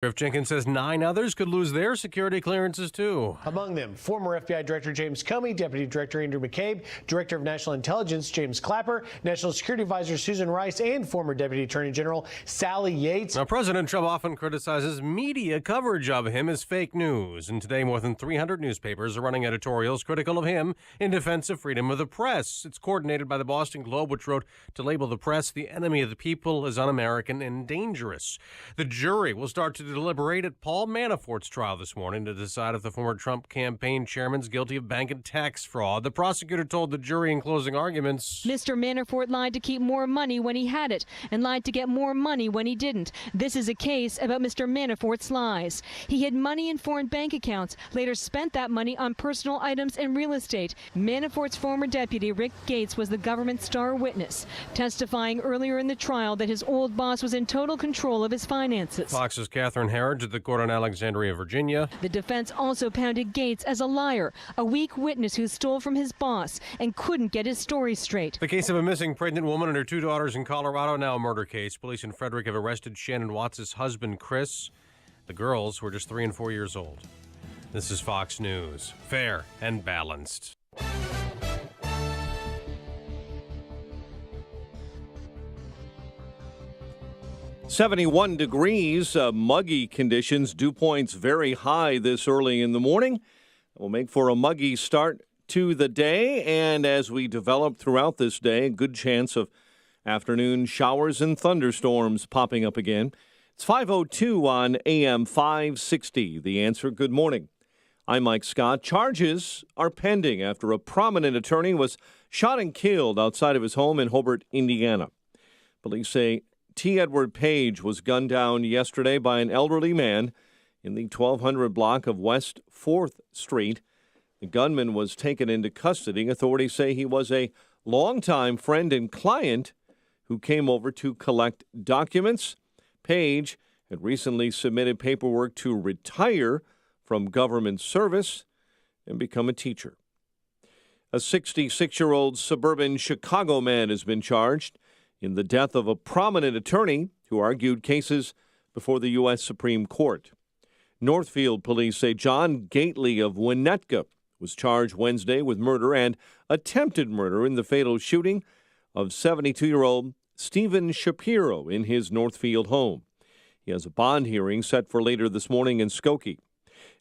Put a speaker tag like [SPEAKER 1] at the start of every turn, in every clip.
[SPEAKER 1] Sheriff Jenkins says 9 others could lose their security clearances, too.
[SPEAKER 2] Among them, former FBI Director James Comey, Deputy Director Andrew McCabe, Director of National Intelligence James Clapper, National Security Advisor Susan Rice, and former Deputy Attorney General Sally Yates.
[SPEAKER 1] Now, President Trump often criticizes media coverage of him as fake news. And today, more than 300 newspapers are running editorials critical of him in defense of freedom of the press. It's coordinated by the Boston Globe, which wrote to label the press the enemy of the people as un-American and dangerous. The jury will start to deliberate at Paul Manafort's trial this morning to decide if the former Trump campaign chairman's guilty of bank and tax fraud. The prosecutor told the jury in closing arguments,
[SPEAKER 3] Mr. Manafort lied to keep more money when he had it and lied to get more money when he didn't. This is a case about Mr. Manafort's lies. He hid money in foreign bank accounts, later spent that money on personal items and real estate. Manafort's former deputy, Rick Gates, was the government's star witness, testifying earlier in the trial that his old boss was in total control of his finances.
[SPEAKER 1] Fox's Catherine Herridge at the court in Alexandria, Virginia.
[SPEAKER 3] The defense also pounded Gates as a liar, a weak witness who stole from his boss and couldn't get his story straight.
[SPEAKER 1] The case of a missing pregnant woman and her 2 daughters in Colorado, now a murder case. Police in Frederick have arrested Shannon Watts' husband, Chris. The girls were just 3 and 4 years old. This is Fox News. Fair and balanced.
[SPEAKER 4] .71 degrees, muggy conditions, dew points very high this early in the morning. We'll make for a muggy start to the day, and as we develop throughout this day, a good chance of afternoon showers and thunderstorms popping up again. It's 5:02 on AM 560. The Answer, good morning. I'm Mike Scott. Charges are pending after a prominent attorney was shot and killed outside of his home in Hobart, Indiana. Police say T. Edward Page was gunned down yesterday by an elderly man in the 1200 block of West 4th Street. The gunman was taken into custody. Authorities say he was a longtime friend and client who came over to collect documents. Page had recently submitted paperwork to retire from government service and become a teacher. A 66-year-old suburban Chicago man has been charged in the death of a prominent attorney who argued cases before the U.S. Supreme Court. Northfield police say John Gately of Winnetka was charged Wednesday with murder and attempted murder in the fatal shooting of 72-year-old Stephen Shapiro in his Northfield home. He has a bond hearing set for later this morning in Skokie.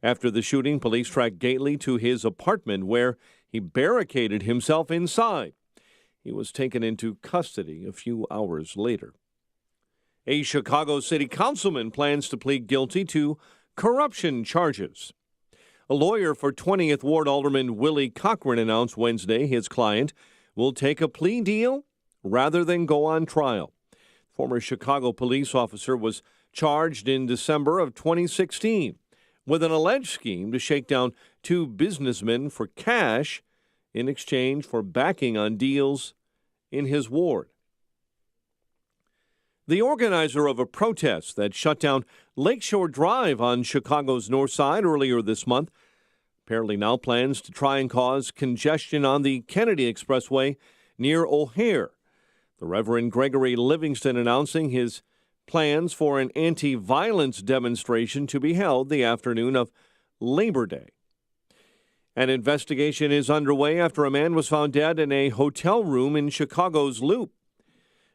[SPEAKER 4] After the shooting, police tracked Gately to his apartment where he barricaded himself inside. He was taken into custody a few hours later. A Chicago city councilman plans to plead guilty to corruption charges. A lawyer for 20th Ward Alderman Willie Cochran announced Wednesday his client will take a plea deal rather than go on trial. Former Chicago police officer was charged in December of 2016 with an alleged scheme to shake down 2 businessmen for cash in exchange for backing on deals in his ward. The organizer of a protest that shut down Lakeshore Drive on Chicago's north side earlier this month apparently now plans to try and cause congestion on the Kennedy Expressway near O'Hare. The Reverend Gregory Livingston announcing his plans for an anti-violence demonstration to be held the afternoon of Labor Day. An investigation is underway after a man was found dead in a hotel room in Chicago's Loop.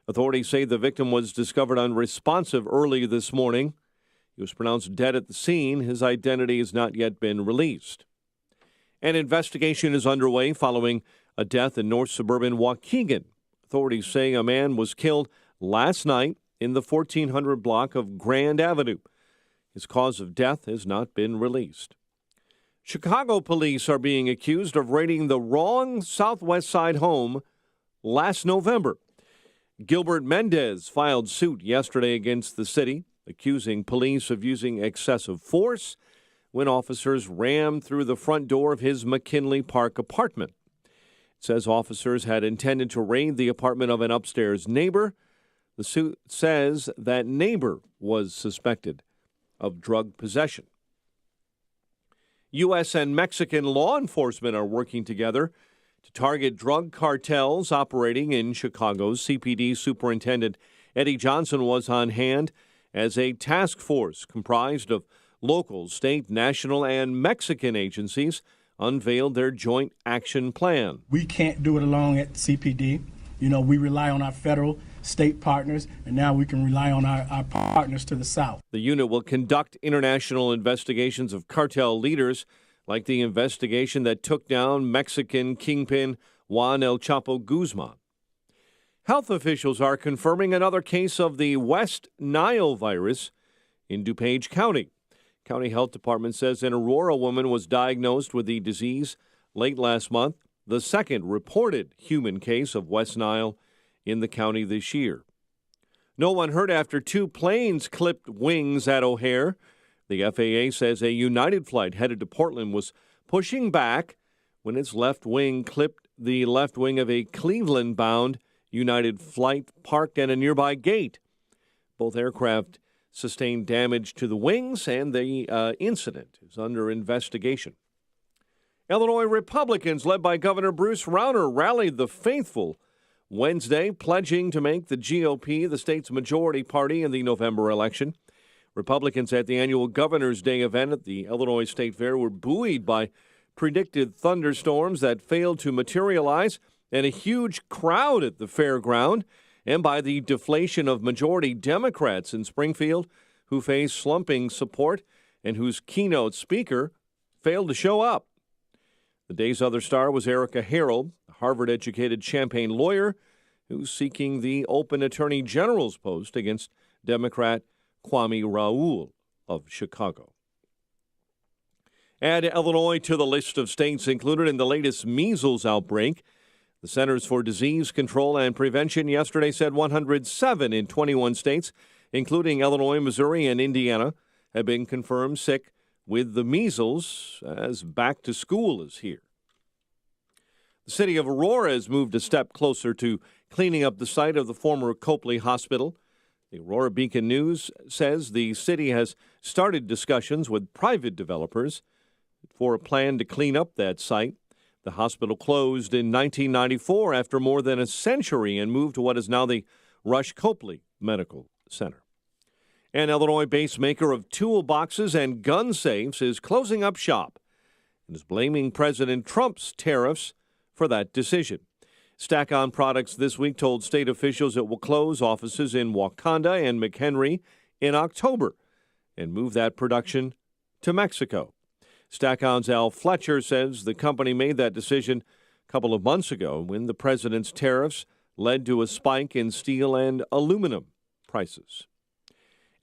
[SPEAKER 4] Authorities say the victim was discovered unresponsive early this morning. He was pronounced dead at the scene. His identity has not yet been released. An investigation is underway following a death in north suburban Waukegan. Authorities say a man was killed last night in the 1400 block of Grand Avenue. His cause of death has not been released. Chicago police are being accused of raiding the wrong Southwest Side home last November. Gilbert Mendez filed suit yesterday against the city, accusing police of using excessive force when officers rammed through the front door of his McKinley Park apartment. It says officers had intended to raid the apartment of an upstairs neighbor. The suit says that neighbor was suspected of drug possession. U.S. and Mexican law enforcement are working together to target drug cartels operating in Chicago. CPD Superintendent Eddie Johnson was on hand as a task force comprised of local, state, national, and Mexican agencies unveiled their joint action plan.
[SPEAKER 5] We can't do it alone at CPD. You know, we rely on our federal, state partners, and now we can rely on our partners to the south.
[SPEAKER 4] The unit will conduct international investigations of cartel leaders, like the investigation that took down Mexican kingpin Juan El Chapo Guzman. Health officials are confirming another case of the West Nile virus in DuPage County. County Health Department says an Aurora woman was diagnosed with the disease late last month, the second reported human case of West Nile in the county this year. No one hurt after two planes clipped wings at O'Hare. The FAA says a United flight headed to Portland was pushing back when its left wing clipped the left wing of a Cleveland-bound United flight parked at a nearby gate. Both aircraft sustained damage to the wings, and the incident is under investigation. Illinois Republicans, led by Governor Bruce Rauner, rallied the faithful Wednesday, pledging to make the GOP the state's majority party in the November election. Republicans at the annual Governor's Day event at the Illinois State Fair were buoyed by predicted thunderstorms that failed to materialize and a huge crowd at the fairground, and by the deflation of majority Democrats in Springfield who face slumping support and whose keynote speaker failed to show up. The day's other star was Erica Harold, a Harvard-educated Champaign lawyer who's seeking the open attorney general's post against Democrat Kwame Raoul of Chicago. Add Illinois to the list of states included in the latest measles outbreak. The Centers for Disease Control and Prevention yesterday said 107 in 21 states, including Illinois, Missouri, and Indiana, have been confirmed sick with the measles as back to school is here. The city of Aurora has moved a step closer to cleaning up the site of the former Copley Hospital. The Aurora Beacon News says the city has started discussions with private developers for a plan to clean up that site. The hospital closed in 1994 after more than a century and moved to what is now the Rush Copley Medical Center. An Illinois-based maker of toolboxes and gun safes is closing up shop and is blaming President Trump's tariffs for that decision. Stack-On Products this week told state officials it will close offices in Wakanda and McHenry in October and move that production to Mexico. Stack-On's Al Fletcher says the company made that decision a couple of months ago when the president's tariffs led to a spike in steel and aluminum prices.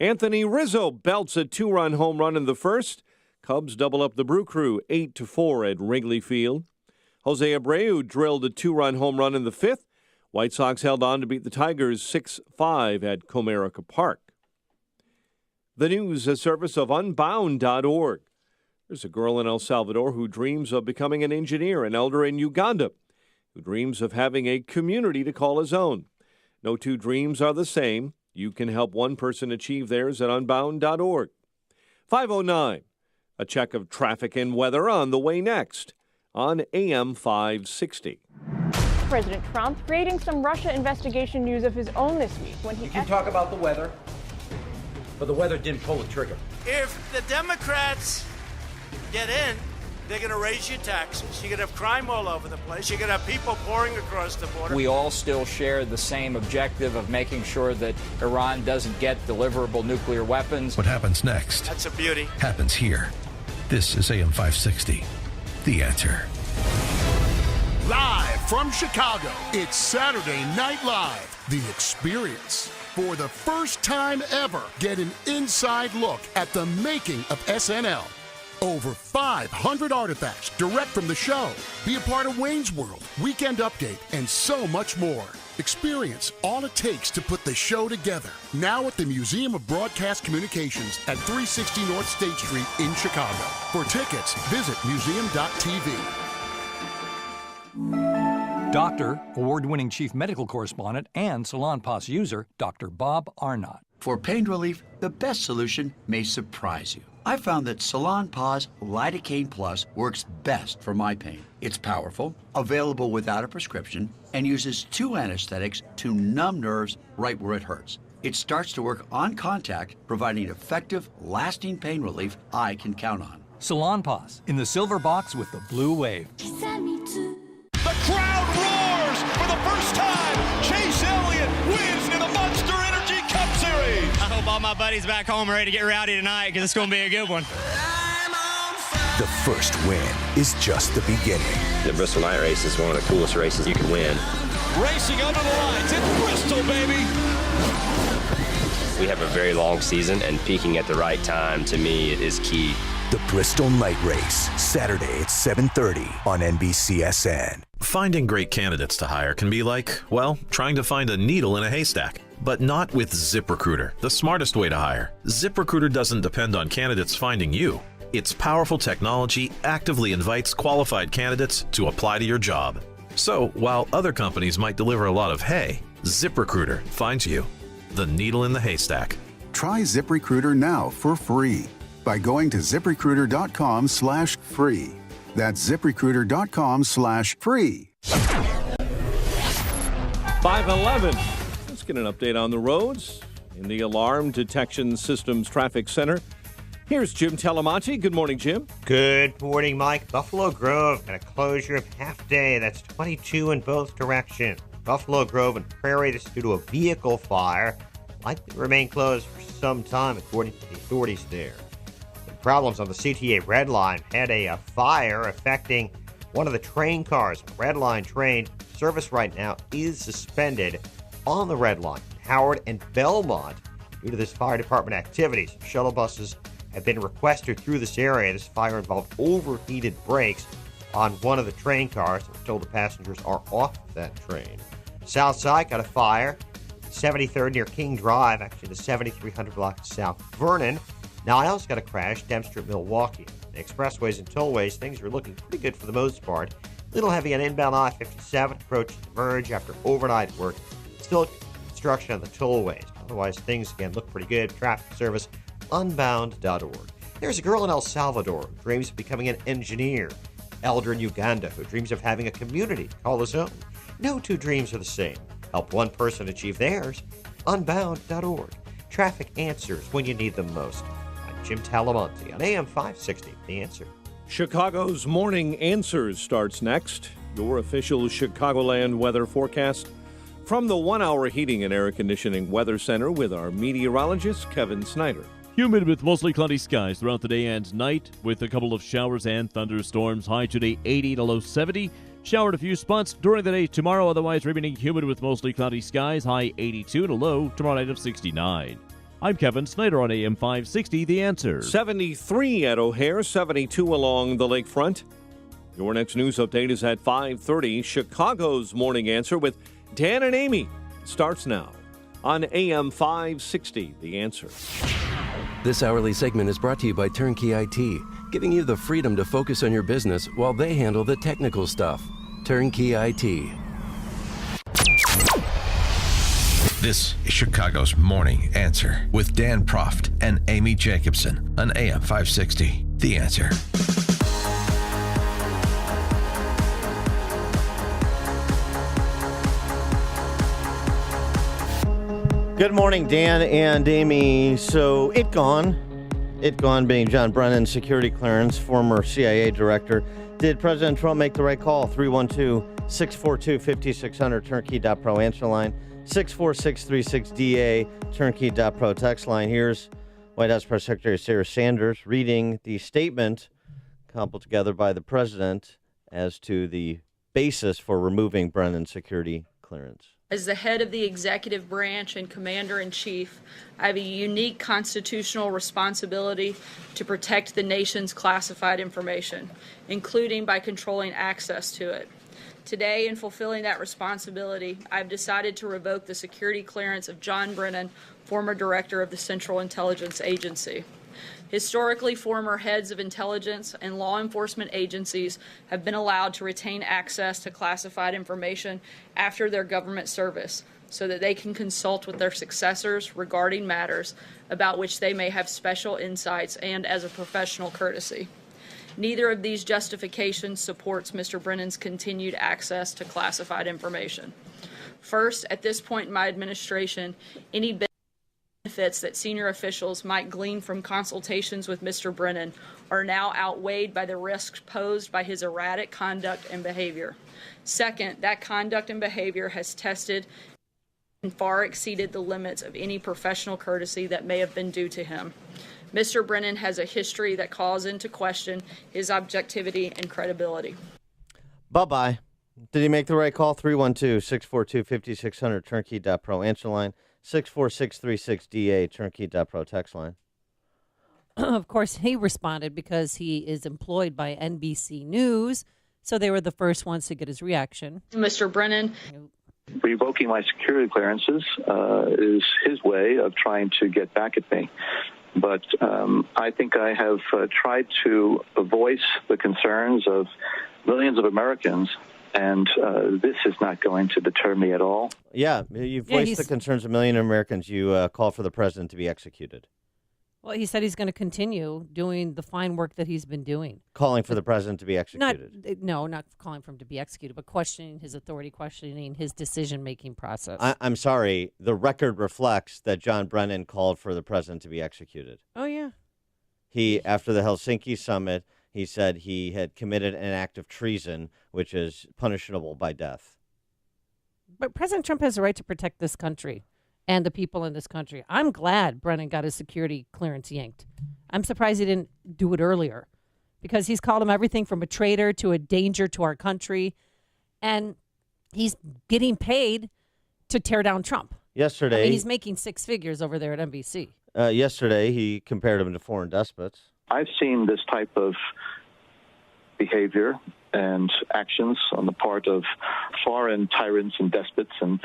[SPEAKER 4] Anthony Rizzo belts a two-run home run in the first. Cubs double up the Brew Crew 8-4 at Wrigley Field. Jose Abreu drilled a two-run home run in the fifth. White Sox held on to beat the Tigers 6-5 at Comerica Park. The news, a service of Unbound.org. There's a girl in El Salvador who dreams of becoming an engineer, an elder in Uganda who dreams of having a community to call his own. No two dreams are the same. You can help one person achieve theirs at Unbound.org. 5:09, a check of traffic and weather on the way next on AM 560.
[SPEAKER 6] President Trump creating some Russia investigation news of his own this week when he...
[SPEAKER 7] You can talk about the weather, but the weather didn't pull the trigger.
[SPEAKER 8] If the Democrats get in, they're going to raise your taxes. You're going to have crime all over the place. You're going to have people pouring across the border.
[SPEAKER 9] We all still share the same objective of making sure that Iran doesn't get deliverable nuclear weapons.
[SPEAKER 10] What happens next?
[SPEAKER 8] That's a beauty.
[SPEAKER 10] Happens here. This is AM 560. The Answer.
[SPEAKER 11] Live from Chicago, it's Saturday Night Live, The Experience. For the first time ever, get an inside look at the making of SNL. Over 500 artifacts direct from the show. Be a part of Wayne's World, Weekend Update, and so much more. Experience all it takes to put the show together. Now at the Museum of Broadcast Communications at 360 North State Street in Chicago. For tickets, visit museum.tv.
[SPEAKER 12] Doctor, award-winning chief medical correspondent, and Salonpas user, Dr. Bob Arnott.
[SPEAKER 13] For pain relief, the best solution may surprise you. I found that Salonpas Lidocaine Plus works best for my pain. It's powerful, available without a prescription, and uses 2 anesthetics to numb nerves right where it hurts. It starts to work on contact, providing effective, lasting pain relief I can count on.
[SPEAKER 12] Salonpas in the silver box with the blue wave.
[SPEAKER 14] The crowd roars for the first time. Chase Elliott wins in the Monster Energy Cup Series.
[SPEAKER 15] I hope all my buddies back home are ready to get rowdy tonight because it's going to be a good one.
[SPEAKER 10] The first win is just the beginning.
[SPEAKER 16] The Bristol Night Race is one of the coolest races you can win.
[SPEAKER 14] Racing under the lights in Bristol, baby.
[SPEAKER 16] We have a very long season, and peaking at the right time, to me, is key.
[SPEAKER 10] The Bristol Night Race, Saturday at 7:30 on NBCSN.
[SPEAKER 17] Finding great candidates to hire can be like, well, trying to find a needle in a haystack. But not with ZipRecruiter, the smartest way to hire. ZipRecruiter doesn't depend on candidates finding you. Its powerful technology actively invites qualified candidates to apply to your job. So, while other companies might deliver a lot of hay, ZipRecruiter finds you, the needle in the haystack.
[SPEAKER 18] Try ZipRecruiter now for free by going to ZipRecruiter.com/free. That's ZipRecruiter.com/free.
[SPEAKER 4] 5:11. Let's get an update on the roads in the Alarm Detection Systems Traffic Center. Here's Jim Talamonte. Good morning, Jim.
[SPEAKER 19] Good morning, Mike. Buffalo Grove got a closure of half day. That's 22 in both directions. Buffalo Grove and Prairie, this is due to a vehicle fire. Likely to remain closed for some time, according to the authorities there. The problems on the CTA Red Line had a fire affecting one of the train cars. The Red Line train service right now is suspended on the Red Line, Howard and Belmont, due to this fire department activities. Shuttle buses have been requested through this area. This fire involved overheated brakes on one of the train cars. We're told the passengers are off that train. South side got a fire, 73rd near King Drive, actually the 7300 block of South Vernon. Niles got a crash, Dempster, Milwaukee. The expressways and tollways, things are looking pretty good for the most part. Little heavy on inbound I-57, approaching the verge after overnight work. Still construction on the tollways. Otherwise, things again look pretty good. Traffic service, unbound.org. There's a girl in El Salvador who dreams of becoming an engineer. Elder in Uganda who dreams of having a community to call his own. No two dreams are the same. Help one person achieve theirs. Unbound.org. Traffic answers when you need them most. I'm Jim Talamonte on AM 560, The Answer.
[SPEAKER 4] Chicago's Morning Answers starts next. Your official Chicagoland weather forecast from the 1 Hour Heating and Air Conditioning Weather Center with our meteorologist, Kevin Snyder.
[SPEAKER 20] Humid with mostly cloudy skies throughout the day and night with a couple of showers and thunderstorms. High today 80 to low 70. Showered a few spots during the day tomorrow, otherwise remaining humid with mostly cloudy skies. High 82 to low tomorrow night of 69. I'm Kevin Snyder on AM 560, The Answer.
[SPEAKER 4] 73 at O'Hare, 72 along the lakefront. Your next news update is at 5:30. Chicago's Morning Answer with Dan and Amy starts now on AM 560, The Answer.
[SPEAKER 21] This hourly segment is brought to you by Turnkey IT, giving you the freedom to focus on your business while they handle the technical stuff. Turnkey IT.
[SPEAKER 10] This is Chicago's Morning Answer with Dan Proft and Amy Jacobson on AM 560, The Answer.
[SPEAKER 22] Good morning, Dan and Amy. So, Itgon being John Brennan, security clearance, former CIA director. Did President Trump make the right call? 312-642-5600, turnkey.pro answer line, 64636DA, turnkey.pro text line. Here's White House Press Secretary Sarah Sanders reading the statement cobbled together by the president as to the basis for removing Brennan's security clearance.
[SPEAKER 23] As the head of the executive branch and commander-in-chief, I have a unique constitutional responsibility to protect the nation's classified information, including by controlling access to it. Today, in fulfilling that responsibility, I've decided to revoke the security clearance of John Brennan, former director of the Central Intelligence Agency. Historically, former heads of intelligence and law enforcement agencies have been allowed to retain access to classified information after their government service so that they can consult with their successors regarding matters about which they may have special insights and as a professional courtesy. Neither of these justifications supports Mr. Brennan's continued access to classified information. First, at this point in my administration, any benefits that senior officials might glean from consultations with Mr. Brennan are now outweighed by the risks posed by his erratic conduct and behavior. Second, that conduct and behavior has tested and far exceeded the limits of any professional courtesy that may have been due to him. Mr. Brennan has a history that calls into question his objectivity and credibility.
[SPEAKER 22] Bye-bye. Did he make the right call? 312-642-5600, turnkey.pro. Answer line, 64636-DA, turnkey.pro. Text line.
[SPEAKER 1] Of course, he responded because he is employed by NBC News, so they were the first ones to get his reaction.
[SPEAKER 23] Mr. Brennan.
[SPEAKER 2] Revoking my security clearances is his way of trying to get back at me. But I think I have tried to voice the concerns of millions of Americans, and this is not going to deter me at all.
[SPEAKER 22] Yeah, you've voiced the concerns of a million Americans. You call for the president to be executed.
[SPEAKER 1] Well, he said he's going to continue doing the fine work that he's been doing.
[SPEAKER 22] Calling for the president to be executed.
[SPEAKER 1] Not calling for him to be executed, but questioning his authority, questioning his decision-making process.
[SPEAKER 22] I'm sorry. The record reflects that John Brennan called for the president to be executed.
[SPEAKER 1] Oh, yeah.
[SPEAKER 22] He, after the Helsinki summit, he said he had committed an act of treason, which is punishable by death.
[SPEAKER 1] But President Trump has a right to protect this country and the people in this country. I'm glad Brennan got his security clearance yanked. I'm surprised he didn't do it earlier, because he's called him everything from a traitor to a danger to our country, and he's getting paid to tear down Trump.
[SPEAKER 22] Yesterday,
[SPEAKER 1] I mean, he's making six figures over there at NBC.
[SPEAKER 22] Yesterday, he compared him to foreign despots.
[SPEAKER 2] I've seen this type of behavior and actions on the part of foreign tyrants and despots and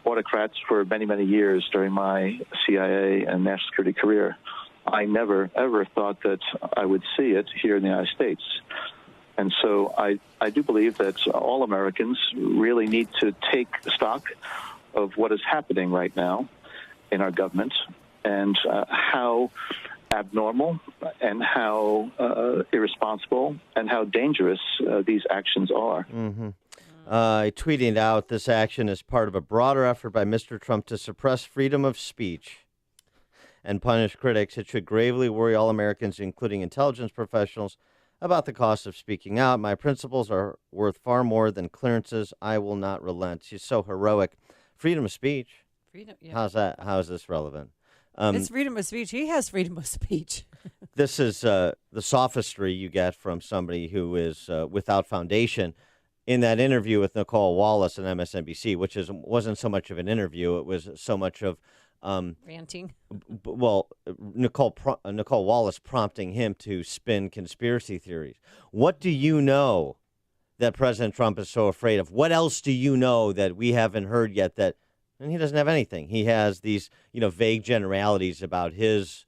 [SPEAKER 2] autocrats for many, many years during my CIA and national security career. I never, ever thought that I would see it here in the United States. And so I do believe that all Americans really need to take stock of what is happening right now in our government and how abnormal and how irresponsible and how dangerous these actions are.
[SPEAKER 22] Mm-hmm. Tweeting out, this action is part of a broader effort by Mr. Trump to suppress freedom of speech and punish critics. It should gravely worry all Americans, including intelligence professionals, about the cost of speaking out. My principles are worth far more than clearances. I will not relent. She's so heroic. Freedom of speech.
[SPEAKER 1] Freedom. Yeah.
[SPEAKER 22] How's that? How is this relevant?
[SPEAKER 1] It's freedom of speech. He has freedom of speech.
[SPEAKER 22] This is the sophistry you get from somebody who is without foundation. In that interview with Nicole Wallace on MSNBC, which wasn't so much of an interview, it was so much of
[SPEAKER 1] ranting.
[SPEAKER 22] Nicole Wallace prompting him to spin conspiracy theories. What do you know that President Trump is so afraid of? What else do you know that we haven't heard yet? And he doesn't have anything. He has these, vague generalities about his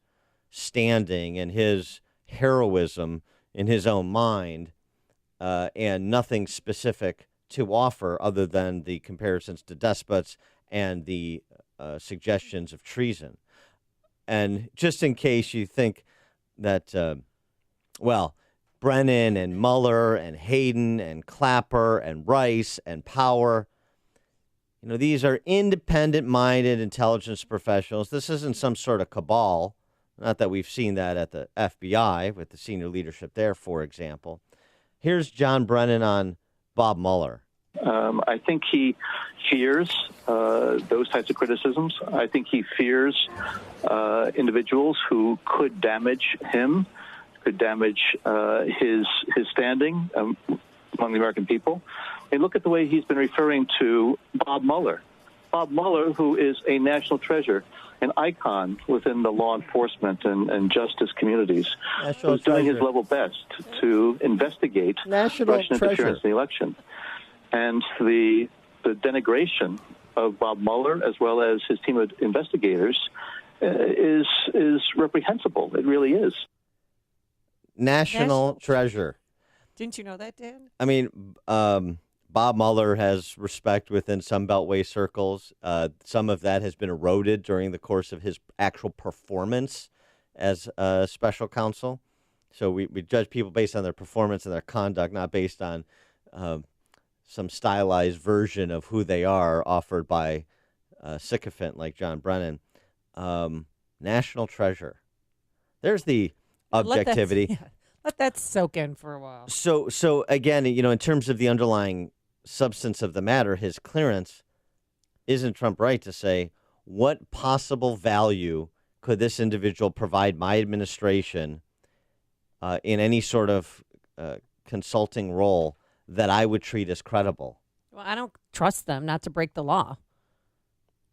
[SPEAKER 22] standing and his heroism in his own mind, and nothing specific to offer other than the comparisons to despots and the suggestions of treason. And just in case you think that, Brennan and Mueller and Hayden and Clapper and Rice and Power, these are independent-minded intelligence professionals. This isn't some sort of cabal. Not that we've seen that at the FBI with the senior leadership there, for example. Here's John Brennan on Bob Mueller.
[SPEAKER 2] I think he fears those types of criticisms. I think he fears individuals who could damage him, could damage his standing among the American people. And look at the way he's been referring to Bob Mueller. Bob Mueller, who is a national treasure, an icon within the law enforcement and justice communities, who's doing his level best to investigate Russian interference in the election. And the denigration of Bob Mueller, as well as his team of investigators, is reprehensible. It really is.
[SPEAKER 22] National treasure.
[SPEAKER 1] Didn't you know that, Dan?
[SPEAKER 22] I mean, Bob Mueller has respect within some Beltway circles. Some of that has been eroded during the course of his actual performance as a special counsel. So we judge people based on their performance and their conduct, not based on some stylized version of who they are offered by a sycophant like John Brennan. National treasure. There's the objectivity.
[SPEAKER 1] Let that soak in for a while.
[SPEAKER 22] So again, in terms of the underlying substance of the matter, his clearance, isn't Trump right to say, what possible value could this individual provide my administration in any sort of consulting role that I would treat as credible?
[SPEAKER 1] Well, I don't trust them not to break the law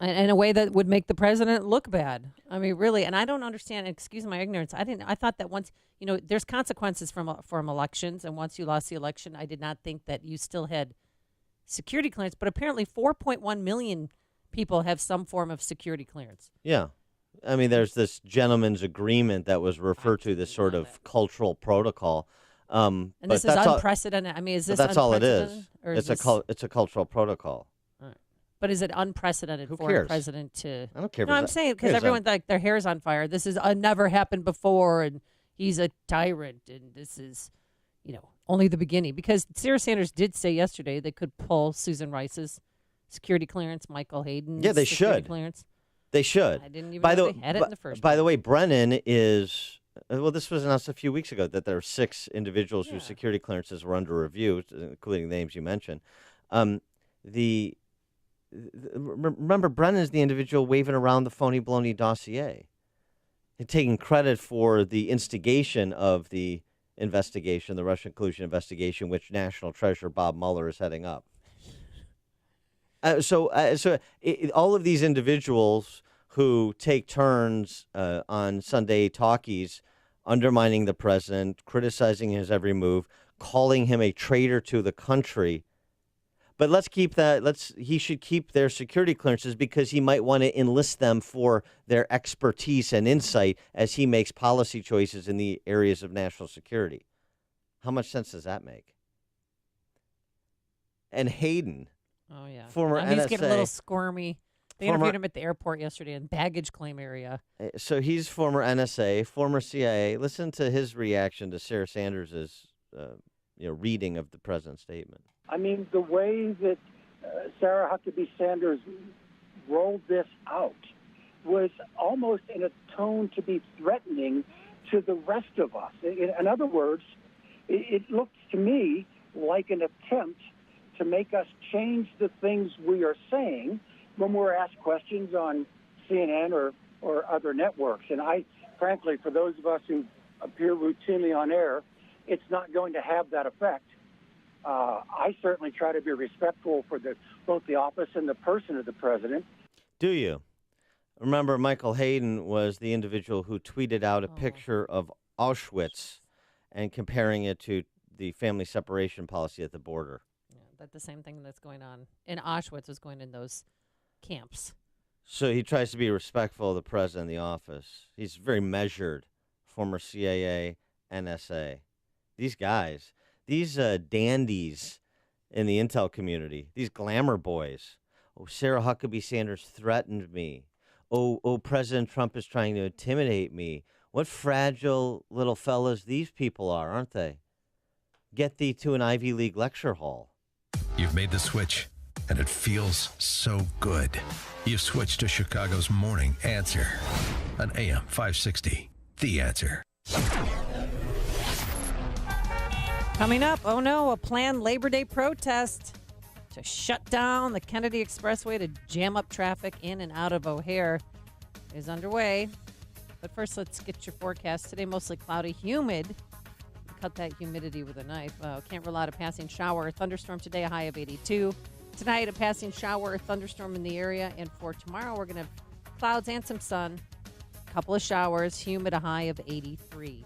[SPEAKER 1] in a way that would make the president look bad. I mean, really, and I don't understand. Excuse my ignorance. I thought that once, there's consequences from elections, and once you lost the election, I did not think that you still had security clearance. But apparently, 4.1 million people have some form of security clearance.
[SPEAKER 22] Yeah. I mean, there's this gentleman's agreement that was referred to, this sort of cultural protocol.
[SPEAKER 1] And this is unprecedented. I mean, is this
[SPEAKER 22] that's all it is.
[SPEAKER 1] It's
[SPEAKER 22] a cultural protocol.
[SPEAKER 1] But is it unprecedented for
[SPEAKER 22] cares?
[SPEAKER 1] a president to?
[SPEAKER 22] I don't care.
[SPEAKER 1] No, I'm saying because everyone's like their hair's on fire. This is never happened before, and he's a tyrant, and this is, only the beginning. Because Sarah Sanders did say yesterday they could pull Susan Rice's security clearance, Michael Hayden's
[SPEAKER 22] they
[SPEAKER 1] security
[SPEAKER 22] should.
[SPEAKER 1] clearance.
[SPEAKER 22] They should.
[SPEAKER 1] I didn't even know they had it in the first
[SPEAKER 22] By the way, Brennan is. Well, this was announced a few weeks ago that there are 6 individuals whose security clearances were under review, including the names you mentioned. Remember, Brennan is the individual waving around the phony baloney dossier and taking credit for the instigation of the investigation, the Russian collusion investigation, which National Treasurer Bob Mueller is heading up. So all of these individuals who take turns on Sunday talkies, undermining the president, criticizing his every move, calling him a traitor to the country. But let's keep that. He should keep their security clearances because he might want to enlist them for their expertise and insight as he makes policy choices in the areas of national security. How much sense does that make? And Hayden.
[SPEAKER 1] Oh, yeah.
[SPEAKER 22] Former NSA.
[SPEAKER 1] He's getting a little squirmy. They interviewed him at the airport yesterday in baggage claim area.
[SPEAKER 22] So he's former NSA, former CIA. Listen to his reaction to Sarah Sanders' reading of the president's statement.
[SPEAKER 3] I mean, the way that Sarah Huckabee Sanders rolled this out was almost in a tone to be threatening to the rest of us. In other words, it looked to me like an attempt to make us change the things we are saying when we're asked questions on CNN or other networks. And frankly, for those of us who appear routinely on air, it's not going to have that effect. I certainly try to be respectful for both the office and the person of the president.
[SPEAKER 22] Do you? Remember, Michael Hayden was the individual who tweeted out a picture of Auschwitz and comparing it to the family separation policy at the border.
[SPEAKER 1] Yeah, that's the same thing that's going on in Auschwitz was going in those camps.
[SPEAKER 22] So he tries to be respectful of the president in the office. He's very measured, former CIA, NSA. These guys, these dandies in the intel community, these glamour boys. Oh, Sarah Huckabee Sanders threatened me. Oh, President Trump is trying to intimidate me. What fragile little fellas these people are, aren't they? Get thee to an Ivy League lecture hall.
[SPEAKER 10] You've made the switch, and it feels so good. You've switched to Chicago's Morning Answer on AM 560. The Answer.
[SPEAKER 1] Coming up, a planned Labor Day protest to shut down the Kennedy Expressway to jam up traffic in and out of O'Hare is underway. But first, let's get your forecast. Today, mostly cloudy, humid. Cut that humidity with a knife. Can't rule out a passing shower or thunderstorm today, a high of 82. Tonight, a passing shower or thunderstorm in the area. And for tomorrow, we're going to have clouds and some sun. A couple of showers, humid, a high of 83.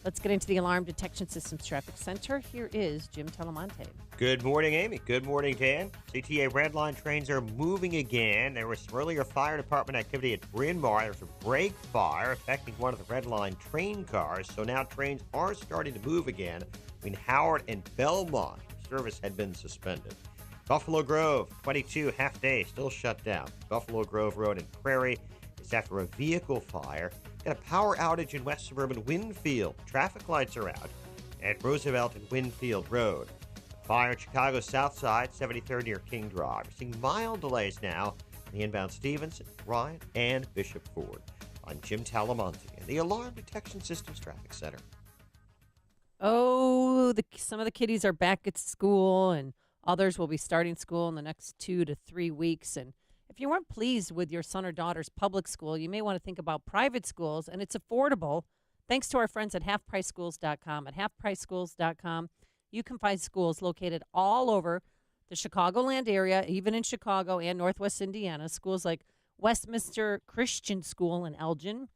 [SPEAKER 1] Let's get into the Alarm Detection Systems Traffic Center. Here is Jim Telemonte.
[SPEAKER 19] Good morning, Amy. Good morning, Dan. CTA Red Line trains are moving again. There was some earlier fire department activity at Bryn Mawr. There was a brake fire affecting one of the Red Line train cars. So now trains are starting to move again between Howard and Belmont. Service had been suspended. Buffalo Grove, 22, half day, still shut down. Buffalo Grove Road and Prairie is after a vehicle fire. Got a power outage in West Suburban Winfield. Traffic lights are out at Roosevelt and Winfield Road. Fire at Chicago's South Side, 73rd near King Drive. We're seeing mild delays now in the inbound Stevenson, Ryan, and Bishop Ford. I'm Jim Talamonte in the Alarm Detection Systems Traffic Center.
[SPEAKER 1] Oh, some of the kiddies are back at school, and others will be starting school in the next 2 to 3 weeks. And if you weren't pleased with your son or daughter's public school, you may want to think about private schools, and it's affordable thanks to our friends at halfpriceschools.com. At halfpriceschools.com, you can find schools located all over the Chicagoland area, even in Chicago and Northwest Indiana. Schools like Westminster Christian School in Elgin,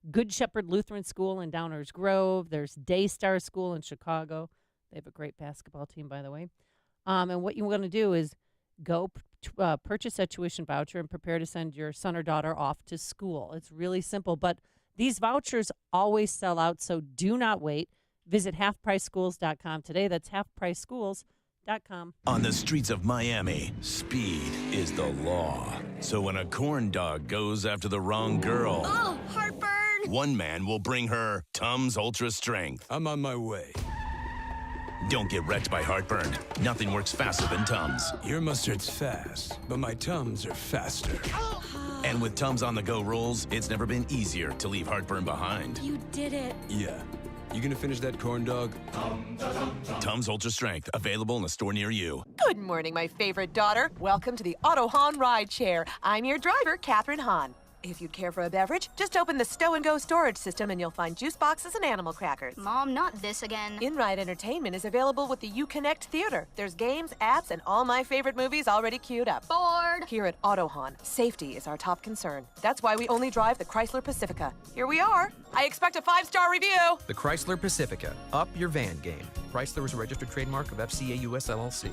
[SPEAKER 1] Good Shepherd Lutheran School in Downers Grove. There's Daystar School in Chicago. They have a great basketball team, by the way. And what you want to do is go purchase a tuition voucher and prepare to send your son or daughter off to school. It's really simple, but these vouchers always sell out, so do not wait. Visit halfpriceschools.com today. That's halfpriceschools.com.
[SPEAKER 5] On the streets of Miami, speed is the law. So when a corn dog goes after the wrong girl...
[SPEAKER 6] Oh, heartburn!
[SPEAKER 5] One man will bring her Tums Ultra Strength.
[SPEAKER 6] I'm on my way.
[SPEAKER 5] Don't get wrecked by heartburn. Nothing works faster than Tums.
[SPEAKER 6] Your mustard's fast, but my Tums are faster.
[SPEAKER 5] And with Tums on-the-go rolls, it's never been easier to leave heartburn behind.
[SPEAKER 6] You did it. Yeah. You gonna finish that corn dog?
[SPEAKER 5] Tums Ultra Strength, available in a store near you.
[SPEAKER 7] Good morning, my favorite daughter. Welcome to the Auto Hahn Ride Share. I'm your driver, Catherine Hahn. If you'd care for a beverage, just open the Stow and Go storage system and you'll find juice boxes and animal crackers.
[SPEAKER 24] Mom, not this again.
[SPEAKER 7] In-ride entertainment is available with the UConnect Theater. There's games, apps, and all my favorite movies already queued up.
[SPEAKER 24] Bored.
[SPEAKER 7] Here at Auto Hahn, safety is our top concern. That's why we only drive the Chrysler Pacifica. Here we are. I expect a 5-star review.
[SPEAKER 25] The Chrysler Pacifica. Up your van game. Chrysler is a registered trademark of FCA US LLC.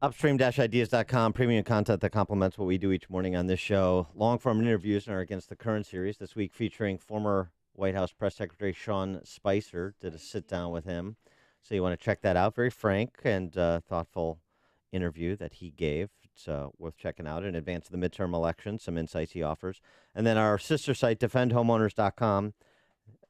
[SPEAKER 22] Upstream-ideas.com, premium content that complements what we do each morning on this show. Long-form interviews in our Against the Current series this week featuring former White House Press Secretary Sean Spicer. Did a sit-down with him. So you want to check that out. Very frank and thoughtful interview that he gave. It's worth checking out in advance of the midterm election, some insights he offers. And then our sister site, defendhomeowners.com.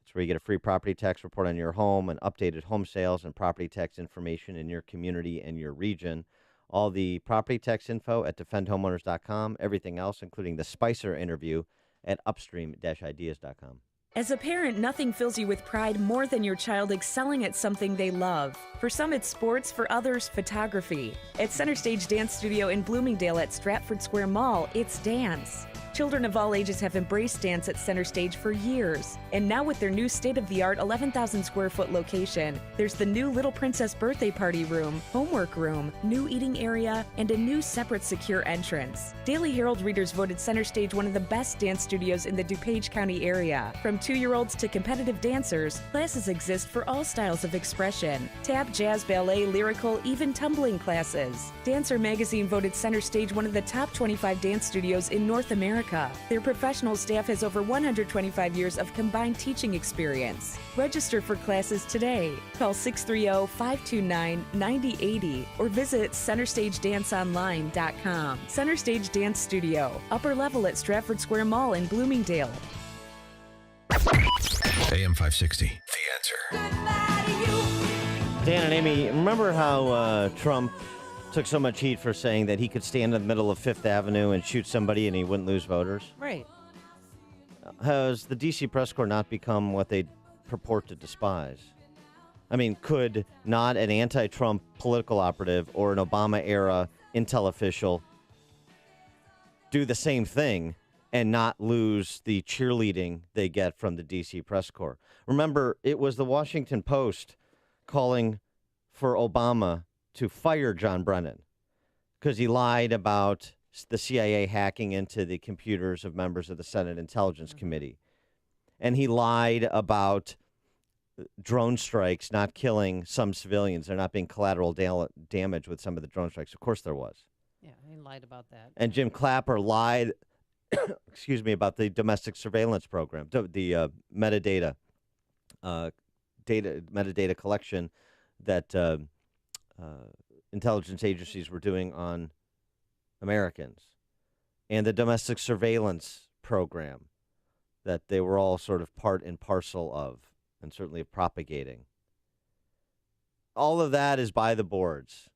[SPEAKER 22] It's where you get a free property tax report on your home and updated home sales and property tax information in your community and your region. All the property tax info at defendhomeowners.com. Everything else, including the Spicer interview, at upstream-ideas.com.
[SPEAKER 26] As a parent, nothing fills you with pride more than your child excelling at something they love. For some, it's sports. For others, photography. At Center Stage Dance Studio in Bloomingdale at Stratford Square Mall, it's dance. Children of all ages have embraced dance at Center Stage for years. And now with their new state-of-the-art 11,000 square foot location, there's the new Little Princess birthday party room, homework room, new eating area, and a new separate secure entrance. Daily Herald readers voted Center Stage one of the best dance studios in the DuPage County area. From 2-year-olds to competitive dancers, classes exist for all styles of expression. Tap, jazz, ballet, lyrical, even tumbling classes. Dancer Magazine voted Center Stage one of the top 25 dance studios in North America. Their professional staff has over 125 years of combined teaching experience. Register for classes today. Call 630-529-9080 or visit centerstagedanceonline.com. Center Stage Dance Studio, upper level at Stratford Square Mall in Bloomingdale.
[SPEAKER 10] AM 560, The Answer.
[SPEAKER 22] Dan and Amy, remember how Trump took so much heat for saying that he could stand in the middle of Fifth Avenue and shoot somebody and he wouldn't lose voters?
[SPEAKER 1] Right.
[SPEAKER 22] Has the D.C. press corps not become what they purport to despise? I mean, could not an anti-Trump political operative or an Obama-era intel official do the same thing and not lose the cheerleading they get from the D.C. press corps? Remember, it was the Washington Post calling for Obama to fire John Brennan because he lied about the CIA hacking into the computers of members of the Senate Intelligence Committee. And he lied about drone strikes not killing some civilians. There not being collateral damage with some of the drone strikes. Of course there was.
[SPEAKER 1] Yeah, he lied about that.
[SPEAKER 22] And Jim Clapper lied, excuse me, about the domestic surveillance program, the metadata collection that intelligence agencies were doing on Americans, and the domestic surveillance program that they were all sort of part and parcel of, and certainly propagating. All of that is by the boards.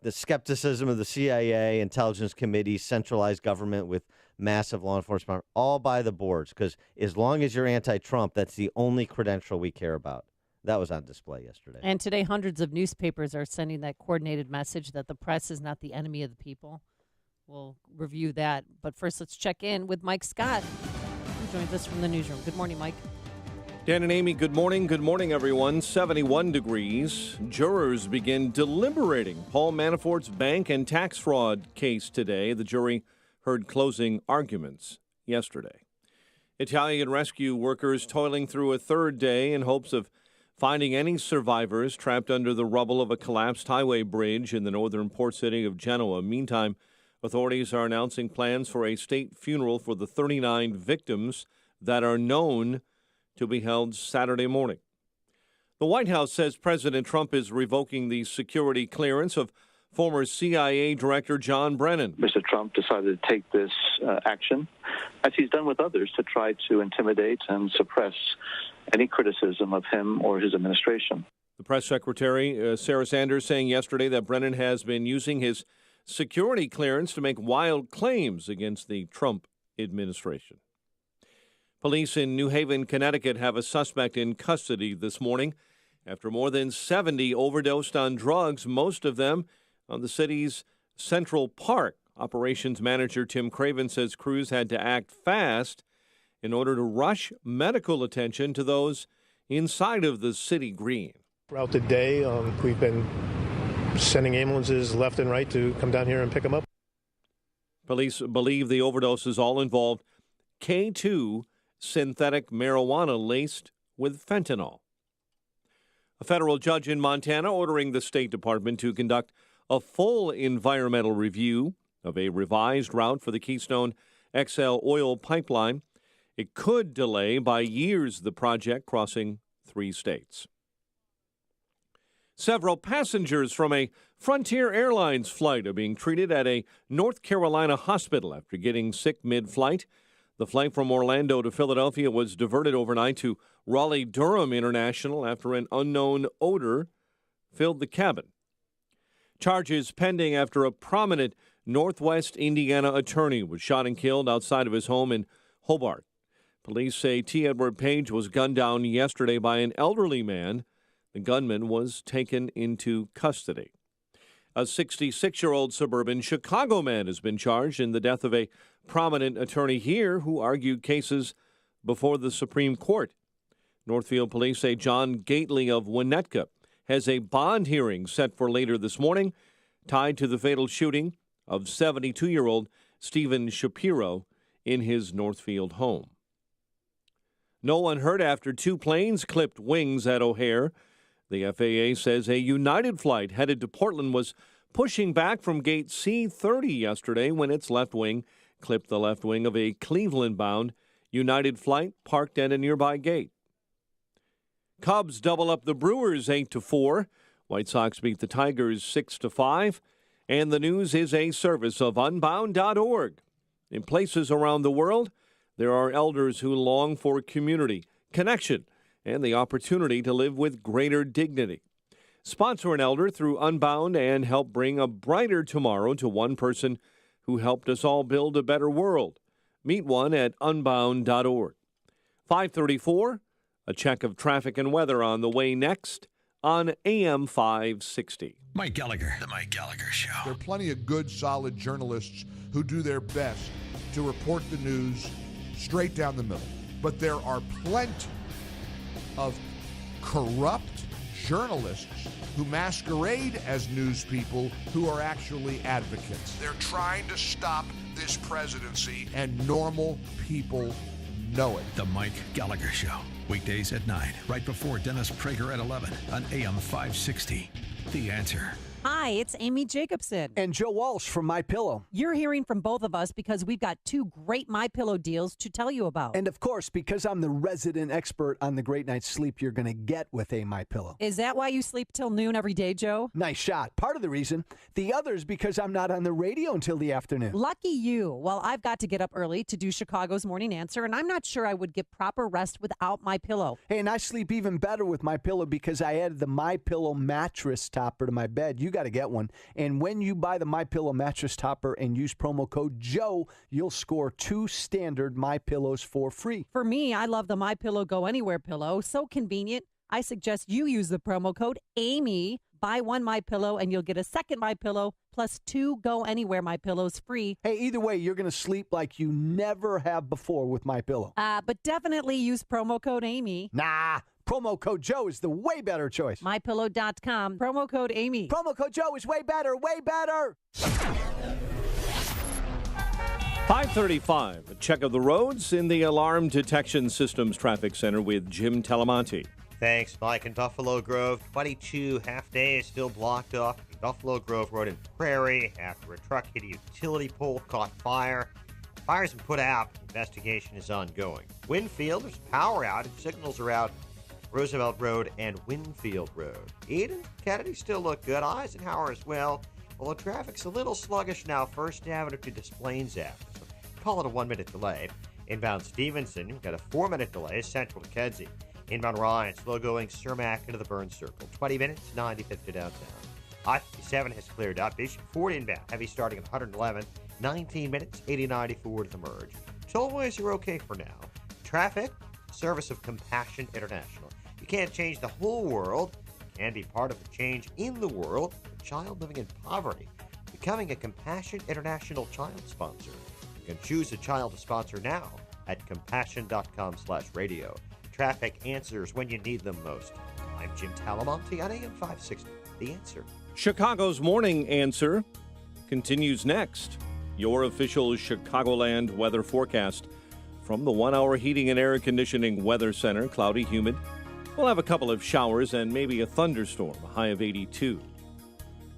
[SPEAKER 22] The skepticism of the CIA, Intelligence Committee, centralized government with massive law enforcement, all by the boards, because as long as you're anti-Trump, that's the only credential we care about. That was on display yesterday.
[SPEAKER 1] And today, hundreds of newspapers are sending that coordinated message that the press is not the enemy of the people. We'll review that. But first, let's check in with Mike Scott, who joins us from the newsroom. Good morning, Mike.
[SPEAKER 4] Dan and Amy, good morning. Good morning, everyone. 71 degrees. Jurors begin deliberating Paul Manafort's bank and tax fraud case today. The jury heard closing arguments yesterday. Italian rescue workers toiling through a third day in hopes of finding any survivors trapped under the rubble of a collapsed highway bridge in the northern port city of Genoa. Meantime, authorities are announcing plans for a state funeral for the 39 victims that are known to be held Saturday morning. The White House says President Trump is revoking the security clearance of former CIA Director John Brennan.
[SPEAKER 2] Mr. Trump decided to take this action, as he's done with others, to try to intimidate and suppress any criticism of him or his administration.
[SPEAKER 4] The press secretary, Sarah Sanders, saying yesterday that Brennan has been using his security clearance to make wild claims against the Trump administration. Police in New Haven, Connecticut, have a suspect in custody this morning after more than 70 overdosed on drugs, most of them on the city's Central Park. Operations manager Tim Craven says crews had to act fast in order to rush medical attention to those inside of the city green.
[SPEAKER 8] Throughout the day, we've been sending ambulances left and right to come down here and pick them up.
[SPEAKER 4] Police believe the overdoses all involved K2 synthetic marijuana laced with fentanyl. A federal judge in Montana ordering the State Department to conduct a full environmental review of a revised route for the Keystone XL oil pipeline. It could delay by years the project crossing 3 states. Several passengers from a Frontier Airlines flight are being treated at a North Carolina hospital after getting sick mid-flight. The flight from Orlando to Philadelphia was diverted overnight to Raleigh-Durham International after an unknown odor filled the cabin. Charges pending after a prominent Northwest Indiana attorney was shot and killed outside of his home in Hobart. Police say T. Edward Page was gunned down yesterday by an elderly man. The gunman was taken into custody. A 66-year-old suburban Chicago man has been charged in the death of a prominent attorney here who argued cases before the Supreme Court. Northfield police say John Gately of Winnetka has a bond hearing set for later this morning tied to the fatal shooting of 72-year-old Stephen Shapiro in his Northfield home. No one hurt after 2 planes clipped wings at O'Hare. The FAA says a United flight headed to Portland was pushing back from gate C30 yesterday when its left wing clipped the left wing of a Cleveland-bound United flight parked at a nearby gate. Cubs double up the Brewers 8-4. White Sox beat the Tigers 6-5. And the news is a service of Unbound.org. In places around the world, there are elders who long for community, connection, and the opportunity to live with greater dignity. Sponsor an elder through Unbound and help bring a brighter tomorrow to one person who helped us all build a better world. Meet one at Unbound.org. 534, a check of traffic and weather on the way next on AM 560.
[SPEAKER 10] Mike Gallagher, The Mike Gallagher Show.
[SPEAKER 9] There are plenty of good, solid journalists who do their best to report the news straight down the middle. But there are plenty of corrupt journalists who masquerade as news people who are actually advocates. They're trying to stop this presidency, and normal people know it.
[SPEAKER 10] The Mike Gallagher Show. Weekdays at 9, right before Dennis Prager at 11 on AM 560. The Answer.
[SPEAKER 1] Hi, it's Amy Jacobson.
[SPEAKER 11] And Joe Walsh from MyPillow.
[SPEAKER 1] You're hearing from both of us because we've got 2 great MyPillow deals to tell you about.
[SPEAKER 11] And of course, because I'm the resident expert on the great night's sleep you're going to get with a MyPillow.
[SPEAKER 1] Is that why you sleep till noon every day, Joe?
[SPEAKER 11] Nice shot. Part of the reason. The other is because I'm not on the radio until the afternoon.
[SPEAKER 1] Lucky you. Well, I've got to get up early to do Chicago's Morning Answer, and I'm not sure I would get proper rest without MyPillow.
[SPEAKER 11] Hey, and I sleep even better with MyPillow because I added the MyPillow mattress topper to my bed. You you got to get one. And when you buy the MyPillow mattress topper and use promo code Joe, you'll score 2 standard MyPillows for free.
[SPEAKER 1] For me, I love the MyPillow Go Anywhere pillow. So convenient. I suggest you use the promo code Amy. Buy 1 MyPillow and you'll get a second MyPillow plus 2 Go Anywhere MyPillows free.
[SPEAKER 11] Hey, either way, you're going to sleep like you never have before with MyPillow.
[SPEAKER 1] But definitely use promo code Amy.
[SPEAKER 11] Nah, promo code Joe is the way better choice.
[SPEAKER 1] MyPillow.com, promo code Amy.
[SPEAKER 11] Promo code Joe is way better, way better.
[SPEAKER 4] 5:35, a check of the roads in the Alarm Detection Systems Traffic Center with Jim Talamonte.
[SPEAKER 19] Thanks, Mike. In Buffalo Grove, 22 half-days still blocked off Buffalo Grove Road in Prairie after a truck hit a utility pole, caught fire. Fire's been put out. Investigation is ongoing. Winfield, there's a power outage. Signals are out Roosevelt Road and Winfield Road. Eden, Kennedy still look good. Eisenhower as well. Although traffic's a little sluggish now, First Avenue to Des Plaines Avenue. So call it a 1-minute delay. Inbound Stevenson, you've got a 4-minute delay. Central to Kedzie. Inbound Ryan, slow going Cermak into the Burns Circle. 20 minutes, 95th to downtown. I-57 has cleared up. Bishop Ford inbound, heavy starting at 111. 19 minutes, 80-94 to the merge. Tollways are okay for now. Traffic, service of Compassion International. You can't change the whole world. You can be part of the change in the world. A child living in poverty. Becoming a Compassion International child sponsor. You can choose a child to sponsor now at compassion.com/radio. Traffic answers when you need them most. I'm Jim Talamonte on AM 560. The Answer.
[SPEAKER 4] Chicago's Morning Answer continues next. Your official Chicagoland weather forecast from the 1-hour heating and air conditioning weather center. Cloudy, humid. We'll have a couple of showers and maybe a thunderstorm, a high of 82.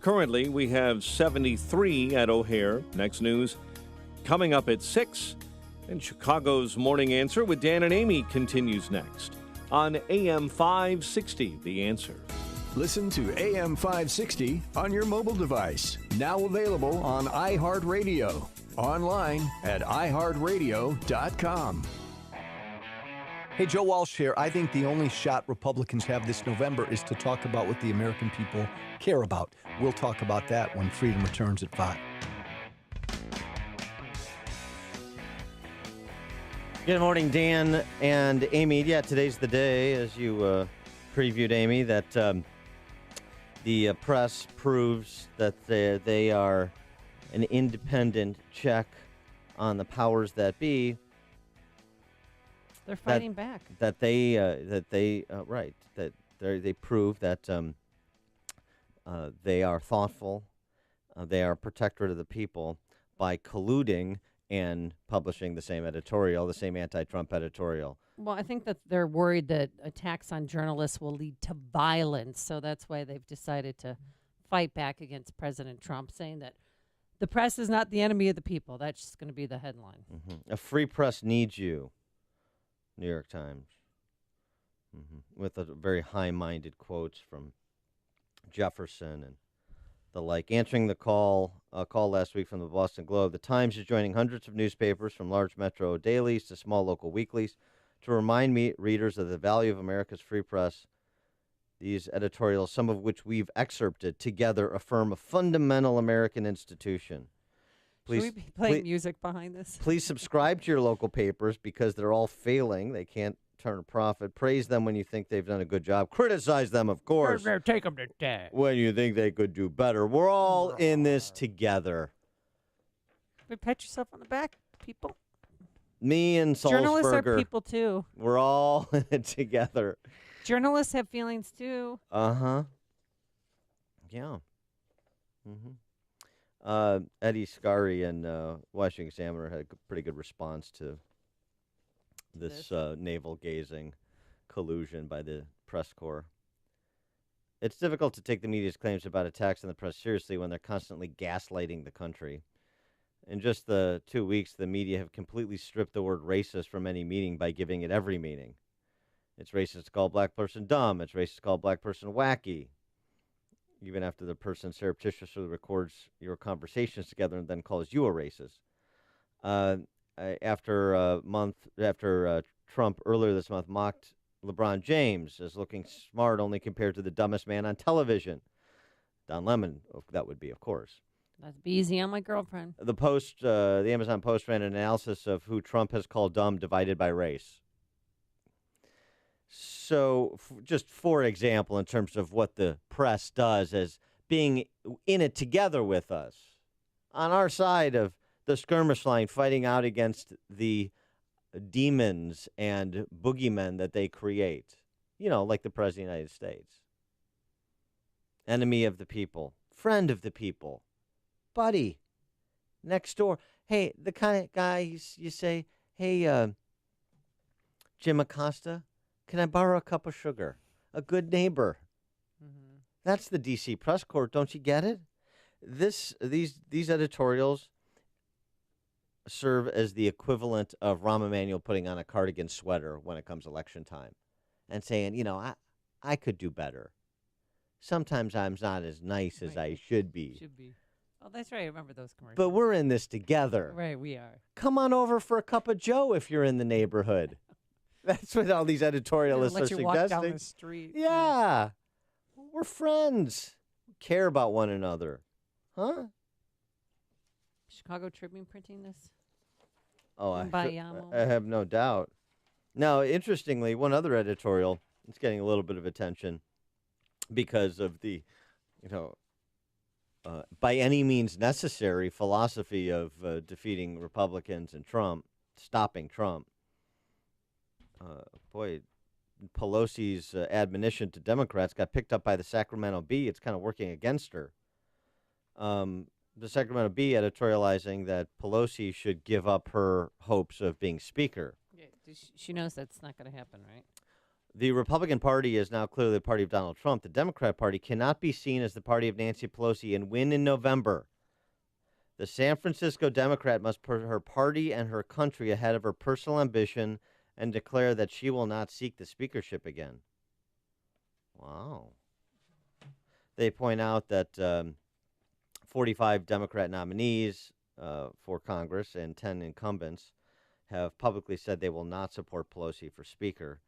[SPEAKER 4] Currently, we have 73 at O'Hare. Next news coming up at 6. And Chicago's Morning Answer with Dan and Amy continues next on AM 560, The Answer.
[SPEAKER 10] Listen to AM 560 on your mobile device. Now available on iHeartRadio. Online at iHeartRadio.com.
[SPEAKER 11] Hey, Joe Walsh here. I think the only shot Republicans have this November is to talk about what the American people care about. We'll talk about that when freedom returns at 5.
[SPEAKER 22] Good morning, Dan and Amy. Yeah, today's the day, as you previewed, Amy, that the press proves that they are an independent check on the powers that be.
[SPEAKER 1] They're fighting back.
[SPEAKER 22] That they prove that they are thoughtful, they are protectorate of the people by colluding and publishing the same editorial, the same anti-Trump editorial.
[SPEAKER 1] Well, I think that they're worried that attacks on journalists will lead to violence, so that's why they've decided to fight back against President Trump, saying that the press is not the enemy of the people. That's just going to be the headline.
[SPEAKER 22] A free press needs you, New York Times, with a very high-minded quotes from Jefferson and the like. Answering the call last week from the Boston Globe, the Times is joining hundreds of newspapers from large metro dailies to small local weeklies to remind readers of the value of America's free press. These editorials, some of which we've excerpted together, affirm a fundamental American institution.
[SPEAKER 1] Should we be playing music behind this?
[SPEAKER 22] Please subscribe to your local papers because they're all failing. They can't turn a profit. Praise them when you think they've done a good job. Criticize them, of course,
[SPEAKER 1] Take them to death.
[SPEAKER 22] when you think they could do better. We're all in this together.
[SPEAKER 1] Pat yourself on the back, people.
[SPEAKER 22] Me and Salzberger.
[SPEAKER 1] Journalists are people, too.
[SPEAKER 22] We're all in it together.
[SPEAKER 1] Journalists have feelings, too.
[SPEAKER 22] Uh-huh. Yeah. Eddie Scarry and Washington Examiner had a pretty good response to this navel-gazing collusion by the press corps. It's difficult to take the media's claims about attacks on the press seriously when they're constantly gaslighting the country. In just the 2 weeks, the media have completely stripped the word racist from any meaning by giving it every meaning. It's racist to call a black person dumb. It's racist to call a black person wacky. Even after the person surreptitiously records your conversations together and then calls you a racist. After Trump earlier this month mocked LeBron James as looking smart only compared to the dumbest man on television. Don Lemon, that would be, of course.
[SPEAKER 1] That's easy on my girlfriend.
[SPEAKER 22] The Amazon Post ran an analysis of who Trump has called dumb, divided by race. So, just for example, in terms of what the press does as being in it together with us, on our side of the skirmish line, fighting out against the demons and boogeymen that they create, like the President of the United States. Enemy of the people, friend of the people, buddy, next door. Hey, the kind of guy you say, hey, Jim Acosta, can I borrow a cup of sugar? A good neighbor. Mm-hmm. That's the D.C. press corps. Don't you get it? These editorials serve as the equivalent of Rahm Emanuel putting on a cardigan sweater when it comes election time and saying, I could do better. Sometimes I'm not as nice as I should be.
[SPEAKER 1] Oh, that's right. I remember those commercials.
[SPEAKER 22] But we're in this together.
[SPEAKER 1] Right, we are.
[SPEAKER 22] Come on over for a cup of Joe if you're in the neighborhood. That's what all these editorialists are suggesting.
[SPEAKER 1] Walk down the street.
[SPEAKER 22] Yeah. We're friends. We care about one another. Huh?
[SPEAKER 1] Chicago Tribune printing this?
[SPEAKER 22] Oh, I have no doubt. Now, interestingly, one other editorial, it's getting a little bit of attention because of the, by any means necessary philosophy of defeating Republicans and Trump, stopping Trump. Pelosi's admonition to Democrats got picked up by the Sacramento Bee. It's kind of working against her. The Sacramento Bee editorializing that Pelosi should give up her hopes of being Speaker.
[SPEAKER 1] Yeah, she knows that's not going to happen, right?
[SPEAKER 22] The Republican Party is now clearly the party of Donald Trump. The Democrat Party cannot be seen as the party of Nancy Pelosi and win in November. The San Francisco Democrat must put her party and her country ahead of her personal ambition and declare that she will not seek the speakership again. Wow. They point out that 45 Democrat nominees for Congress and 10 incumbents have publicly said they will not support Pelosi for Speaker.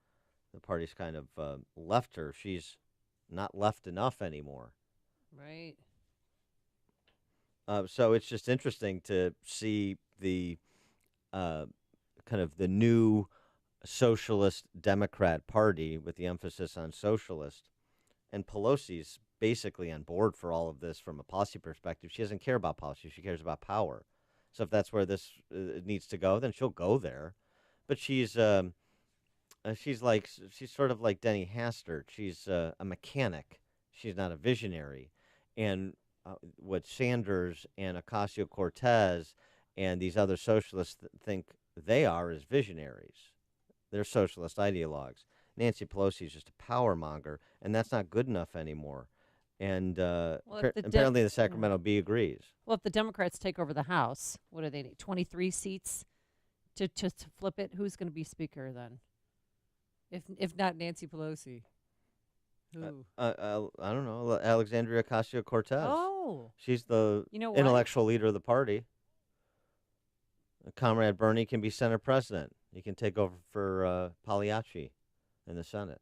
[SPEAKER 22] The party's kind of left her. She's not left enough anymore.
[SPEAKER 1] Right.
[SPEAKER 22] So it's just interesting to see the kind of the new socialist Democrat Party with the emphasis on socialist. And Pelosi's basically on board for all of this from a policy perspective. She doesn't care about policy. She cares about power. So if that's where this needs to go, then she'll go there. But she's sort of like Denny Hastert. She's a mechanic. She's not a visionary. And what Sanders and Ocasio-Cortez and these other socialists think they are is visionaries. They're socialist ideologues. Nancy Pelosi is just a power monger, and that's not good enough anymore. And apparently the Sacramento Bee agrees.
[SPEAKER 1] Well, if the Democrats take over the House, what do they need? 23 seats to flip it? Who's going to be Speaker then? If not Nancy Pelosi? Who?
[SPEAKER 22] I don't know. Alexandria Ocasio-Cortez.
[SPEAKER 1] Oh.
[SPEAKER 22] She's the intellectual leader of the party. Comrade Bernie can be Senate President. He can take over for Pagliacci in the Senate.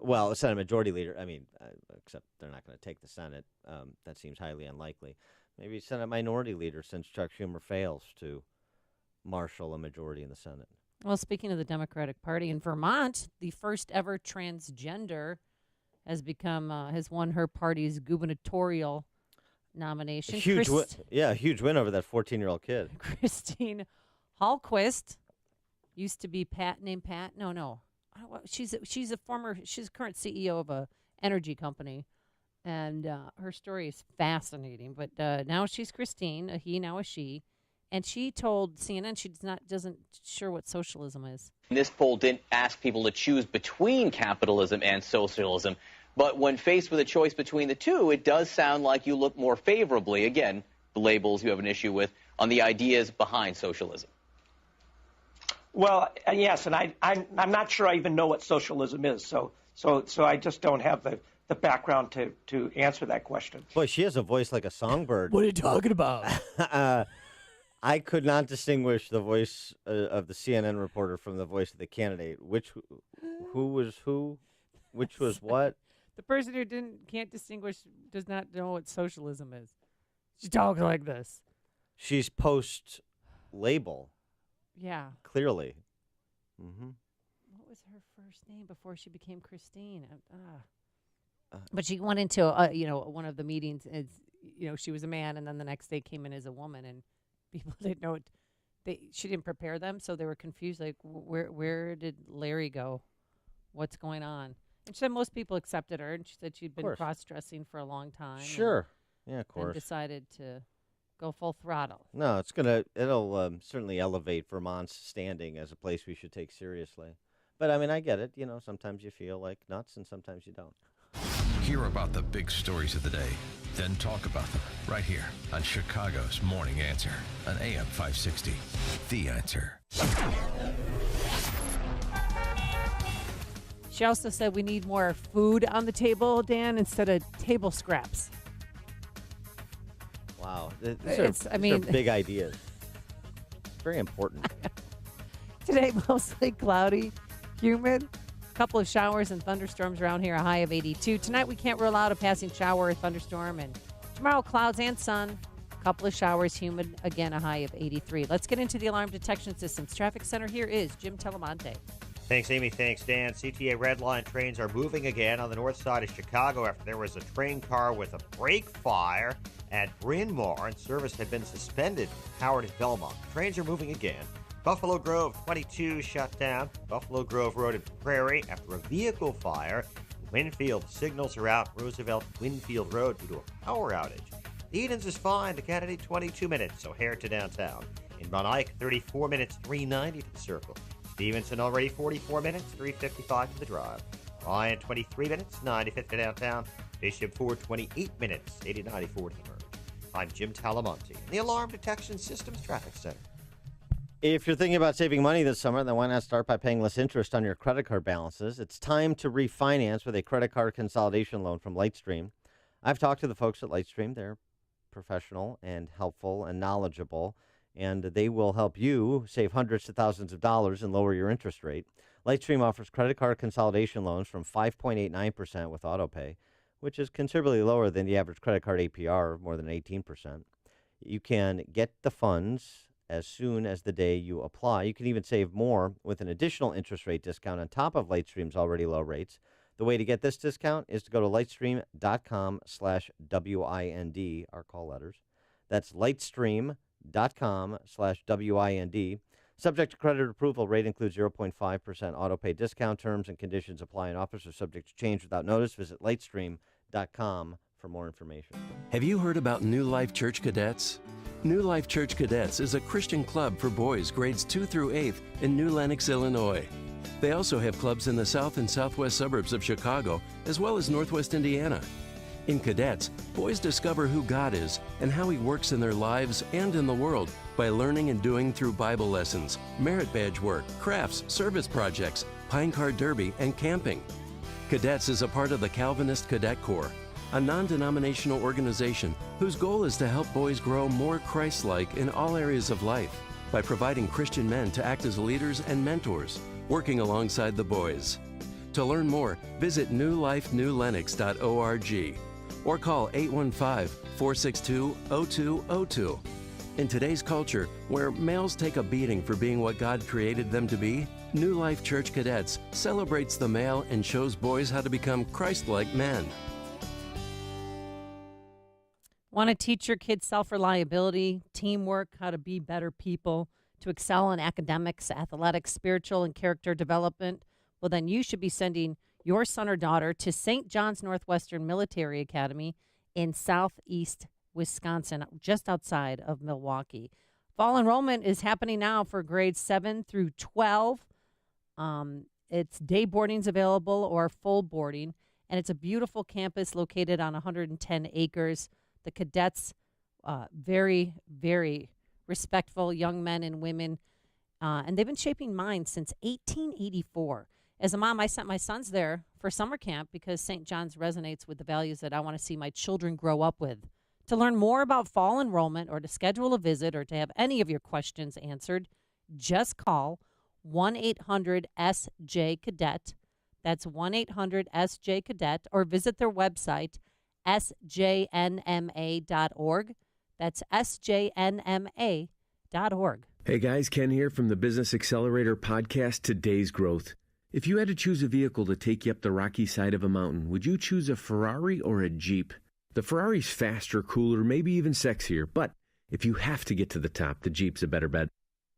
[SPEAKER 22] Well, a Senate Majority Leader. I mean, except they're not going to take the Senate. That seems highly unlikely. Maybe Senate Minority Leader, since Chuck Schumer fails to marshal a majority in the Senate.
[SPEAKER 1] Well, speaking of the Democratic Party, in Vermont, the first ever transgender has won her party's gubernatorial nomination.
[SPEAKER 22] Huge win over that 14-year-old kid.
[SPEAKER 1] Christine Hallquist used to be named Pat. No. She's a current CEO of a energy company, and her story is fascinating. But now she's Christine, a he, now a she, and she told CNN she doesn't sure what socialism is.
[SPEAKER 12] This poll didn't ask people to choose between capitalism and socialism, but when faced with a choice between the two, it does sound like you look more favorably, again, the labels you have an issue with, on the ideas behind socialism.
[SPEAKER 13] Well, yes, and I'm not sure I even know what socialism is, so I just don't have the background to answer that question.
[SPEAKER 22] Boy, she has a voice like a songbird.
[SPEAKER 1] What are you talking about?
[SPEAKER 22] I could not distinguish the voice of the CNN reporter from the voice of the candidate. Who was who? Which was what?
[SPEAKER 1] The person who can't distinguish does not know what socialism is. She talks like this.
[SPEAKER 22] She's post-label.
[SPEAKER 1] Yeah.
[SPEAKER 22] Clearly. Mm-hmm.
[SPEAKER 1] What was her first name before she became Christine? But she went into one of the meetings as she was a man, and then the next day came in as a woman, and people didn't know it. She didn't prepare them, so they were confused. Like, where did Larry go? What's going on? And she said most people accepted her, and she said she'd been cross-dressing for a long time.
[SPEAKER 22] Sure. Yeah, of course.
[SPEAKER 1] And decided to go full throttle.
[SPEAKER 22] No, it'll certainly elevate Vermont's standing as a place we should take seriously. But, I mean, I get it. Sometimes you feel like nuts, and sometimes you don't.
[SPEAKER 10] Hear about the big stories of the day, then talk about them right here on Chicago's Morning Answer on AM 560. The Answer.
[SPEAKER 1] She also said we need more food on the table, Dan, instead of table scraps.
[SPEAKER 22] Wow. These are big ideas. Very important.
[SPEAKER 1] Today, mostly cloudy, humid. A couple of showers and thunderstorms around here, a high of 82. Tonight, we can't rule out a passing shower or thunderstorm. And tomorrow, clouds and sun. A couple of showers, humid, again, a high of 83. Let's get into the alarm detection systems. Traffic Center, here is Jim Telemonte.
[SPEAKER 19] Thanks, Amy. Thanks, Dan. CTA Red Line trains are moving again on the north side of Chicago after there was a train car with a brake fire at Bryn Mawr, and service had been suspended from Howard and Belmont. Trains are moving again. Buffalo Grove 22 shut down. Buffalo Grove Road and Prairie after a vehicle fire. Winfield signals are out. Roosevelt Winfield Road due to a power outage. Edens is fine to Kennedy 22 minutes, O'Hare to downtown. In Von Eyck 34 minutes 390 to the Circle. Stevenson already 44 minutes 355 to the Drive. Ryan 23 minutes 95th to downtown. Bishop Ford 28 minutes 8094 to the Merge. I'm Jim Talamonte, the Alarm Detection Systems Traffic Center.
[SPEAKER 22] If you're thinking about saving money this summer, then why not start by paying less interest on your credit card balances? It's time to refinance with a credit card consolidation loan from Lightstream. I've talked to the folks at Lightstream. They're professional and helpful and knowledgeable, and they will help you save hundreds to thousands of dollars and lower your interest rate. Lightstream offers credit card consolidation loans from 5.89% with autopay, which is considerably lower than the average credit card APR of more than 18%. You can get the funds as soon as the day you apply. You can even save more with an additional interest rate discount on top of Lightstream's already low rates. The way to get this discount is to go to lightstream.com/WIND, our call letters. That's lightstream.com/WIND. Subject to credit approval, rate includes 0.5% autopay discount. Terms and conditions apply, and offers are subject to change without notice. Visit lightstream.com for more information.
[SPEAKER 21] Have you heard about New Life Church Cadets? New Life Church Cadets is a Christian club for boys grades 2 through 8 in New Lenox, Illinois. They also have clubs in the south and southwest suburbs of Chicago, as well as northwest Indiana. In Cadets, boys discover who God is and how He works in their lives and in the world by learning and doing through Bible lessons, merit badge work, crafts, service projects, Pine Car Derby, and camping. Cadets is a part of the Calvinist Cadet Corps, a non-denominational organization whose goal is to help boys grow more Christ-like in all areas of life by providing Christian men to act as leaders and mentors, working alongside the boys. To learn more, visit newlifenewlenox.org or call 815-462-0202. In today's culture, where males take a beating for being what God created them to be, New Life Church Cadets celebrates the male and shows boys how to become Christ-like men.
[SPEAKER 1] Want to teach your kids self-reliability, teamwork, how to be better people, to excel in academics, athletics, spiritual, and character development? Well, then you should be sending your son or daughter to St. John's Northwestern Military Academy in southeast Wisconsin, just outside of Milwaukee. Fall enrollment is happening now for grades 7 through 12. It's day boarding's available or full boarding, and it's a beautiful campus located on 110 acres. The cadets, very, very respectful young men and women, and they've been shaping minds since 1884. As a mom, I sent my sons there for summer camp because St. John's resonates with the values that I want to see my children grow up with. To learn more about fall enrollment or to schedule a visit or to have any of your questions answered, just call 1-800-SJ-CADET. That's 1-800-SJ-CADET, or visit their website, sjnma.org. That's sjnma.org.
[SPEAKER 14] Hey guys, Ken here from the Business Accelerator podcast, Today's Growth. If you had to choose a vehicle to take you up the rocky side of a mountain, would you choose a Ferrari or a Jeep? The Ferrari's faster, cooler, maybe even sexier, but if you have to get to the top, the Jeep's a better bet.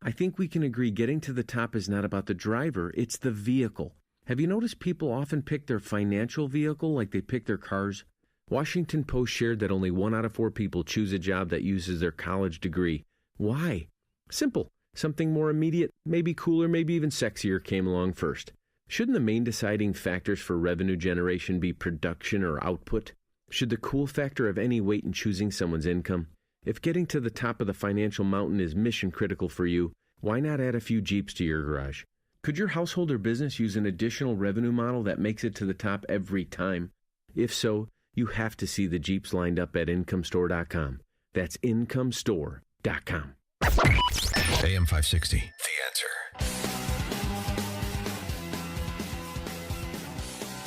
[SPEAKER 14] I think we can agree getting to the top is not about the driver, it's the vehicle. Have you noticed people often pick their financial vehicle like they pick their cars? Washington Post shared that only 1 out of 4 people choose a job that uses their college degree. Why? Simple. Something more immediate, maybe cooler, maybe even sexier came along first. Shouldn't the main deciding factors for revenue generation be production or output? Should the cool factor have any weight in choosing someone's income? If getting to the top of the financial mountain is mission critical for you, why not add a few Jeeps to your garage? Could your household or business use an additional revenue model that makes it to the top every time? If so, you have to see the Jeeps lined up at IncomeStore.com. That's IncomeStore.com.
[SPEAKER 10] AM 560, The Answer.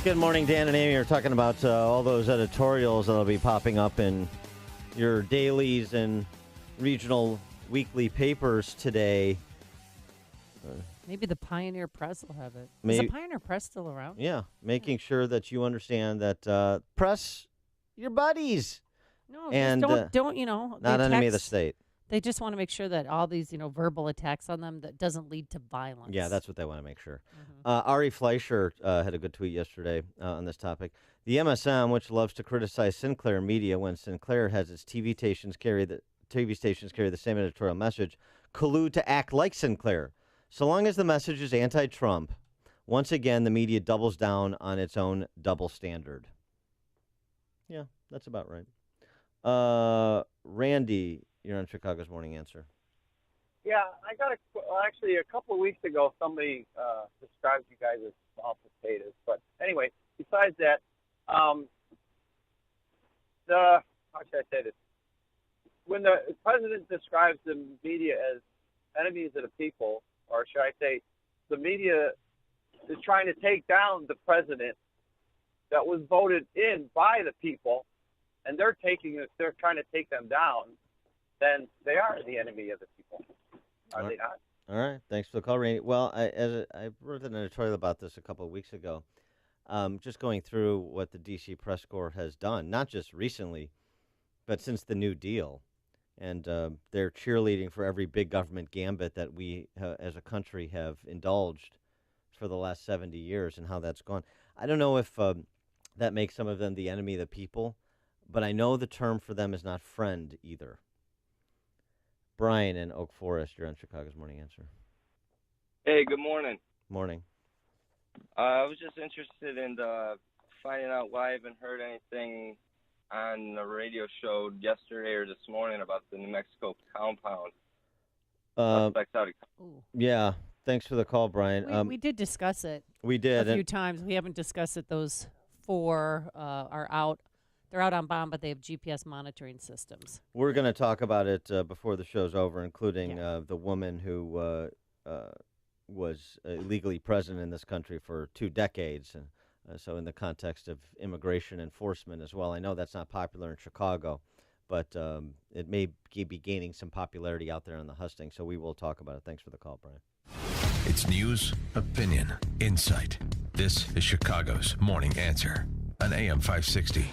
[SPEAKER 22] Good morning, Dan and Amy. We're talking about all those editorials that'll be popping up in your dailies and regional weekly papers today.
[SPEAKER 1] Maybe the Pioneer Press will have it.
[SPEAKER 22] Maybe,
[SPEAKER 1] is the Pioneer Press still around?
[SPEAKER 22] Yeah, making sure that you understand that press your buddies.
[SPEAKER 1] No,
[SPEAKER 22] and
[SPEAKER 1] just don't you know?
[SPEAKER 22] Not enemy of the state.
[SPEAKER 1] They just want to make sure that all these, verbal attacks on them that doesn't lead to violence.
[SPEAKER 22] Yeah, that's what they want to make sure. Ari Fleischer had a good tweet yesterday on this topic. The MSM, which loves to criticize Sinclair media when Sinclair has its TV stations carry the same editorial message, collude to act like Sinclair. So long as the message is anti-Trump, once again the media doubles down on its own double standard. Yeah, that's about right. Randy, you're on Chicago's Morning Answer.
[SPEAKER 15] Yeah, I got actually a couple of weeks ago, somebody described you guys as small potatoes. But anyway, besides that, how should I say this? When the president describes the media as enemies of the people, or should I say, the media is trying to take down the president that was voted in by the people, and they're trying to take them down, then they are the enemy of the people. Are they not?
[SPEAKER 22] All right. Thanks for the call, Randy. Well, I wrote an editorial about this a couple of weeks ago, just going through what the D.C. Press Corps has done, not just recently, but since the New Deal. And they're cheerleading for every big government gambit that we as a country have indulged for the last 70 years and how that's gone. I don't know if that makes some of them the enemy of the people, but I know the term for them is not friend either. Brian in Oak Forest, you're on Chicago's Morning Answer.
[SPEAKER 16] Hey, good morning.
[SPEAKER 22] Morning.
[SPEAKER 16] I was just interested in finding out why I haven't heard anything on the radio show yesterday or this morning about the New Mexico compound.
[SPEAKER 22] Yeah, thanks for the call, Brian.
[SPEAKER 1] We did discuss it.
[SPEAKER 22] We did
[SPEAKER 1] a few times. We haven't discussed it. Those 4 are out. They're out on bond, but they have GPS monitoring systems.
[SPEAKER 22] We're going to talk about it before the show's over, including the woman who was illegally present in this country for 2 decades. So in the context of immigration enforcement as well. I know that's not popular in Chicago, but it may be gaining some popularity out there in the hustings. So we will talk about it. Thanks for the call, Brian.
[SPEAKER 10] It's news, opinion, insight. This is Chicago's Morning Answer on AM 560.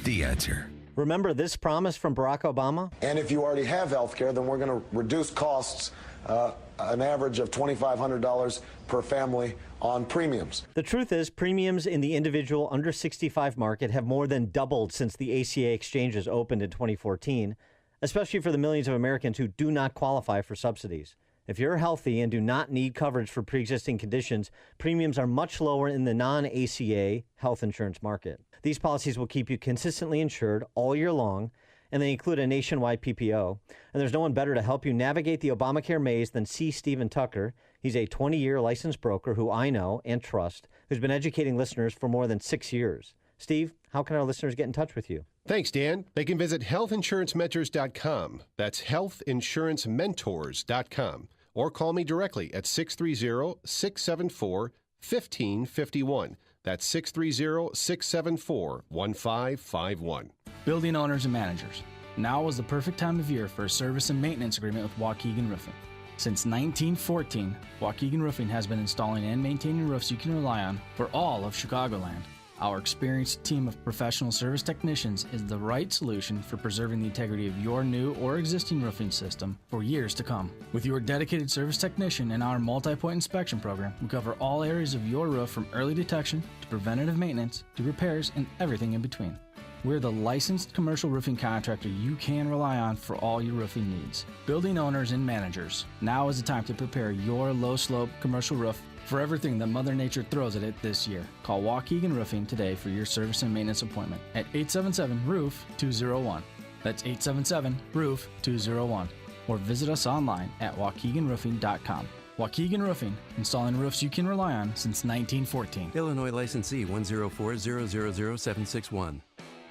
[SPEAKER 10] The Answer.
[SPEAKER 22] Remember this promise from Barack Obama?
[SPEAKER 17] And if you already have health care, then we're going to reduce costs an average of $2,500 per family on premiums.
[SPEAKER 22] The truth is, premiums in the individual under 65 market have more than doubled since the ACA exchanges opened in 2014, especially for the millions of Americans who do not qualify for subsidies. If you're healthy and do not need coverage for pre-existing conditions, premiums are much lower in the non-ACA health insurance market. These policies will keep you consistently insured all year long, and they include a nationwide PPO. And there's no one better to help you navigate the Obamacare maze than C. Stephen Tucker. He's a 20-year licensed broker who I know and trust, who's been educating listeners for more than 6 years. Steve, how can our listeners get in touch with you?
[SPEAKER 18] Thanks, Dan. They can visit healthinsurancementors.com. That's healthinsurancementors.com. Or call me directly at 630-674-0000. 1551. That's 630-674-1551.
[SPEAKER 3] Building owners and managers. Now is the perfect time of year for a service and maintenance agreement with Waukegan Roofing. Since 1914, Waukegan Roofing has been installing and maintaining roofs you can rely on for all of Chicagoland. Our experienced team of professional service technicians is the right solution for preserving the integrity of your new or existing roofing system for years to come. With your dedicated service technician and our multi-point inspection program, we cover all areas of your roof from early detection to preventative maintenance to repairs and everything in between. We're the licensed commercial roofing contractor you can rely on for all your roofing needs. Building owners and managers, now is the time to prepare your low-slope commercial roof for everything that Mother Nature throws at it this year. Call Waukegan Roofing today for your service and maintenance appointment at 877-ROOF-201. That's 877-ROOF-201. Or visit us online at waukeganroofing.com. Waukegan Roofing, installing roofs you can rely on since 1914.
[SPEAKER 21] Illinois licensee 104000761.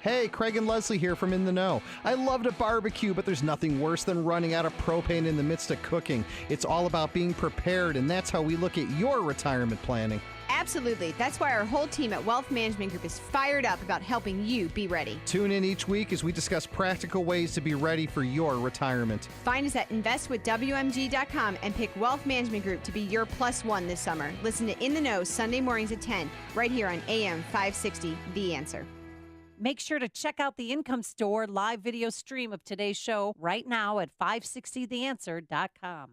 [SPEAKER 5] Hey, Craig and Leslie here from In the Know. I love to barbecue, but there's nothing worse than running out of propane in the midst of cooking. It's all about being prepared, and that's how we look at your retirement planning.
[SPEAKER 6] Absolutely. That's why our whole team at Wealth Management Group is fired up about helping you be ready.
[SPEAKER 5] Tune in each week as we discuss practical ways to be ready for your retirement.
[SPEAKER 6] Find us at investwithwmg.com and pick Wealth Management Group to be your +1 this summer. Listen to In the Know Sunday mornings at 10, right here on AM 560, The Answer.
[SPEAKER 1] Make sure to check out the Income Store live video stream of today's show right now at 560theanswer.com.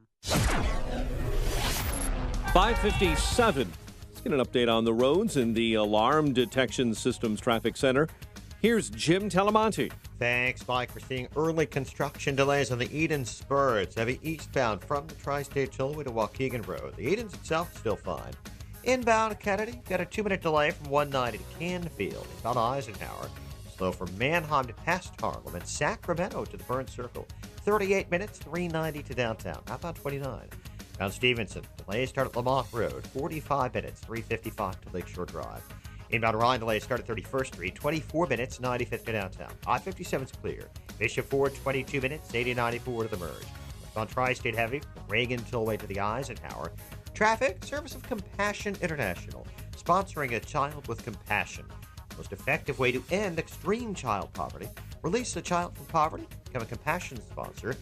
[SPEAKER 4] 5:57. Let's get an update on the roads in the Alarm Detection Systems Traffic Center. Here's Jim Talamonte.
[SPEAKER 19] Thanks, Mike. We're seeing early construction delays on the Eden Spur. It's heavy eastbound from the Tri-State Tollway to Waukegan Road. The Eden's itself is still fine. Inbound Kennedy, got a 2-minute delay from 190 to Canfield. Eastbound Eisenhower, slow from Manheim to past Harlem and Sacramento to the Burn Circle. 38 minutes, 390 to downtown. How about 29? Down Stevenson, delays start at Lamont Road. 45 minutes, 355 to Lakeshore Drive. Inbound Ryan delays start at 31st Street. 24 minutes, 95 to downtown. I-57 is clear. Bishop Ford, 22 minutes, 80-94 to the merge. On Tri-State heavy, from Reagan Tollway to the Eisenhower. Traffic, service of Compassion International, sponsoring a child with compassion. Most effective way to end extreme child poverty. Release a child from poverty. Become a Compassion sponsor.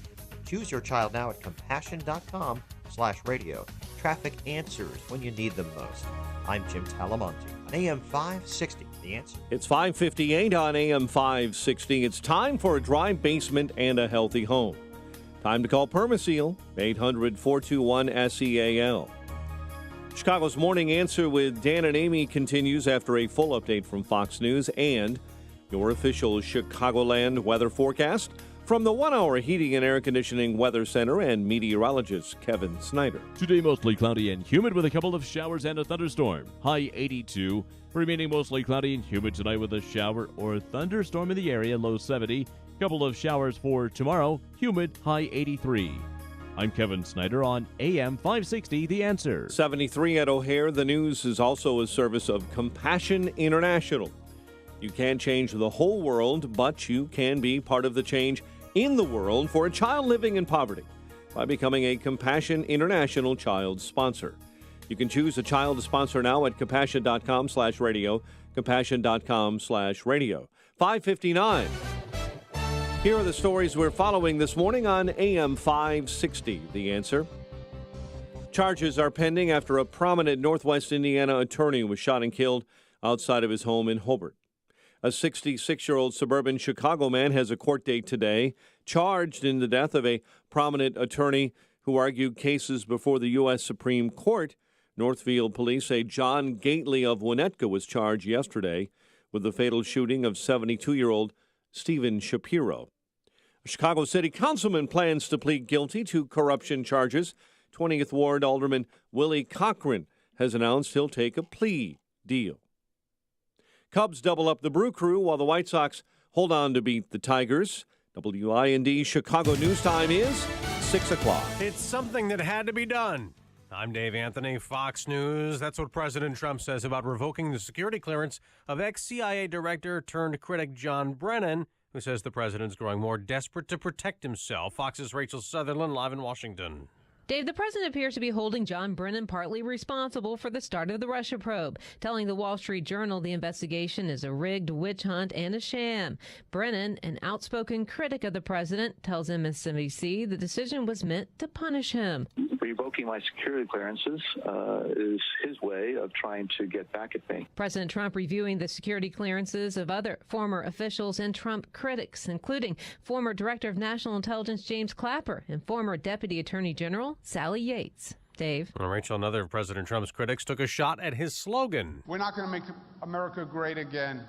[SPEAKER 19] Choose your child now at compassion.com/radio. Traffic answers when you need them most. I'm Jim Talamonte on AM 560, The Answer.
[SPEAKER 4] It's 5:58 on AM 560. It's time for a dry basement and a healthy home. Time to call Permaseal, 800-421-SEAL. Chicago's Morning Answer with Dan and Amy continues after a full update from Fox News and your official Chicagoland weather forecast from the 1-hour Heating and Air Conditioning Weather Center and meteorologist Kevin Snyder.
[SPEAKER 20] Today mostly cloudy and humid with a couple of showers and a thunderstorm. High 82. Remaining mostly cloudy and humid tonight with a shower or thunderstorm in the area. Low 70. Couple of showers for tomorrow. Humid. High 83. I'm Kevin Snyder on AM 560, The Answer.
[SPEAKER 4] 73 at O'Hare. The news is also a service of Compassion International. You can't change the whole world, but you can be part of the change in the world for a child living in poverty by becoming a Compassion International child sponsor. You can choose a child to sponsor now at compassion.com/radio, compassion.com/radio. 5:59. Here are the stories we're following this morning on AM 560, The Answer. Charges are pending after a prominent Northwest Indiana attorney was shot and killed outside of his home in Hobart. A 66-year-old suburban Chicago man has a court date today, charged in the death of a prominent attorney who argued cases before the U.S. Supreme Court. Northfield police say John Gately of Winnetka was charged yesterday with the fatal shooting of 72-year-old Stephen Shapiro. A Chicago City Councilman plans to plead guilty to corruption charges. 20th Ward Alderman Willie Cochran has announced he'll take a plea deal. Cubs double up the Brew Crew while the White Sox hold on to beat the Tigers. WIND Chicago News Time is 6 o'clock.
[SPEAKER 23] It's something that had to be done. I'm Dave Anthony, Fox News. That's what President Trump says about revoking the security clearance of ex-CIA director turned critic John Brennan, who says the president's growing more desperate to protect himself. Fox's Rachel Sutherland live in Washington.
[SPEAKER 2] Dave, the president appears to be holding John Brennan partly responsible for the start of the Russia probe, telling the Wall Street Journal the investigation is a rigged witch hunt and a sham. Brennan, an outspoken critic of the president, tells MSNBC the decision was meant to punish him.
[SPEAKER 7] Revoking my security clearances is his way of trying to get back at me.
[SPEAKER 2] President Trump reviewing the security clearances of other former officials and Trump critics, including former Director of National Intelligence James Clapper and former Deputy Attorney General Sally Yates. Dave.
[SPEAKER 23] Well, Rachel, another of President Trump's critics took a shot at his slogan.
[SPEAKER 8] We're not going to make America great again.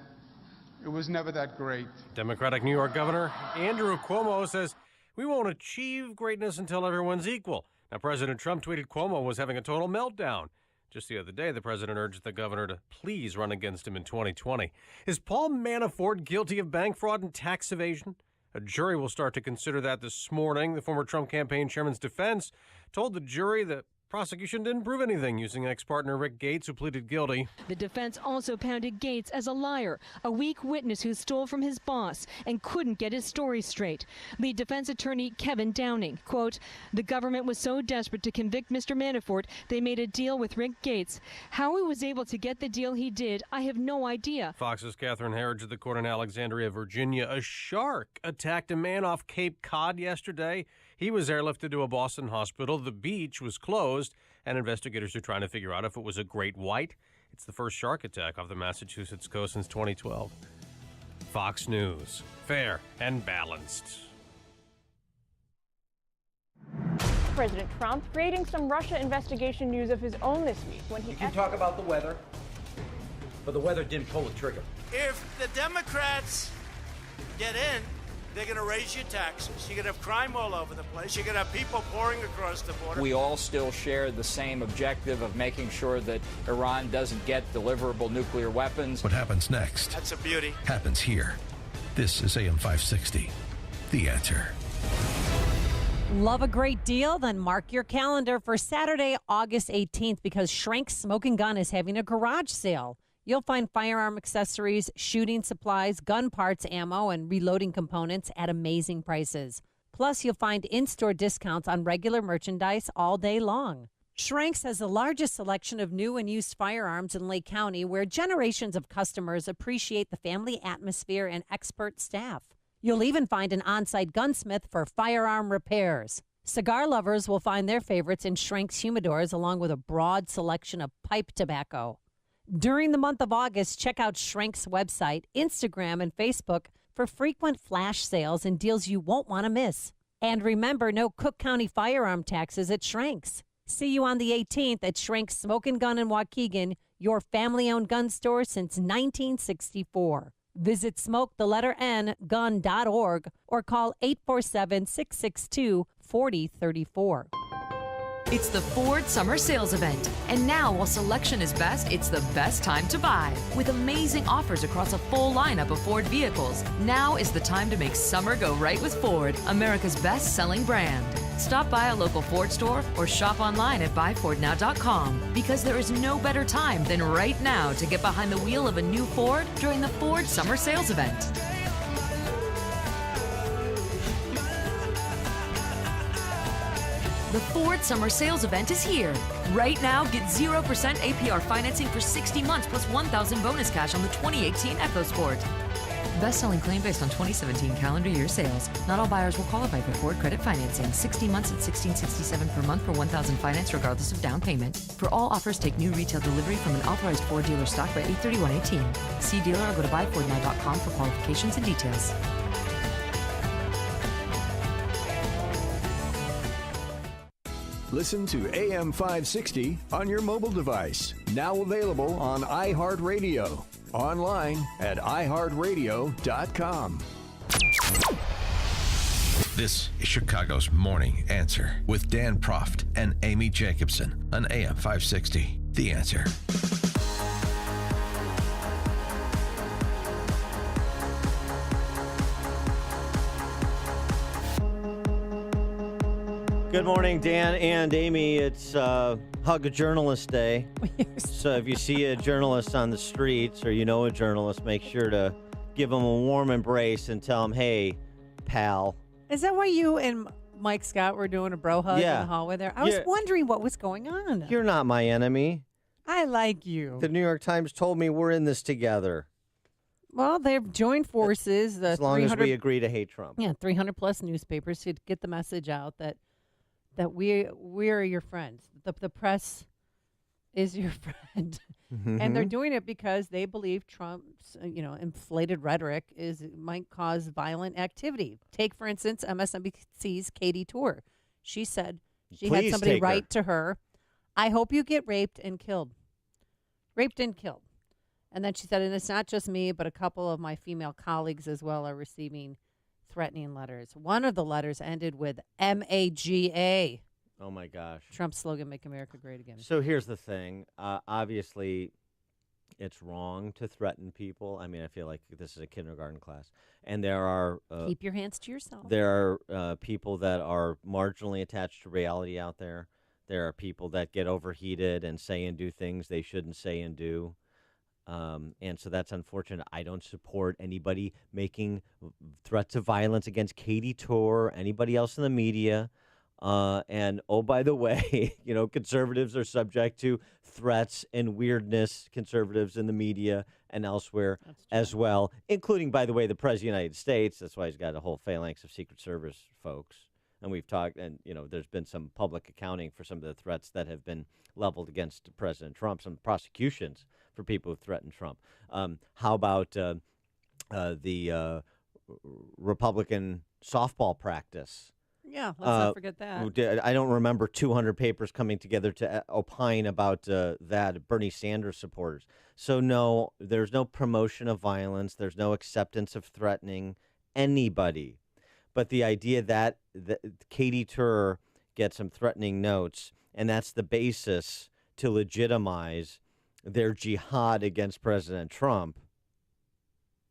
[SPEAKER 8] It was never that great.
[SPEAKER 23] Democratic New York Governor Andrew Cuomo says we won't achieve greatness until everyone's equal. Now, President Trump tweeted Cuomo was having a total meltdown. Just the other day, the president urged the governor to please run against him in 2020. Is Paul Manafort guilty of bank fraud and tax evasion? A jury will start to consider that this morning. The former Trump campaign chairman's defense told the jury that prosecution didn't prove anything, using ex-partner Rick Gates, who pleaded guilty.
[SPEAKER 24] The defense also pounded Gates as a liar, a weak witness who stole from his boss and couldn't get his story straight. Lead defense attorney Kevin Downing, quote, "The government was so desperate to convict Mr. Manafort, they made a deal with Rick Gates. How he was able to get the deal he did, I have no idea."
[SPEAKER 23] Fox's Catherine Herridge at the court in Alexandria, Virginia. A shark attacked a man off Cape Cod yesterday. He was airlifted to a Boston hospital. The beach was closed, and investigators are trying to figure out if it was a great white. It's the first shark attack off the Massachusetts coast since 2012. Fox News. Fair and balanced.
[SPEAKER 25] President Trump creating some Russia investigation news of his own this week when he...
[SPEAKER 26] You can talk about the weather, but the weather didn't pull the trigger.
[SPEAKER 27] If the Democrats get in, they're going to raise your taxes. You're going to have crime all over the place. You're going to have people pouring across the border.
[SPEAKER 28] We all still share the same objective of making sure that Iran doesn't get deliverable nuclear weapons.
[SPEAKER 10] What happens next?
[SPEAKER 27] That's a beauty.
[SPEAKER 10] Happens here. This is AM 560. The Answer.
[SPEAKER 1] Love a great deal? Then mark your calendar for Saturday, August 18th, because Schrank's Smoking Gun is having a garage sale. You'll find firearm accessories, shooting supplies, gun parts, ammo, and reloading components at amazing prices. Plus, you'll find in-store discounts on regular merchandise all day long. Schrank's has the largest selection of new and used firearms in Lake County, where generations of customers appreciate the family atmosphere and expert staff. You'll even find an on-site gunsmith for firearm repairs. Cigar lovers will find their favorites in Schrank's humidors, along with a broad selection of pipe tobacco. During the month of August, check out Schrank's website, Instagram, and Facebook for frequent flash sales and deals you won't want to miss. And remember, no Cook County firearm taxes at Schrank's. See you on the 18th at Schrank's Smoking Gun in Waukegan, your family-owned gun store since 1964. Visit smoke_gun.org or call 847-662-4034.
[SPEAKER 29] It's the Ford Summer Sales Event. And now, while selection is best, it's the best time to buy. With amazing offers across a full lineup of Ford vehicles, now is the time to make summer go right with Ford, America's best-selling brand. Stop by a local Ford store or shop online at buyfordnow.com, because there is no better time than right now to get behind the wheel of a new Ford during the Ford Summer Sales Event. The Ford Summer Sales Event is here. Right now, get 0% APR financing for 60 months plus $1,000 bonus cash on the 2018 EcoSport. Best-selling claim based on 2017 calendar year sales. Not all buyers will qualify for Ford credit financing. 60 months at $1,667 per month for $1,000 finance regardless of down payment. For all offers, take new retail delivery from an authorized Ford dealer stock by 8/31/18. See dealer or go to buyfordnow.com for qualifications and details.
[SPEAKER 30] Listen to AM 560 on your mobile device. Now available on iHeartRadio. Online at iHeartRadio.com.
[SPEAKER 10] This is Chicago's Morning Answer with Dan Proft and Amy Jacobson on AM 560. The Answer.
[SPEAKER 22] Good morning, Dan and Amy. It's Hug a Journalist Day. So if you see a journalist on the streets or you know a journalist, make sure to give them a warm embrace and tell them, hey, pal.
[SPEAKER 1] Is that why you and Mike Scott were doing a bro hug in the hallway there. I was wondering what was going on.
[SPEAKER 22] You're not my enemy.
[SPEAKER 1] I like you.
[SPEAKER 22] The New York Times told me we're in this together.
[SPEAKER 1] Well, they've joined forces.
[SPEAKER 22] As long as we agree to hate Trump.
[SPEAKER 1] Yeah, 300 plus newspapers to get the message out that we are your friends. The press is your friend. And they're doing it because they believe Trump's, inflated rhetoric might cause violent activity. Take, for instance, MSNBC's Katie Tour. She said she had somebody write to her, "I hope you get raped and killed." Raped and killed. And then she said, and it's not just me, but a couple of my female colleagues as well are receiving threatening letters. One of the letters ended with MAGA.
[SPEAKER 22] Oh, my gosh.
[SPEAKER 1] Trump's slogan, Make America Great Again.
[SPEAKER 22] So here's the thing. Obviously, it's wrong to threaten people. I mean, I feel like this is a kindergarten class. And there are...
[SPEAKER 1] keep your hands to yourself.
[SPEAKER 22] There are people that are marginally attached to reality out there. There are people that get overheated and say and do things they shouldn't say and do. And so that's unfortunate. I don't support anybody making threats of violence against Katie Tour, anybody else in the media. And, oh, by the way, conservatives are subject to threats and weirdness, conservatives in the media and elsewhere as well, including, by the way, the President of the United States. That's why he's got a whole phalanx of Secret Service folks. And we've talked, and, there's been some public accounting for some of the threats that have been leveled against President Trump, some prosecutions for people who threatened Trump. How about the Republican softball practice?
[SPEAKER 1] Yeah, let's not forget that.
[SPEAKER 22] I don't remember 200 papers coming together to opine about that, Bernie Sanders supporters. So, no, there's no promotion of violence. There's no acceptance of threatening anybody. But the idea that Katie Tour gets some threatening notes, and that's the basis to legitimize their jihad against President Trump,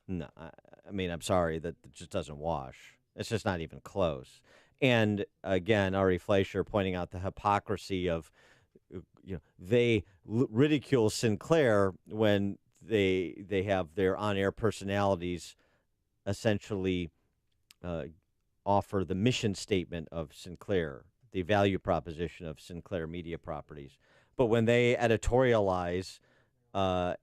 [SPEAKER 22] no, I mean, I'm sorry, that just doesn't wash. It's just not even close. And again, Ari Fleischer pointing out the hypocrisy of, they ridicule Sinclair when they have their on-air personalities essentially offer the mission statement of Sinclair, the value proposition of Sinclair Media Properties. But when they editorialize, their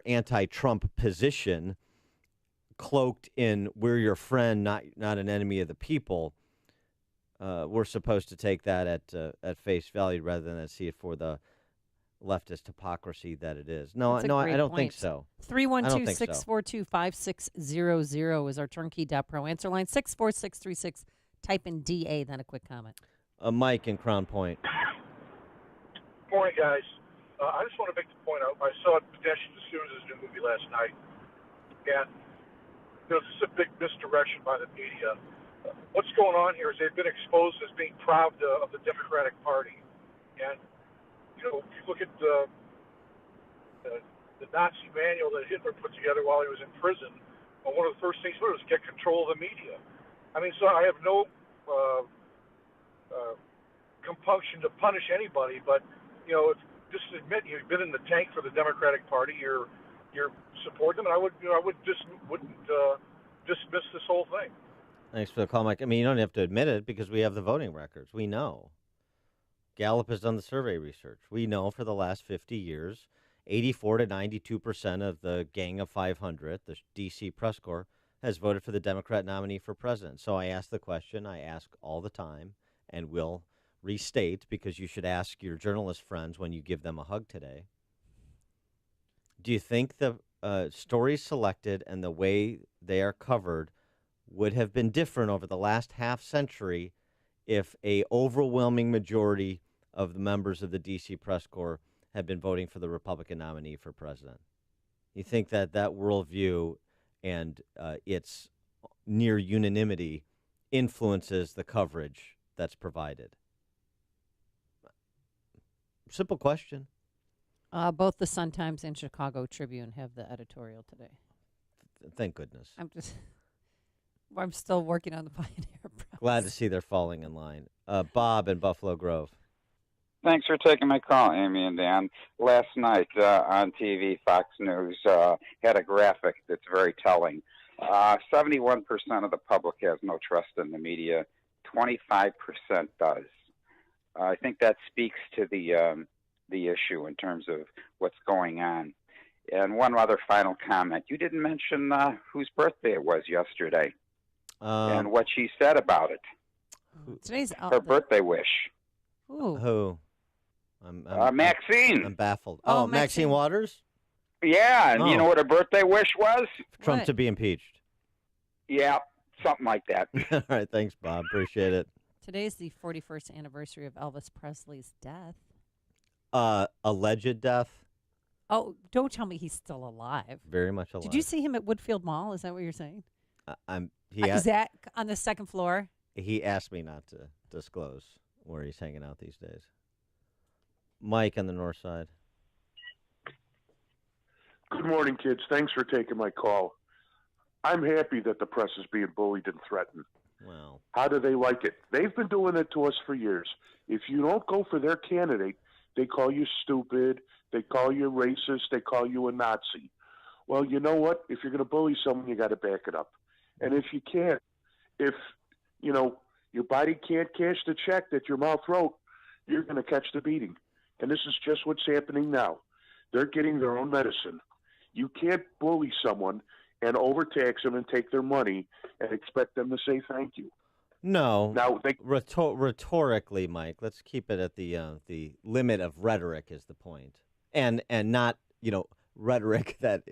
[SPEAKER 22] anti-Trump position, cloaked in "we're your friend, not an enemy of the people," we're supposed to take that at face value rather than see it for the leftist hypocrisy that it is. No, I don't think so.
[SPEAKER 1] 312-642-5600 is our turnkey.pro answer line. 64636. Type in DA, then a quick comment.
[SPEAKER 22] Mike in Crown Point.
[SPEAKER 3] Morning, guys. I just want to make the point. I saw Pedestrian D'Souza's new movie last night, and this is a big misdirection by the media. What's going on here is they've been exposed as being proud of the Democratic Party, and if you look at the Nazi manual that Hitler put together while he was in prison, one of the first things he did was get control of the media. I mean, so I have no compunction to punish anybody, but just admit you've been in the tank for the Democratic Party. You're supporting them, and I wouldn't dismiss this whole thing.
[SPEAKER 22] Thanks for the call, Mike. I mean, you don't have to admit it because we have the voting records. We know. Gallup has done the survey research. We know for the last 50 years, 84 to 92% of the Gang of 500, the D.C. press corps, has voted for the Democrat nominee for president. So I ask the question I ask all the time and will restate, because you should ask your journalist friends when you give them a hug today. Do you think the stories selected and the way they are covered would have been different over the last half century if a overwhelming majority of the members of the D.C. press corps had been voting for the Republican nominee for president? You think that worldview and its near unanimity influences the coverage that's provided? Simple question.
[SPEAKER 1] Both the Sun-Times and Chicago Tribune have the editorial today.
[SPEAKER 22] Thank goodness.
[SPEAKER 1] I'm still working on the Pioneer Press.
[SPEAKER 22] Glad to see they're falling in line. Bob in Buffalo Grove.
[SPEAKER 9] Thanks for taking my call, Amy and Dan. Last night on TV, Fox News had a graphic that's very telling. 71% of the public has no trust in the media. 25% does. I think that speaks to the issue in terms of what's going on. And one other final comment. You didn't mention whose birthday it was yesterday and what she said about it.
[SPEAKER 1] Today's
[SPEAKER 9] her birthday wish.
[SPEAKER 22] Who?
[SPEAKER 9] Maxine.
[SPEAKER 22] I'm baffled. Oh, Maxine Waters?
[SPEAKER 9] Yeah, and you know what her birthday wish was?
[SPEAKER 22] Trump to be impeached.
[SPEAKER 9] Yeah, something like that.
[SPEAKER 22] All right, thanks, Bob. Appreciate it.
[SPEAKER 1] Today's the 41st anniversary of Elvis Presley's death.
[SPEAKER 22] Alleged death?
[SPEAKER 1] Oh, don't tell me he's still alive.
[SPEAKER 22] Very much alive.
[SPEAKER 1] Did you see him at Woodfield Mall? Is that what you're saying?
[SPEAKER 22] Is
[SPEAKER 1] that on the second floor?
[SPEAKER 22] He asked me not to disclose where he's hanging out these days. Mike on the north side.
[SPEAKER 5] Good morning, kids. Thanks for taking my call. I'm happy that the press is being bullied and threatened.
[SPEAKER 22] Well,
[SPEAKER 5] how do they like it? They've been doing it to us for years. If you don't go for their candidate, they call you stupid, they call you racist, they call you a Nazi. Well, you know what? If you're going to bully someone, you got to back it up. And if you can't, if, your body can't cash the check that your mouth wrote, you're going to catch the beating. And this is just what's happening now. They're getting their own medicine. You can't bully someone and overtax them and take their money and expect them to say thank you.
[SPEAKER 22] No.
[SPEAKER 5] Now,
[SPEAKER 22] rhetorically, Mike, let's keep it at the limit of rhetoric is the point. And not, rhetoric that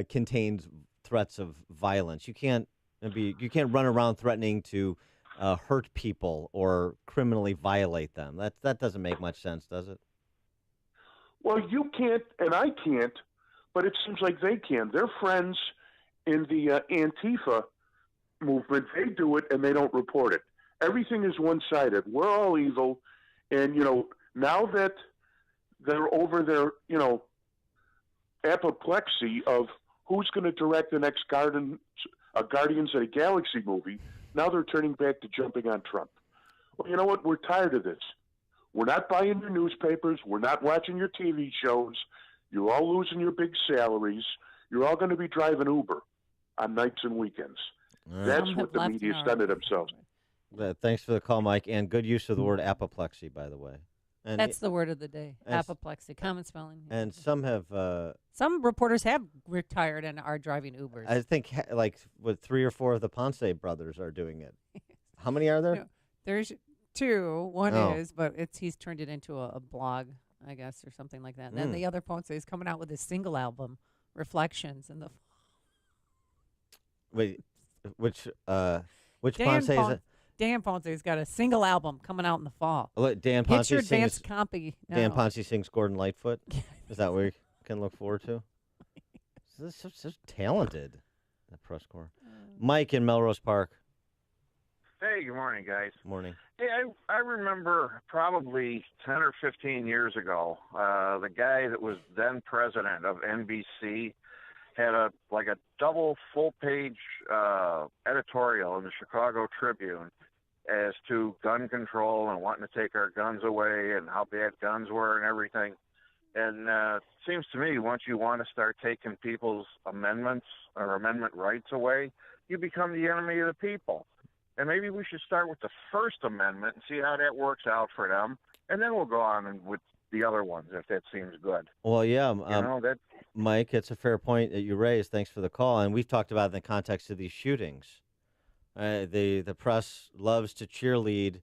[SPEAKER 22] contains threats of violence. You can't run around threatening to hurt people or criminally violate them. That doesn't make much sense, does it?
[SPEAKER 5] Well, you can't, and I can't, but it seems like they can. They're friends in the Antifa movement. They do it, and they don't report it. Everything is one-sided. We're all evil, and, now that they're over their, apoplexy of who's going to direct the next Guardians of the Galaxy movie, now they're turning back to jumping on Trump. Well, you know what? We're tired of this. We're not buying your newspapers. We're not watching your TV shows. You're all losing your big salaries. You're all going to be driving Uber on nights and weekends.
[SPEAKER 22] Right.
[SPEAKER 5] That's what the media's done to themselves.
[SPEAKER 22] Thanks for the call, Mike, and good use of the word apoplexy, by the way. And
[SPEAKER 1] That's the word of the day, apoplexy, common spelling.
[SPEAKER 22] And some have...
[SPEAKER 1] some reporters have retired and are driving Ubers.
[SPEAKER 22] I think, 3 or 4 of the Ponce brothers are doing it. How many are there?
[SPEAKER 1] No, there's 2. One is, but he's turned it into a blog, I guess, or something like that. And then the other Ponce is coming out with his single album, Reflections. And
[SPEAKER 22] Wait, which Ponce is it?
[SPEAKER 1] Dan Ponce's got a single album coming out in the fall.
[SPEAKER 22] Dan Ponce
[SPEAKER 1] Get your
[SPEAKER 22] sings,
[SPEAKER 1] dance copy.
[SPEAKER 22] Dan Ponce sings Gordon Lightfoot? Is that what we can look forward to? So talented, that press corps. Mike in Melrose Park.
[SPEAKER 11] Hey, good morning, guys.
[SPEAKER 22] Morning.
[SPEAKER 11] Hey, I remember probably 10 or 15 years ago, the guy that was then president of NBC had a double full-page editorial in the Chicago Tribune as to gun control and wanting to take our guns away and how bad guns were and everything. And it seems to me once you want to start taking people's amendments or amendment rights away, you become the enemy of the people. And maybe we should start with the First Amendment and see how that works out for them, and then we'll go on with the other ones if that seems good.
[SPEAKER 22] Well, yeah,
[SPEAKER 11] that.
[SPEAKER 22] Mike, it's a fair point that you raised. Thanks for the call, and we've talked about it in the context of these shootings. The press loves to cheerlead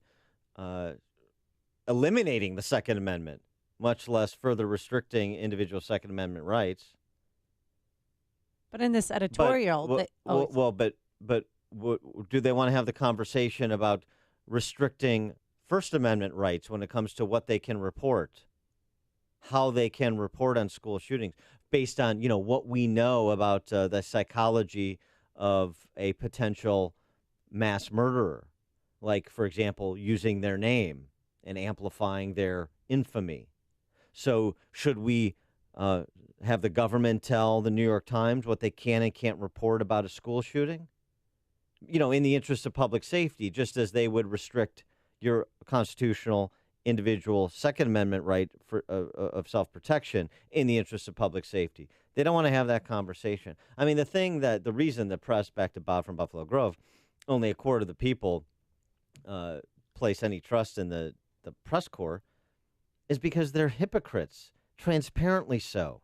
[SPEAKER 22] eliminating the Second Amendment, much less further restricting individual Second Amendment rights.
[SPEAKER 1] But in this editorial,
[SPEAKER 22] but do they want to have the conversation about restricting First Amendment rights when it comes to what they can report, how they can report on school shootings, based on what we know about the psychology of a potential mass murderer, like, for example, using their name and amplifying their infamy. So should we have the government tell the New York Times what they can and can't report about a school shooting? In the interest of public safety, just as they would restrict your constitutional individual Second Amendment right of self-protection in the interest of public safety. They don't want to have that conversation. I mean, the reason the press, back to Bob from Buffalo Grove, only a quarter of the people place any trust in the press corps is because they're hypocrites, transparently so.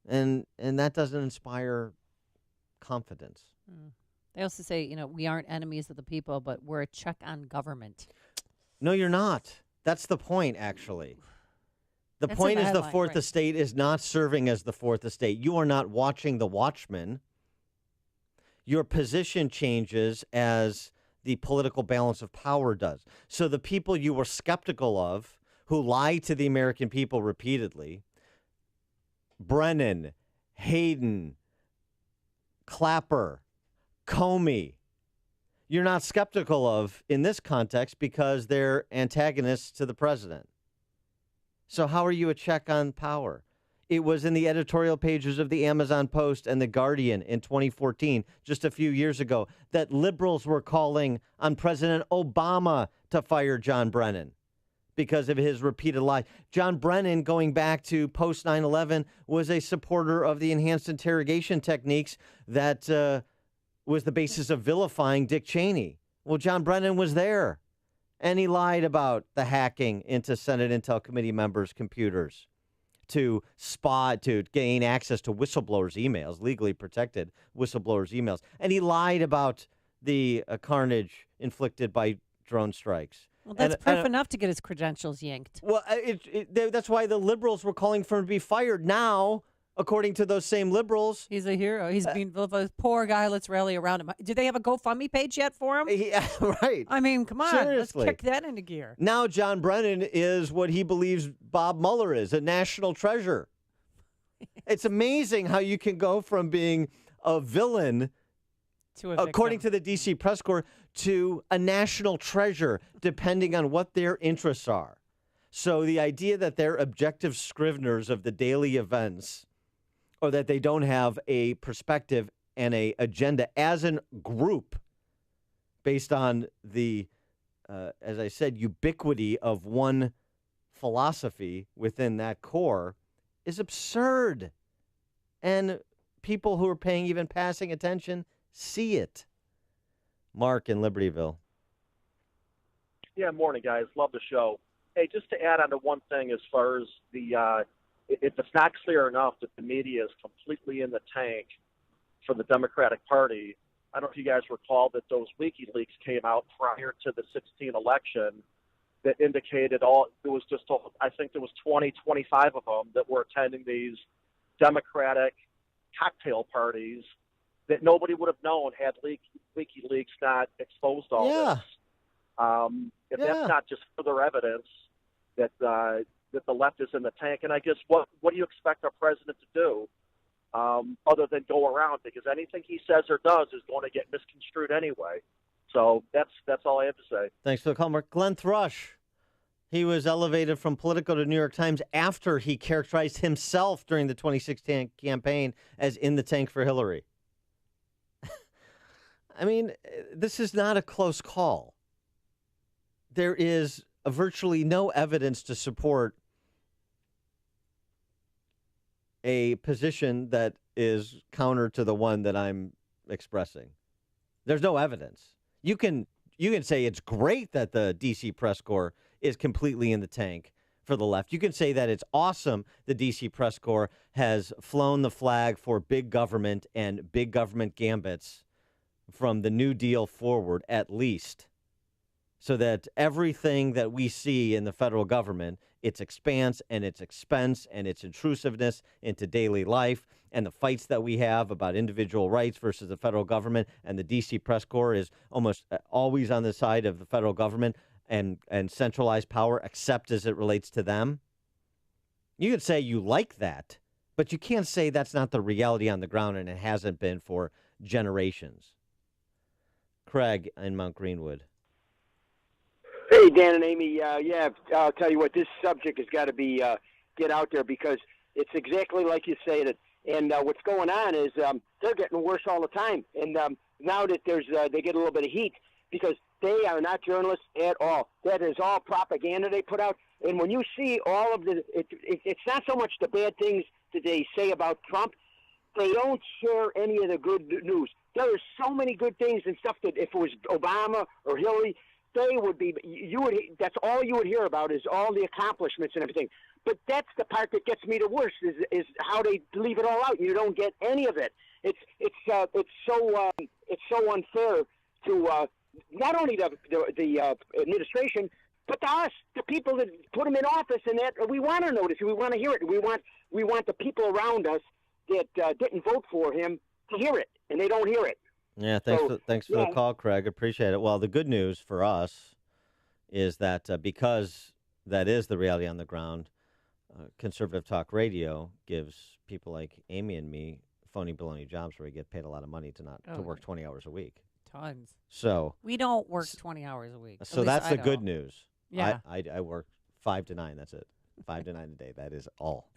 [SPEAKER 22] And that doesn't inspire confidence.
[SPEAKER 1] They also say, we aren't enemies of the people, but we're a check on government.
[SPEAKER 22] No, you're not. That's the point, actually. The
[SPEAKER 1] That's
[SPEAKER 22] point
[SPEAKER 1] in
[SPEAKER 22] is
[SPEAKER 1] the
[SPEAKER 22] the Fourth
[SPEAKER 1] headline, right.
[SPEAKER 22] Estate is not serving as the Fourth Estate. You are not watching the Watchmen. Your position changes as the political balance of power does. So the people you were skeptical of, who lie to the American people repeatedly, Brennan, Hayden, Clapper, Comey, you're not skeptical of in this context because they're antagonists to the president. So how are you a check on power? It was in the editorial pages of the Amazon Post and The Guardian in 2014, just a few years ago, that liberals were calling on President Obama to fire John Brennan because of his repeated lies. John Brennan, going back to post 9/11, was a supporter of the enhanced interrogation techniques that was the basis of vilifying Dick Cheney. Well, John Brennan was there, and he lied about the hacking into Senate Intel Committee members' computers to gain access to whistleblowers' emails, legally protected whistleblowers' emails. And he lied about the carnage inflicted by drone strikes.
[SPEAKER 1] Well, that's proof enough to get his credentials yanked.
[SPEAKER 22] Well, that's why the liberals were calling for him to be fired. Now, according to those same liberals,
[SPEAKER 1] he's a hero. He's being vilified. Poor guy. Let's rally around him. Do they have a GoFundMe page yet for him?
[SPEAKER 22] Yeah, right.
[SPEAKER 1] I mean, come on.
[SPEAKER 22] Seriously.
[SPEAKER 1] Let's kick that into gear.
[SPEAKER 22] Now John Brennan is what he believes Bob Mueller is, a national treasure. It's amazing how you can go from being a villain, according to the D.C. Press Corps, to a national treasure, depending on what their interests are. So the idea that they're objective scriveners of the daily events, or that they don't have a perspective and a agenda as a group based on the, as I said, ubiquity of one philosophy within that core is absurd. And people who are paying even passing attention see it. Mark in Libertyville.
[SPEAKER 6] Yeah, morning, guys. Love the show. Hey, just to add on to one thing as far as the if it's not clear enough that the media is completely in the tank for the Democratic Party, I don't know if you guys recall that those WikiLeaks came out prior to the 2016 election that indicated I think there was 20, 25 of them that were attending these Democratic cocktail parties that nobody would have known had WikiLeaks not exposed all this. If that's not just further evidence that the left is in the tank, and I guess what do you expect our president to do other than go around? Because anything he says or does is going to get misconstrued anyway. So that's all I have to say.
[SPEAKER 22] Thanks for the call, Mark. Glenn Thrush. He was elevated from Politico to New York Times after he characterized himself during the 2016 campaign as in the tank for Hillary. I mean, this is not a close call. There is virtually no evidence to support a position that is counter to the one that I'm expressing. There's no evidence. You can say it's great that the D.C. Press Corps is completely in the tank for the left. You can say that it's awesome the D.C. Press Corps has flown the flag for big government and big government gambits from the New Deal forward, at least, so that everything that we see in the federal government, its expanse and its expense and its intrusiveness into daily life, and the fights that we have about individual rights versus the federal government, and the D.C. Press Corps is almost always on the side of the federal government and centralized power, except as it relates to them. You could say you like that, but you can't say that's not the reality on the ground, and it hasn't been for generations. Craig in Mount Greenwood.
[SPEAKER 12] Hey, Dan and Amy. I'll tell you what, this subject has got to be get out there because it's exactly like you say it. And what's going on is they're getting worse all the time. And now that they get a little bit of heat because They are not journalists at all. That is all propaganda they put out. And when you see all of it's not so much the bad things that they say about Trump. They don't share any of the good news. There are so many good things and stuff that if it was Obama or Hillary, that's all you would hear about is all the accomplishments and everything. But that's the part that gets me the worst is how they leave it all out. You don't get any of it. It's so unfair to not only the administration, but to us, the people that put them in office, and that we want to notice, we want to hear it. We want the people around us that didn't vote for him to hear it, and they don't hear it.
[SPEAKER 22] Yeah, thanks for the call, Craig. Appreciate it. Well, the good news for us is that because that is the reality on the ground, Conservative Talk Radio gives people like Amy and me phony baloney jobs where we get paid a lot of money to work 20 hours a week.
[SPEAKER 1] Tons.
[SPEAKER 22] So
[SPEAKER 1] we don't work 20 hours a week.
[SPEAKER 22] So that's the good news.
[SPEAKER 1] Yeah.
[SPEAKER 22] I work 5 to 9. That's it. 5 to 9 a day. That is all.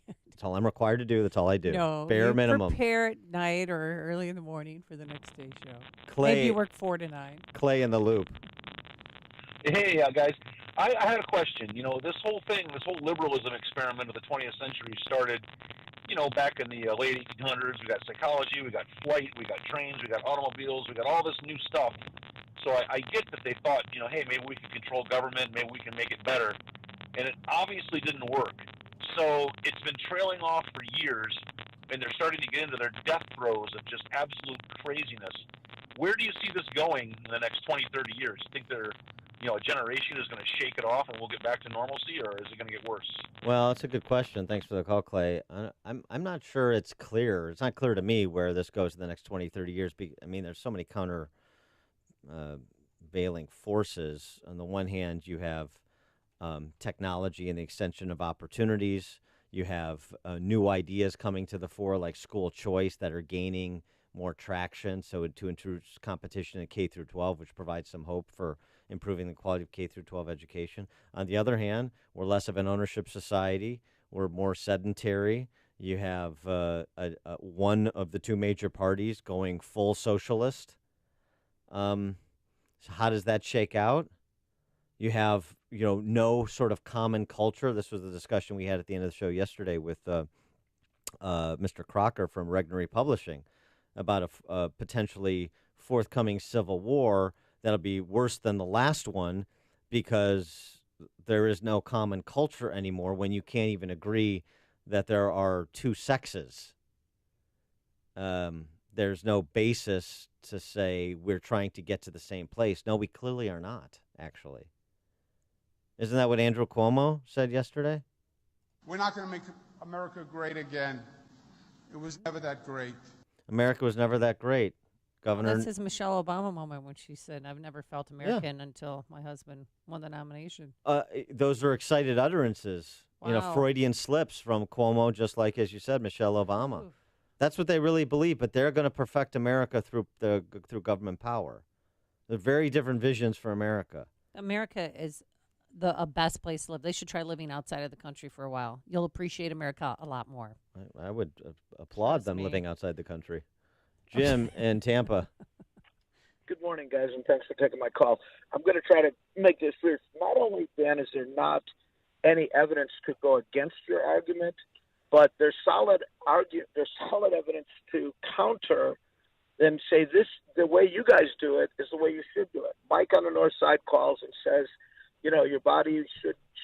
[SPEAKER 22] That's all I'm required to do. That's all I do.
[SPEAKER 4] No,
[SPEAKER 22] bare minimum.
[SPEAKER 4] Prepare at night or early in the morning for the next day's show.
[SPEAKER 22] Clay,
[SPEAKER 4] maybe you work 4 to 9.
[SPEAKER 22] Clay in the loop.
[SPEAKER 13] Hey, guys. I had a question. You know, this whole liberalism experiment of the 20th century started, back in the late 1800s. We got psychology, we got flight, we got trains, we got automobiles, we got all this new stuff. So I get that they thought, hey, maybe we can control government, maybe we can make it better. And it obviously didn't work. So it's been trailing off for years, and they're starting to get into their death throes of just absolute craziness. Where do you see this going in the next 20, 30 years? Do you think a generation is going to shake it off and we'll get back to normalcy, or is it going to get worse?
[SPEAKER 22] Well, that's a good question. Thanks for the call, Clay. I'm not sure it's clear. It's not clear to me where this goes in the next 20, 30 years. There's so many countervailing forces. On the one hand, you have technology and the extension of opportunities. You have new ideas coming to the fore, like school choice, that are gaining more traction. So to introduce competition in K through 12, which provides some hope for improving the quality of K through 12 education. On the other hand, we're less of an ownership society. We're more sedentary. You have one of the two major parties going full socialist. So how does that shake out? You have, no sort of common culture. This was the discussion we had at the end of the show yesterday with Mr. Crocker from Regnery Publishing about a potentially forthcoming civil war that'll be worse than the last one because there is no common culture anymore when you can't even agree that there are two sexes. There's no basis to say we're trying to get to the same place. No, we clearly are not, actually. Isn't that what Andrew Cuomo said yesterday?
[SPEAKER 8] We're not going to make America great again. It was never that great.
[SPEAKER 22] America was never that great. Governor.
[SPEAKER 1] Well, that's his Michelle Obama moment when she said, "I've never felt American until my husband won the nomination."
[SPEAKER 22] Those are excited utterances.
[SPEAKER 1] Wow.
[SPEAKER 22] Freudian slips from Cuomo, just like, as you said, Michelle Obama. Oof. That's what they really believe, but they're going to perfect America through government power. They're very different visions for America.
[SPEAKER 1] America is a best place to live. They should try living outside of the country for a while. You'll appreciate America a lot more.
[SPEAKER 22] I would applaud them living outside the country. Jim in Tampa.
[SPEAKER 14] Good morning, guys, and thanks for taking my call. I'm going to try to make this clear. Not only, Dan, is there not any evidence to go against your argument, but there's solid evidence to counter and say the way you guys do it is the way you should do it. Mike on the North Side calls and says, your body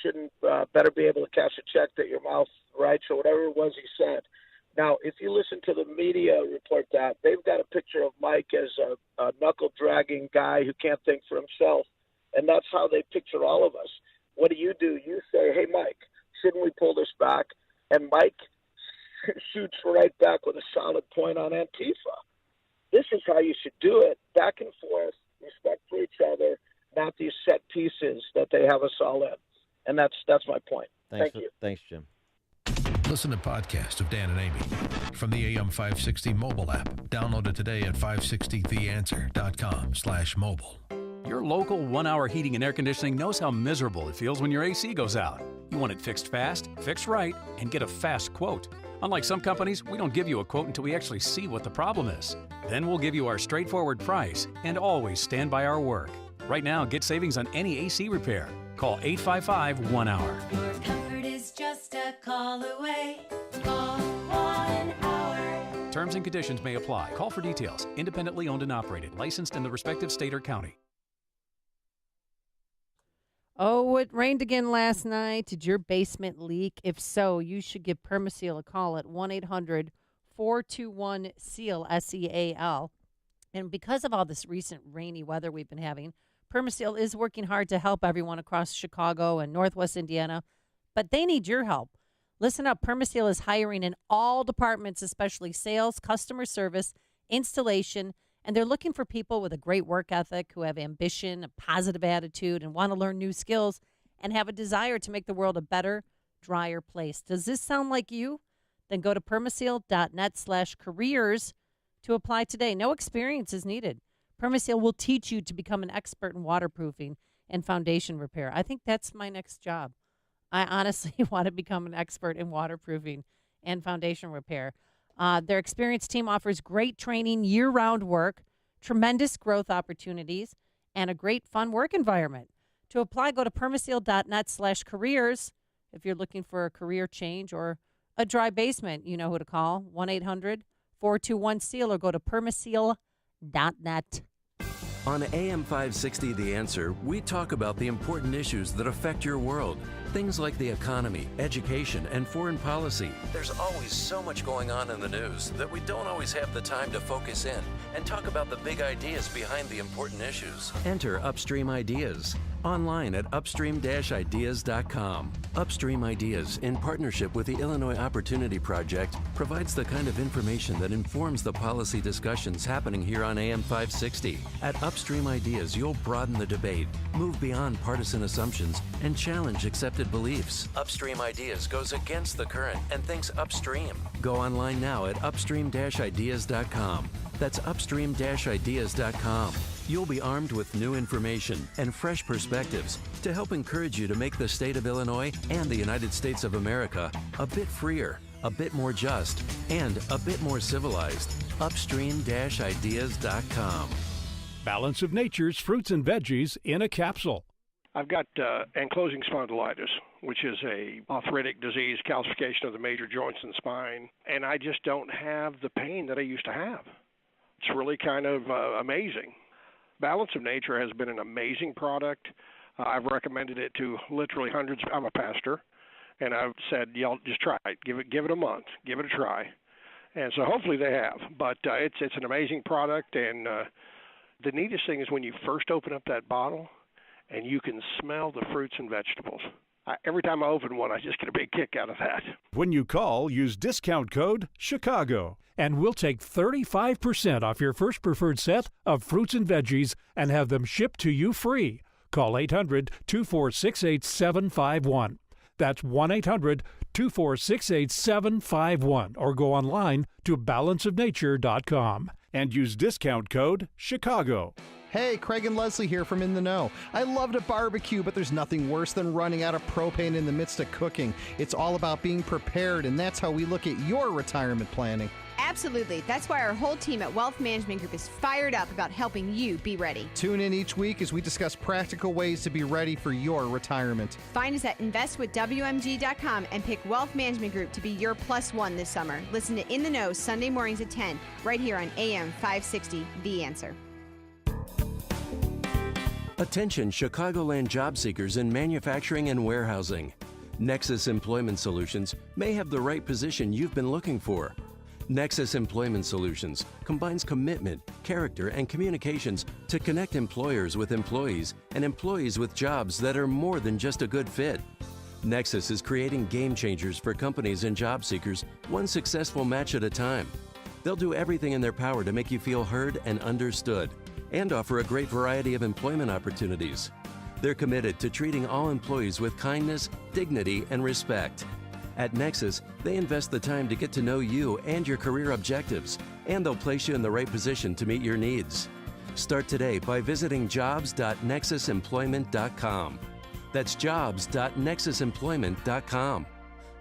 [SPEAKER 14] shouldn't better be able to cash a check that your mouth writes or whatever it was he said. Now, if you listen to the media report that, they've got a picture of Mike as a knuckle-dragging guy who can't think for himself, and that's how they picture all of us. What do? You say, hey, Mike, shouldn't we pull this back? And Mike shoots right back with a solid point on Antifa. This is how you should do it, back and forth, respect for each other, not these set pieces that they have us all in. And that's my point. Thank you.
[SPEAKER 22] Thanks, Jim.
[SPEAKER 10] Listen to podcast of Dan and Amy from the AM 560 mobile app. Download it today at 560theanswer.com/mobile.
[SPEAKER 15] Your local 1-hour heating and air conditioning knows how miserable it feels when your AC goes out. You want it fixed fast, fixed right, and get a fast quote. Unlike some companies, we don't give you a quote until we actually see what the problem is. Then we'll give you our straightforward price and always stand by our work. Right now, get savings on any AC repair. Call 855-1-HOUR.
[SPEAKER 2] Your comfort is just a call away. Call 1 hour.
[SPEAKER 15] Terms and conditions may apply. Call for details. Independently owned and operated. Licensed in the respective state or county.
[SPEAKER 1] Oh, it rained again last night. Did your basement leak? If so, you should give Permaseal a call at 1-800-421-SEAL, S-E-A-L. And because of all this recent rainy weather we've been having, Permaseal is working hard to help everyone across Chicago and Northwest Indiana, but they need your help. Listen up, Permaseal is hiring in all departments, especially sales, customer service, installation, and they're looking for people with a great work ethic who have ambition, a positive attitude, and want to learn new skills and have a desire to make the world a better, drier place. Does this sound like you? Then go to permaseal.net/careers to apply today. No experience is needed. Permaseal will teach you to become an expert in waterproofing and foundation repair. I think that's my next job. I honestly want to become an expert in waterproofing and foundation repair. Their experienced team offers great training, year-round work, tremendous growth opportunities, and a great fun work environment. To apply, go to permaseal.net/careers. If you're looking for a career change or a dry basement, you know who to call, 1-800-421-SEAL, or go to permaseal.net.
[SPEAKER 7] On AM 560 The Answer, we talk about the important issues that affect your world. Things like the economy, education, and foreign policy. There's always so much going on in the news that we don't always have the time to focus in and talk about the big ideas behind the important issues. Enter Upstream Ideas online at upstream-ideas.com. Upstream Ideas, in partnership with the Illinois Opportunity Project, provides the kind of information that informs the policy discussions happening here on AM 560. At Upstream Ideas, you'll broaden the debate, move beyond partisan assumptions, and challenge accepted beliefs. Upstream Ideas goes against the current and thinks upstream. Go online now at upstream-ideas.com. That's upstream-ideas.com. You'll be armed with new information and fresh perspectives to help encourage you to make the state of Illinois and the United States of America a bit freer, a bit more just, and a bit more civilized. Upstream-ideas.com.
[SPEAKER 16] Balance of Nature's fruits and veggies in a capsule.
[SPEAKER 17] I've got ankylosing spondylitis, which is a arthritic disease, calcification of the major joints and spine, and I just don't have the pain that I used to have. It's really kind of amazing. Balance of Nature has been an amazing product. I've recommended it to literally hundreds. I'm a pastor, and I've said, y'all just try it. Give it a month. Give it a try. And so hopefully they have. But it's an amazing product, and the neatest thing is when you first open up that bottle and you can smell the fruits and vegetables. Every time I open one, I just get a big kick out of that.
[SPEAKER 16] When you call, use discount code CHICAGO, and we'll take 35% off your first preferred set of fruits and veggies and have them shipped to you free. Call 800-246-8751. That's 1-800-246-8751, or go online to balanceofnature.com and use discount code CHICAGO.
[SPEAKER 18] Hey, Craig and Leslie here from In the Know. I love to barbecue, but there's nothing worse than running out of propane in the midst of cooking. It's all about being prepared, and that's how we look at your retirement planning.
[SPEAKER 19] Absolutely. That's why our whole team at Wealth Management Group is fired up about helping you be ready.
[SPEAKER 18] Tune in each week as we discuss practical ways to be ready for your retirement.
[SPEAKER 19] Find us at investwithwmg.com and pick Wealth Management Group to be your +1 this summer. Listen to In the Know Sunday mornings at 10, right here on AM 560, The Answer.
[SPEAKER 7] Attention Chicagoland job seekers in manufacturing and warehousing. Nexus Employment Solutions may have the right position you've been looking for. Nexus Employment Solutions combines commitment, character, and communications to connect employers with employees and employees with jobs that are more than just a good fit. Nexus is creating game changers for companies and job seekers, one successful match at a time. They'll do everything in their power to make you feel heard and understood, and offer a great variety of employment opportunities. They're committed to treating all employees with kindness, dignity, and respect. At Nexus, they invest the time to get to know you and your career objectives, and they'll place you in the right position to meet your needs. Start today by visiting jobs.nexusemployment.com. That's jobs.nexusemployment.com.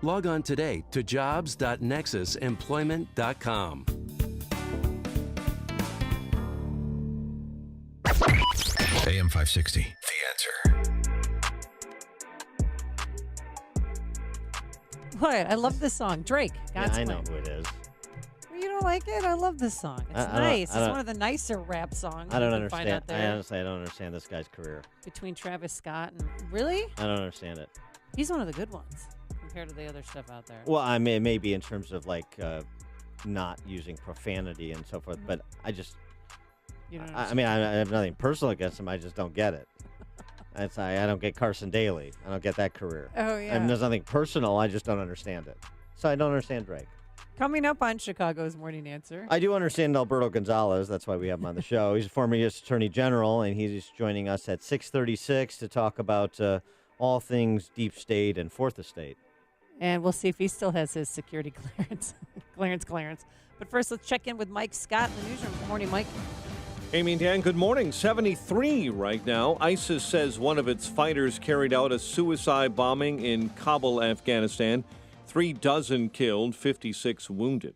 [SPEAKER 7] Log on today to jobs.nexusemployment.com.
[SPEAKER 10] AM 560, The Answer.
[SPEAKER 1] What? I love this song. Drake. God's
[SPEAKER 22] I
[SPEAKER 1] Plan.
[SPEAKER 22] know who it is.
[SPEAKER 1] You don't like it? I love this song. It's nice. It's one of the nicer rap songs.
[SPEAKER 22] I don't
[SPEAKER 1] you can find out
[SPEAKER 22] understand.
[SPEAKER 1] there.
[SPEAKER 22] Honestly, I don't understand this guy's career.
[SPEAKER 1] Between Travis Scott and really,
[SPEAKER 22] I don't understand it.
[SPEAKER 1] he's one of the good ones compared to the other stuff out there.
[SPEAKER 22] Well, I mean, maybe in terms of like not using profanity and so forth, but I just,
[SPEAKER 1] You don't
[SPEAKER 22] I mean, I have nothing personal against him. I just don't get it. I don't get Carson Daly. I don't get that career.
[SPEAKER 1] Oh,
[SPEAKER 22] I
[SPEAKER 1] yeah.
[SPEAKER 22] mean, there's nothing personal. I just don't understand it. So I don't understand Drake.
[SPEAKER 1] Coming up on Chicago's Morning Answer.
[SPEAKER 22] I do understand Alberto Gonzalez. That's why we have him on the show. He's a former U.S. Attorney General, and he's joining us at 6:36 to talk about all things deep state and fourth estate.
[SPEAKER 1] And we'll see if he still has his security clearance. But first, let's check in with Mike Scott in the newsroom. Good morning, Mike.
[SPEAKER 20] Amy and Dan, good morning. 73 right now. ISIS says one of its fighters carried out a suicide bombing in Kabul, Afghanistan. 36 killed, 56 wounded.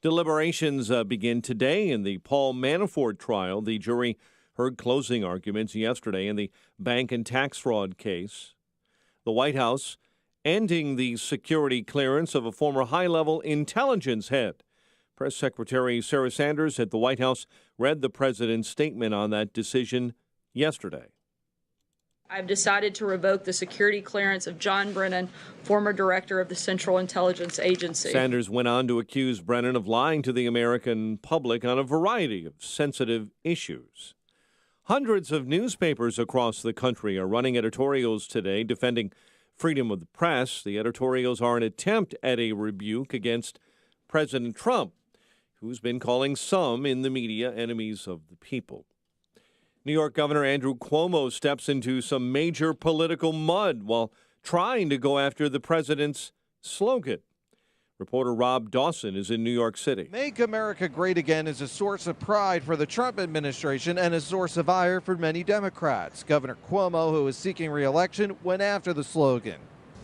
[SPEAKER 20] Deliberations begin today in the Paul Manafort trial. The jury heard closing arguments yesterday in the bank and tax fraud case. The White House ending the security clearance of a former high-level intelligence head. Press Secretary Sarah Sanders at the White House read the president's statement on that decision yesterday.
[SPEAKER 21] I've decided to revoke the security clearance of John Brennan, former director of the Central Intelligence Agency.
[SPEAKER 20] Sanders went on to accuse Brennan of lying to the American public on a variety of sensitive issues. Hundreds of newspapers across the country are running editorials today defending freedom of the press. The editorials are an attempt at a rebuke against President Trump, who's been calling some in the media enemies of the people. New York Governor Andrew Cuomo steps into some major political mud while trying to go after the president's slogan. Reporter Rob Dawson is in New York City.
[SPEAKER 23] Make America Great Again is a source of pride for the Trump administration and a source of ire for many Democrats. Governor Cuomo, who is seeking re-election, went after the slogan.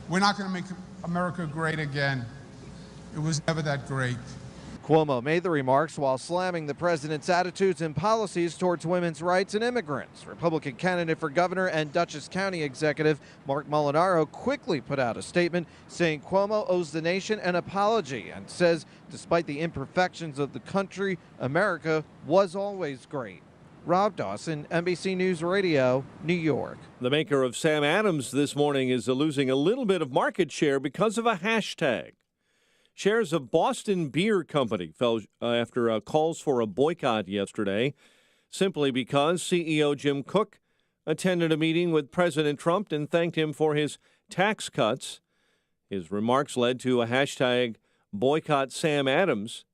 [SPEAKER 8] We're not going to make America great again. It was never that great.
[SPEAKER 23] Cuomo made the remarks while slamming the president's attitudes and policies towards women's rights and immigrants. Republican candidate for governor and Dutchess County executive Mark Molinaro quickly put out a statement saying Cuomo owes the nation an apology and says despite the imperfections of the country, America was always great. Rob Dawson, NBC News Radio, New York.
[SPEAKER 20] The maker of Sam Adams this morning is losing a little bit of market share because of a hashtag. Shares of Boston Beer Company fell after calls for a boycott yesterday, simply because CEO Jim Cook attended a meeting with President Trump and thanked him for his tax cuts. His remarks led to a hashtag boycott Sam Adams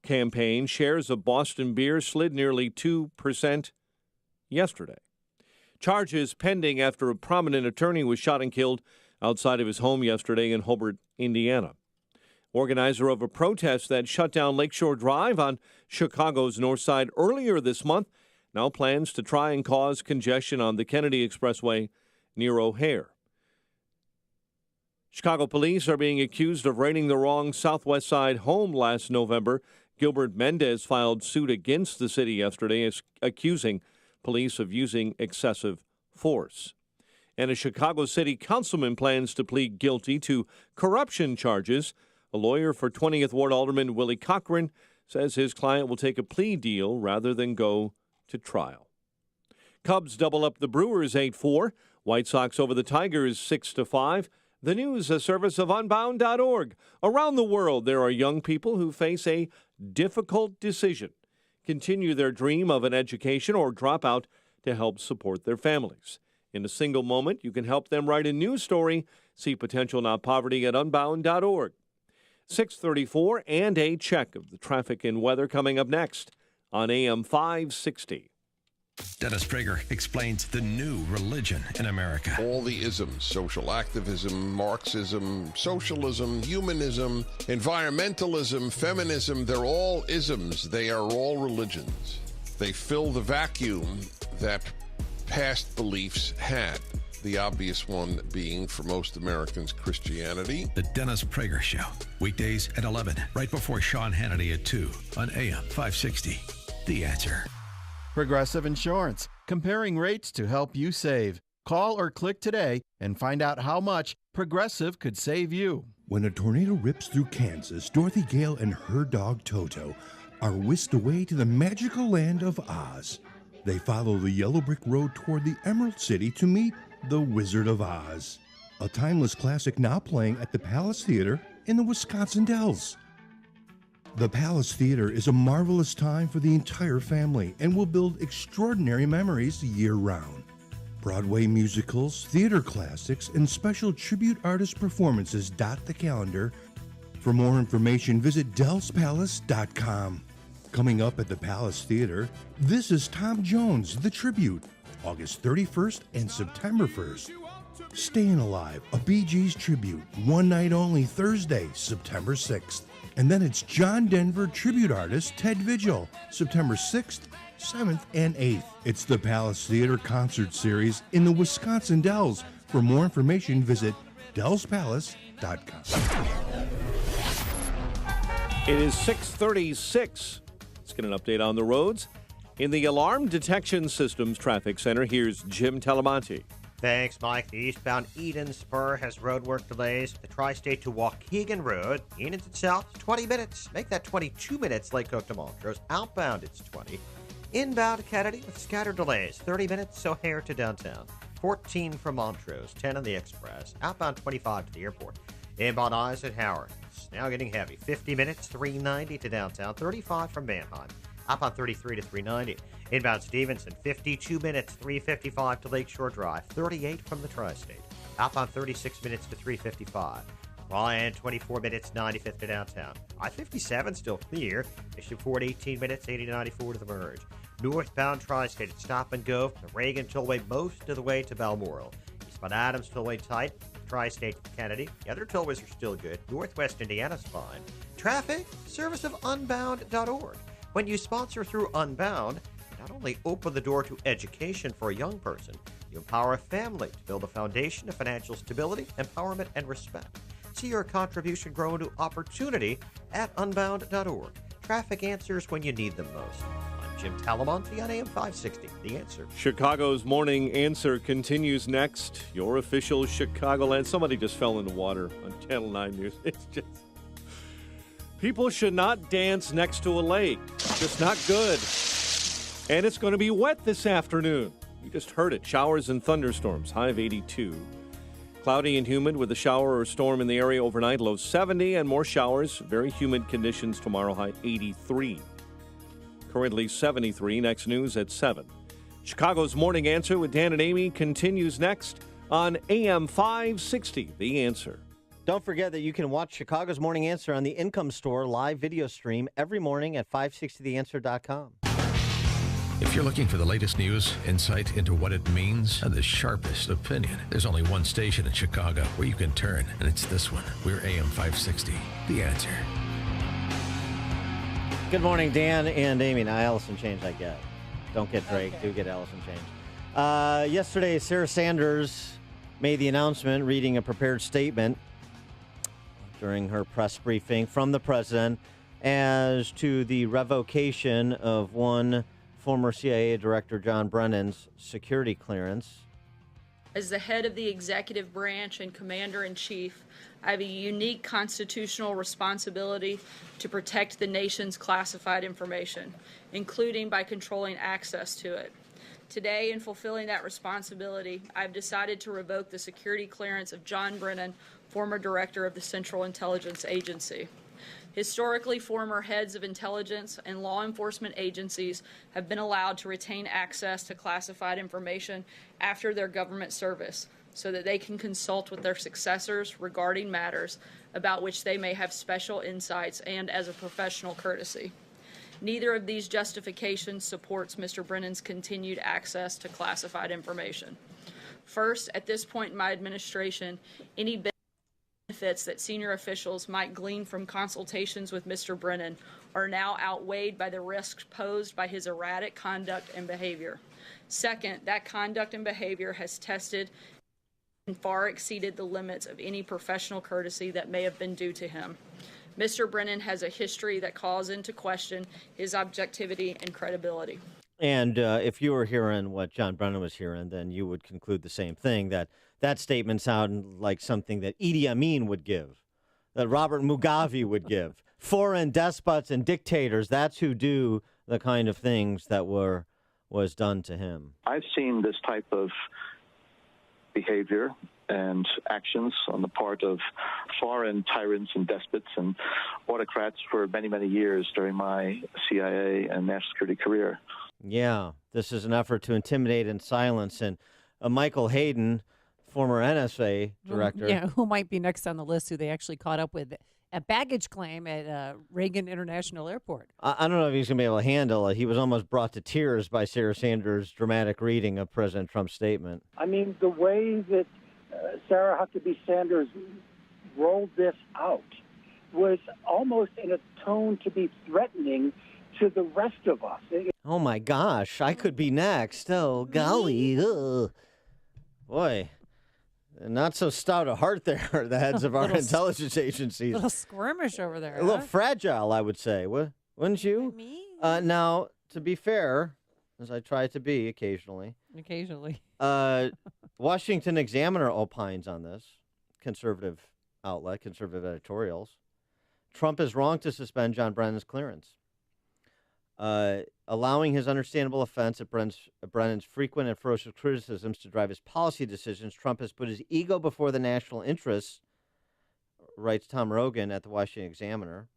[SPEAKER 20] campaign. Shares of Boston Beer slid nearly 2% yesterday. Charges pending after a prominent attorney was shot and killed outside of his home yesterday in Hobart, Indiana. Organizer of a protest that shut down Lakeshore Drive on Chicago's north side earlier this month now plans to try and cause congestion on the Kennedy Expressway near O'Hare. Chicago police are being accused of raiding the wrong Southwest Side home last November. Gilbert Mendez filed suit against the city yesterday, accusing police of using excessive force. And a Chicago City councilman plans to plead guilty to corruption charges. A lawyer for 20th Ward Alderman Willie Cochran says his client will take a plea deal rather than go to trial. Cubs double up the Brewers 8-4. White Sox over the Tigers 6-5. The news, a service of Unbound.org. Around the world, there are young people who face a difficult decision: continue their dream of an education or drop out to help support their families. In a single moment, you can help them write a news story. See Potential Not Poverty at Unbound.org. 6:34 and a check of the traffic and weather coming up next on AM 560.
[SPEAKER 10] Dennis Prager explains the new religion in America.
[SPEAKER 24] All the isms: social activism, Marxism, socialism, humanism, environmentalism, feminism, they're all isms. They are all religions. They fill the vacuum that past beliefs had. The obvious one being, for most Americans, Christianity.
[SPEAKER 10] The Dennis Prager Show, weekdays at 11, right before Sean Hannity at 2 on AM 560. The Answer.
[SPEAKER 18] Progressive Insurance, comparing rates to help you save. Call or click today and find out how much Progressive could save you.
[SPEAKER 3] When a tornado rips through Kansas, Dorothy Gale and her dog Toto are whisked away to the magical land of Oz. They follow the yellow brick road toward the Emerald City to meet the Wizard of Oz, a timeless classic now playing at the Palace Theater in the Wisconsin Dells. The Palace Theater is a marvelous time for the entire family and will build extraordinary memories year-round. Broadway musicals, theater classics, and special tribute artist performances dot the calendar. For more information, visit DellsPalace.com. Coming up at the Palace Theater, this is Tom Jones, The Tribute, August 31st and September 1st. Staying Alive, a Bee Gees tribute, one night only, Thursday, September 6th. And then it's John Denver tribute artist Ted Vigil, September 6th, 7th, and 8th. It's the Palace Theater Concert Series in the Wisconsin Dells. For more information, visit DellsPalace.com.
[SPEAKER 20] It is 6:36. Let's get an update on the roads. In the Alarm Detection Systems Traffic Center, here's Jim Talamonte.
[SPEAKER 5] Thanks, Mike. The eastbound Eden Spur has roadwork delays. The Tri-State to Waukegan Road. Eden's itself, 20 minutes. Make that 22 minutes. Lake Coke to Montrose. Outbound, it's 20. Inbound Kennedy with scattered delays. 30 minutes, O'Hare to downtown. 14 from Montrose. 10 on the Express. Outbound, 25 to the airport. Inbound Eisenhower. It's now getting heavy. 50 minutes, 390 to downtown. 35 from Manheim. Outbound 33 to 390. Inbound Stevenson, 52 minutes, 355 to Lakeshore Drive. 38 from the Tri-State. Outbound 36 minutes to 355. Ryan, 24 minutes, 95th to downtown. I-57 still clear. Issue Ford, 18 minutes, 80 to 94 to the merge. Northbound Tri-State at Stop and Go from the Reagan Tollway most of the way to Balmoral. Eastbound Adams Tollway tight. Tri-State to Kennedy. The other tollways are still good. Northwest Indiana's fine. Traffic, service of unbound.org. When you sponsor through Unbound, you not only open the door to education for a young person, you empower a family to build a foundation of financial stability, empowerment, and respect. See your contribution grow into opportunity at unbound.org. Traffic answers when you need them most. I'm Jim Talamonte on AM 560, The Answer.
[SPEAKER 20] Chicago's Morning Answer continues next. Your official Chicagoland. Somebody just fell in the water on Channel 9 News. It's just... People should not dance next to a lake. Just not good. And it's going to be wet this afternoon. You just heard it. Showers and thunderstorms. High of 82. Cloudy and humid with a shower or storm in the area overnight. Low 70 and more showers. Very humid conditions tomorrow. High 83. Currently 73. Next news at 7. Chicago's Morning Answer with Dan and Amy continues next on AM 560. The Answer.
[SPEAKER 22] Don't forget that you can watch Chicago's Morning Answer on the Income Store live video stream every morning at 560theanswer.com.
[SPEAKER 10] If you're looking for the latest news, insight into what it means, and the sharpest opinion, there's only one station in Chicago where you can turn, and it's this one. We're AM 560, The Answer.
[SPEAKER 22] Good morning, Dan and Amy. Now, Allison Change I get. Don't get Drake. Okay. Do get Allison Change. Yesterday, Sarah Sanders made the announcement, reading a prepared statement during her press briefing from the president as to the revocation of one former CIA Director John Brennan's security clearance.
[SPEAKER 21] As the head of the executive branch and commander-in-chief, I have a unique constitutional responsibility to protect the nation's classified information, including by controlling access to it. Today, in fulfilling that responsibility, I've decided to revoke the security clearance of John Brennan, former director of the Central Intelligence Agency. Historically, former heads of intelligence and law enforcement agencies have been allowed to retain access to classified information after their government service so that they can consult with their successors regarding matters about which they may have special insights and as a professional courtesy. Neither of these justifications supports Mr. Brennan's continued access to classified information. First, at this point in my administration, any benefits that senior officials might glean from consultations with Mr. Brennan are now outweighed by the risks posed by his erratic conduct and behavior. Second, that conduct and behavior has tested far exceeded the limits of any professional courtesy that may have been due to him. Mr. Brennan has a history that calls into question his objectivity and credibility.
[SPEAKER 22] And if you were hearing what John Brennan was hearing, then you would conclude the same thing, that statement sounded like something that Idi Amin would give, that Robert Mugabe would give. Foreign despots and dictators, that's who do the kind of things that was done to him.
[SPEAKER 6] I've seen this type of behavior and actions on the part of foreign tyrants and despots and autocrats for many, many years during my CIA and national security career.
[SPEAKER 22] Yeah, this is an effort to intimidate and silence. And Michael Hayden, former NSA director.
[SPEAKER 1] Yeah, who might be next on the list, who they actually caught up with a baggage claim at Reagan International Airport.
[SPEAKER 22] I don't know if he's going to be able to handle it. He was almost brought to tears by Sarah Sanders' dramatic reading of President Trump's statement.
[SPEAKER 9] I mean, the way that Sarah Huckabee Sanders rolled this out was almost in a tone to be threatening to the rest of us.
[SPEAKER 22] Oh, my gosh, I could be next. Oh, golly. Ugh. Boy, not so stout a heart there, the heads of our intelligence agencies.
[SPEAKER 1] A little squirmish over there.
[SPEAKER 22] A little fragile, I would say. Wouldn't you? Now, to be fair, as I try to be occasionally.
[SPEAKER 1] Occasionally.
[SPEAKER 22] Washington Examiner opines on this, conservative outlet, conservative editorials. Trump is wrong to suspend John Brennan's clearance. Allowing his understandable offense at Brennan's frequent and ferocious criticisms to drive his policy decisions, Trump has put his ego before the national interests, writes Tom Rogan at the Washington Examiner.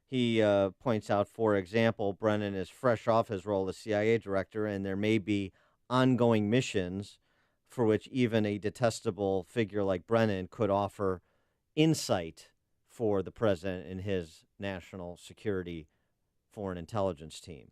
[SPEAKER 22] He points out, for example, Brennan is fresh off his role as CIA director, and there may be ongoing missions for which even a detestable figure like Brennan could offer insight for the president and his national security foreign intelligence team.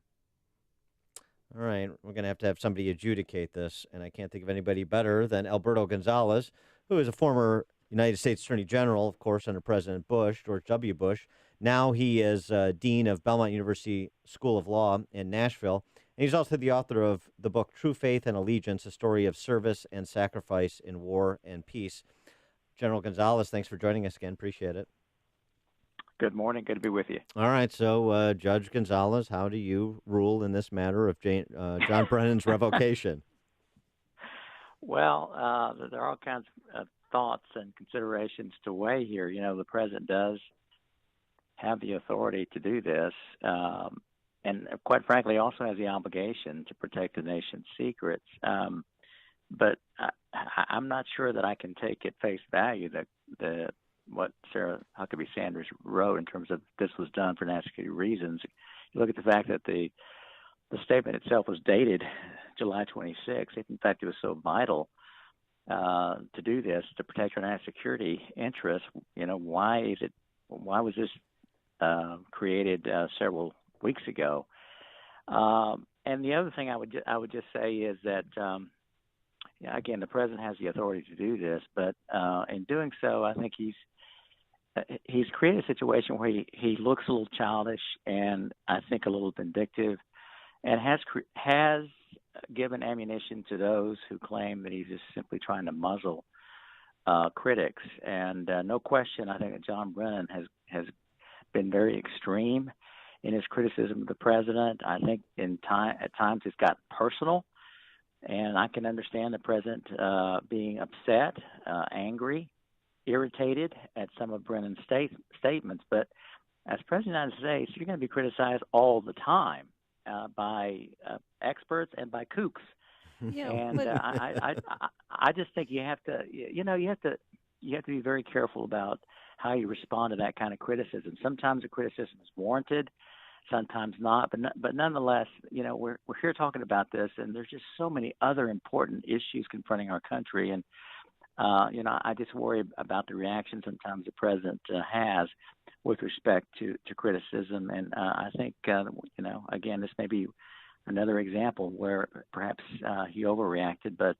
[SPEAKER 22] All right, we're going to have somebody adjudicate this, and I can't think of anybody better than Alberto Gonzales, who is a former United States Attorney General, of course, under President Bush, George W. Bush. Now he is Dean of Belmont University School of Law in Nashville. And he's also the author of the book True Faith and Allegiance, a story of service and sacrifice in war and peace. General Gonzales, thanks for joining us again. Appreciate it.
[SPEAKER 11] Good morning. Good to be with you.
[SPEAKER 22] All right. So, Judge Gonzales, how do you rule in this matter of John Brennan's revocation?
[SPEAKER 11] Well, there are all kinds of thoughts and considerations to weigh here. You know, the president does have the authority to do this, and quite frankly, also has the obligation to protect the nation's secrets. But I'm not sure that I can take at face value that what Sarah Huckabee Sanders wrote in terms of this was done for national security reasons. You look at the fact that the statement itself was dated July 26th. In fact, it was so vital to do this to protect our national security interests. You know, why was this created several weeks ago? And the other thing I would just say is that again, the president has the authority to do this, but in doing so, I think he's created a situation where he looks a little childish and I think a little vindictive, and has given ammunition to those who claim that he's just simply trying to muzzle critics. And no question, I think that John Brennan has been very extreme in his criticism of the president. I think at times it's gotten personal, and I can understand the president being upset, angry, irritated at some of Brennan's statements. But as President of the United States, you're going to be criticized all the time by experts and by kooks.
[SPEAKER 1] Yeah,
[SPEAKER 11] and I just think you have to be very careful about how you respond to that kind of criticism. Sometimes the criticism is warranted, sometimes not. But nonetheless, we're here talking about this, and there's just so many other important issues confronting our country. And I just worry about the reaction sometimes the president has with respect to criticism. And I think, again, this may be another example where perhaps he overreacted, but,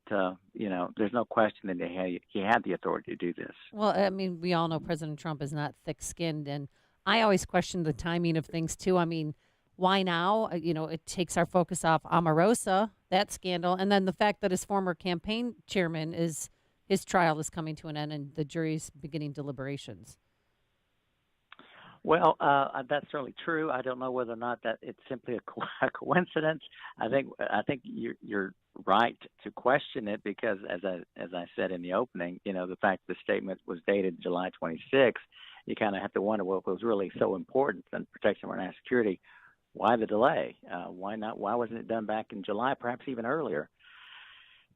[SPEAKER 11] there's no question that he had the authority to do this.
[SPEAKER 1] Well, I mean, we all know President Trump is not thick-skinned, and I always question the timing of things, too. I mean, why now? It takes our focus off Omarosa, that scandal, and then the fact that his former campaign chairman is his trial is coming to an end and the jury's beginning deliberations.
[SPEAKER 11] Well, that's certainly true. I don't know whether or not that it's simply a coincidence. I think you're right to question it because, as I said in the opening, the fact the statement was dated July 26th, you kind of have to wonder, well, if it was really so important in protection of our national security, why the delay? Why not? Why wasn't it done back in July, perhaps even earlier?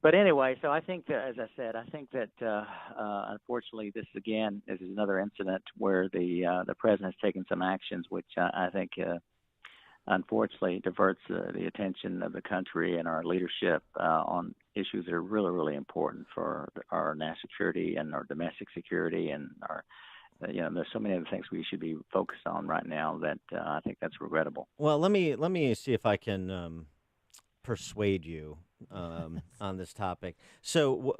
[SPEAKER 11] But anyway, so I think that, as I said, unfortunately, this again is another incident where the president has taken some actions, which I think unfortunately diverts the attention of the country and our leadership on issues that are really, really important for our national security and our domestic security and our. There's so many other things we should be focused on right now that I think that's regrettable.
[SPEAKER 22] Well, let me see if I can persuade you on this topic. So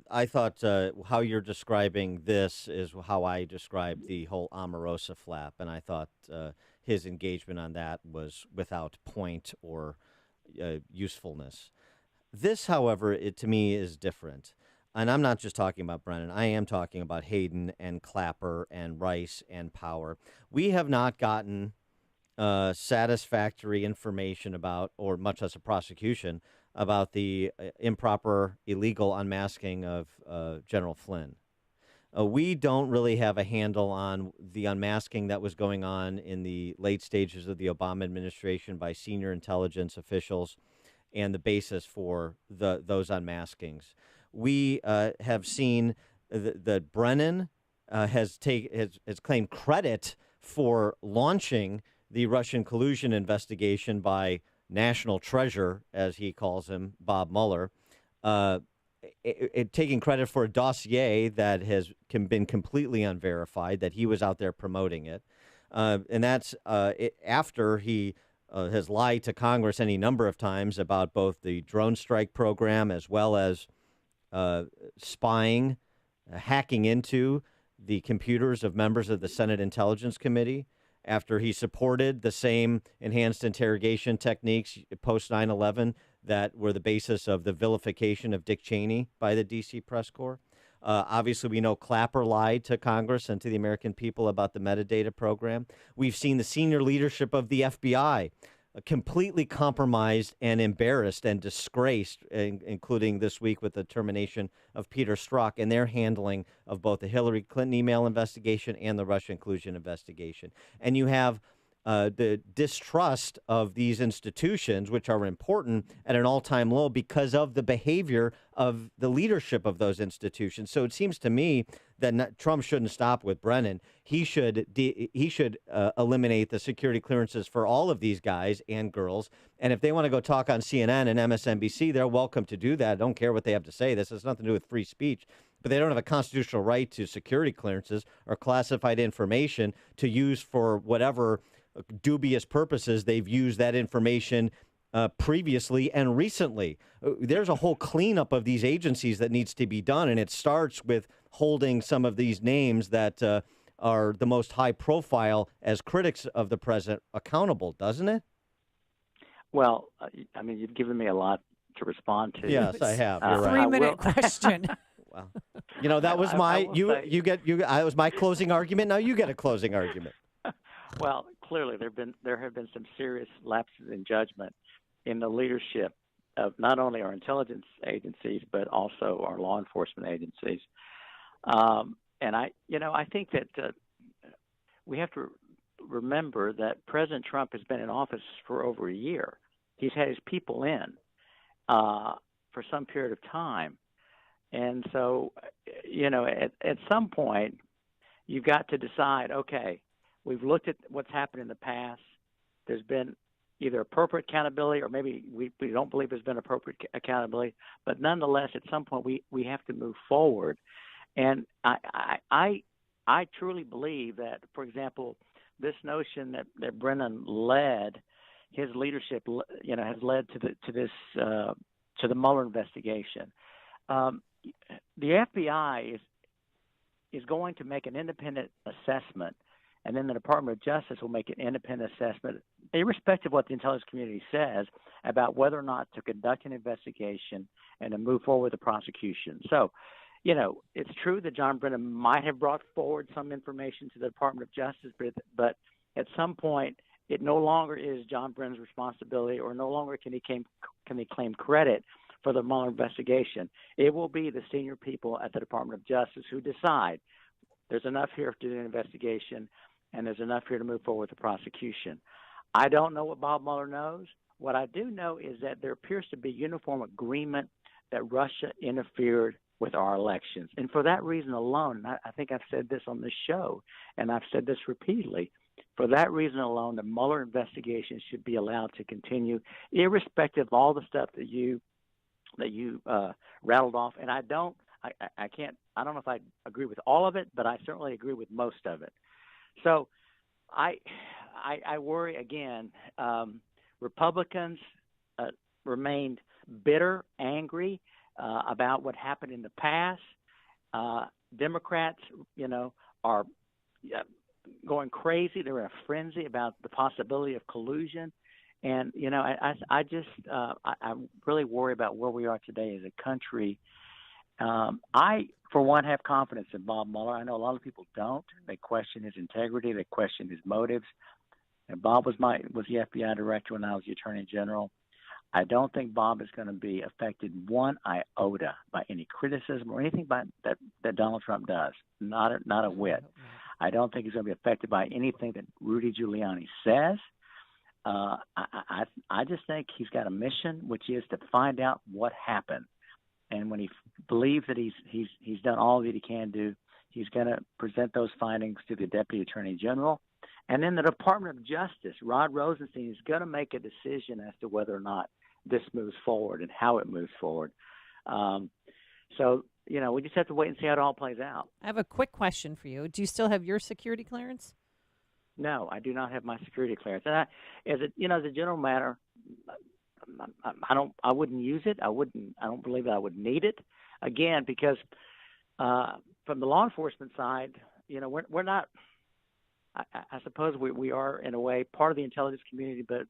[SPEAKER 22] I thought how you're describing this is how I described the whole Omarosa flap, and I thought his engagement on that was without point or usefulness. This, however, to me is different. And I'm not just talking about Brennan. I am talking about Hayden and Clapper and Rice and Power. We have not gotten satisfactory information about, or much less a prosecution, about the improper, illegal unmasking of General Flynn. We don't really have a handle on the unmasking that was going on in the late stages of the Obama administration by senior intelligence officials and the basis for those unmaskings. We have seen that Brennan has claimed credit for launching the Russian collusion investigation by National Treasure, as he calls him, Bob Mueller, taking credit for a dossier that has been completely unverified, that he was out there promoting it. And that's after he has lied to Congress any number of times about both the drone strike program as well as spying, hacking into the computers of members of the Senate Intelligence Committee, after he supported the same enhanced interrogation techniques post 9/11 that were the basis of the vilification of Dick Cheney by the D.C. press corps. Obviously, we know Clapper lied to Congress and to the American people about the metadata program. We've seen the senior leadership of the FBI completely compromised and embarrassed and disgraced, including this week with the termination of Peter Strzok and their handling of both the Hillary Clinton email investigation and the Russian collusion investigation. And you have the distrust of these institutions, which are important, at an all-time low because of the behavior of the leadership of those institutions. So it seems to me that Trump shouldn't stop with Brennan. He should eliminate the security clearances for all of these guys and girls. And if they want to go talk on CNN and MSNBC, they're welcome to do that. I don't care what they have to say. This has nothing to do with free speech. But they don't have a constitutional right to security clearances or classified information to use for whatever dubious purposes they've used that information previously and recently. There's a whole cleanup of these agencies that needs to be done, and it starts with holding some of these names that are the most high profile as critics of the president accountable, doesn't it?
[SPEAKER 11] Well, I mean, you've given me a lot to respond to.
[SPEAKER 22] Yes, I have. You're right.
[SPEAKER 1] 3-minute question.
[SPEAKER 22] Well, that was that was my closing argument. Now you get a closing argument.
[SPEAKER 11] Well, clearly there have been some serious lapses in judgment in the leadership of not only our intelligence agencies but also our law enforcement agencies. And I think that we have to remember that President Trump has been in office for over a year. He's had his people in for some period of time. And so, at some point, you've got to decide, okay, we've looked at what's happened in the past. There's been either appropriate accountability or maybe we don't believe there's been appropriate accountability. But nonetheless, at some point, we have to move forward. And I truly believe that, for example, this notion that Brennan led, his leadership, has led to the Mueller investigation. The FBI is going to make an independent assessment, and then the Department of Justice will make an independent assessment, irrespective of what the intelligence community says, about whether or not to conduct an investigation and to move forward with the prosecution. So, it's true that John Brennan might have brought forward some information to the Department of Justice, but at some point, it no longer is John Brennan's responsibility, or no longer can he claim credit for the Mueller investigation. It will be the senior people at the Department of Justice who decide there's enough here to do an investigation and there's enough here to move forward with the prosecution. I don't know what Bob Mueller knows. What I do know is that there appears to be uniform agreement that Russia interfered with our elections. And for that reason alone, and I think I've said this on this show, and I've said this repeatedly, for that reason alone, the Mueller investigation should be allowed to continue, irrespective of all the stuff that you rattled off. And I don't know if I agree with all of it, but I certainly agree with most of it. So I worry again. Republicans remained bitter, angry about what happened in the past. Democrats, are going crazy. They're in a frenzy about the possibility of collusion. And, I really worry about where we are today as a country. I, for one, have confidence in Bob Mueller. I know a lot of people don't. They question his integrity. They question his motives. And Bob was the FBI director when I was the Attorney General. I don't think Bob is going to be affected one iota by any criticism or anything that Donald Trump does. Not a whit. I don't think he's going to be affected by anything that Rudy Giuliani says. I just think he's got a mission, which is to find out what happened. And when he believes that he's done all that he can do, he's going to present those findings to the Deputy Attorney General. And then the Department of Justice, Rod Rosenstein, is going to make a decision as to whether or not this moves forward and how it moves forward. We just have to wait and see how it all plays out.
[SPEAKER 1] I have a quick question for you. Do you still have your security clearance?
[SPEAKER 11] No, I do not have my security clearance. And as a general matter, I wouldn't use it. I don't believe that I would need it. Again, because from the law enforcement side, we're not. I suppose we are in a way part of the intelligence community, but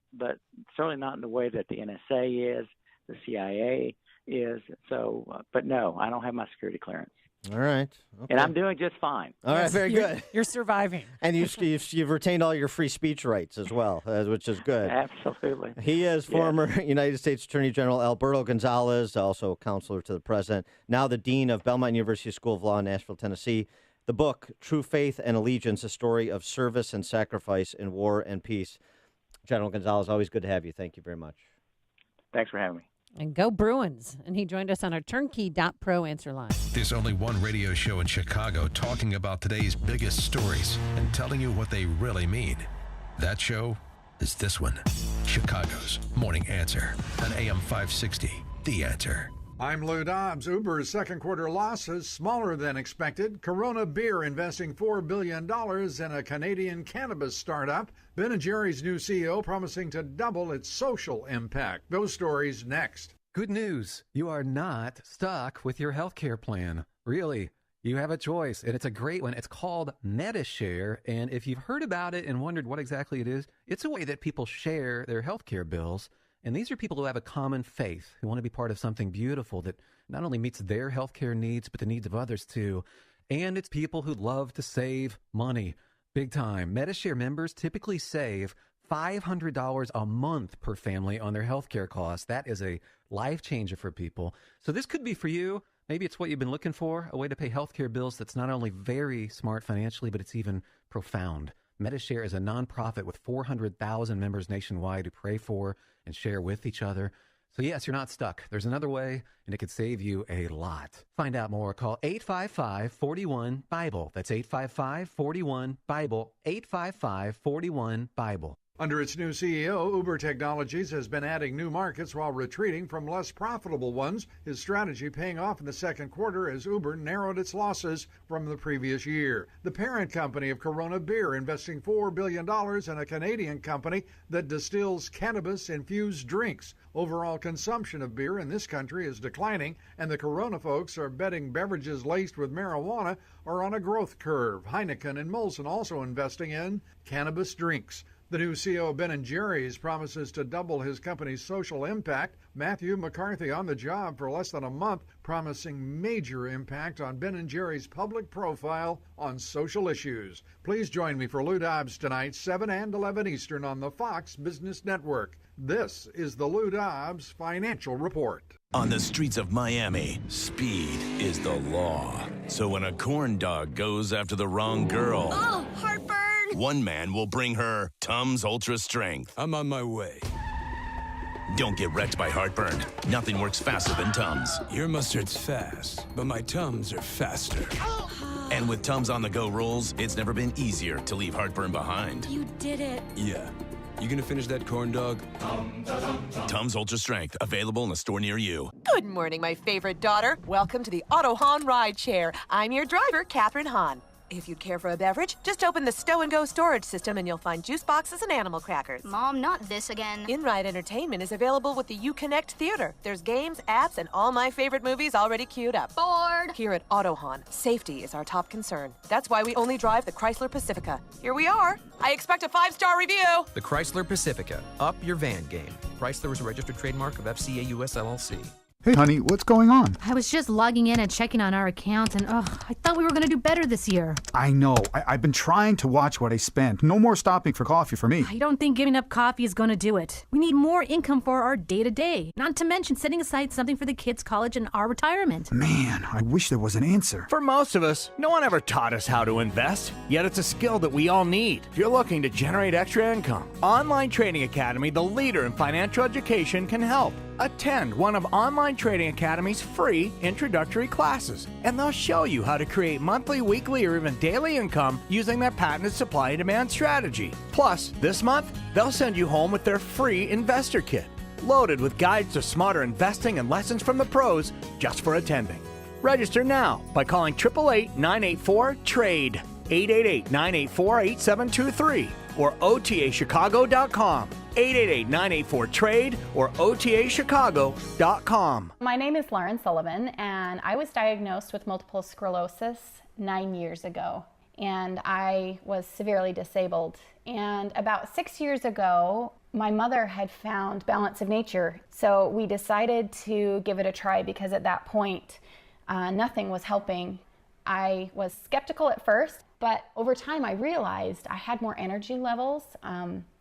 [SPEAKER 11] certainly not in the way that the NSA is, the CIA is. So, but no, I don't have my security clearance.
[SPEAKER 22] All right. Okay.
[SPEAKER 11] And I'm doing just fine.
[SPEAKER 22] All right, very good.
[SPEAKER 1] You're surviving.
[SPEAKER 22] And you've retained all your free speech rights as well, which is good.
[SPEAKER 11] Absolutely.
[SPEAKER 22] He is former United States Attorney General Alberto Gonzales, also counselor to the president, now the dean of Belmont University School of Law in Nashville, Tennessee. The book, True Faith and Allegiance, a story of service and sacrifice in war and peace. General Gonzales, always good to have you. Thank you very much.
[SPEAKER 11] Thanks for having me.
[SPEAKER 1] And go Bruins. And he joined us on our turnkey.pro answer line.
[SPEAKER 10] There's only one radio show in Chicago talking about today's biggest stories and telling you what they really mean. That show is this one, Chicago's Morning Answer on AM 560, The Answer.
[SPEAKER 4] I'm Lou Dobbs. Uber's second quarter losses smaller than expected. Corona Beer investing $4 billion in a Canadian cannabis startup. Ben & Jerry's new CEO promising to double its social impact. Those stories next.
[SPEAKER 12] Good news. You are not stuck with your healthcare plan. Really. You have a choice, and it's a great one. It's called Medi-Share, and if you've heard about it and wondered what exactly it is, it's a way that people share their healthcare bills. And these are people who have a common faith, who want to be part of something beautiful that not only meets their healthcare needs, but the needs of others too. And it's people who love to save money, big time. Medi-Share members typically save $500 a month per family on their healthcare costs. That is a life changer for people. So this could be for you. Maybe it's what you've been looking for, a way to pay healthcare bills that's not only very smart financially, but it's even profound. Medi-Share is a nonprofit with 400,000 members nationwide who pray for and share with each other. So yes, you're not stuck. There's another way, and it could save you a lot. Find out more. Call 855-41-BIBLE. That's 855-41-BIBLE. 855-41-BIBLE.
[SPEAKER 4] Under its new CEO, Uber Technologies has been adding new markets while retreating from less profitable ones, his strategy paying off in the second quarter as Uber narrowed its losses from the previous year. The parent company of Corona Beer investing $4 billion in a Canadian company that distills cannabis-infused drinks. Overall consumption of beer in this country is declining, and the Corona folks are betting beverages laced with marijuana are on a growth curve. Heineken and Molson also investing in cannabis drinks. The new CEO of Ben & Jerry's promises to double his company's social impact. Matthew McCarthy on the job for less than a month, promising major impact on Ben & Jerry's public profile on social issues. Please join me for Lou Dobbs tonight, 7 and 11 Eastern on the Fox Business Network. This is the Lou Dobbs Financial Report.
[SPEAKER 2] On the streets of Miami, speed is the law. So when a corn dog goes after the wrong girl...
[SPEAKER 13] Oh, heartburn!
[SPEAKER 2] One man will bring her Tums Ultra Strength. I'm on my way. Don't get wrecked by heartburn. Nothing works faster than Tums. Your mustard's fast, but my Tums are faster. And with Tums on-the-go rolls, it's never been easier to leave heartburn behind.
[SPEAKER 13] You did it.
[SPEAKER 2] Yeah. You gonna finish that corn dog? Tums Ultra Strength, available in a store near you.
[SPEAKER 14] Good morning, my favorite daughter. Welcome to the Auto Hahn Ride Share. I'm your driver, Catherine Hahn. If you care for a beverage, just open the Stow and Go storage system and you'll find juice boxes and animal crackers.
[SPEAKER 13] Mom, not this again.
[SPEAKER 14] In-ride entertainment is available with the Uconnect Theater. There's games, apps, and all my favorite movies already queued up.
[SPEAKER 13] Bored.
[SPEAKER 14] Here at Auto Hahn, safety is our top concern. That's why we only drive the Chrysler Pacifica. Here we are. I expect a 5-star review.
[SPEAKER 15] The Chrysler Pacifica. Up your van game. Chrysler is a registered trademark of FCA US LLC.
[SPEAKER 25] Hey, honey, what's going on?
[SPEAKER 26] I was just logging in and checking on our account, and I thought we were going to do better this year.
[SPEAKER 25] I know. I've been trying to watch what I spend. No more stopping for coffee for me.
[SPEAKER 26] I don't think giving up coffee is going to do it. We need more income for our day-to-day, not to mention setting aside something for the kids' college and our retirement.
[SPEAKER 25] Man, I wish there was an answer.
[SPEAKER 27] For most of us, no one ever taught us how to invest, yet it's a skill that we all need. If you're looking to generate extra income, Online Trading Academy, the leader in financial education, can help. Attend one of Online Trading Academy's free introductory classes, and they'll show you how to create monthly, weekly, or even daily income using their patented supply and demand strategy. Plus, this month, they'll send you home with their free investor kit, loaded with guides to smarter investing and lessons from the pros just for attending. Register now by calling 888-984-TRADE, 888-984-8723, or OTAChicago.com. 888-984-TRADE or OTAChicago.com.
[SPEAKER 28] My name is Lauren Sullivan, and I was diagnosed with multiple sclerosis 9 years ago, and I was severely disabled. And about 6 years ago, my mother had found Balance of Nature, so we decided to give it a try because at that point, nothing was helping. I was skeptical at first, but over time I realized I had more energy levels.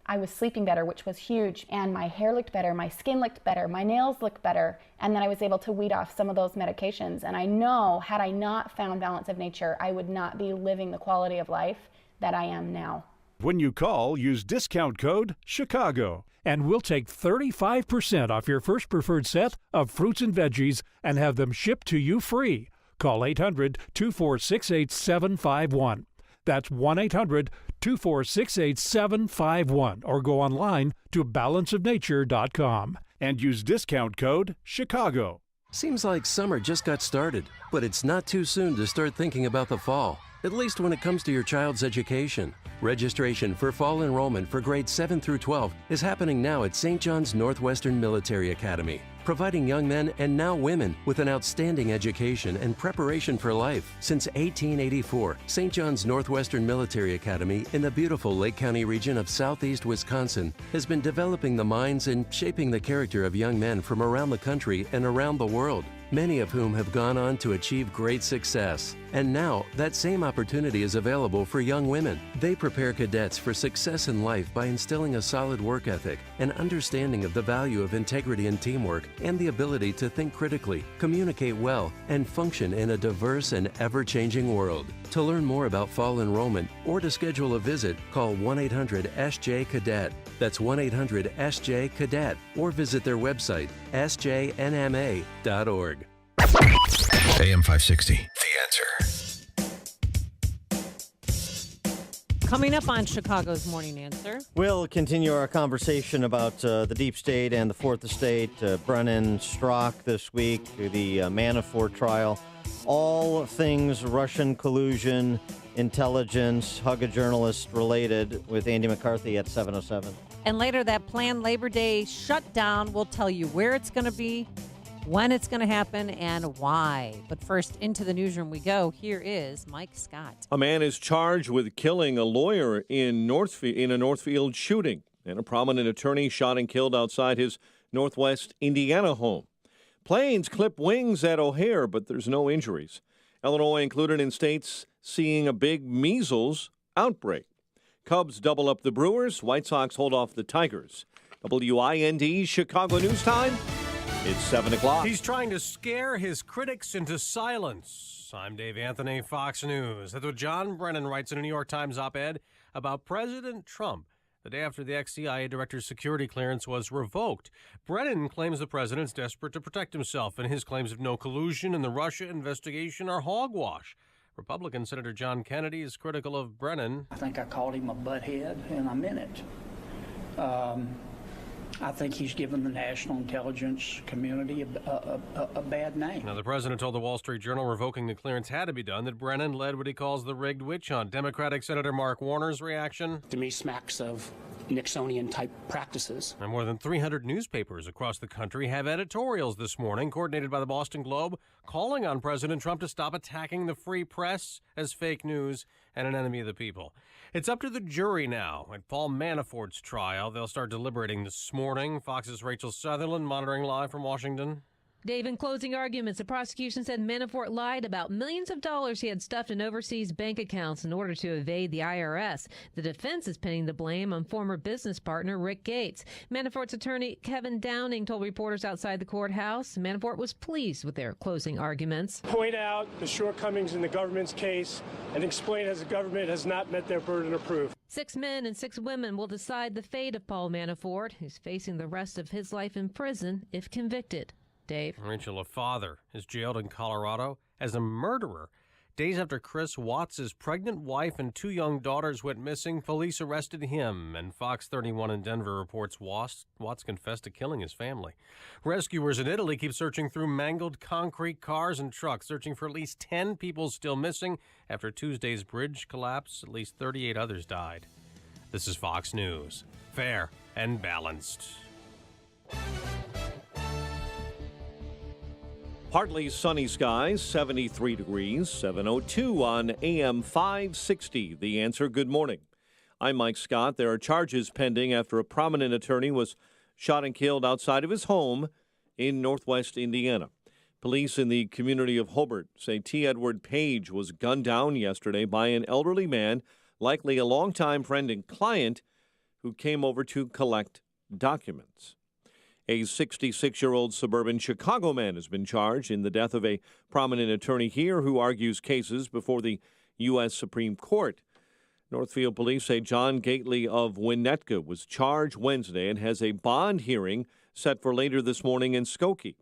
[SPEAKER 28] I was sleeping better, which was huge, and my hair looked better, my skin looked better, my nails looked better, and then I was able to weed off some of those medications. And I know, had I not found Balance of Nature, I would not be living the quality of life that I am now.
[SPEAKER 16] When you call, use discount code CHICAGO, and we'll take 35% off your first preferred set of fruits and veggies and have them shipped to you free. Call 800-246-8751. That's 1-800-246-8751, or go online to balanceofnature.com and use discount code CHICAGO.
[SPEAKER 7] Seems like summer just got started, but it's not too soon to start thinking about the fall, at least when it comes to your child's education. Registration for fall enrollment for grades 7 through 12 is happening now at St. John's Northwestern Military Academy, providing young men and now women with an outstanding education and preparation for life. Since 1884, St. John's Northwestern Military Academy in the beautiful Lake County region of southeast Wisconsin has been developing the minds and shaping the character of young men from around the country and around the world, many of whom have gone on to achieve great success. And now, that same opportunity is available for young women. They prepare cadets for success in life by instilling a solid work ethic, an understanding of the value of integrity and teamwork, and the ability to think critically, communicate well, and function in a diverse and ever-changing world. To learn more about fall enrollment or to schedule a visit, call 1-800-SJ-CADET. That's 1-800-SJ-CADET, or visit their website, sjnma.org.
[SPEAKER 10] AM 560, The Answer.
[SPEAKER 1] Coming up on Chicago's Morning Answer.
[SPEAKER 22] We'll continue our conversation about the deep state and the fourth estate. Brennan Strzok this week, the Manafort trial. All things Russian collusion, intelligence, hug a journalist related with Andy McCarthy at 7:07.
[SPEAKER 1] And later, that planned Labor Day shutdown. We'll tell you where it's going to be when it's going to happen and why. But first, into the newsroom we go. Here is Mike Scott.
[SPEAKER 20] A man is charged with killing a lawyer in a Northfield shooting, and a prominent attorney shot and killed outside his Northwest Indiana home. Planes clip wings at O'Hare, but there's no injuries. Illinois included in states seeing a big measles outbreak. Cubs double up the Brewers. White Sox hold off the Tigers. WIND Chicago News Time. It's 7 o'clock.
[SPEAKER 3] He's trying to scare his critics into silence. I'm Dave Anthony, Fox News. That's what John Brennan writes in a New York Times op-ed about President Trump the day after the ex-CIA director's security clearance was revoked. Brennan claims the president's desperate to protect himself, and his claims of no collusion in the Russia investigation are hogwash. Republican Senator John Kennedy is critical of Brennan.
[SPEAKER 5] I think I called him a butthead, and I meant it. I think he's given the national intelligence community a bad name.
[SPEAKER 3] Now, the president told the Wall Street Journal revoking the clearance had to be done, that Brennan led what he calls the rigged witch hunt. Democratic Senator Mark Warner's reaction?
[SPEAKER 8] To me, smacks of Nixonian-type practices.
[SPEAKER 3] And more than 300 newspapers across the country have editorials this morning, coordinated by the Boston Globe, calling on President Trump to stop attacking the free press as fake news and an enemy of the people. It's up to the jury now at Paul Manafort's trial. They'll start deliberating this morning. Fox's Rachel Sutherland monitoring live from Washington.
[SPEAKER 17] Dave, in closing arguments, the prosecution said Manafort lied about millions of dollars he had stuffed in overseas bank accounts in order to evade the IRS. The defense is pinning the blame on former business partner Rick Gates. Manafort's attorney Kevin Downing told reporters outside the courthouse Manafort was pleased with their closing arguments.
[SPEAKER 18] Point out the shortcomings in the government's case and explain how the government has not met their burden of proof.
[SPEAKER 17] 6 men and 6 women will decide the fate of Paul Manafort, who's facing the rest of his life in prison if convicted. Dave.
[SPEAKER 3] Rachel, a father is jailed in Colorado as a murderer. Days after Chris Watts' pregnant wife and 2 young daughters went missing, police arrested him, and Fox 31 in Denver reports Watts confessed to killing his family. Rescuers in Italy keep searching through mangled concrete cars and trucks, searching for at least 10 people still missing. After Tuesday's bridge collapse, at least 38 others died. This is Fox News. Fair and balanced.
[SPEAKER 20] Partly sunny skies, 73 degrees, 7:02 on AM 560. The Answer. Good morning. I'm Mike Scott. There are charges pending after a prominent attorney was shot and killed outside of his home in Northwest Indiana. Police in the community of Hobart say T. Edward Page was gunned down yesterday by an elderly man, likely a longtime friend and client, who came over to collect documents. A 66-year-old suburban Chicago man has been charged in the death of a prominent attorney here who argues cases before the U.S. Supreme Court. Northfield police say John Gately of Winnetka was charged Wednesday and has a bond hearing set for later this morning in Skokie.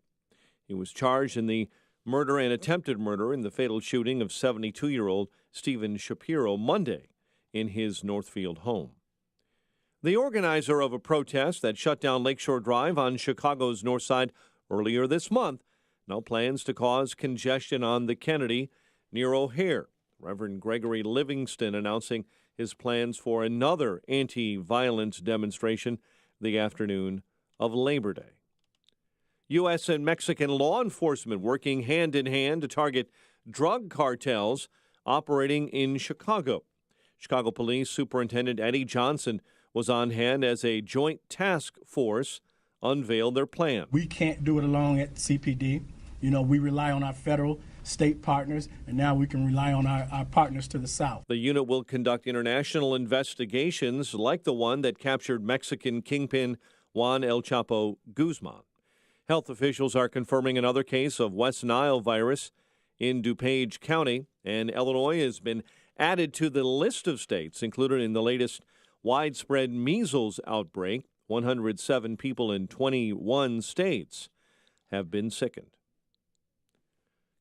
[SPEAKER 20] He was charged in the murder and attempted murder in the fatal shooting of 72-year-old Stephen Shapiro Monday in his Northfield home. The organizer of a protest that shut down Lakeshore Drive on Chicago's north side earlier this month now plans to cause congestion on the Kennedy near O'Hare. Reverend Gregory Livingston announcing his plans for another anti-violence demonstration the afternoon of Labor Day. U.S. and Mexican law enforcement working hand-in-hand to target drug cartels operating in Chicago. Chicago Police Superintendent Eddie Johnson was on hand as a joint task force unveiled their plan.
[SPEAKER 19] We can't do it alone at CPD. You know, we rely on our federal, state partners, and now we can rely on our partners to the south.
[SPEAKER 20] The unit will conduct international investigations like the one that captured Mexican kingpin Juan El Chapo Guzman. Health officials are confirming another case of West Nile virus in DuPage County, and Illinois has been added to the list of states included in the latest widespread measles outbreak. 107 people in 21 states have been sickened.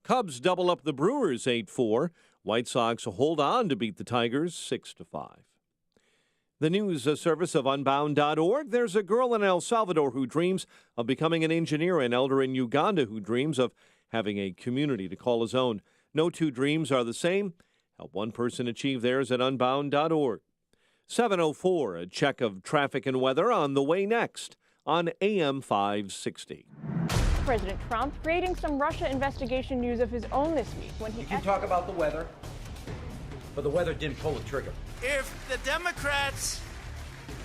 [SPEAKER 20] Cubs double up the Brewers 8-4. White Sox hold on to beat the Tigers 6-5. The news service of Unbound.org. There's a girl in El Salvador who dreams of becoming an engineer, an elder in Uganda who dreams of having a community to call his own. No two dreams are the same. Help one person achieve theirs at Unbound.org. 7:04, a check of traffic and weather on the way next on AM 560.
[SPEAKER 4] President Trump creating some Russia investigation news of his own this week when he...
[SPEAKER 6] You can talk about the weather, but the weather didn't pull the trigger.
[SPEAKER 9] If the Democrats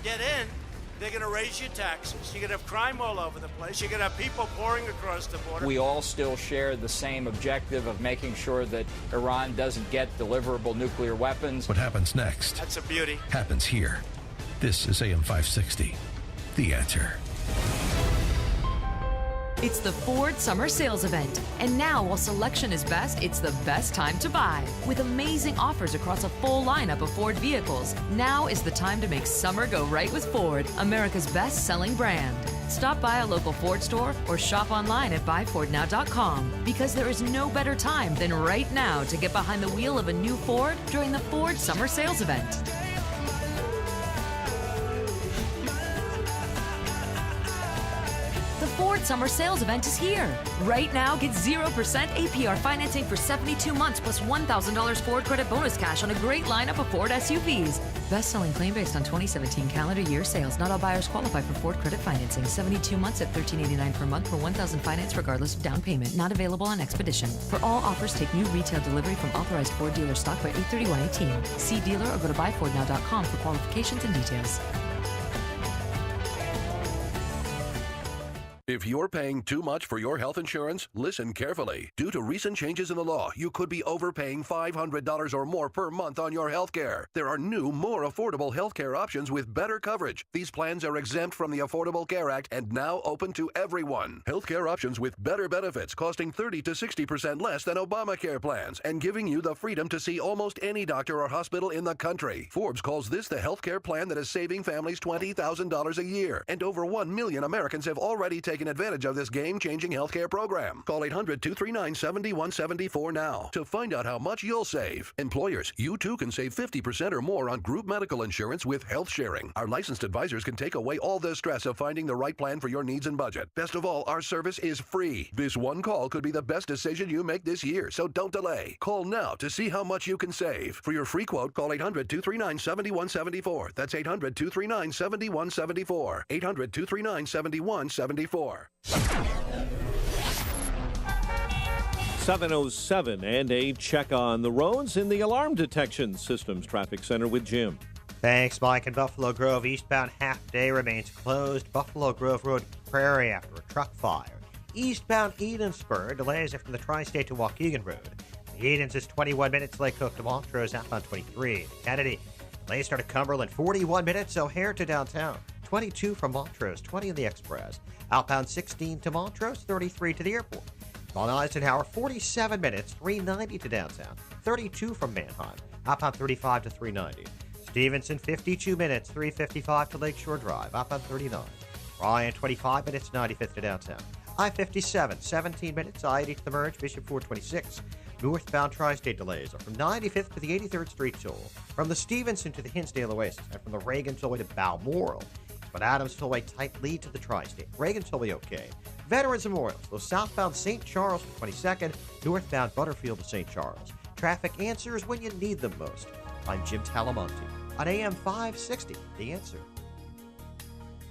[SPEAKER 9] get in, they're going to raise your taxes. You're going to have crime all over the place. You're going to have people pouring across the border.
[SPEAKER 11] We all still share the same objective of making sure that Iran doesn't get deliverable nuclear weapons.
[SPEAKER 10] What happens next?
[SPEAKER 9] That's a beauty.
[SPEAKER 10] Happens here. This is AM 560. The Answer.
[SPEAKER 12] It's the Ford Summer Sales Event. And now, while selection is best, it's the best time to buy. With amazing offers across a full lineup of Ford vehicles, now is the time to make summer go right with Ford, America's best-selling brand. Stop by a local Ford store or shop online at buyfordnow.com, because there is no better time than right now to get behind the wheel of a new Ford during the Ford Summer Sales Event. The Ford Summer Sales Event is here. Right now, get 0% APR financing for 72 months plus $1,000 Ford credit bonus cash on a great lineup of Ford SUVs. Best-selling claim based on 2017 calendar year sales. Not all buyers qualify for Ford credit financing. 72 months at $13.89 per month for $1,000 finance regardless of down payment. Not available on Expedition. For all offers, take new retail delivery from authorized Ford dealer stock by 8/31/18. See dealer or go to buyfordnow.com for qualifications and details.
[SPEAKER 21] If you're paying too much for your health insurance, listen carefully. Due to recent changes in the law, you could be overpaying $500 or more per month on your health care. There are new, more affordable health care options with better coverage. These plans are exempt from the Affordable Care Act and now open to everyone. Health care options with better benefits costing 30 to 60% less than Obamacare plans and giving you the freedom to see almost any doctor or hospital in the country. Forbes calls this the health care plan that is saving families $20,000 a year. And over 1 million Americans have already taken advantage of this game-changing healthcare program. Call 800-239-7174 now to find out how much you'll save. Employers, you too can save 50% or more on group medical insurance with health sharing. Our licensed advisors can take away all the stress of finding the right plan for your needs and budget. Best of all, our service is free. This one call could be the best decision you make this year, so don't delay. Call now to see how much you can save. For your free quote, call 800-239-7174. That's 800-239-7174. 800-239-7174.
[SPEAKER 20] 7:07 and a check on the roads in the Alarm Detection Systems Traffic Center with Jim.
[SPEAKER 23] Thanks, Mike. In Buffalo Grove, eastbound half-day remains closed. Buffalo Grove Road Prairie after a truck fire. Eastbound Edensburg delays it from the Tri-State to Waukegan Road. The Edens is 21 minutes. Lake Cook to Montrose, outbound 23. Kennedy. Delays start at Cumberland, 41 minutes. O'Hare to downtown. 22 from Montrose, 20 in the Express. Outbound 16 to Montrose, 33 to the airport. On Eisenhower, 47 minutes, 390 to downtown. 32 from Manheim. Outbound 35 to 390. Stevenson, 52 minutes, 355 to Lakeshore Drive. Outbound 39. Ryan, 25 minutes, 95th to downtown. I-57, 17 minutes, I-80 to the Merge, Bishop 426. Northbound Tri-State delays are from 95th to the 83rd Street toll, from the Stevenson to the Hinsdale Oasis, and from the Reagan Tollway to Balmoral. But Adams Tollway tight lead to the Tri-State. Reagan Tollway okay. Veterans Memorial, so southbound St. Charles to 22nd, northbound Butterfield to St. Charles. Traffic answers when you need them most. I'm Jim Talamonte on AM 560, The Answer.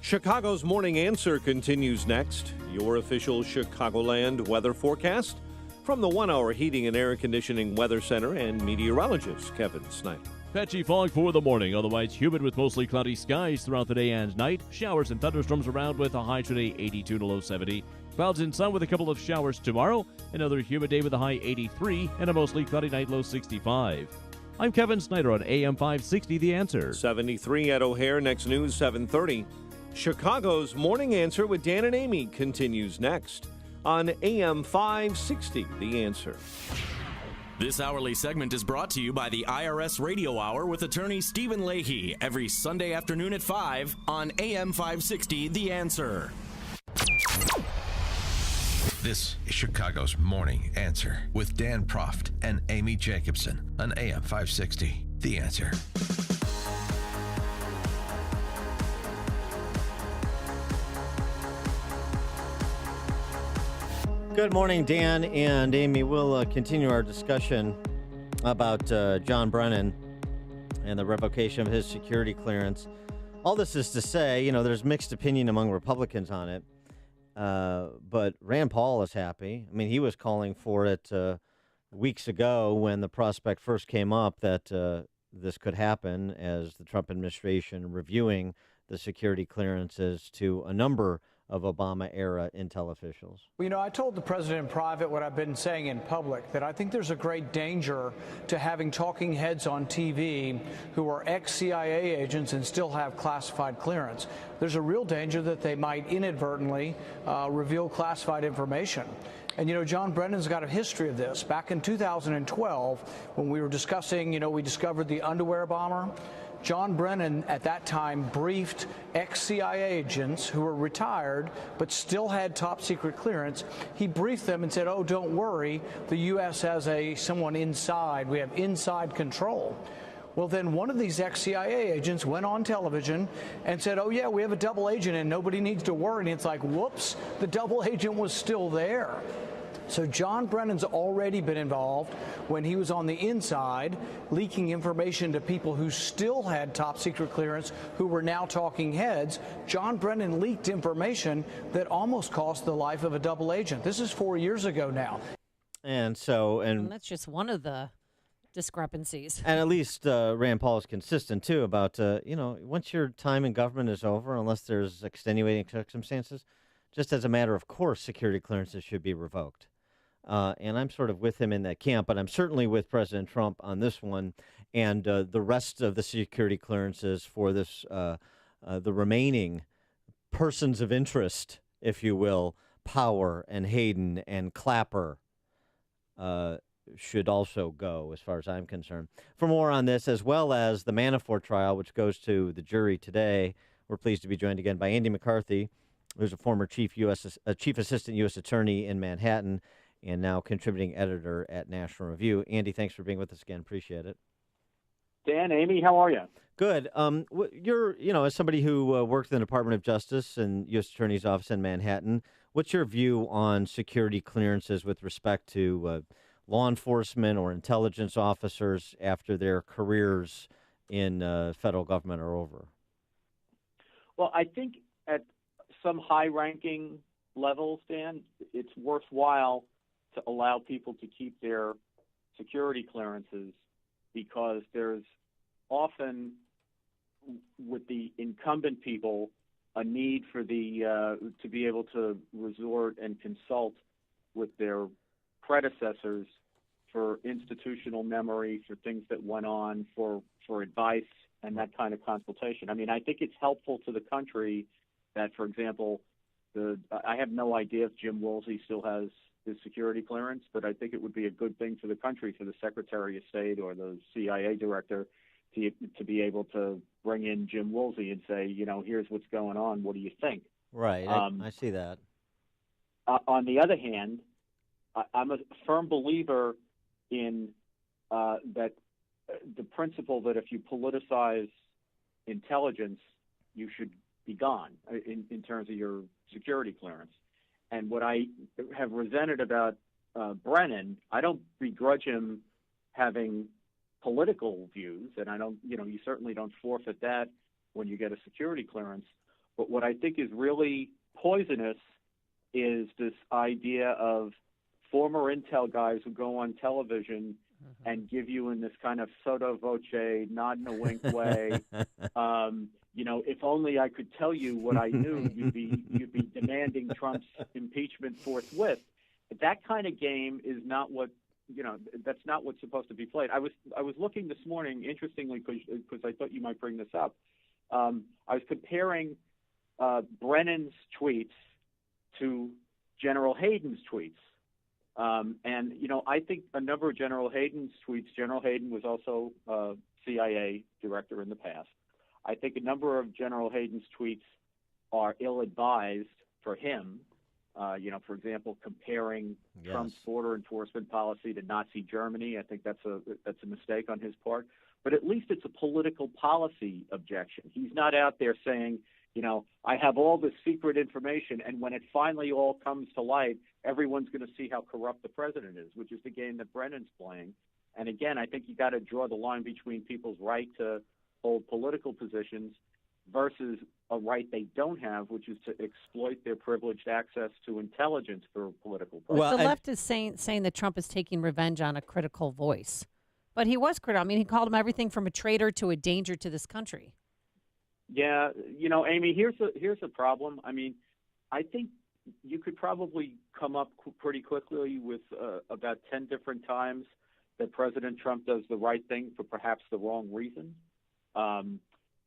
[SPEAKER 20] Chicago's Morning Answer continues next. Your official Chicagoland weather forecast from the 1 Hour Heating and Air Conditioning Weather Center and meteorologist Kevin Snyder.
[SPEAKER 24] Patchy fog for the morning, otherwise humid with mostly cloudy skies throughout the day and night. Showers and thunderstorms around with a high today 82 to low 70. Clouds and sun with a couple of showers tomorrow. Another humid day with a high 83 and a mostly cloudy night low 65. I'm Kevin Snyder on AM 560 The Answer.
[SPEAKER 20] 73 at O'Hare. Next news 7:30. Chicago's Morning Answer with Dan and Amy continues next on AM 560 The Answer.
[SPEAKER 29] This hourly segment is brought to you by the IRS Radio Hour with attorney Stephen Leahy every Sunday afternoon at 5 on AM 560 The Answer.
[SPEAKER 10] This is Chicago's Morning Answer with Dan Proft and Amy Jacobson on AM 560 The Answer.
[SPEAKER 22] Good morning, Dan and Amy. We'll continue our discussion about John Brennan and the revocation of his security clearance. All this is to say, there's mixed opinion among Republicans on it. But Rand Paul is happy. I mean, he was calling for it weeks ago when the prospect first came up that this could happen, as the Trump administration reviewing the security clearances to a number of Obama-era intel officials.
[SPEAKER 2] Well, I told the president in private what I've been saying in public, that I think there's a great danger to having talking heads on TV who are ex-CIA agents and still have classified clearance. There's a real danger that they might inadvertently reveal classified information. And, John Brennan's got a history of this. Back in 2012, when we were discussing, we discovered the underwear bomber, John Brennan at that time briefed ex-CIA agents who were retired but still had top secret clearance. He briefed them and said, oh, don't worry, the U.S. has someone inside. We have inside control. Well, then one of these ex-CIA agents went on television and said, oh, yeah, we have a double agent and nobody needs to worry. And it's like, whoops, the double agent was still there. So John Brennan's already been involved when he was on the inside, leaking information to people who still had top secret clearance, who were now talking heads. John Brennan leaked information that almost cost the life of a double agent. This is 4 years ago now.
[SPEAKER 22] And
[SPEAKER 1] that's just one of the discrepancies.
[SPEAKER 22] And at least Rand Paul is consistent, too, about, once your time in government is over, unless there's extenuating circumstances, just as a matter of course, security clearances should be revoked. And I'm sort of with him in that camp, but I'm certainly with President Trump on this one, and the rest of the security clearances for this, the remaining persons of interest, if you will, Power and Hayden and Clapper, should also go, as far as I'm concerned. For more on this, as well as the Manafort trial, which goes to the jury today, we're pleased to be joined again by Andy McCarthy, who's a former chief assistant U.S. attorney in Manhattan and now contributing editor at National Review. Andy, thanks for being with us again. Appreciate it.
[SPEAKER 13] Dan, Amy, how are you?
[SPEAKER 22] Good. You're, as somebody who worked in the Department of Justice and U.S. Attorney's Office in Manhattan, what's your view on security clearances with respect to law enforcement or intelligence officers after their careers in federal government are over?
[SPEAKER 13] Well, I think at some high-ranking levels, Dan, it's worthwhile to allow people to keep their security clearances, because there's often, with the incumbent people, a need for the to be able to resort and consult with their predecessors for institutional memory, for things that went on, for advice and that kind of consultation. I mean, I think it's helpful to the country that, for example, I have no idea if Jim Woolsey still has his security clearance, but I think it would be a good thing for the country, for the Secretary of State or the CIA director to be able to bring in Jim Woolsey and say, here's what's going on. What do you think?
[SPEAKER 22] Right. I see that.
[SPEAKER 13] On the other hand, I'm a firm believer in that the principle that if you politicize intelligence, you should be gone in terms of your security clearance. And what I have resented about Brennan, I don't begrudge him having political views, and I don't, you certainly don't forfeit that when you get a security clearance. But what I think is really poisonous is this idea of former intel guys who go on television and give you in this kind of sotto voce, nod and a wink way, if only I could tell you what I knew, you'd be demanding Trump's impeachment forthwith. That kind of game is not what, that's not what's supposed to be played. I was looking this morning, interestingly, because I thought you might bring this up. I was comparing Brennan's tweets to General Hayden's tweets. And I think a number of General Hayden's tweets, General Hayden was also a CIA director in the past. I think a number of General Hayden's tweets are ill-advised for him. For example, comparing Trump's border enforcement policy to Nazi Germany. I think that's a mistake on his part. But at least it's a political policy objection. He's not out there saying, I have all this secret information, and when it finally all comes to light, everyone's going to see how corrupt the president is, which is the game that Brennan's playing. And again, I think you got to draw the line between people's right to hold political positions versus a right they don't have, which is to exploit their privileged access to intelligence for political purposes.
[SPEAKER 1] Well, the left is saying that Trump is taking revenge on a critical voice. But he was critical. I mean, he called him everything from a traitor to a danger to this country.
[SPEAKER 13] Yeah, Amy, here's a problem. I mean, I think you could probably come up pretty quickly with about 10 different times that President Trump does the right thing for perhaps the wrong reason. And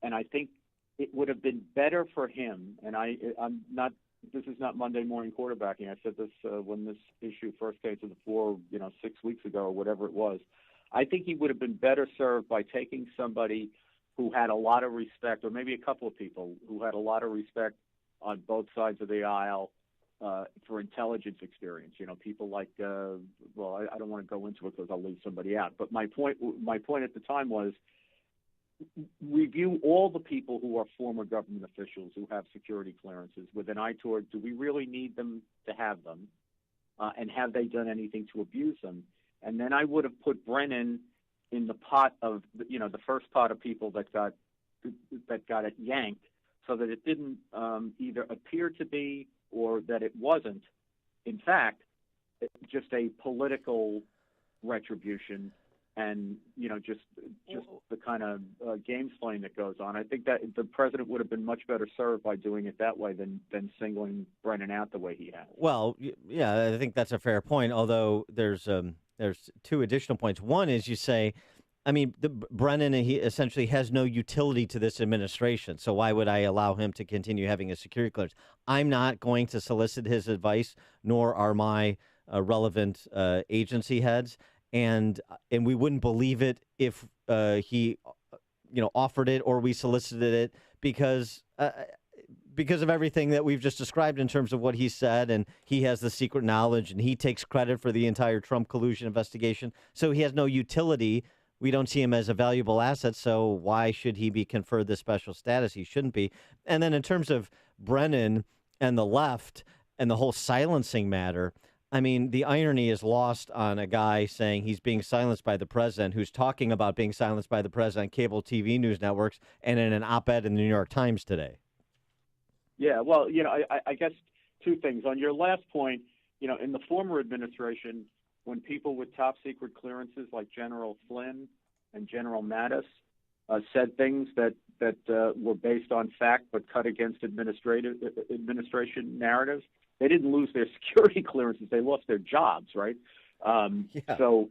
[SPEAKER 13] I think it would have been better for him, and I'm not, this is not Monday morning quarterbacking. I said this when this issue first came to the floor, 6 weeks ago or whatever it was. I think he would have been better served by taking somebody who had a lot of respect, or maybe a couple of people who had a lot of respect on both sides of the aisle for intelligence experience. People like, I don't want to go into it because I'll leave somebody out. But my point at the time was, review all the people who are former government officials who have security clearances with an eye toward, do we really need them to have them? And have they done anything to abuse them? And then I would have put Brennan in the pot of, the first pot of people that got it yanked, so that it didn't either appear to be or that it wasn't, in fact, just a political retribution and, just the kind of games playing that goes on. I think that the president would have been much better served by doing it that way than singling Brennan out the way he has.
[SPEAKER 22] Well, yeah, I think that's a fair point, although there's two additional points. One is you say, I mean, Brennan, he essentially has no utility to this administration, so why would I allow him to continue having a security clearance? I'm not going to solicit his advice, nor are my relevant agency heads, and we wouldn't believe it if he, offered it or we solicited it because of everything that we've just described in terms of what he said, and he has the secret knowledge, and he takes credit for the entire Trump collusion investigation, so he has no utility. We don't see him as a valuable asset, so why should he be conferred this special status? He shouldn't be. And then in terms of Brennan and the left and the whole silencing matter, I mean, the irony is lost on a guy saying he's being silenced by the president, who's talking about being silenced by the president on cable TV news networks and in an op-ed in the New York Times today.
[SPEAKER 13] Yeah, well, I guess two things. On your last point, in the former administration, when people with top secret clearances like General Flynn and General Mattis said things that were based on fact but cut against administration narratives, they didn't lose their security clearances; they lost their jobs, right? So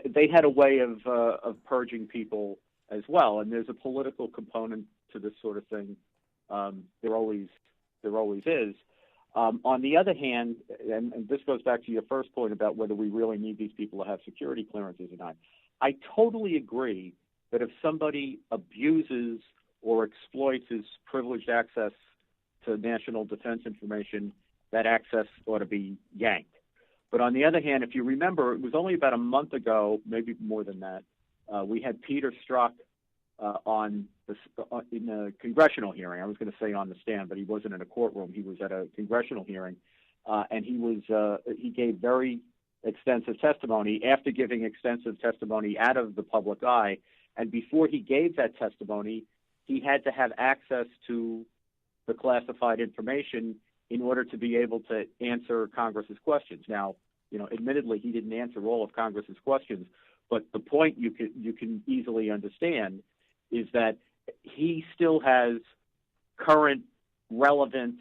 [SPEAKER 13] they had a way of purging people as well, and there's a political component to this sort of thing. There always is. On the other hand, and this goes back to your first point about whether we really need these people to have security clearances or not, I totally agree that if somebody abuses or exploits his privileged access to national defense information, that access ought to be yanked. But on the other hand, if you remember, it was only about a month ago, maybe more than that, we had Peter Strzok in a congressional hearing. I was going to say on the stand, but he wasn't in a courtroom. He was at a congressional hearing, and he gave very extensive testimony. After giving extensive testimony out of the public eye, and before he gave that testimony, he had to have access to the classified information in order to be able to answer Congress's questions. Now, admittedly, he didn't answer all of Congress's questions, but the point you can easily understand is that he still has current relevant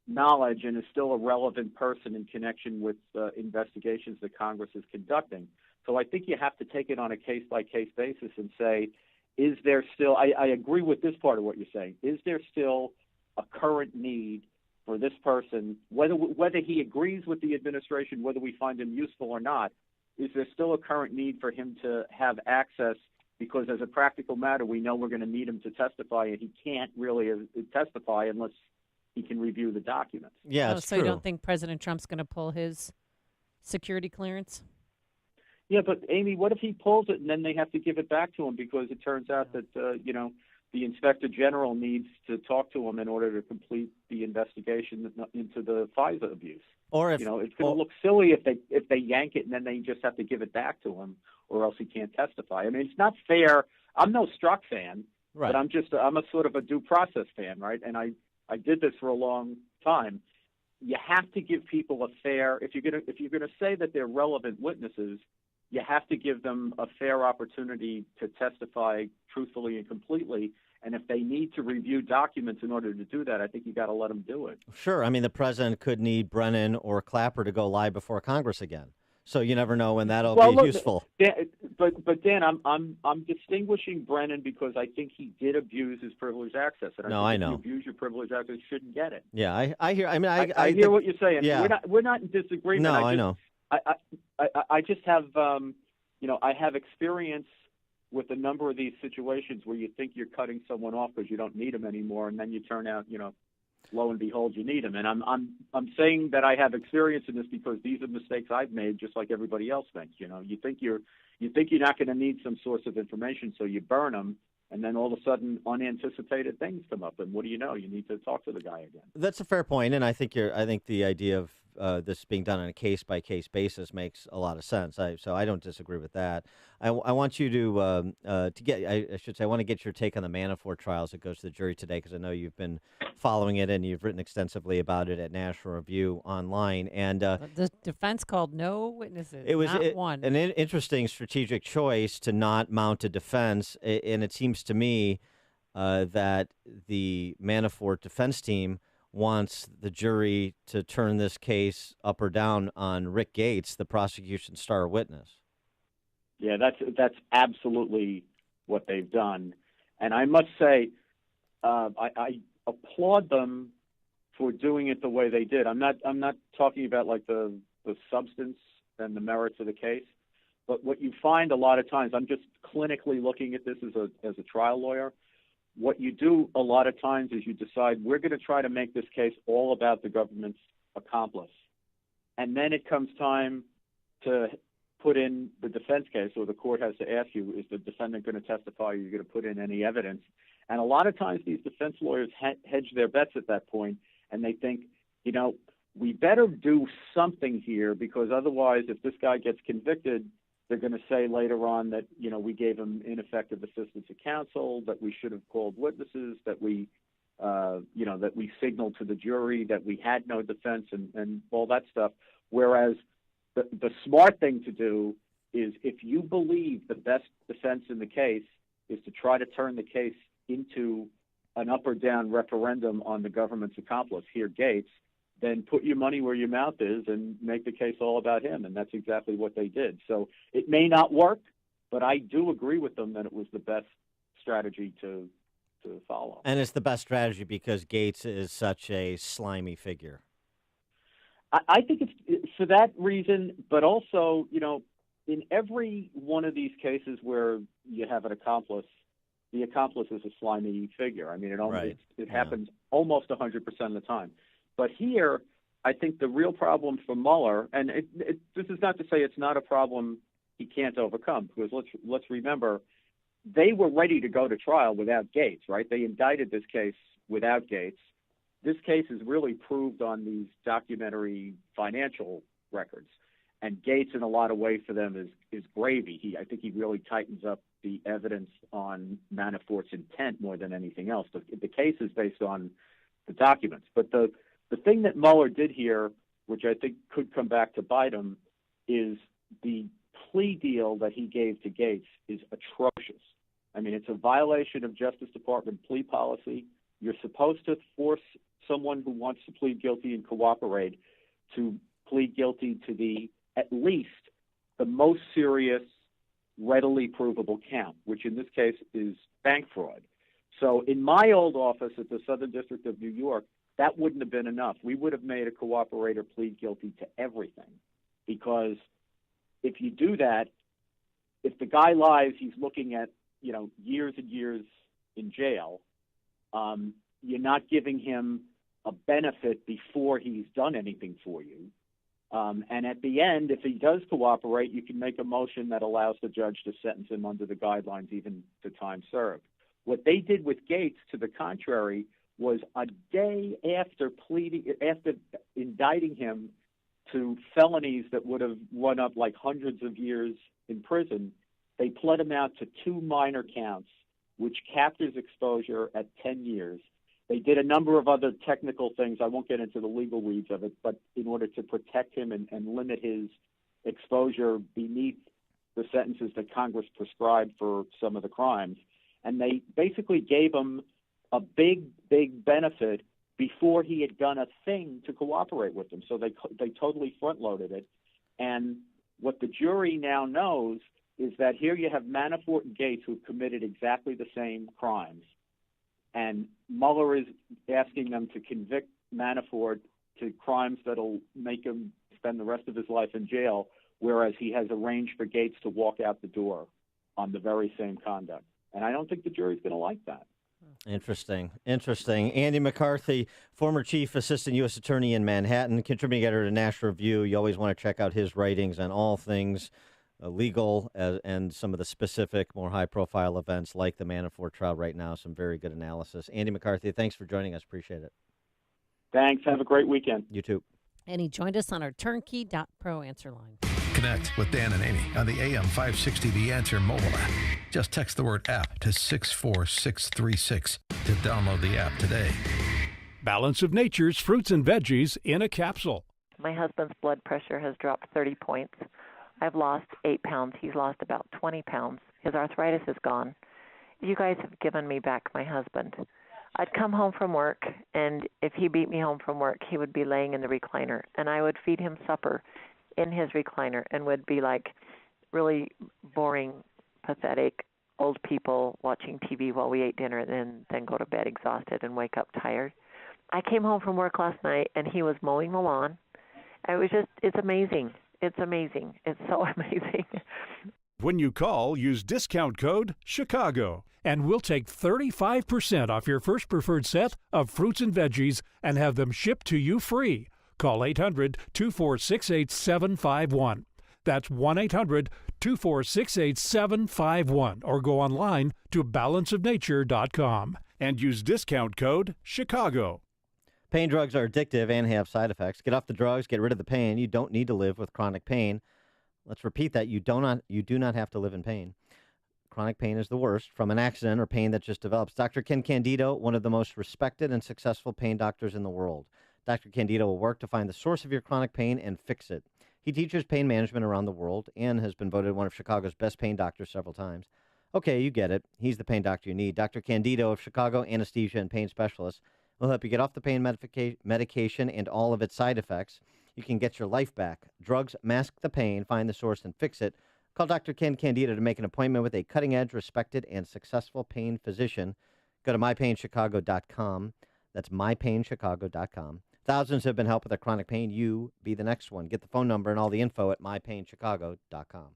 [SPEAKER 13] knowledge and is still a relevant person in connection with investigations that Congress is conducting. So I think you have to take it on a case-by-case basis and say, is there still, I agree with this part of what you're saying, is there still a current need for this person, whether he agrees with the administration, whether we find him useful or not, is there still a current need for him to have access? Because as a practical matter, we know we're going to need him to testify, and he can't really testify unless he can review the documents.
[SPEAKER 22] Yeah,
[SPEAKER 1] so you don't think President Trump's going to pull his security clearance?
[SPEAKER 13] Yeah, but Amy, what if he pulls it and then they have to give it back to him because it turns out that the Inspector General needs to talk to him in order to complete the investigation into the FISA abuse?
[SPEAKER 22] Or if
[SPEAKER 13] it's going to look silly if they yank it and then they just have to give it back to him, or else he can't testify. I mean, it's not fair. I'm no Strzok fan,
[SPEAKER 22] Right.
[SPEAKER 13] But I'm a sort of a due process fan, right? And I did this for a long time. You have to give people a fair, if you're gonna say that they're relevant witnesses, you have to give them a fair opportunity to testify truthfully and completely. And if they need to review documents in order to do that, I think you got to let them do it.
[SPEAKER 22] Sure. I mean, the president could need Brennan or Clapper to go live before Congress again. So you never know when that'll be useful.
[SPEAKER 13] But Dan, I'm distinguishing Brennan because I think he did abuse his privileged access. And
[SPEAKER 22] I know.
[SPEAKER 13] If you abuse your privileged access, you shouldn't get it.
[SPEAKER 22] Yeah, I hear. I mean,
[SPEAKER 13] I hear what you're saying.
[SPEAKER 22] Yeah.
[SPEAKER 13] We're not in disagreement.
[SPEAKER 22] No, I know.
[SPEAKER 13] I just have, I have experience with a number of these situations where you think you're cutting someone off because you don't need them anymore, and then you turn out, lo and behold, you need them. And I'm saying that I have experience in this because these are mistakes I've made, just like everybody else thinks. You think you're not going to need some source of information, so you burn them. And then all of a sudden, unanticipated things come up, and what do you know? You need to talk to the guy again.
[SPEAKER 22] That's a fair point, and I think the idea of this being done on a case-by-case basis makes a lot of sense. So I don't disagree with that. I want you to get. I should say I want to get your take on the Manafort trials that goes to the jury today, because I know you've been following it and you've written extensively about it at National Review online. And
[SPEAKER 1] the defense called no witnesses.
[SPEAKER 22] It was
[SPEAKER 1] not one.
[SPEAKER 22] An interesting strategic choice to not mount a defense, and it seems to me that the Manafort defense team wants the jury to turn this case up or down on Rick Gates, the prosecution's star witness.
[SPEAKER 13] Yeah, that's absolutely what they've done, and I must say, I applaud them for doing it the way they did. I'm not talking about like the substance and the merits of the case, but what you find a lot of times, I'm just clinically looking at this as a trial lawyer. What you do a lot of times is you decide we're going to try to make this case all about the government's accomplice, and then it comes time to put in the defense case, or the court has to ask you, is the defendant going to testify? Are you going to put in any evidence? And a lot of times these defense lawyers hedge their bets at that point, and they think, we better do something here, because otherwise if this guy gets convicted, they're going to say later on that, we gave him ineffective assistance of counsel, that we should have called witnesses, that we signaled to the jury that we had no defense and all that stuff. Whereas the smart thing to do is, if you believe the best defense in the case is to try to turn the case into an up or down referendum on the government's accomplice, here Gates, then put your money where your mouth is and make the case all about him. And that's exactly what they did. So it may not work, but I do agree with them that it was the best strategy to follow.
[SPEAKER 22] And it's the best strategy because Gates is such a slimy figure.
[SPEAKER 13] I think it's for that reason, but also, in every one of these cases where you have an accomplice, the accomplice is a slimy figure. I mean, it happens almost 100% of the time. But here, I think the real problem for Mueller, and this is not to say it's not a problem he can't overcome, because let's remember, they were ready to go to trial without Gates, right? They indicted this case without Gates. This case is really proved on these documentary financial records. And Gates, in a lot of ways, for them is gravy. I think he really tightens up the evidence on Manafort's intent more than anything else. The case is based on the documents. But the thing that Mueller did here, which I think could come back to bite him, is the plea deal that he gave to Gates is atrocious. I mean, it's a violation of Justice Department plea policy. You're supposed to force someone who wants to plead guilty and cooperate to plead guilty to at least the most serious, readily provable count, which in this case is bank fraud. So in my old office at the Southern District of New York, that wouldn't have been enough. We would have made a cooperator plead guilty to everything, because if you do that, if the guy lies, he's looking at years and years in jail. You're not giving him a benefit before he's done anything for you. And at the end, if he does cooperate, you can make a motion that allows the judge to sentence him under the guidelines, even to time served. What they did with Gates, to the contrary, was a day after indicting him to felonies that would have run up like hundreds of years in prison, they pled him out to 2 minor counts which capped his exposure at 10 years. They did a number of other technical things. I won't get into the legal weeds of it, but in order to protect him and limit his exposure beneath the sentences that Congress prescribed for some of the crimes. And they basically gave him a big benefit before he had done a thing to cooperate with them. So they totally front-loaded it. And what the jury now knows is that here you have Manafort and Gates who've committed exactly the same crimes. And Mueller is asking them to convict Manafort to crimes that'll make him spend the rest of his life in jail, whereas he has arranged for Gates to walk out the door on the very same conduct. And I don't think the jury's going to like that.
[SPEAKER 22] Interesting. Andy McCarthy, former chief assistant U.S. attorney in Manhattan, contributing editor to National Review. You always want to check out his writings on all things legal and some of the specific, more high-profile events like the Manafort trial right now. Some very good analysis. Andy McCarthy, thanks for joining us. Appreciate it.
[SPEAKER 13] Thanks. Have a great weekend.
[SPEAKER 22] You too.
[SPEAKER 1] And he joined us on our Turnkey.pro answer line.
[SPEAKER 10] Connect with Dan and Amy on the AM 560 The Answer mobile app. Just text the word app to 64636 to download the app today.
[SPEAKER 5] Balance of Nature's fruits and veggies in a capsule.
[SPEAKER 7] My husband's blood pressure has dropped 30 points. I've lost 8 pounds. He's lost about 20 pounds. His arthritis is gone. You guys have given me back my husband. I'd come home from work, and if he beat me home from work, he would be laying in the recliner, and I would feed him supper in his recliner and would be like really boring, pathetic old people watching TV while we ate dinner and then go to bed exhausted and wake up tired. I came home from work last night, and he was mowing the lawn. It's amazing. It's amazing. It's so amazing.
[SPEAKER 5] When you call, use discount code CHICAGO, and we'll take 35% off your first preferred set of fruits and veggies and have them shipped to you free. Call 800-246-8751. That's 1-800-246-8751, or go online to balanceofnature.com and use discount code CHICAGO.
[SPEAKER 22] Pain drugs are addictive and have side effects. Get off the drugs, get rid of the pain. You don't need to live with chronic pain. Let's repeat that. You do not have to live in pain. Chronic pain is the worst, from an accident or pain that just develops. Dr. Ken Candido, one of the most respected and successful pain doctors in the world. Dr. Candido will work to find the source of your chronic pain and fix it. He teaches pain management around the world and has been voted one of Chicago's best pain doctors several times. Okay, you get it. He's the pain doctor you need. Dr. Candido of Chicago Anesthesia and Pain Specialists will help you get off the pain medication and all of its side effects. You can get your life back. Drugs mask the pain, find the source, and fix it. Call Dr. Ken Candido to make an appointment with a cutting-edge, respected, and successful pain physician. Go to mypainchicago.com. That's mypainchicago.com. Thousands have been helped with their chronic pain. You be the next one. Get the phone number and all the info at mypainchicago.com.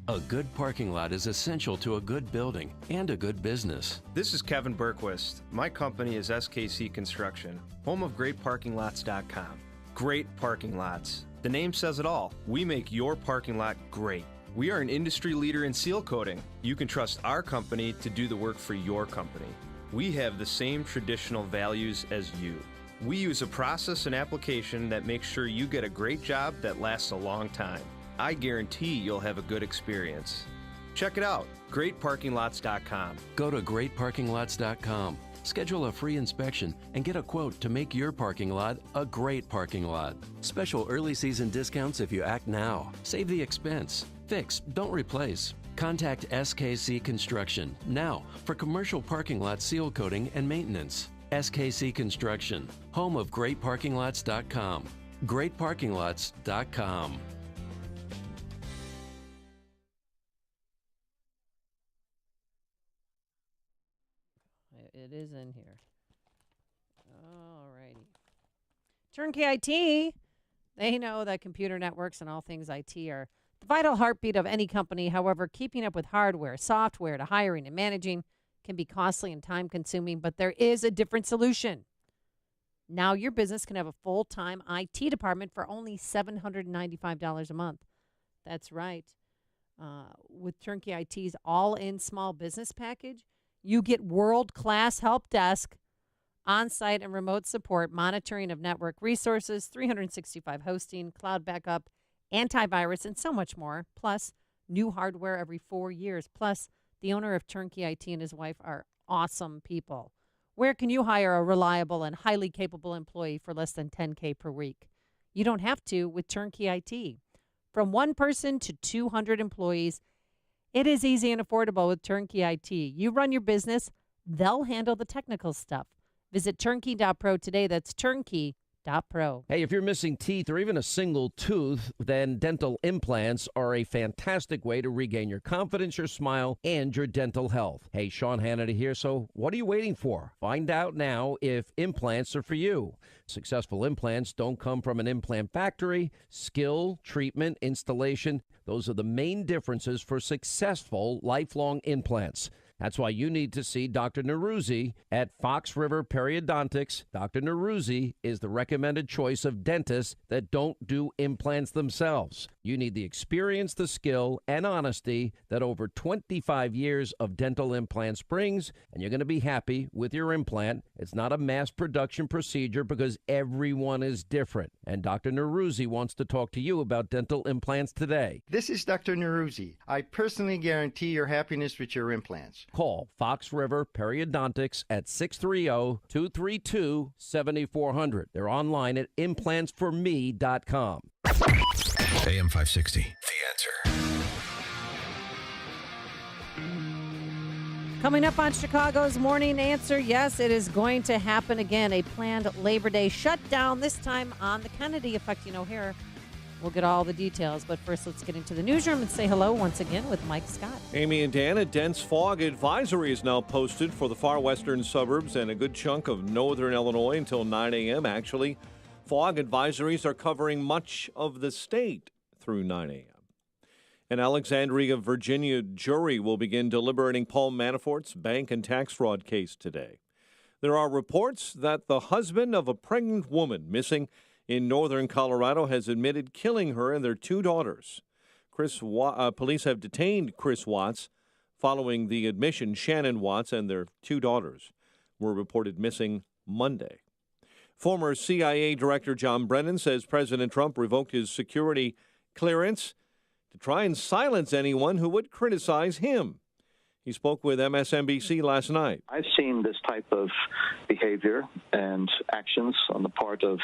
[SPEAKER 14] A good parking lot is essential to a good building and a good business.
[SPEAKER 15] This is Kevin Berquist. My company is SKC Construction, home of GreatParkingLots.com. Great parking lots. The name says it all. We make your parking lot great. We are an industry leader in seal coating. You can trust our company to do the work for your company. We have the same traditional values as you. We use a process and application that makes sure you get a great job that lasts a long time. I guarantee you'll have a good experience. Check it out, GreatParkingLots.com.
[SPEAKER 14] Go to GreatParkingLots.com. Schedule a free inspection and get a quote to make your parking lot a great parking lot. Special early season discounts if you act now. Save the expense. Fix, don't replace. Contact SKC Construction now for commercial parking lot seal coating and maintenance. SKC Construction, home of GreatParkingLots.com. GreatParkingLots.com.
[SPEAKER 1] It is in here. All righty. Turnkey IT. They know that computer networks and all things IT are the vital heartbeat of any company. However, keeping up with hardware, software, to hiring and managing can be costly and time-consuming, but there is a different solution. Now your business can have a full-time IT department for only $795 a month. That's right. With Turnkey IT's all-in small business package, you get world-class help desk, on-site and remote support, monitoring of network resources, 365 hosting, cloud backup, antivirus, and so much more. Plus, new hardware every 4 years. Plus, the owner of Turnkey IT, and his wife are awesome people. Where can you hire a reliable and highly capable employee for less than $10K per week? You don't have to with Turnkey IT. From one person to 200 employees, it is easy and affordable with Turnkey IT. You run your business, they'll handle the technical stuff. Visit turnkey.pro today. That's turnkey.pro.
[SPEAKER 3] Hey, if you're missing teeth or even a single tooth, then dental implants are a fantastic way to regain your confidence, your smile, and your dental health. Hey, Sean Hannity here. So what are you waiting for? Find out now if implants are for you. Successful implants don't come from an implant factory. Skill, treatment, installation, those are the main differences for successful lifelong implants. That's why you need to see Dr. Neruzzi at Fox River Periodontics. Dr. Neruzzi is the recommended choice of dentists that don't do implants themselves. You need the experience, the skill, and honesty that over 25 years of dental implants brings, and you're going to be happy with your implant. It's not a mass production procedure because everyone is different. And Dr. Neruzzi wants to talk to you about dental implants today.
[SPEAKER 8] This is Dr. Neruzzi. I personally guarantee your happiness with your implants.
[SPEAKER 3] Call Fox River Periodontics at 630-232-7400. They're online at implantsforme.com.
[SPEAKER 10] AM 560, The Answer.
[SPEAKER 1] Coming up on Chicago's Morning Answer, yes, it is going to happen again. A planned Labor Day shutdown, this time on the Kennedy affecting O'Hare. We'll get all the details, but first let's get into the newsroom and say hello once again with Mike Scott.
[SPEAKER 20] Amy and Dan, a dense fog advisory is now posted for the far western suburbs and a good chunk of northern Illinois until 9 a.m. Actually, fog advisories are covering much of the state through 9 a.m. An Alexandria, Virginia jury will begin deliberating Paul Manafort's bank and tax fraud case today. There are reports that the husband of a pregnant woman missing in northern Colorado has admitted killing her and their two daughters. Police have detained Chris Watts following the admission. Shannon Watts and their two daughters were reported missing Monday. Former CIA Director John Brennan says President Trump revoked his security clearance to try and silence anyone who would criticize him. He spoke with MSNBC last night.
[SPEAKER 16] I've seen this type of behavior and actions on the part of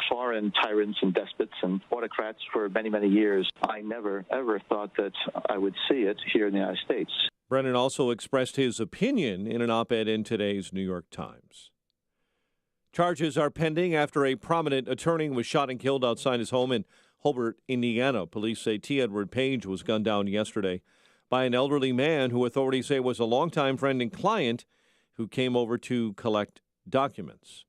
[SPEAKER 16] foreign tyrants and despots and autocrats for many, many years. I never, ever thought that I would see it here in the United States.
[SPEAKER 20] Brennan also expressed his opinion in an op-ed in today's New York Times. Charges are pending after a prominent attorney was shot and killed outside his home in Hobart, Indiana. Police say T. Edward Page was gunned down yesterday by an elderly man who authorities say was a longtime friend and client who came over to collect documents.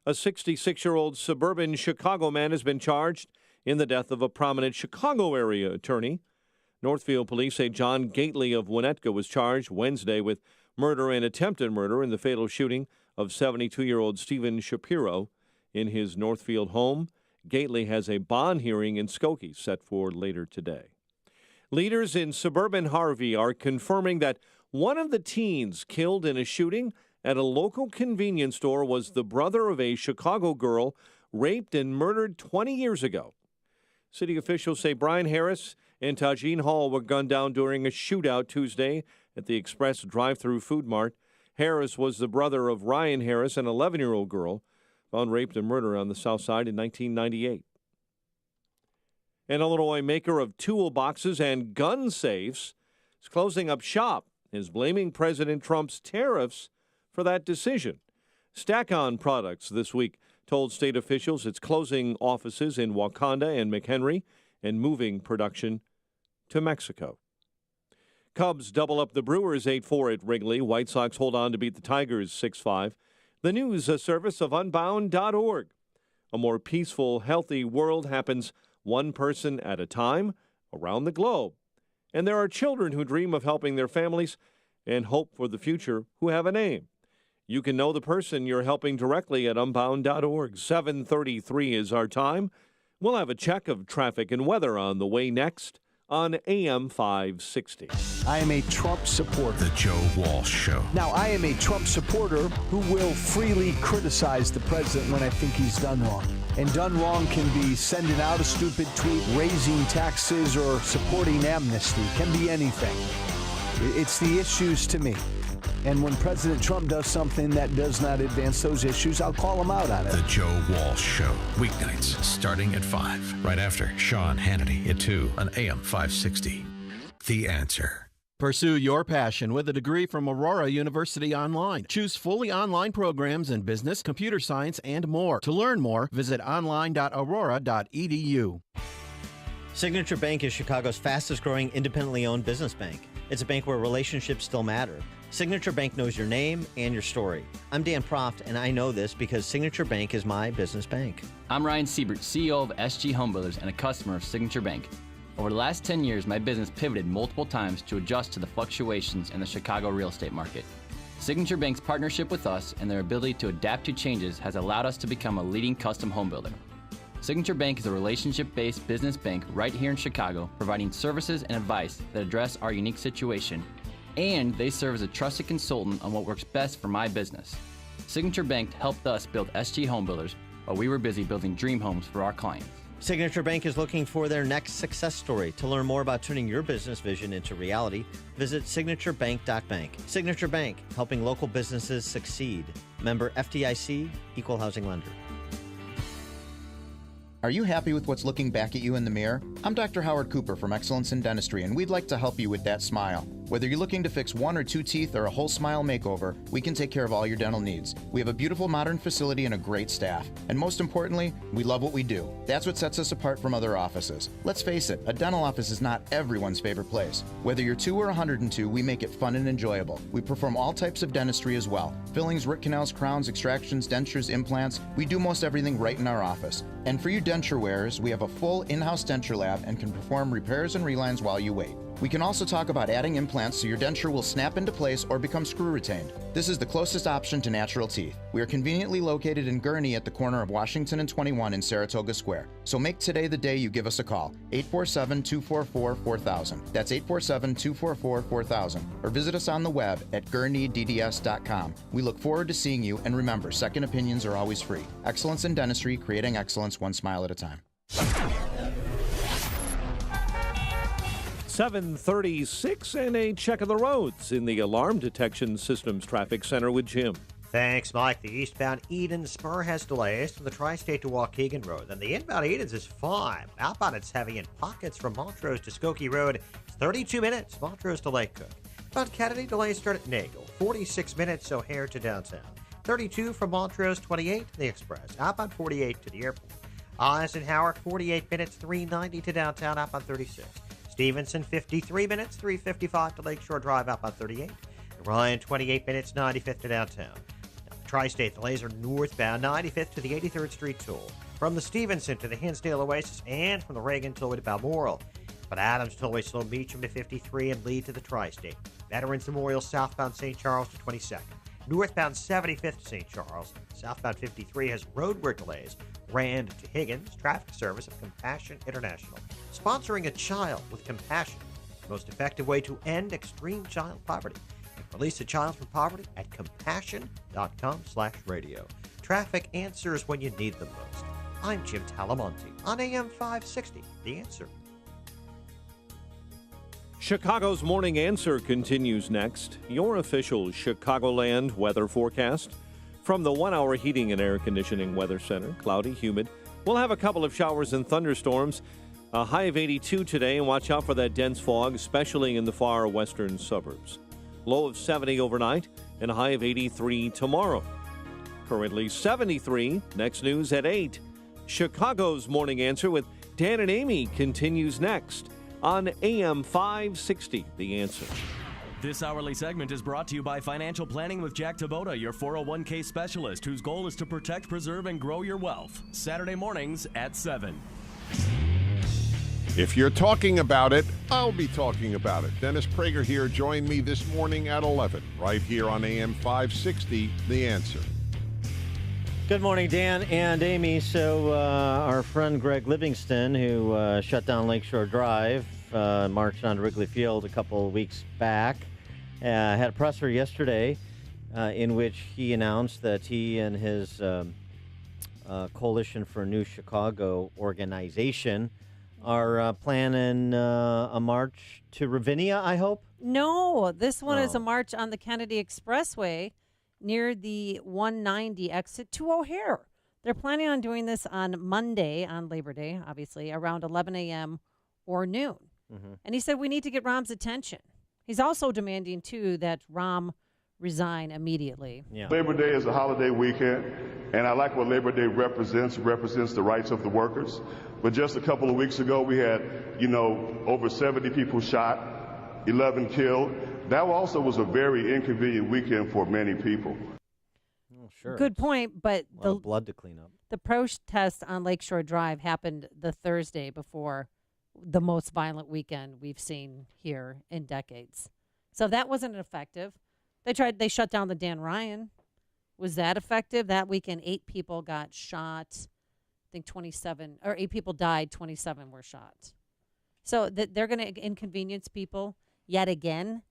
[SPEAKER 20] A 66-year-old suburban Chicago man has been charged in the death of a prominent Chicago area attorney. Northfield police say John Gately of Winnetka was charged Wednesday with murder and attempted murder in the fatal shooting of 72-year-old Stephen Shapiro in his Northfield home. Gately has a bond hearing in Skokie set for later today. Leaders in suburban Harvey are confirming that one of the teens killed in a shooting at a local convenience store was the brother of a Chicago girl raped and murdered 20 years ago. City officials say Brian Harris and Tajin Hall were gunned down during a shootout Tuesday at the Express drive-thru food mart. Harris was the brother of Ryan Harris, an 11-year-old girl found raped and murdered on the South Side in 1998. An Illinois maker of toolboxes and gun safes is closing up shop, is blaming President Trump's tariffs for that decision. Stack-On Products this week told state officials it's closing offices in Wakanda and McHenry and moving production to Mexico. Cubs double up the Brewers 8-4 at Wrigley. White Sox hold on to beat the Tigers 6-5. The news service of Unbound.org. A more peaceful, healthy world happens one person at a time around the globe. And there are children who dream of helping their families and hope for the future who have a name. You can know the person you're helping directly at Unbound.org. 7:33 is our time. We'll have a check of traffic and weather on the way next on AM 560.
[SPEAKER 17] I am a Trump supporter.
[SPEAKER 10] The Joe Walsh Show.
[SPEAKER 17] Now, I am a Trump supporter who will freely criticize the president when I think he's done wrong. And done wrong can be sending out a stupid tweet, raising taxes, or supporting amnesty. Can be anything. It's the issues to me. And when President Trump does something that does not advance those issues, I'll call him out on it.
[SPEAKER 10] The Joe Walsh Show, weeknights starting at 5, right after Sean Hannity at 2 on AM 560. The Answer.
[SPEAKER 4] Pursue your passion with a degree from Aurora University Online. Choose fully online programs in business, computer science, and more. To learn more, visit online.aurora.edu.
[SPEAKER 22] Signature Bank is Chicago's fastest growing independently owned business bank. It's a bank where relationships still matter. Signature Bank knows your name and your story. I'm Dan Proft, and I know this because Signature Bank is my business bank.
[SPEAKER 6] I'm Ryan Siebert, CEO of SG Homebuilders and a customer of Signature Bank. Over the last 10 years, my business pivoted multiple times to adjust to the fluctuations in the Chicago real estate market. Signature Bank's partnership with us and their ability to adapt to changes has allowed us to become a leading custom home builder. Signature Bank is a relationship-based business bank right here in Chicago, providing services and advice that address our unique situation, and they serve as a trusted consultant on what works best for my business. Signature Bank helped us build SG Homebuilders while we were busy building dream homes for our clients.
[SPEAKER 22] Signature Bank is looking for their next success story. To learn more about turning your business vision into reality, visit signaturebank.bank. Signature Bank, helping local businesses succeed. Member FDIC, Equal Housing Lender.
[SPEAKER 11] Are you happy with what's looking back at you in the mirror? I'm Dr. Howard Cooper from Excellence in Dentistry, and we'd like to help you with that smile. Whether you're looking to fix 1 or 2 teeth or a whole smile makeover, we can take care of all your dental needs. We have a beautiful modern facility and a great staff. And most importantly, we love what we do. That's what sets us apart from other offices. Let's face it, a dental office is not everyone's favorite place. Whether you're 2 or 102, we make it fun and enjoyable. We perform all types of dentistry as well. Fillings, root canals, crowns, extractions, dentures, implants. We do most everything right in our office. And for you denture wearers, we have a full in-house denture lab and can perform repairs and relines while you wait. We can also talk about adding implants so your denture will snap into place or become screw retained. This is the closest option to natural teeth. We are conveniently located in Gurnee at the corner of Washington and 21 in Saratoga Square. So make today the day you give us a call. 847-244-4000. That's 847-244-4000. Or visit us on the web at gurneedds.com. We look forward to seeing you, and remember, second opinions are always free. Excellence in dentistry, creating excellence one smile at a time.
[SPEAKER 20] 7:36 and a check of the roads in the Alarm Detection Systems Traffic Center with Jim.
[SPEAKER 23] Thanks, Mike. The eastbound Eden spur has delays from the Tri-State to Waukegan Road. Then the inbound Edens is fine. Outbound it's heavy in pockets from Montrose to Skokie Road. It's 32 minutes, Montrose to Lake Cook. About Kennedy, delays start at Nagel. 46 minutes, O'Hare to downtown. 32 from Montrose, 28 to the Express. Outbound 48 to the airport. Eisenhower, 48 minutes, 390 to downtown, outbound 36. Stevenson, 53 minutes, 355 to Lakeshore Drive, outbound 38. And Ryan, 28 minutes, 95th to downtown. Now, the Tri-State delays are northbound, 95th to the 83rd Street Toll. From the Stevenson to the Hinsdale Oasis and from the Reagan Tollway to Balmoral. But Adams Tollway slow Meacham to 53 and lead to the Tri-State. Veterans Memorial southbound St. Charles to 22nd. Northbound 75th to St. Charles. Southbound 53 has roadwork delays. Rand to Higgins, traffic service of Compassion International. Sponsoring a child with compassion. The most effective way to end extreme child poverty. And release a child from poverty at compassion.com/radio. Traffic answers when you need them most. I'm Jim Talamonte on AM 560. The Answer.
[SPEAKER 20] Chicago's Morning Answer continues next. Your official Chicagoland weather forecast. From the 1-hour heating and air conditioning weather center, cloudy, humid. We'll have a couple of showers and thunderstorms. A high of 82 today, and watch out for that dense fog, especially in the far western suburbs. Low of 70 overnight and a high of 83 tomorrow. Currently 73. Next news at 8. Chicago's Morning Answer with Dan and Amy continues next on AM 560, The Answer.
[SPEAKER 29] This hourly segment is brought to you by Financial Planning with Jack Tabota, your 401k specialist, whose goal is to protect, preserve, and grow your wealth. Saturday mornings at 7.
[SPEAKER 18] If you're talking about it, I'll be talking about it. Dennis Prager here. Join me this morning at 11, right here on AM 560, The Answer.
[SPEAKER 22] Good morning, Dan and Amy. So our friend Greg Livingston, who shut down Lakeshore Drive, marched on Wrigley Field a couple of weeks back, had a presser yesterday in which he announced that he and his Coalition for New Chicago organization are planning a march to Ravinia, I hope?
[SPEAKER 1] No, this one is a
[SPEAKER 22] Oh.
[SPEAKER 1] march on the Kennedy Expressway near the 190 exit to O'Hare. They're planning on doing this on Monday, on Labor Day, obviously, around 11 a.m. or noon.
[SPEAKER 22] Mm-hmm.
[SPEAKER 1] And he said we need to get Rahm's attention. He's also demanding, too, that Rahm resign immediately.
[SPEAKER 22] Yeah.
[SPEAKER 9] Labor Day is a holiday weekend, and I like what Labor Day represents. It represents the rights of the workers. But just a couple of weeks ago, we had, over 70 people shot, 11 killed. That also was a very inconvenient weekend for many people.
[SPEAKER 22] Oh, sure.
[SPEAKER 1] Good point, but
[SPEAKER 22] A lot of blood to clean up.
[SPEAKER 1] the protest on Lakeshore Drive happened the Thursday before the most violent weekend we've seen here in decades. So that wasn't effective. They shut down the Dan Ryan. Was that effective? That weekend, 8 people got shot. I think 8 people died, 27 were shot. So they're going to inconvenience people yet again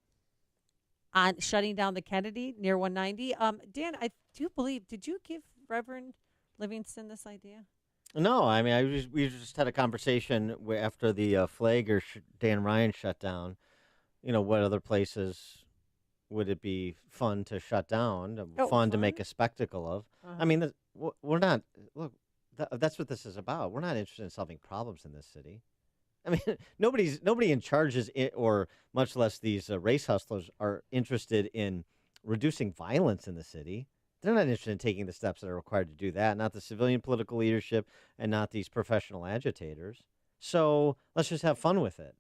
[SPEAKER 1] on shutting down the Kennedy near 190. Dan, I do believe, did you give Reverend Livingston this idea?
[SPEAKER 22] No, I mean, we just had a conversation after the Flag Dan Ryan shut down. What other places would it be fun to shut down, fun to make a spectacle of?
[SPEAKER 1] Uh-huh.
[SPEAKER 22] I mean, we're not, look, that's what this is about. We're not interested in solving problems in this city. I mean, nobody in charge or much less these race hustlers are interested in reducing violence in the city. They're not interested in taking the steps that are required to do that, not the civilian political leadership and not these professional agitators. So let's just have fun with it,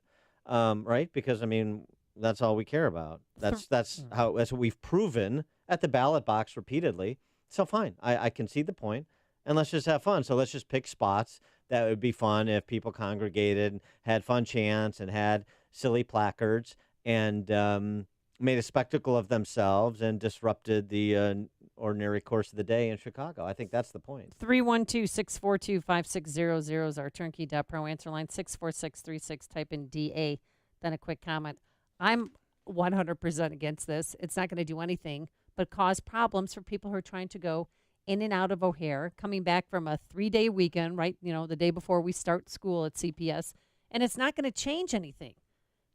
[SPEAKER 22] right? Because, I mean, that's all we care about. That's what we've proven at the ballot box repeatedly. So fine, I can see the point, and let's just have fun. So let's just pick spots that would be fun if people congregated and had fun chants and had silly placards and made a spectacle of themselves and disrupted the ordinary course of the day in Chicago. I think that's the point.
[SPEAKER 1] 312-642-5600 is our turnkey.pro answer line. 64636, type in DA, then a quick comment. I'm 100% against this. It's not going to do anything but cause problems for people who are trying to go in and out of O'Hare, coming back from a 3-day weekend, right? The day before we start school at CPS, and it's not going to change anything.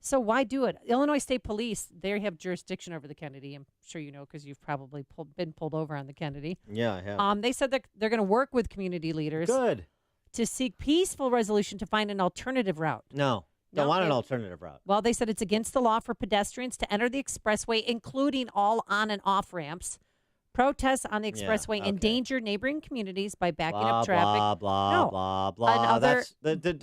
[SPEAKER 1] So why do it? Illinois State Police, they have jurisdiction over the Kennedy. I'm sure you know because you've probably been pulled over on the Kennedy.
[SPEAKER 22] Yeah, I have.
[SPEAKER 1] They said that they're going to work with community leaders
[SPEAKER 22] Good.
[SPEAKER 1] to seek peaceful resolution to find an alternative route.
[SPEAKER 22] No, don't want an alternative route.
[SPEAKER 1] Well, they said it's against the law for pedestrians to enter the expressway, including all on and off ramps. Protests on the expressway endanger neighboring communities by backing up traffic.
[SPEAKER 22] Blah.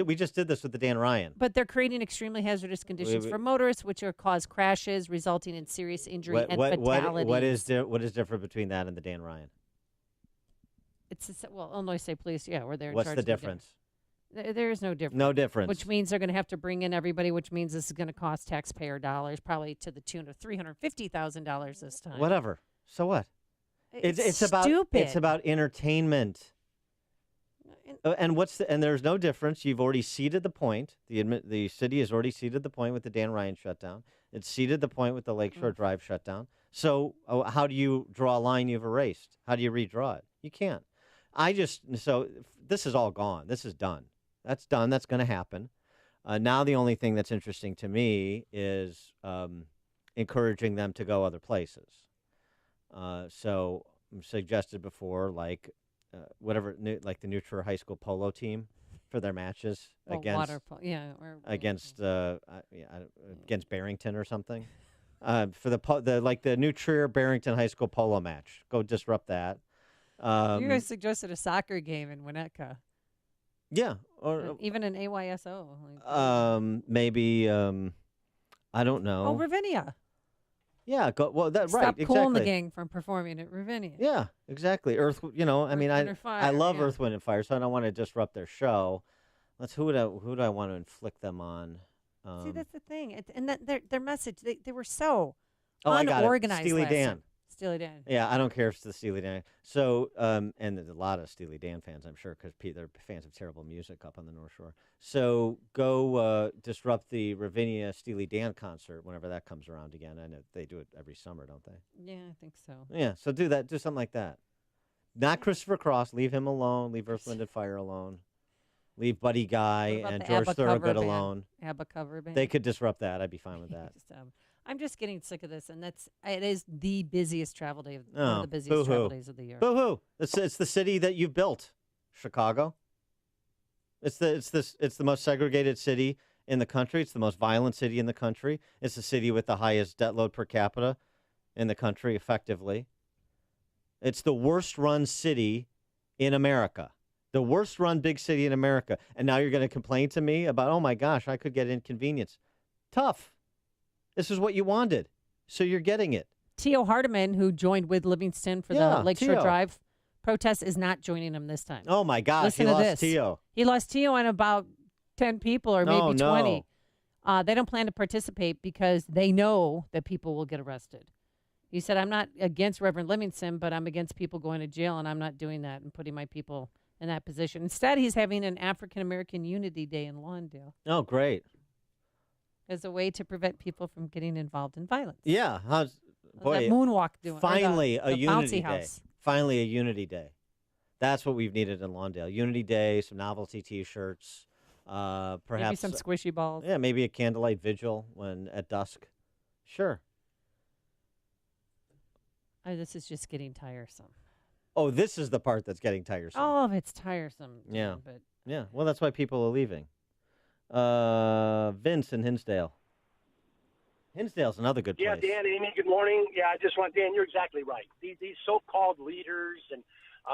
[SPEAKER 22] We just did this with the Dan Ryan.
[SPEAKER 1] But they're creating extremely hazardous conditions for motorists, which will cause crashes, resulting in serious injury and fatalities.
[SPEAKER 22] What is different between that and the Dan Ryan?
[SPEAKER 1] Illinois State Police, where they're in
[SPEAKER 22] What's
[SPEAKER 1] charge
[SPEAKER 22] the
[SPEAKER 1] of
[SPEAKER 22] difference?
[SPEAKER 1] There is no difference.
[SPEAKER 22] No difference.
[SPEAKER 1] Which means they're going to have to bring in everybody, which means this is going to cost taxpayer dollars, probably to the tune of $350,000 this time.
[SPEAKER 22] Whatever. So what?
[SPEAKER 1] It's
[SPEAKER 22] about
[SPEAKER 1] stupid.
[SPEAKER 22] It's about entertainment. And there's no difference. You've already ceded the point. The city has already ceded the point with the Dan Ryan shutdown. It's ceded the point with the Lakeshore Drive shutdown. So how do you draw a line you've erased? How do you redraw it? You can't. So this is all gone. This is done. That's done. That's going to happen. Now the only thing that's interesting to me is encouraging them to go other places. So suggested before, like like the New Trier High School polo team for their matches against against Barrington or something. For the New Trier Barrington High School polo match, go disrupt that.
[SPEAKER 1] You guys suggested a soccer game in Winnetka.
[SPEAKER 22] Yeah, or
[SPEAKER 1] even an AYSO.
[SPEAKER 22] Maybe I don't know.
[SPEAKER 1] Oh, Ravinia.
[SPEAKER 22] Yeah, right.
[SPEAKER 1] Stop
[SPEAKER 22] Exactly.
[SPEAKER 1] Cole and the gang from performing at Ravinia.
[SPEAKER 22] Yeah, exactly. I love Earth, Wind, and Fire, so I don't want to disrupt their show. Who do I want to inflict them on?
[SPEAKER 1] See, that's the thing, and that their message. They were so
[SPEAKER 22] unorganized.
[SPEAKER 1] unorganized.
[SPEAKER 22] Steely Dan.
[SPEAKER 1] Steely Dan.
[SPEAKER 22] Yeah, I don't care if it's the Steely Dan. So, and there's a lot of Steely Dan fans, I'm sure, because they're fans of terrible music up on the North Shore. So go disrupt the Ravinia Steely Dan concert whenever that comes around again. I know they do it every summer, don't they?
[SPEAKER 1] Yeah, I think so.
[SPEAKER 22] Yeah, so do that. Do something like that. Not Christopher Cross. Leave him alone. Leave Earth, Wind, and Fire alone. Leave Buddy Guy and George Thorogood alone.
[SPEAKER 1] ABBA cover band.
[SPEAKER 22] They could disrupt that. I'd be fine with that.
[SPEAKER 1] I'm just getting sick of this, and it is the busiest travel day, one
[SPEAKER 22] Oh,
[SPEAKER 1] of the busiest travel
[SPEAKER 22] boo-hoo.
[SPEAKER 1] days of the year.
[SPEAKER 22] Boo-hoo. It's the city that you've built, Chicago. It's the most segregated city in the country. It's the most violent city in the country. It's the city with the highest debt load per capita in the country, effectively. It's the worst run city in America. The worst run big city in America. And now you're going to complain to me about, oh my gosh, I could get inconvenience. Tough. This is what you wanted. So you're getting it.
[SPEAKER 1] Tio Hardiman, who joined with Livingston for
[SPEAKER 22] Yeah,
[SPEAKER 1] the Lakeshore
[SPEAKER 22] Tio.
[SPEAKER 1] Drive protest, is not joining him this time.
[SPEAKER 22] Oh my gosh,
[SPEAKER 1] Listen
[SPEAKER 22] he
[SPEAKER 1] to
[SPEAKER 22] lost
[SPEAKER 1] this.
[SPEAKER 22] Tio.
[SPEAKER 1] He lost Tio and about 10 people or
[SPEAKER 22] Oh,
[SPEAKER 1] maybe
[SPEAKER 22] no.
[SPEAKER 1] 20. They don't plan to participate because they know that people will get arrested. He said, I'm not against Reverend Livingston, but I'm against people going to jail, and I'm not doing that and putting my people in that position. Instead, he's having an African-American Unity Day in Lawndale
[SPEAKER 22] Oh, great.
[SPEAKER 1] as a way to prevent people from getting involved in violence.
[SPEAKER 22] Yeah.
[SPEAKER 1] How's that moonwalk doing? Or
[SPEAKER 22] Finally,
[SPEAKER 1] the
[SPEAKER 22] a unity
[SPEAKER 1] bouncy
[SPEAKER 22] day.
[SPEAKER 1] house.
[SPEAKER 22] Finally, a unity day. That's what we've needed in Lawndale. Unity Day, some novelty T-shirts, perhaps
[SPEAKER 1] Maybe some squishy balls.
[SPEAKER 22] Yeah, maybe a candlelight vigil at dusk. Sure.
[SPEAKER 1] This is just getting tiresome.
[SPEAKER 22] Oh, this is the part that's getting tiresome.
[SPEAKER 1] All of it's tiresome.
[SPEAKER 22] Yeah.
[SPEAKER 1] John, But
[SPEAKER 22] Yeah. Well, that's why people are leaving. Vince in Hinsdale. Hinsdale's another good place.
[SPEAKER 2] Yeah, Dan, Amy, good morning. Yeah, I just want, Dan, you're exactly right. These so-called leaders, and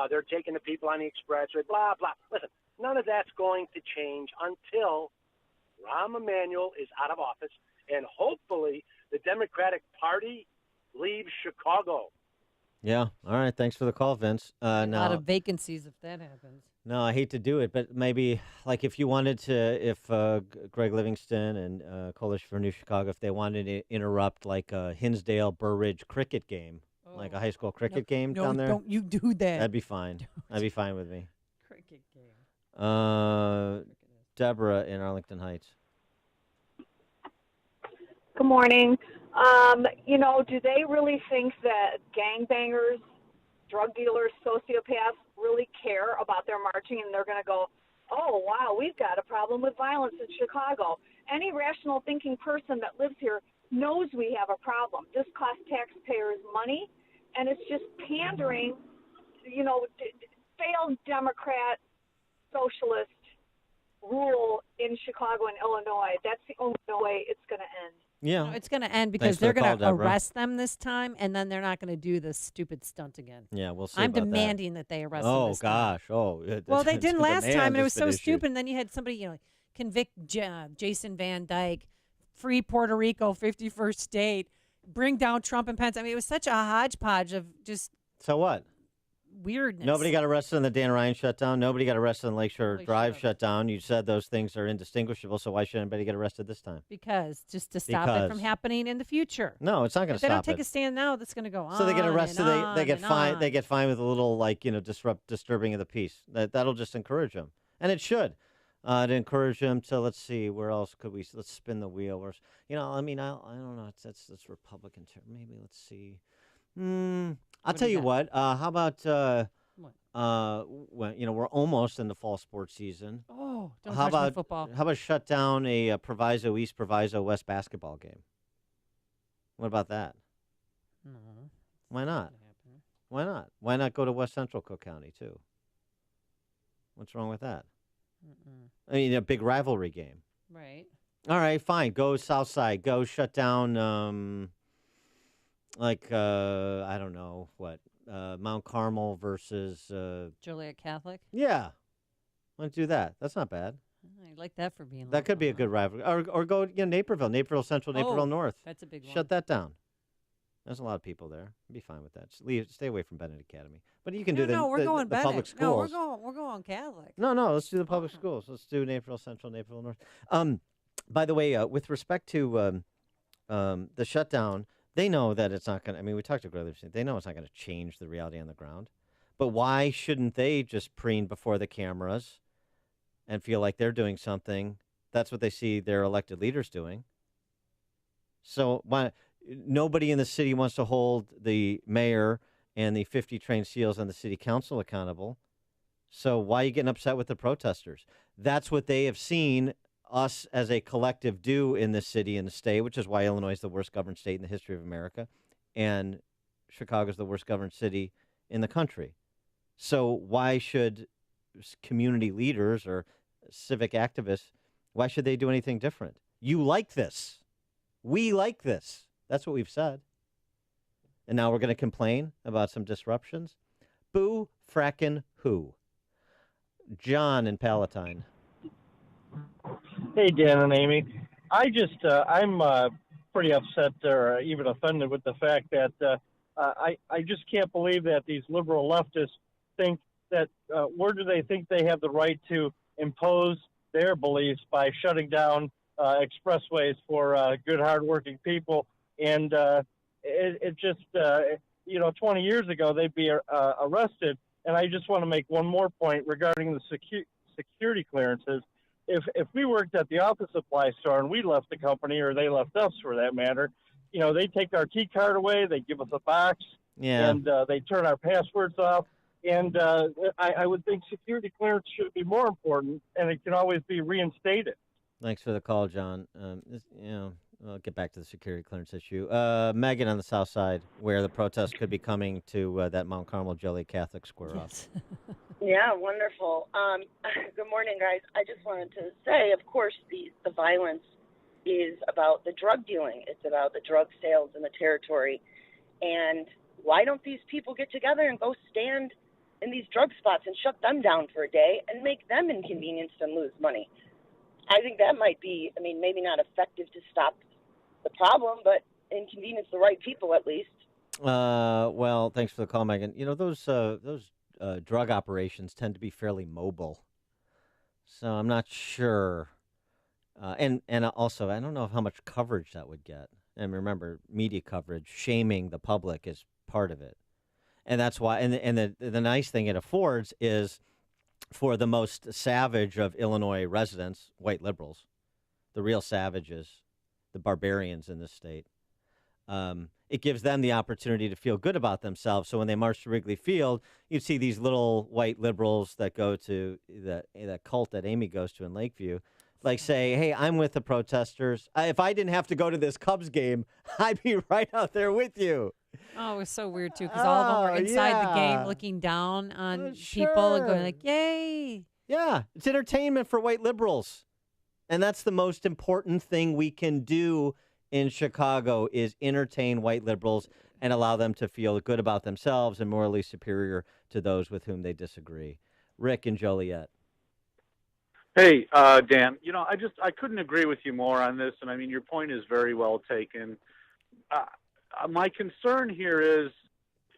[SPEAKER 2] they're taking the people on the expressway, blah, blah. Listen, none of that's going to change until Rahm Emanuel is out of office, and hopefully the Democratic Party leaves Chicago.
[SPEAKER 22] Yeah. All right. Thanks for the call, Vince.
[SPEAKER 1] a lot of vacancies if that happens.
[SPEAKER 22] No, I hate to do it, but maybe like if you wanted to, if Greg Livingston and Coalition for New Chicago, if they wanted to interrupt like a Hinsdale Burr Ridge cricket game, like a high school cricket game down there,
[SPEAKER 1] don't you do that.
[SPEAKER 22] that'd be fine. That'd be fine with me.
[SPEAKER 1] Cricket game.
[SPEAKER 22] Deborah in Arlington Heights.
[SPEAKER 12] Good morning. Do they really think that gangbangers, drug dealers, sociopaths really care about their marching, and they're going to go, oh, wow, we've got a problem with violence in Chicago? Any rational thinking person that lives here knows we have a problem. This costs taxpayers money, and it's just pandering, failed Democrat, socialist rule in Chicago and Illinois. That's the only way it's going to end.
[SPEAKER 22] Yeah.
[SPEAKER 1] No, it's going to end because
[SPEAKER 22] Thanks for
[SPEAKER 1] they're
[SPEAKER 22] the
[SPEAKER 1] going to
[SPEAKER 22] call, Deborah.
[SPEAKER 1] arrest them this time, and then they're not going to do this stupid stunt again.
[SPEAKER 22] Yeah, we'll see.
[SPEAKER 1] I'm
[SPEAKER 22] about
[SPEAKER 1] demanding that they arrest them
[SPEAKER 22] Oh
[SPEAKER 1] this time.
[SPEAKER 22] gosh. Oh.
[SPEAKER 1] Well, they didn't last time, and it was
[SPEAKER 22] has
[SPEAKER 1] so
[SPEAKER 22] been issued.
[SPEAKER 1] stupid. And then you had somebody, convict Jason Van Dyke, free Puerto Rico, 51st state, bring down Trump and Pence. I mean, it was such a hodgepodge of just
[SPEAKER 22] So what?
[SPEAKER 1] weirdness.
[SPEAKER 22] Nobody got arrested in the Dan Ryan shutdown. Nobody got arrested in Lakeshore Drive shutdown. You said those things are indistinguishable, so why should anybody get arrested this time?
[SPEAKER 1] Because just to stop it from happening in the future.
[SPEAKER 22] No, it's not going
[SPEAKER 1] If
[SPEAKER 22] to
[SPEAKER 1] they don't
[SPEAKER 22] stop
[SPEAKER 1] take
[SPEAKER 22] it.
[SPEAKER 1] a stand now, that's going to go on.
[SPEAKER 22] So they get arrested.
[SPEAKER 1] and
[SPEAKER 22] They get
[SPEAKER 1] on and
[SPEAKER 22] fined.
[SPEAKER 1] on.
[SPEAKER 22] They get fined with a little disturbing of the peace. That'll just encourage them, and it should. To encourage them to, let's see, where else could we? Let's spin the wheel. I don't know. It's Republican. Maybe let's see. I'll tell you what. How about we're almost in the fall sports season.
[SPEAKER 1] Oh, don't
[SPEAKER 22] how
[SPEAKER 1] touch my
[SPEAKER 22] about
[SPEAKER 1] football.
[SPEAKER 22] How about shut down a Proviso East Proviso West basketball game? What about that?
[SPEAKER 1] No.
[SPEAKER 22] Why not? Why not? Why not go to West Central Cook County too? What's wrong with that? I mean, a big rivalry game.
[SPEAKER 1] Right.
[SPEAKER 22] All right, fine. Go South Side. Go shut down, I don't know what, Mount Carmel versus.
[SPEAKER 1] Joliet Catholic.
[SPEAKER 22] Yeah, why don't you do that? That's not bad.
[SPEAKER 1] I like that for being.
[SPEAKER 22] That could be a good rivalry. Or go Naperville Central, Naperville North.
[SPEAKER 1] That's a big one.
[SPEAKER 22] Shut that down. There's a lot of people there. Be fine with that. Just stay away from Bennett Academy. But you can do
[SPEAKER 1] No, we're going
[SPEAKER 22] the public
[SPEAKER 1] Bennett. No,
[SPEAKER 22] schools.
[SPEAKER 1] we're going Catholic.
[SPEAKER 22] No, let's do the public schools. Let's do Naperville Central, Naperville North. By the way, with respect to the shutdown, they know that it's not going to, I mean, we talked to Greg Livingston. They know it's not going to change the reality on the ground. But why shouldn't they just preen before the cameras and feel like they're doing something? That's what they see their elected leaders doing. So nobody in the city wants to hold the mayor and the 50 trained SEALs and the city council accountable. So why are you getting upset with the protesters? That's what they have seen us as a collective do in this city and the state, which is why Illinois is the worst governed state in the history of America, and Chicago is the worst governed city in the country. So why should community leaders or civic activists, why should they do anything different? You like this. We like this. That's what we've said. And now we're going to complain about some disruptions? Boo frackin' who? John in Palatine.
[SPEAKER 7] Hey, Dan and Amy. I'm pretty upset or even offended with the fact that I just can't believe that these liberal leftists think that, where do they think they have the right to impose their beliefs by shutting down expressways for good, hardworking people? And it just, 20 years ago, they'd be arrested. And I just want to make one more point regarding the security clearances. If we worked at the office supply store and we left the company, or they left us for that matter, they take our key card away, they give us a box, and they turn our passwords off. And I would think security clearance should be more important, and it can always be reinstated.
[SPEAKER 22] Thanks for the call, John. I'll get back to the security clearance issue. Megan on the south side, where the protests could be coming to that Mount Carmel Jelly Catholic Square off.
[SPEAKER 13] Yeah, wonderful. Good morning, guys. I just wanted to say, of course, the violence is about the drug dealing. It's about the drug sales in the territory. And why don't these people get together and go stand in these drug spots and shut them down for a day and make them inconvenienced and lose money? I think that might be, maybe not effective to stop the problem, but inconvenience the right people at least.
[SPEAKER 22] Well, thanks for the call, Megan. Those drug operations tend to be fairly mobile, so I'm not sure. And also, I don't know how much coverage that would get. And remember, media coverage, shaming the public is part of it, and that's why. And the nice thing it affords is for the most savage of Illinois residents, white liberals, the real savages, the barbarians in this state. It gives them the opportunity to feel good about themselves. So when they march to Wrigley Field, you'd see these little white liberals that go to the cult that Amy goes to in Lakeview, like say, hey, I'm with the protesters. If I didn't have to go to this Cubs game, I'd be right out there with you.
[SPEAKER 1] Oh, it was so weird, too, because all of them were inside the game looking down on people and going like, yay.
[SPEAKER 22] Yeah, it's entertainment for white liberals. And that's the most important thing we can do in Chicago is entertain white liberals and allow them to feel good about themselves and morally superior to those with whom they disagree. Rick and Joliet.
[SPEAKER 19] Hey, Dan, I couldn't agree with you more on this. And your point is very well taken. My concern here is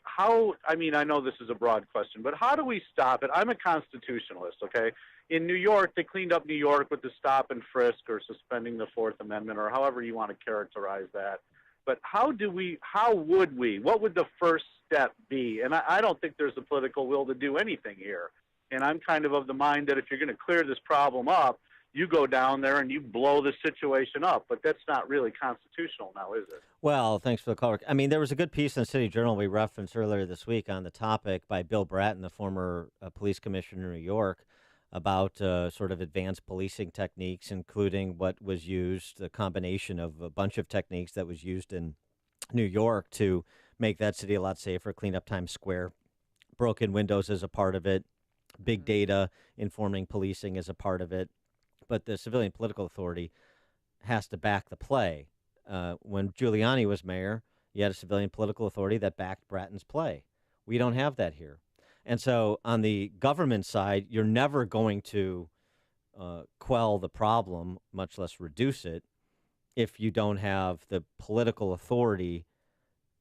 [SPEAKER 19] how, I know this is a broad question, but how do we stop it? I'm a constitutionalist, okay? In New York, they cleaned up New York with the stop and frisk or suspending the Fourth Amendment or however you want to characterize that. But what would the first step be? And I don't think there's a political will to do anything here. And I'm kind of the mind that if you're going to clear this problem up, you go down there and you blow the situation up. But that's not really constitutional now, is it?
[SPEAKER 22] Well, thanks for the call, Rick. There was a good piece in the City Journal we referenced earlier this week on the topic by Bill Bratton, the former police commissioner in New York, about sort of advanced policing techniques, including what was used, the combination of a bunch of techniques that was used in New York to make that city a lot safer, clean up Times Square. Broken windows is a part of it. Big data informing policing is a part of it. But the civilian political authority has to back the play. When Giuliani was mayor, you had a civilian political authority that backed Bratton's play. We don't have that here. And so on the government side, you're never going to quell the problem, much less reduce it, if you don't have the political authority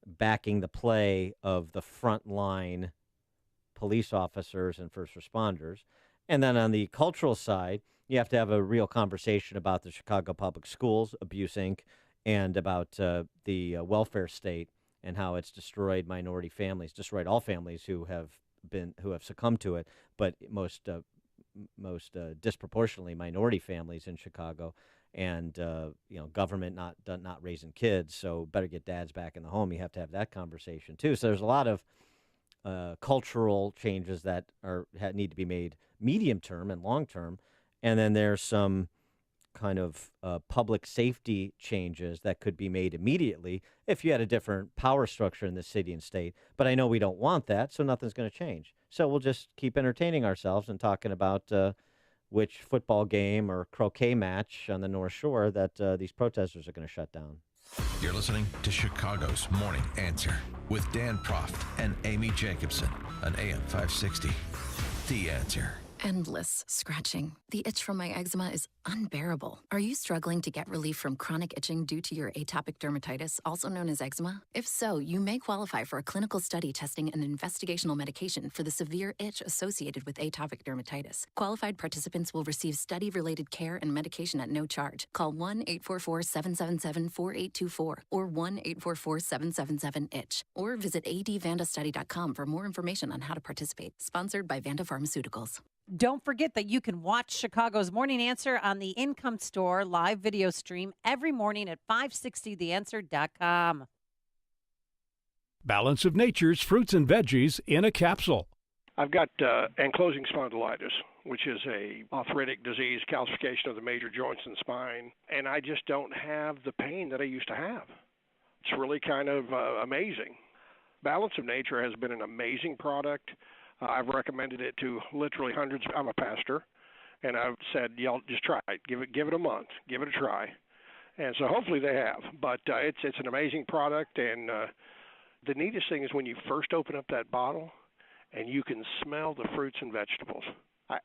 [SPEAKER 22] backing the play of the frontline police officers and first responders. And then on the cultural side, you have to have a real conversation about the Chicago Public Schools, Abuse Inc., and about the welfare state and how it's destroyed minority families, destroyed all families who have succumbed to it, but most disproportionately minority families in Chicago, and government not raising kids, so better get dads back in the home. You have to have that conversation too. So there's a lot of cultural changes that need to be made medium term and long term, and then there's some kind of public safety changes that could be made immediately if you had a different power structure in the city and state. But I know we don't want that, so nothing's going to change. So we'll just keep entertaining ourselves and talking about which football game or croquet match on the North Shore that these protesters are going to shut down.
[SPEAKER 10] You're listening to Chicago's Morning Answer with Dan Proft and Amy Jacobson on AM 560. The Answer.
[SPEAKER 5] Endless scratching. The itch from my eczema is unbearable. Are you struggling to get relief from chronic itching due to your atopic dermatitis, also known as eczema? If so, you may qualify for a clinical study testing an investigational medication for the severe itch associated with atopic dermatitis. Qualified participants will receive study-related care and medication at no charge. Call 1-844-777-4824 or 1-844-777-ITCH or visit advandastudy.com for more information on how to participate. Sponsored by Vanda Pharmaceuticals.
[SPEAKER 1] Don't forget that you can watch Chicago's Morning Answer on the Income Store live video stream every morning at 560theanswer.com.
[SPEAKER 14] Balance of Nature's fruits and veggies in a capsule.
[SPEAKER 15] I've got ankylosing spondylitis, which is a arthritic disease, calcification of the major joints and spine, and I just don't have the pain that I used to have. It's really kind of amazing. Balance of Nature has been an amazing product. I've recommended it to literally hundreds. I'm a pastor, and I've said, y'all just try it. Give it a month. Give it a try. And so hopefully they have. But it's an amazing product, and the neatest thing is when you first open up that bottle and you can smell the fruits and vegetables.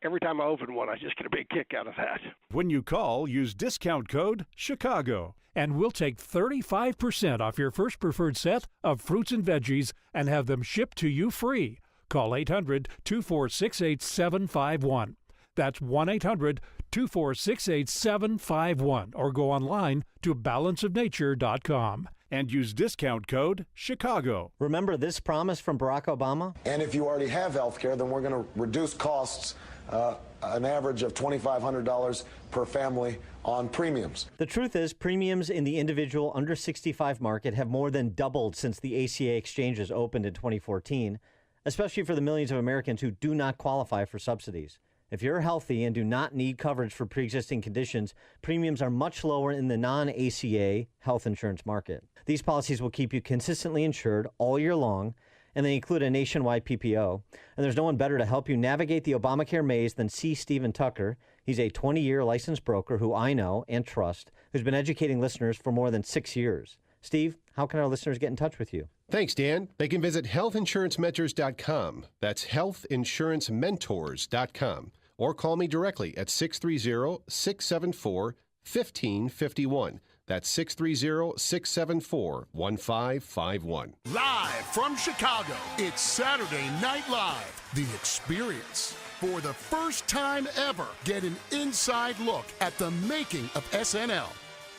[SPEAKER 15] Every time I open one, I just get a big kick out of that.
[SPEAKER 14] When you call, use discount code CHICAGO, and we'll take 35% off your first preferred set of fruits and veggies and have them shipped to you free. Call 800-246-8751. That's 1-800-246-8751 or go online to balanceofnature.com and use discount code CHICAGO.
[SPEAKER 22] Remember this promise from Barack Obama?
[SPEAKER 21] And if you already have health care, then we're going to reduce costs an average of $2,500 per family on premiums.
[SPEAKER 22] The truth is, premiums in the individual under 65 market have more than doubled since the ACA exchanges opened in 2014. Especially for the millions of Americans who do not qualify for subsidies. If you're healthy and do not need coverage for pre-existing conditions, premiums are much lower in the non-ACA health insurance market. These policies will keep you consistently insured all year long, and they include a nationwide PPO. And there's no one better to help you navigate the Obamacare maze than C. Stephen Tucker. He's a 20-year licensed broker who I know and trust, who's been educating listeners for more than 6 years. Steve, how can our listeners get in touch with you?
[SPEAKER 24] Thanks, Dan. They can visit healthinsurancementors.com. That's healthinsurancementors.com. Or call me directly at 630-674-1551. That's 630-674-1551.
[SPEAKER 25] Live from Chicago, it's Saturday Night Live, The Experience. For the first time ever, get an inside look at the making of SNL.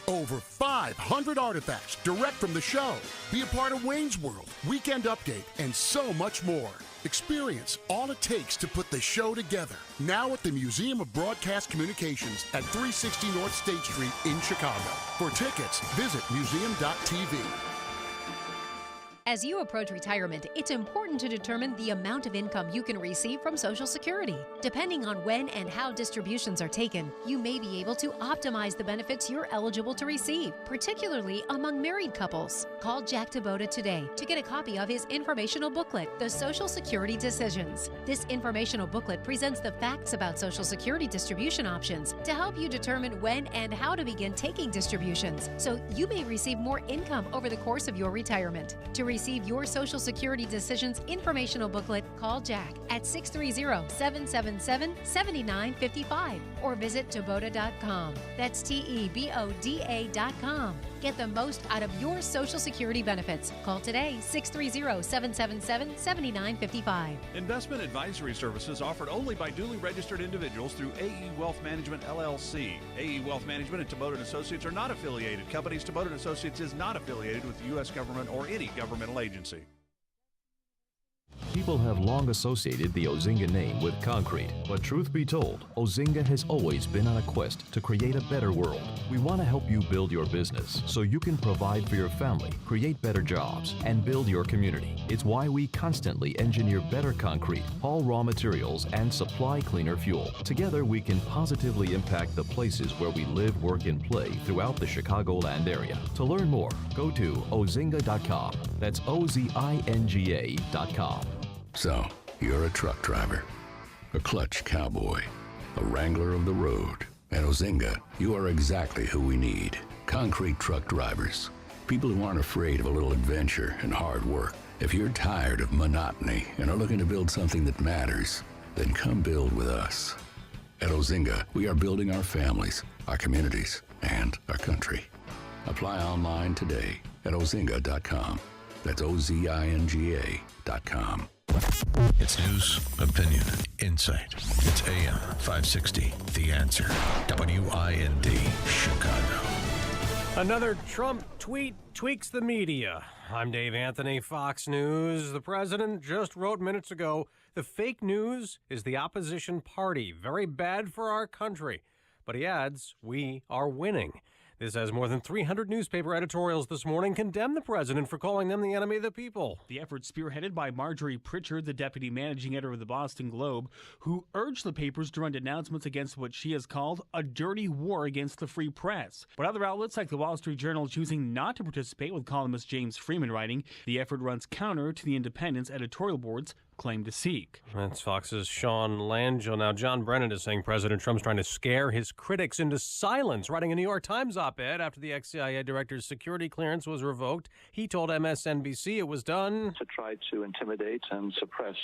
[SPEAKER 25] Over 500 artifacts direct from the show. Be a part of Wayne's World, Weekend Update, and so much more. Experience all it takes to put the show together. Now at the Museum of Broadcast Communications at 360 North State Street in Chicago. For tickets, visit museum.tv.
[SPEAKER 26] As you approach retirement, it's important to determine the amount of income you can receive from Social Security. Depending on when and how distributions are taken, you may be able to optimize the benefits you're eligible to receive, particularly among married couples. Call Jack Taboda today to get a copy of his informational booklet, The Social Security Decisions. This informational booklet presents the facts about Social Security distribution options to help you determine when and how to begin taking distributions, so you may receive more income over the course of your retirement. To receive your Social Security Decisions informational booklet, call Jack at 630-777-7955 or visit Taboda.com. That's TEBODA.com. Get the most out of your Social Security benefits. Call today, 630-777-7955.
[SPEAKER 27] Investment advisory services offered only by duly registered individuals through AE Wealth Management, LLC. AE Wealth Management and Taboda & Associates are not affiliated companies. Taboda & Associates is not affiliated with the U.S. government or any governmental agency.
[SPEAKER 3] People have long associated the Ozinga name with concrete, but truth be told, Ozinga has always been on a quest to create a better world. We want to help you build your business so you can provide for your family, create better jobs, and build your community. It's why we constantly engineer better concrete, haul raw materials, and supply cleaner fuel. Together, we can positively impact the places where we live, work, and play throughout the Chicagoland area. To learn more, go to ozinga.com. That's OZINGA.com.
[SPEAKER 4] So, you're a truck driver, a clutch cowboy, a wrangler of the road. At Ozinga, you are exactly who we need. Concrete truck drivers. People who aren't afraid of a little adventure and hard work. If you're tired of monotony and are looking to build something that matters, then come build with us. At Ozinga, we are building our families, our communities, and our country. Apply online today at ozinga.com. That's OZINGA.com.
[SPEAKER 10] It's news, opinion, insight. It's AM 560, The Answer. WIND, Chicago.
[SPEAKER 6] Another Trump tweet tweaks the media. I'm Dave Anthony, Fox News. The president just wrote minutes ago, the fake news is the opposition party. Very bad for our country. But he adds, we are winning. This has more than 300 newspaper editorials this morning condemn the president for calling them the enemy of the people.
[SPEAKER 8] The effort spearheaded by Marjorie Pritchard, the deputy managing editor of the Boston Globe, who urged the papers to run denouncements against what she has called a dirty war against the free press. But other outlets like the Wall Street Journal choosing not to participate, with columnist James Freeman writing, the effort runs counter to the independence editorial board's claim to seek.
[SPEAKER 6] That's Fox's Sean Langell. Now, John Brennan is saying President Trump's trying to scare his critics into silence. Writing a New York Times op-ed after the ex-CIA director's security clearance was revoked, he told MSNBC it was done
[SPEAKER 11] to try to intimidate and suppress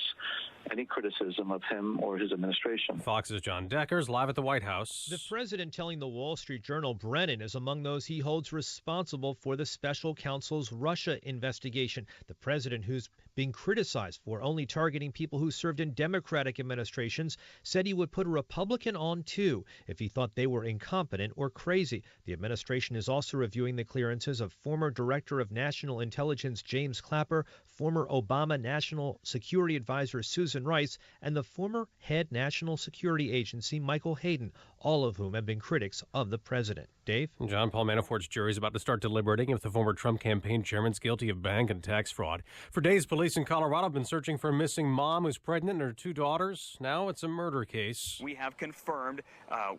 [SPEAKER 11] any criticism of him or his administration.
[SPEAKER 6] Fox's John Deckers live at the White House.
[SPEAKER 16] The president telling the Wall Street Journal Brennan is among those he holds responsible for the special counsel's Russia investigation. The president, who's being criticized for only targeting people who served in Democratic administrations, said he would put a Republican on too if he thought they were incompetent or crazy. The administration is also reviewing the clearances of former Director of National Intelligence James Clapper, former Obama National Security Advisor Susan Rice, and the former head National Security Agency Michael Hayden, all of whom have been critics of the president. Dave?
[SPEAKER 6] John Paul Manafort's jury is about to start deliberating if the former Trump campaign chairman's guilty of bank and tax fraud. For days, police in Colorado have been searching for a missing mom who's pregnant and her two daughters. Now it's a murder case.
[SPEAKER 17] We have confirmed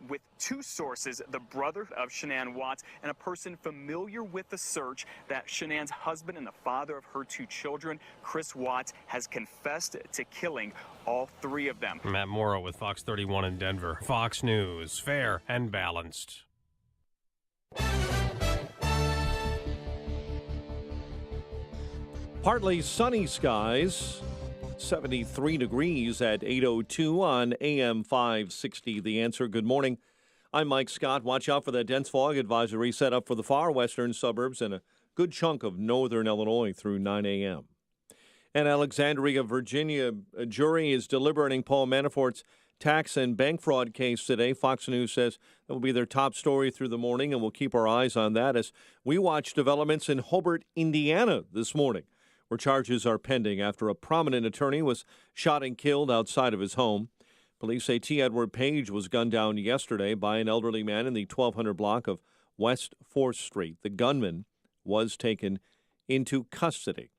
[SPEAKER 17] with two sources, the brother of Shanann Watts and a person familiar with the search, that Shanann's husband and the father of her two children, Chris Watts, has confessed to killing all three of them.
[SPEAKER 6] Matt Morrow with Fox 31 in Denver. Fox News, fair and balanced.
[SPEAKER 20] Partly sunny skies, 73 degrees at 8:02 on AM 560. The Answer. Good morning. I'm Mike Scott. Watch out for that dense fog advisory set up for the far western suburbs and a good chunk of northern Illinois through 9 a.m. An Alexandria, Virginia jury is deliberating Paul Manafort's tax and bank fraud case today. Fox News says that will be their top story through the morning, and we'll keep our eyes on that as we watch developments in Hobart, Indiana this morning, where charges are pending after a prominent attorney was shot and killed outside of his home. Police say T. Edward Page was gunned down yesterday by an elderly man in the 1200 block of West 4th Street. The gunman was taken into custody.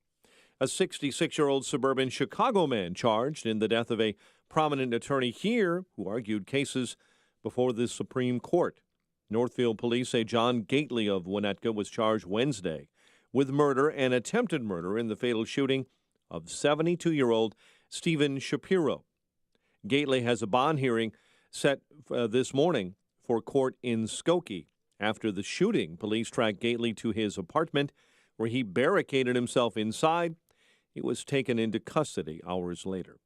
[SPEAKER 20] A 66-year-old suburban Chicago man charged in the death of a prominent attorney here who argued cases before the Supreme Court. Northfield police say John Gately of Winnetka was charged Wednesday with murder and attempted murder in the fatal shooting of 72-year-old Stephen Shapiro. Gately has a bond hearing set this morning for court in Skokie. After the shooting, police tracked Gately to his apartment where he barricaded himself inside. He was taken into custody hours later.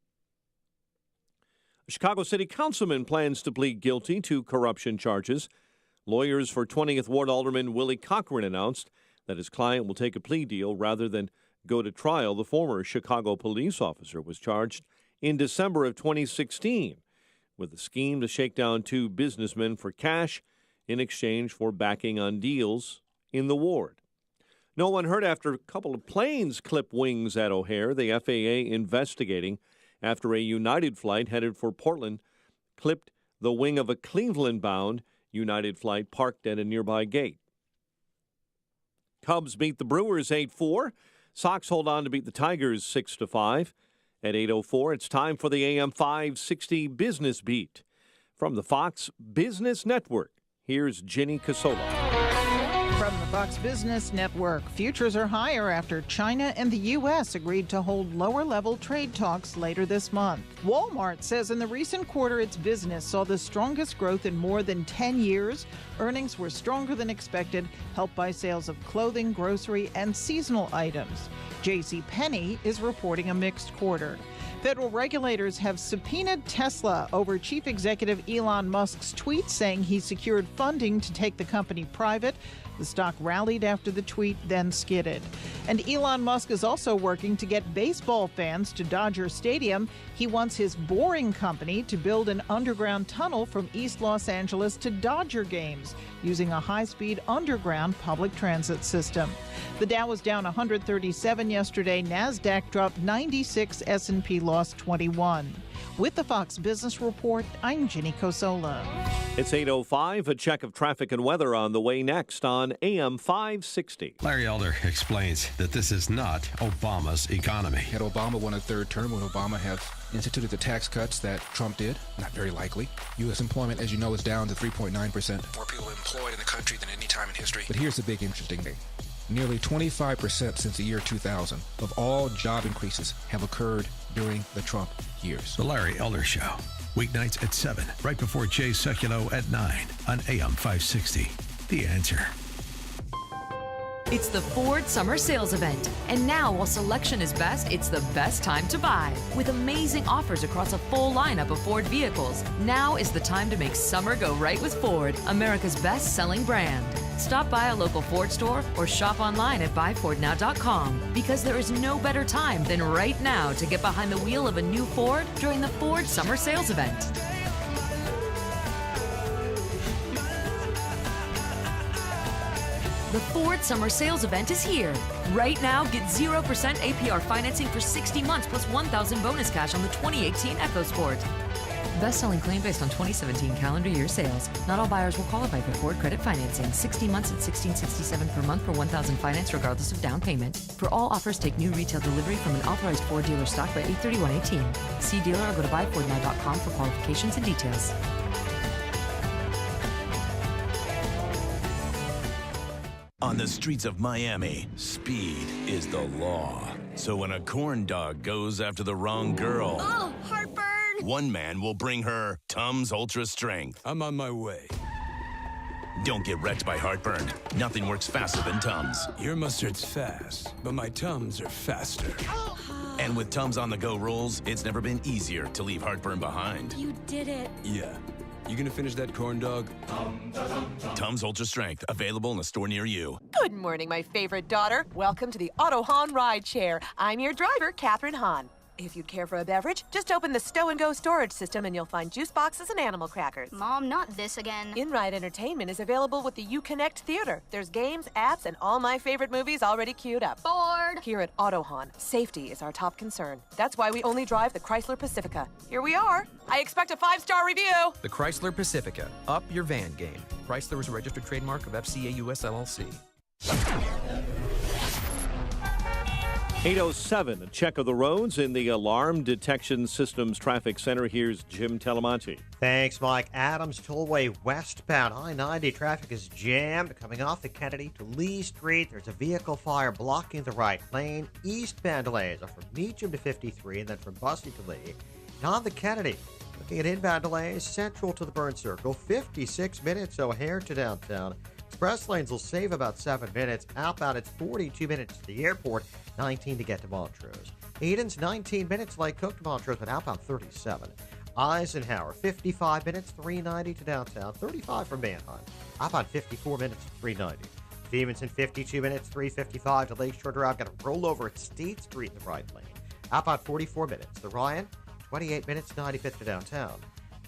[SPEAKER 20] A Chicago City Councilman plans to plead guilty to corruption charges. Lawyers for 20th Ward Alderman Willie Cochran announced that his client will take a plea deal rather than go to trial. The former Chicago police officer was charged in December of 2016 with a scheme to shake down two businessmen for cash in exchange for backing on deals in the ward. No one hurt after a couple of planes clipped wings at O'Hare. The FAA investigating after a United flight headed for Portland clipped the wing of a Cleveland-bound United flight parked at a nearby gate. Cubs beat the Brewers 8-4. Sox hold on to beat the Tigers 6-5. At 8:04, it's time for the AM 560 Business Beat. From the Fox Business Network, here's Ginny Casola.
[SPEAKER 2] From the Fox Business Network, futures are higher after China and the U.S. agreed to hold lower-level trade talks later this month. Walmart says in the recent quarter its business saw the strongest growth in more than 10 years. Earnings were stronger than expected, helped by sales of clothing, grocery, and seasonal items. JCPenney is reporting a mixed quarter. Federal regulators have subpoenaed Tesla over Chief Executive Elon Musk's tweet saying he secured funding to take the company private. The stock rallied after the tweet, then skidded. And Elon Musk is also working to get baseball fans to Dodger Stadium. He wants his Boring Company to build an underground tunnel from East Los Angeles to Dodger games using a high-speed underground public transit system. The Dow was down 137 yesterday. NASDAQ dropped 96. S&P lost 21. With the Fox Business Report, I'm Ginny Cosola.
[SPEAKER 20] It's 8:05. A check of traffic and weather on the way next on AM 560.
[SPEAKER 7] Larry Elder explains that this is not Obama's economy.
[SPEAKER 9] Had Obama won a third term, would Obama have instituted the tax cuts that Trump did? Not very likely. U.S. employment, as you know, is down to 3.9%. More people employed in the country than any time in history. But here's the big interesting thing. Nearly 25% since the year 2000 of all job increases have occurred during the Trump years.
[SPEAKER 7] The Larry Elder Show. Weeknights at 7, right before Jay Sekulow at 9 on AM 560. The Answer.
[SPEAKER 12] It's the Ford Summer Sales Event. And now, while selection is best, it's the best time to buy. With amazing offers across a full lineup of Ford vehicles, now is the time to make summer go right with Ford, America's best-selling brand. Stop by a local Ford store or shop online at buyfordnow.com, because there is no better time than right now to get behind the wheel of a new Ford during the Ford Summer Sales Event. The Ford Summer Sales Event is here. Right now, get 0% APR financing for 60 months plus $1,000 bonus cash on the 2018 EcoSport. Best-selling claim based on 2017 calendar year sales. Not all buyers will qualify for Ford credit financing. 60 months at $1,667 per month for $1,000 finance regardless of down payment. For all offers, take new retail delivery from an authorized Ford dealer stock by 8/31/18. See dealer or go to buyfordnow.com for qualifications and details.
[SPEAKER 13] On the streets of Miami, speed is the law. So when a corn dog goes after the wrong girl...
[SPEAKER 18] Oh, heartburn!
[SPEAKER 13] One man will bring her Tums Ultra Strength.
[SPEAKER 18] I'm on my way.
[SPEAKER 13] Don't get wrecked by heartburn. Nothing works faster than Tums.
[SPEAKER 18] Your mustard's fast, but my Tums are faster.
[SPEAKER 13] And with Tums on-the-go rolls, it's never been easier to leave heartburn behind.
[SPEAKER 18] You did it. Yeah. You gonna finish that corn dog?
[SPEAKER 13] Tums Ultra Strength, available in a store near you.
[SPEAKER 23] Good morning, my favorite daughter. Welcome to the Auto Hahn Ride Share. I'm your driver, Catherine Hahn. If you'd care for a beverage, just open the Stow & Go storage system and you'll find juice boxes and animal crackers.
[SPEAKER 28] Mom, not this again.
[SPEAKER 23] In-ride entertainment is available with the UConnect Theater. There's games, apps, and all my favorite movies already queued up.
[SPEAKER 28] Bored.
[SPEAKER 23] Here at Auto Hahn, safety is our top concern. That's why we only drive the Chrysler Pacifica. Here we are. I expect a 5-star review.
[SPEAKER 29] The Chrysler Pacifica. Up your van game. Chrysler is a registered trademark of FCA US LLC.
[SPEAKER 20] 8:07, a check of the roads in the Alarm Detection Systems Traffic Center. Here's Jim Telemonti.
[SPEAKER 30] Thanks, Mike. Adams Tollway westbound I-90 traffic is jammed coming off the Kennedy to Lee Street. There's a vehicle fire blocking the right lane. Eastbound delays are from Meacham to 53 and then from Bussey to Lee. And on the Kennedy, looking at inbound delays, central to the Burn Circle, 56 minutes O'Hare to downtown. Express lanes will save about 7 minutes. Outbound, it's 42 minutes to the airport, 19 to get to Montrose. Eden's 19 minutes, Lake Cook to Montrose, but outbound 37. Eisenhower, 55 minutes, 390 to downtown, 35 from Manheim. Outbound 54 minutes, 390. Stevenson, 52 minutes, 355 to Lakeshore Drive. Got a rollover at State Street in the right lane. Outbound 44 minutes. The Ryan, 28 minutes, 95th to downtown.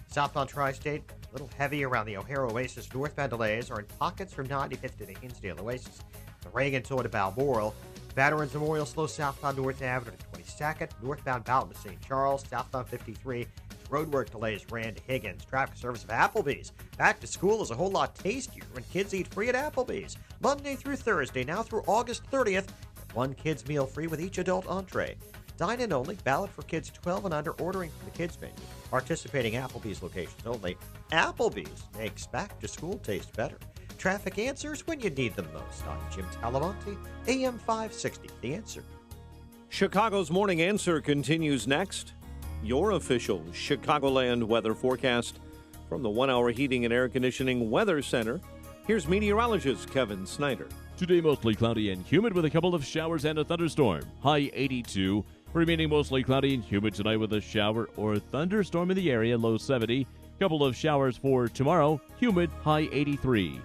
[SPEAKER 30] Southbound Tri-State, a little heavy around the O'Hare Oasis. Northbound delays are in pockets from 95th to the Hinsdale Oasis. The Reagan Toll to Balmoral. Veterans Memorial slow southbound North Avenue to 22nd. Northbound Boughton to St. Charles. Southbound 53. Roadwork delays ran to Higgins. Traffic service of Applebee's. Back to school is a whole lot tastier when kids eat free at Applebee's. Monday through Thursday, now through August 30th. One kids meal free with each adult entree. Dine-in only, valid for kids 12 and under, ordering from the kids menu. Participating Applebee's locations only. Applebee's makes back to school taste better. Traffic answers when you need them most. I'm Jim Talamonte, AM 560, The Answer.
[SPEAKER 20] Chicago's Morning Answer continues next. Your official Chicagoland weather forecast from the 1 Hour Heating and Air Conditioning Weather Center. Here's meteorologist Kevin Snyder.
[SPEAKER 1] Today mostly cloudy and humid with a couple of showers and a thunderstorm. High 82. Remaining mostly cloudy and humid tonight with a shower or thunderstorm in the area. Low 70. Couple of showers for tomorrow. Humid. High 83.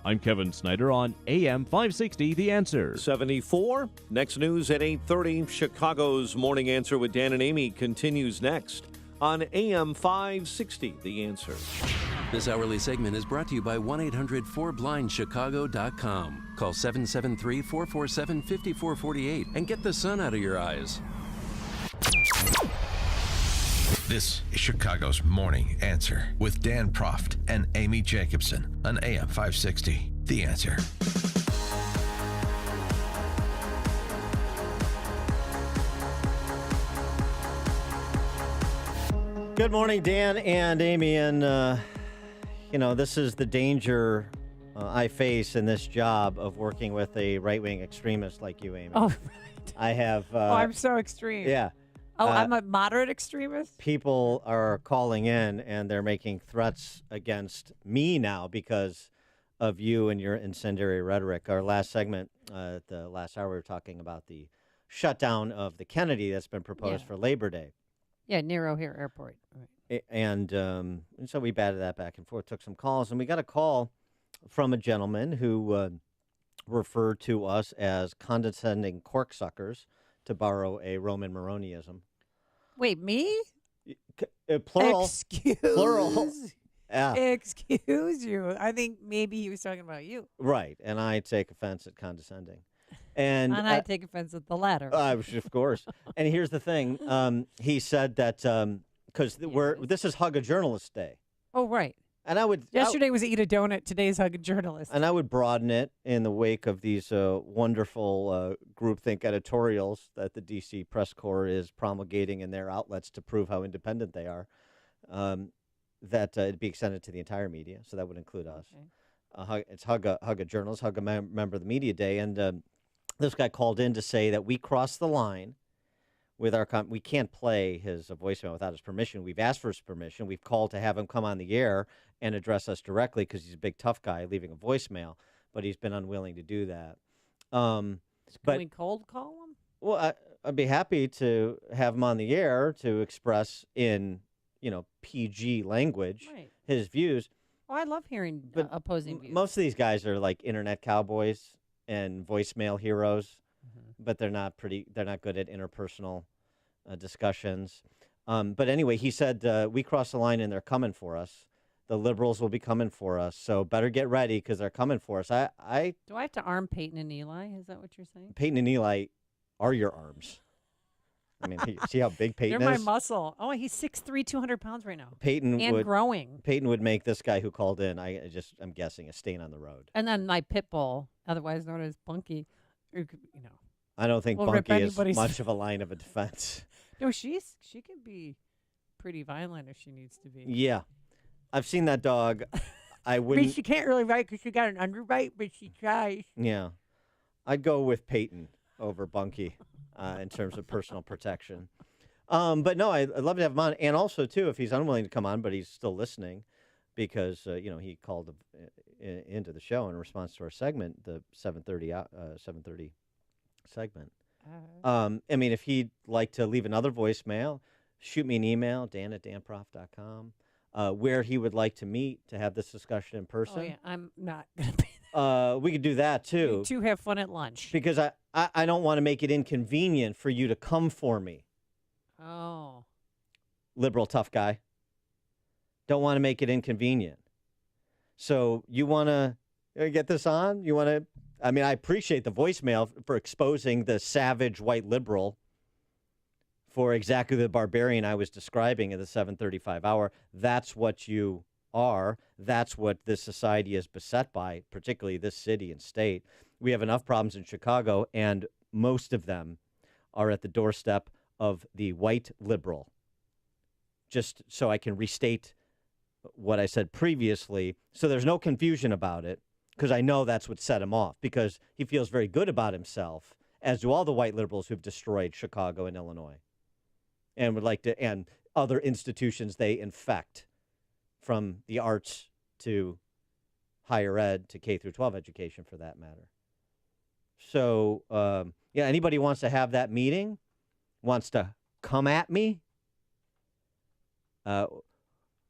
[SPEAKER 1] I'm Kevin Snyder on AM 560, The Answer.
[SPEAKER 20] 74. Next news at 8:30. Chicago's Morning Answer with Dan and Amy continues next on AM 560, The Answer.
[SPEAKER 5] This hourly segment is brought to you by 1-800-4BlindChicago.com. Call 773-447-5448 and get the sun out of your eyes.
[SPEAKER 7] This is Chicago's Morning Answer with Dan Proft and Amy Jacobson on AM 560. The Answer.
[SPEAKER 14] Good morning, Dan and Amy. And, this is the danger I face in this job of working with a right-wing extremist like you, Amy.
[SPEAKER 15] Oh, right.
[SPEAKER 14] I have...
[SPEAKER 15] I'm so extreme.
[SPEAKER 14] Yeah.
[SPEAKER 15] Oh, I'm a moderate extremist?
[SPEAKER 14] People are calling in, and they're making threats against me now because of you and your incendiary rhetoric. Our last segment, the last hour, we were talking about the shutdown of the Kennedy that's been proposed for Labor Day.
[SPEAKER 15] Yeah, near O'Hare Airport. Right.
[SPEAKER 14] And so we batted that back and forth, took some calls, and we got a call from a gentleman who referred to us as condescending corksuckers, to borrow a Roman Moroniism.
[SPEAKER 15] Wait, me?
[SPEAKER 14] Plural.
[SPEAKER 15] Excuse.
[SPEAKER 14] Plural. Yeah.
[SPEAKER 15] Excuse you. I think maybe he was talking about you.
[SPEAKER 14] Right, and I take offense at condescending. And
[SPEAKER 15] I take offense at the latter.
[SPEAKER 14] Of course. And here's the thing. He said that because this is Hug a Journalist Day.
[SPEAKER 15] Oh, right.
[SPEAKER 14] And
[SPEAKER 15] Yesterday was Eat a Donut. Today's Hug a Journalist.
[SPEAKER 14] And I would broaden it in the wake of these wonderful groupthink editorials that the D.C. Press Corps is promulgating in their outlets to prove how independent they are, that it'd be extended to the entire media. So that would include us. Okay. It's Hug a Journalist, Hug a Member of the Media Day. And this guy called in to say that we crossed the line with our we can't play his voicemail without his permission. We've asked for his permission. We've called to have him come on the air and address us directly because he's a big tough guy leaving a voicemail, but he's been unwilling to do that.
[SPEAKER 15] Can we cold call him?
[SPEAKER 14] Well, I'd be happy to have him on the air to express in PG language his views.
[SPEAKER 15] Oh, I love hearing opposing views.
[SPEAKER 14] Most of these guys are like internet cowboys and voicemail heroes, but they're not good at interpersonal discussions. But anyway, he said we crossed the line and they're coming for us. The liberals will be coming for us, so better get ready because they're coming for us. Do
[SPEAKER 15] I have to arm Peyton and Eli? Is that what you're saying?
[SPEAKER 14] Peyton and Eli are your arms. I mean, see how big Peyton
[SPEAKER 15] They're
[SPEAKER 14] is?
[SPEAKER 15] my muscle. Oh, he's 6'3", 200 pounds right now.
[SPEAKER 14] Growing. Peyton would make this guy who called in, I'm guessing, a stain on the road.
[SPEAKER 15] And then my pit bull, otherwise known as Bunky,
[SPEAKER 14] I don't think Bunky is much of a line of defense.
[SPEAKER 15] No, she can be pretty violent if she needs to be.
[SPEAKER 14] Yeah. I've seen that dog. I wouldn't.
[SPEAKER 15] I mean, she can't really bite because she got an underbite, but she tries.
[SPEAKER 14] Yeah. I'd go with Peyton over Bunky in terms of personal protection. But no, I'd love to have him on. And also, too, if he's unwilling to come on, but he's still listening because, he called into the show in response to our segment, the 7:30 segment. If he'd like to leave another voicemail, shoot me an email, dan@danprof.com. Where he would like to meet to have this discussion in person.
[SPEAKER 15] Oh, yeah. I'm not going to be
[SPEAKER 14] there. We could do that, too.
[SPEAKER 15] You two have fun at lunch.
[SPEAKER 14] Because I don't want to make it inconvenient for you to come for me.
[SPEAKER 15] Oh.
[SPEAKER 14] Liberal tough guy. Don't want to make it inconvenient. So you want to get this on? You want to I mean, I appreciate the voicemail for exposing the savage white liberal for exactly the barbarian I was describing at the 7:35 hour. That's what you are. That's what this society is beset by, particularly this city and state. We have enough problems in Chicago, and most of them are at the doorstep of the white liberal. Just so I can restate what I said previously, so there's no confusion about it, because I know that's what set him off, because he feels very good about himself, as do all the white liberals who've destroyed Chicago and Illinois, and would like to, and other institutions they infect, from the arts to higher ed to K through 12 education, for that matter. So, yeah, anybody wants to have that meeting, wants to come at me,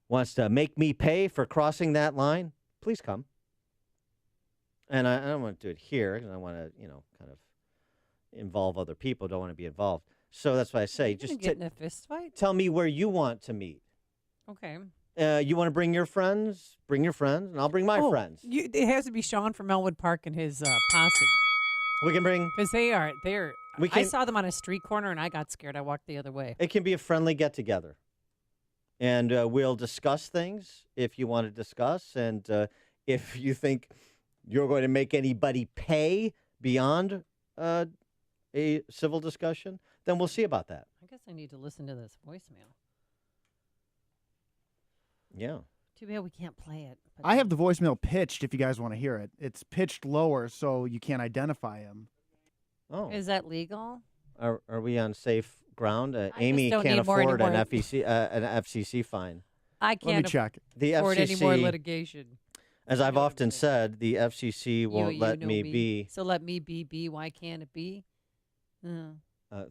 [SPEAKER 14] wants to make me pay for crossing that line, please come. And I don't want to do it here, because I want to, kind of involve other people. Don't want to be involved. So that's why I say, just
[SPEAKER 15] get in a fist fight.
[SPEAKER 14] Tell me where you want to meet.
[SPEAKER 15] Okay.
[SPEAKER 14] You want to bring your friends? Bring your friends, and I'll bring my friends.
[SPEAKER 15] It has to be Sean from Elwood Park and his posse.
[SPEAKER 14] We can bring,
[SPEAKER 15] because they're. I saw them on a street corner and I got scared. I walked the other way.
[SPEAKER 14] It can be a friendly get together, and we'll discuss things if you want to discuss, and if you think you're going to make anybody pay beyond a civil discussion, then we'll see about that.
[SPEAKER 15] I guess I need to listen to this voicemail.
[SPEAKER 14] Yeah.
[SPEAKER 15] Too bad we can't play it.
[SPEAKER 3] I have the voicemail pitched if you guys want to hear it. It's pitched lower so you can't identify him.
[SPEAKER 14] Oh.
[SPEAKER 15] Is that legal?
[SPEAKER 14] Are we on safe ground? Amy
[SPEAKER 15] don't
[SPEAKER 14] can't
[SPEAKER 15] need more
[SPEAKER 14] afford an
[SPEAKER 15] anymore.
[SPEAKER 14] FCC fine.
[SPEAKER 15] I can't
[SPEAKER 3] Let me check.
[SPEAKER 14] The
[SPEAKER 15] afford any
[SPEAKER 14] FCC,
[SPEAKER 15] more litigation.
[SPEAKER 14] As I've often said, the FCC won't let
[SPEAKER 15] know
[SPEAKER 14] me be.
[SPEAKER 15] So let me be. Why can't it be?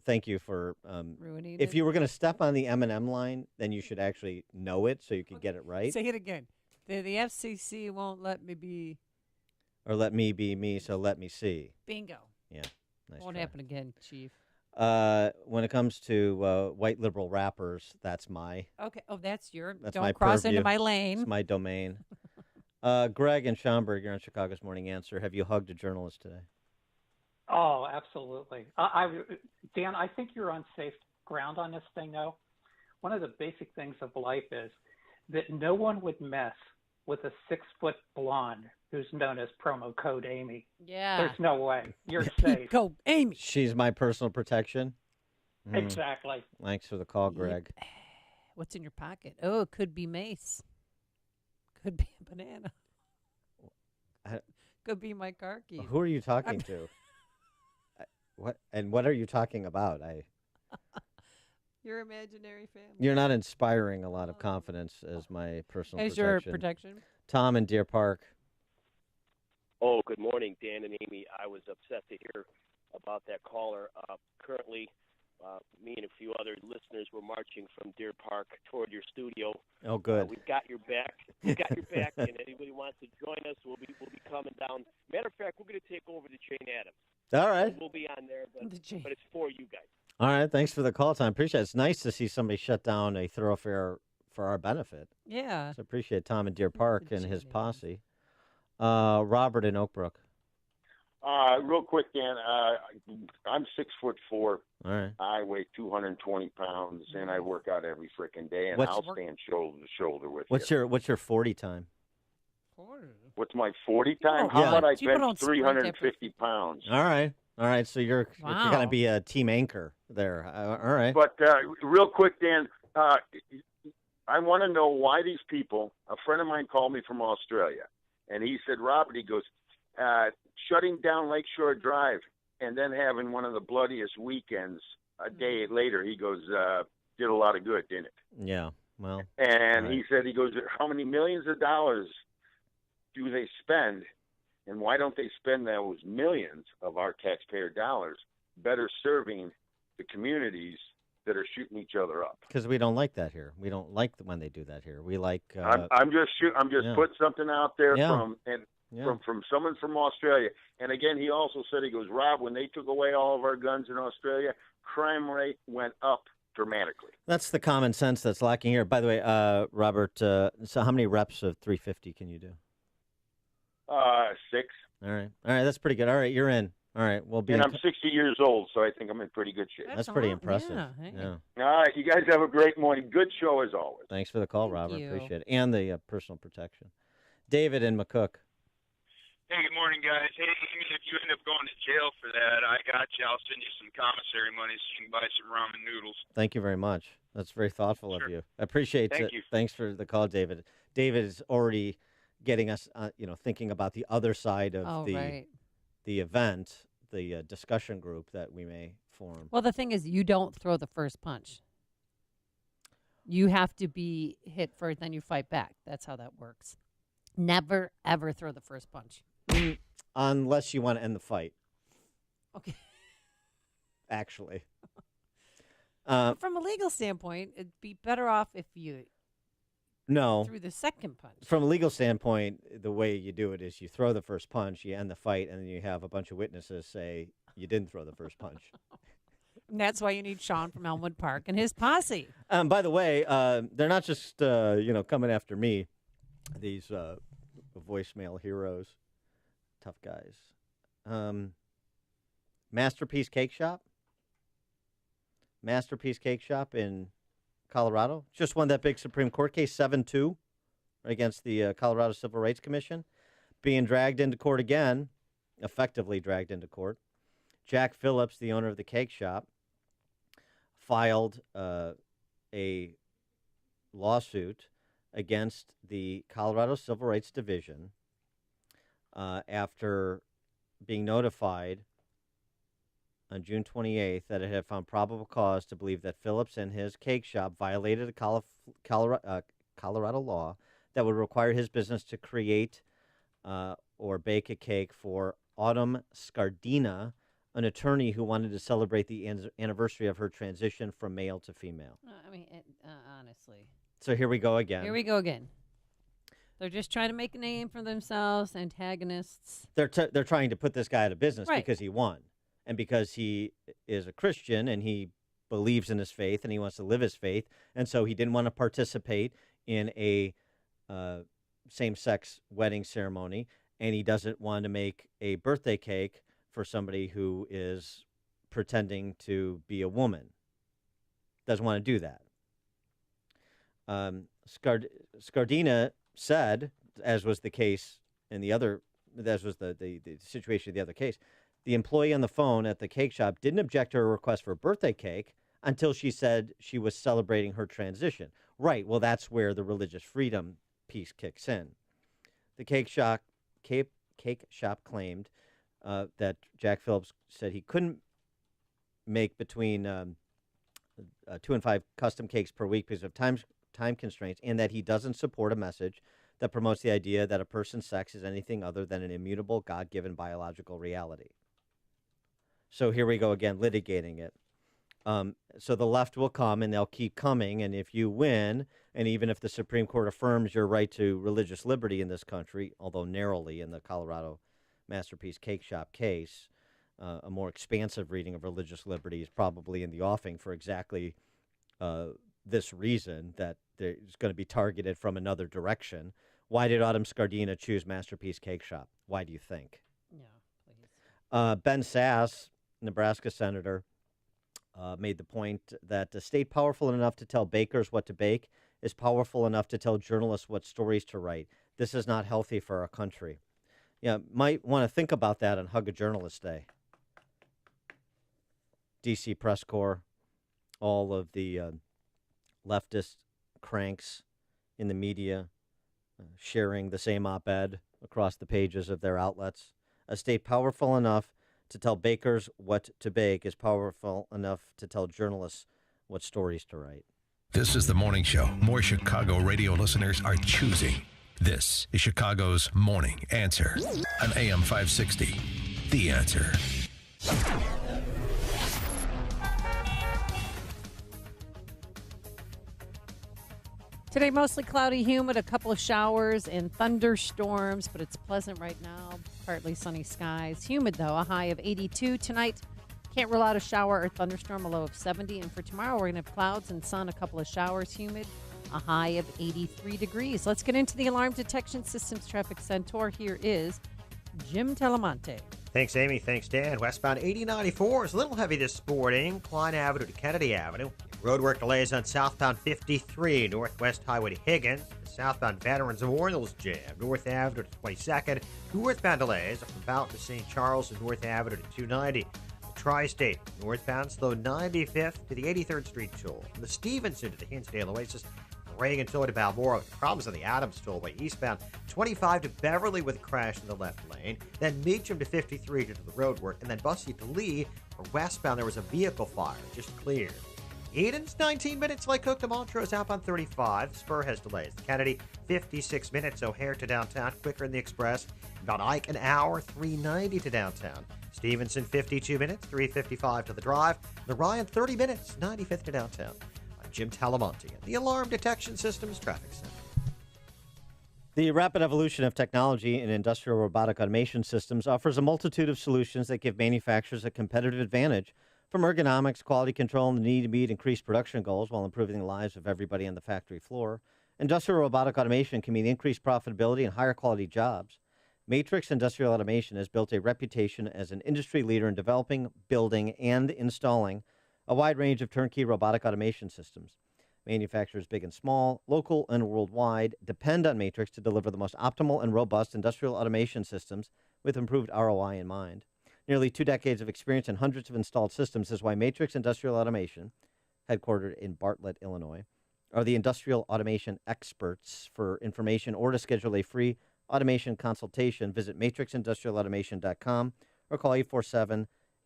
[SPEAKER 14] Thank you for
[SPEAKER 15] ruining
[SPEAKER 14] If
[SPEAKER 15] it.
[SPEAKER 14] you were going to step on the M&M line, then you should actually know it so you could get it right.
[SPEAKER 15] Say it again. The FCC won't let me be.
[SPEAKER 14] Or let me be me, so let me see.
[SPEAKER 15] Bingo.
[SPEAKER 14] Yeah, nice
[SPEAKER 15] Won't
[SPEAKER 14] try.
[SPEAKER 15] happen again, Chief.
[SPEAKER 14] When it comes to white liberal rappers, that's my.
[SPEAKER 15] Okay. Oh, that's your.
[SPEAKER 14] That's
[SPEAKER 15] don't
[SPEAKER 14] my
[SPEAKER 15] cross
[SPEAKER 14] purview.
[SPEAKER 15] into my lane.
[SPEAKER 14] It's my domain. Greg and Schaumburg, you're on Chicago's Morning Answer. Have you hugged a journalist today?
[SPEAKER 4] Oh, absolutely. Dan, I think you're on safe ground on this thing, though. One of the basic things of life is that no one would mess with a 6-foot blonde who's known as promo code Amy.
[SPEAKER 15] Yeah.
[SPEAKER 4] There's no way. You're safe.
[SPEAKER 15] Go, Amy.
[SPEAKER 14] She's my personal protection.
[SPEAKER 4] Exactly.
[SPEAKER 14] Thanks for the call, Greg.
[SPEAKER 15] What's in your pocket? Oh, it could be mace. Could be a banana. Could be my car key.
[SPEAKER 14] Who are you talking to? What are you talking about?
[SPEAKER 15] Your imaginary family.
[SPEAKER 14] You're not inspiring a lot of confidence as my personal
[SPEAKER 15] As
[SPEAKER 14] protection.
[SPEAKER 15] your protection?
[SPEAKER 14] Tom in Deer Park.
[SPEAKER 19] Oh, good morning, Dan and Amy. I was upset to hear about that caller. Currently, me and a few other listeners were marching from Deer Park toward your studio.
[SPEAKER 14] Oh, good.
[SPEAKER 19] We've got your back. We've got your back, and anybody wants to join us, we'll be coming down. Matter of fact, we're going to take over the Jane Addams.
[SPEAKER 14] All right.
[SPEAKER 19] We'll be on there, but it's for you guys.
[SPEAKER 14] All right. Thanks for the call, Tom. Appreciate it. It's nice to see somebody shut down a thoroughfare for our benefit.
[SPEAKER 15] Yeah.
[SPEAKER 14] So appreciate Tom in Deer Park and his posse. Robert in Oak Brook.
[SPEAKER 21] Real quick, Dan. I'm 6'4".
[SPEAKER 14] All right.
[SPEAKER 21] I weigh 220 pounds, and I work out every freaking day, and
[SPEAKER 14] What's-
[SPEAKER 21] I'll stand shoulder to shoulder with
[SPEAKER 14] What's
[SPEAKER 21] you.
[SPEAKER 14] your 40 time?
[SPEAKER 21] What's my 40 time?
[SPEAKER 14] Oh,
[SPEAKER 21] How about I
[SPEAKER 14] people don't
[SPEAKER 21] bench
[SPEAKER 14] sprint
[SPEAKER 21] 350 pounds?
[SPEAKER 14] All right. So you're
[SPEAKER 21] Wow.
[SPEAKER 14] going to be a team anchor there. All right.
[SPEAKER 21] But real quick, Dan, I want to know why these people. A friend of mine called me from Australia, and he said, Robert, he goes, shutting down Lakeshore Drive and then having one of the bloodiest weekends a day later. He goes, did a lot of good, didn't it?
[SPEAKER 14] Yeah. Well.
[SPEAKER 21] And
[SPEAKER 14] all right.
[SPEAKER 21] he said, he goes, how many millions of dollars do they spend, and why don't they spend those millions of our taxpayer dollars better serving the communities that are shooting each other up?
[SPEAKER 14] Because we don't like that here. We don't like when they do that here. We like.
[SPEAKER 21] I'm just
[SPEAKER 14] yeah.
[SPEAKER 21] putting something out there
[SPEAKER 14] Yeah.
[SPEAKER 21] from someone from Australia. And again, he also said, he goes, Rob, when they took away all of our guns in Australia, crime rate went up dramatically.
[SPEAKER 14] That's the common sense that's lacking here. By the way, Robert, so how many reps of 350 can you do?
[SPEAKER 21] 6.
[SPEAKER 14] All right. That's pretty good. All right, you're in. All right, we'll be.
[SPEAKER 21] And
[SPEAKER 14] in
[SPEAKER 21] I'm 60 years old, so I think I'm in pretty good shape.
[SPEAKER 14] That's pretty impressive.
[SPEAKER 15] Yeah.
[SPEAKER 21] All right, you guys have a great morning. Good show as always.
[SPEAKER 14] Thanks for the call, Robert.
[SPEAKER 15] you.
[SPEAKER 14] Appreciate it. And the personal protection. David in McCook.
[SPEAKER 8] Hey, good morning, guys. Hey, even if you end up going to jail for that, I got you. I'll send you some commissary money so you can buy some ramen noodles.
[SPEAKER 14] Thank you very much. That's very thoughtful of you. I appreciate
[SPEAKER 8] Thank
[SPEAKER 14] it.
[SPEAKER 8] you.
[SPEAKER 14] Thanks for the call, David. David is already getting us, thinking about the other side of the event, the discussion group that we may form.
[SPEAKER 15] Well, the thing is, you don't throw the first punch. You have to be hit first, then you fight back. That's how that works. Never, ever throw the first punch.
[SPEAKER 14] Unless you want to end the fight.
[SPEAKER 15] Okay.
[SPEAKER 14] Actually.
[SPEAKER 15] From a legal standpoint, it'd be better off if you threw the second punch.
[SPEAKER 14] From a legal standpoint, the way you do it is you throw the first punch, you end the fight, and then you have a bunch of witnesses say you didn't throw the first punch.
[SPEAKER 15] And that's why you need Sean from Elmwood Park and his posse.
[SPEAKER 14] By the way, they're not just coming after me. These voicemail heroes, tough guys. Masterpiece Cake Shop in Colorado just won that big Supreme Court case 7-2 against the Colorado Civil Rights Commission, being dragged into court again, effectively dragged into court. Jack Phillips, the owner of the cake shop, filed a lawsuit against the Colorado Civil Rights Division after being notified on June 28th that it had found probable cause to believe that Phillips and his cake shop violated a Colorado law that would require his business to create or bake a cake for Autumn Scardina, an attorney who wanted to celebrate the anniversary of her transition from male to female.
[SPEAKER 15] Honestly.
[SPEAKER 14] So here we go again.
[SPEAKER 15] They're just trying to make a name for themselves, antagonists.
[SPEAKER 14] They're trying to put this guy out of business
[SPEAKER 15] Right.
[SPEAKER 14] because he won. And because he is a Christian and he believes in his faith and he wants to live his faith. And so he didn't want to participate in a same-sex wedding ceremony. And he doesn't want to make a birthday cake for somebody who is pretending to be a woman. Doesn't want to do that. Scardina said, as was the case in the other, as was the situation in the other case, the employee on the phone at the cake shop didn't object to her request for a birthday cake until she said she was celebrating her transition. Right, well, that's where the religious freedom piece kicks in. The cake shop claimed that Jack Phillips said he couldn't make between 2 and 5 custom cakes per week because of time constraints, and that he doesn't support a message that promotes the idea that a person's sex is anything other than an immutable, God-given biological reality. So here we go again, litigating it. So the left will come, and they'll keep coming, and if you win, and even if the Supreme Court affirms your right to religious liberty in this country, although narrowly in the Colorado Masterpiece Cake Shop case, a more expansive reading of religious liberty is probably in the offing for exactly this reason, that it's going to be targeted from another direction. Why did Autumn Scardina choose Masterpiece Cake Shop? Why do you think?
[SPEAKER 15] Yeah, please.
[SPEAKER 14] Ben Sass, Nebraska senator, made the point that a state powerful enough to tell bakers what to bake is powerful enough to tell journalists what stories to write. This is not healthy for our country. Yeah, might want to think about that on Hug a Journalist Day. DC Press Corps, all of the leftist cranks in the media sharing the same op-ed across the pages of their outlets. A state powerful enough to tell bakers what to bake is powerful enough to tell journalists what stories to write.
[SPEAKER 7] This is the morning show more Chicago radio listeners are choosing. This is Chicago's Morning Answer on AM 560. The Answer.
[SPEAKER 15] Today, mostly cloudy, humid, a couple of showers and thunderstorms, but it's pleasant right now. Partly sunny skies. Humid, though, a high of 82. Tonight, can't rule out a shower or thunderstorm, a low of 70. And for tomorrow, we're going to have clouds and sun, a couple of showers, humid, a high of 83 degrees. Let's get into the Alarm Detection Systems Traffic Center. Here is Jim Telemonte.
[SPEAKER 30] Thanks, Amy. Thanks, Dan. Westbound 8094 is a little heavy this morning. Klein Avenue to Kennedy Avenue. Roadwork delays on southbound 53, Northwest Highway to Higgins. Southbound Veterans Memorial's jam. North Avenue to 22nd. Northbound delays from Fountain to St. Charles and North Avenue to 290. The Tri-State. Northbound slow 95th to the 83rd Street toll. From the Stevenson to the Hinsdale Oasis. Reagan Tollway to Balboa. Problems on the Adams Tollway eastbound 25 to Beverly with a crash in the left lane. Then Meacham to 53 due to the road work. And then Bussey to Lee for westbound. There was a vehicle fire. Just cleared. Eden's 19 minutes. Lake Cook to Montrose outbound 35. Spur has delays. Kennedy 56 minutes. O'Hare to downtown. Quicker in the express. About Ike an hour 390 to downtown. Stevenson 52 minutes. 355 to the drive. The Ryan 30 minutes. 95th to downtown. Jim Talamonte at the Alarm Detection Systems Traffic Center.
[SPEAKER 14] The rapid evolution of technology in industrial robotic automation systems offers a multitude of solutions that give manufacturers a competitive advantage, from ergonomics, quality control, and the need to meet increased production goals while improving the lives of everybody on the factory floor. Industrial robotic automation can mean increased profitability and higher quality jobs. Matrix Industrial Automation has built a reputation as an industry leader in developing, building, and installing a wide range of turnkey robotic automation systems. Manufacturers big and small, local and worldwide, depend on Matrix to deliver the most optimal and robust industrial automation systems with improved ROI in mind. Nearly 2 decades of experience and hundreds of installed systems is why Matrix Industrial Automation, headquartered in Bartlett, Illinois, are the industrial automation experts. For information or to schedule a free automation consultation, visit matrixindustrialautomation.com or call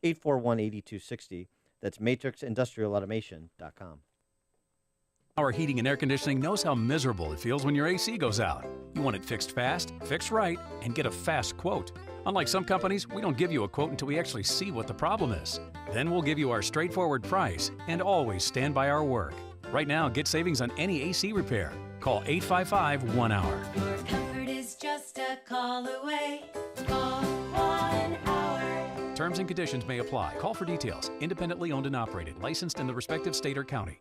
[SPEAKER 14] 847-841-8260. That's matrixindustrialautomation.com.
[SPEAKER 10] Our Heating and Air Conditioning knows how miserable it feels when your AC goes out. You want it fixed fast, fixed right, and get a fast quote. Unlike some companies, we don't give you a quote until we actually see what the problem is. Then we'll give you our straightforward price and always stand by our work. Right now, get savings on any AC repair. Call 855-1-HOUR.
[SPEAKER 11] Your comfort is just a call away. Call 1-HOUR.
[SPEAKER 10] Terms and conditions may apply. Call for details. Independently owned and operated. Licensed in the respective state or county.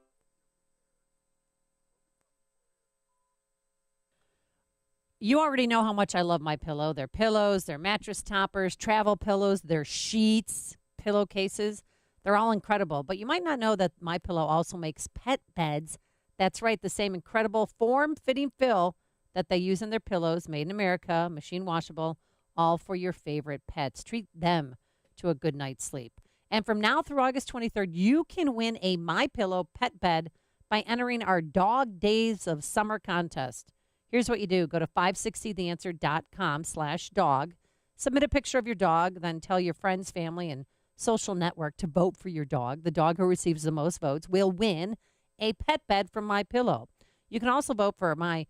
[SPEAKER 15] You already know how much I love MyPillow. Their pillows, their mattress toppers, travel pillows, their sheets, pillowcases. They're all incredible. But you might not know that MyPillow also makes pet beds. That's right, the same incredible form-fitting fill that they use in their pillows, made in America, machine washable, all for your favorite pets. Treat them to a good night's sleep. And from now through August 23rd, you can win a MyPillow pet bed by entering our Dog Days of Summer contest. Here's what you do. Go to 560theanswer.com/dog. Submit a picture of your dog, then tell your friends, family, and social network to vote for your dog. The dog who receives the most votes will win a pet bed from MyPillow. You can also vote for my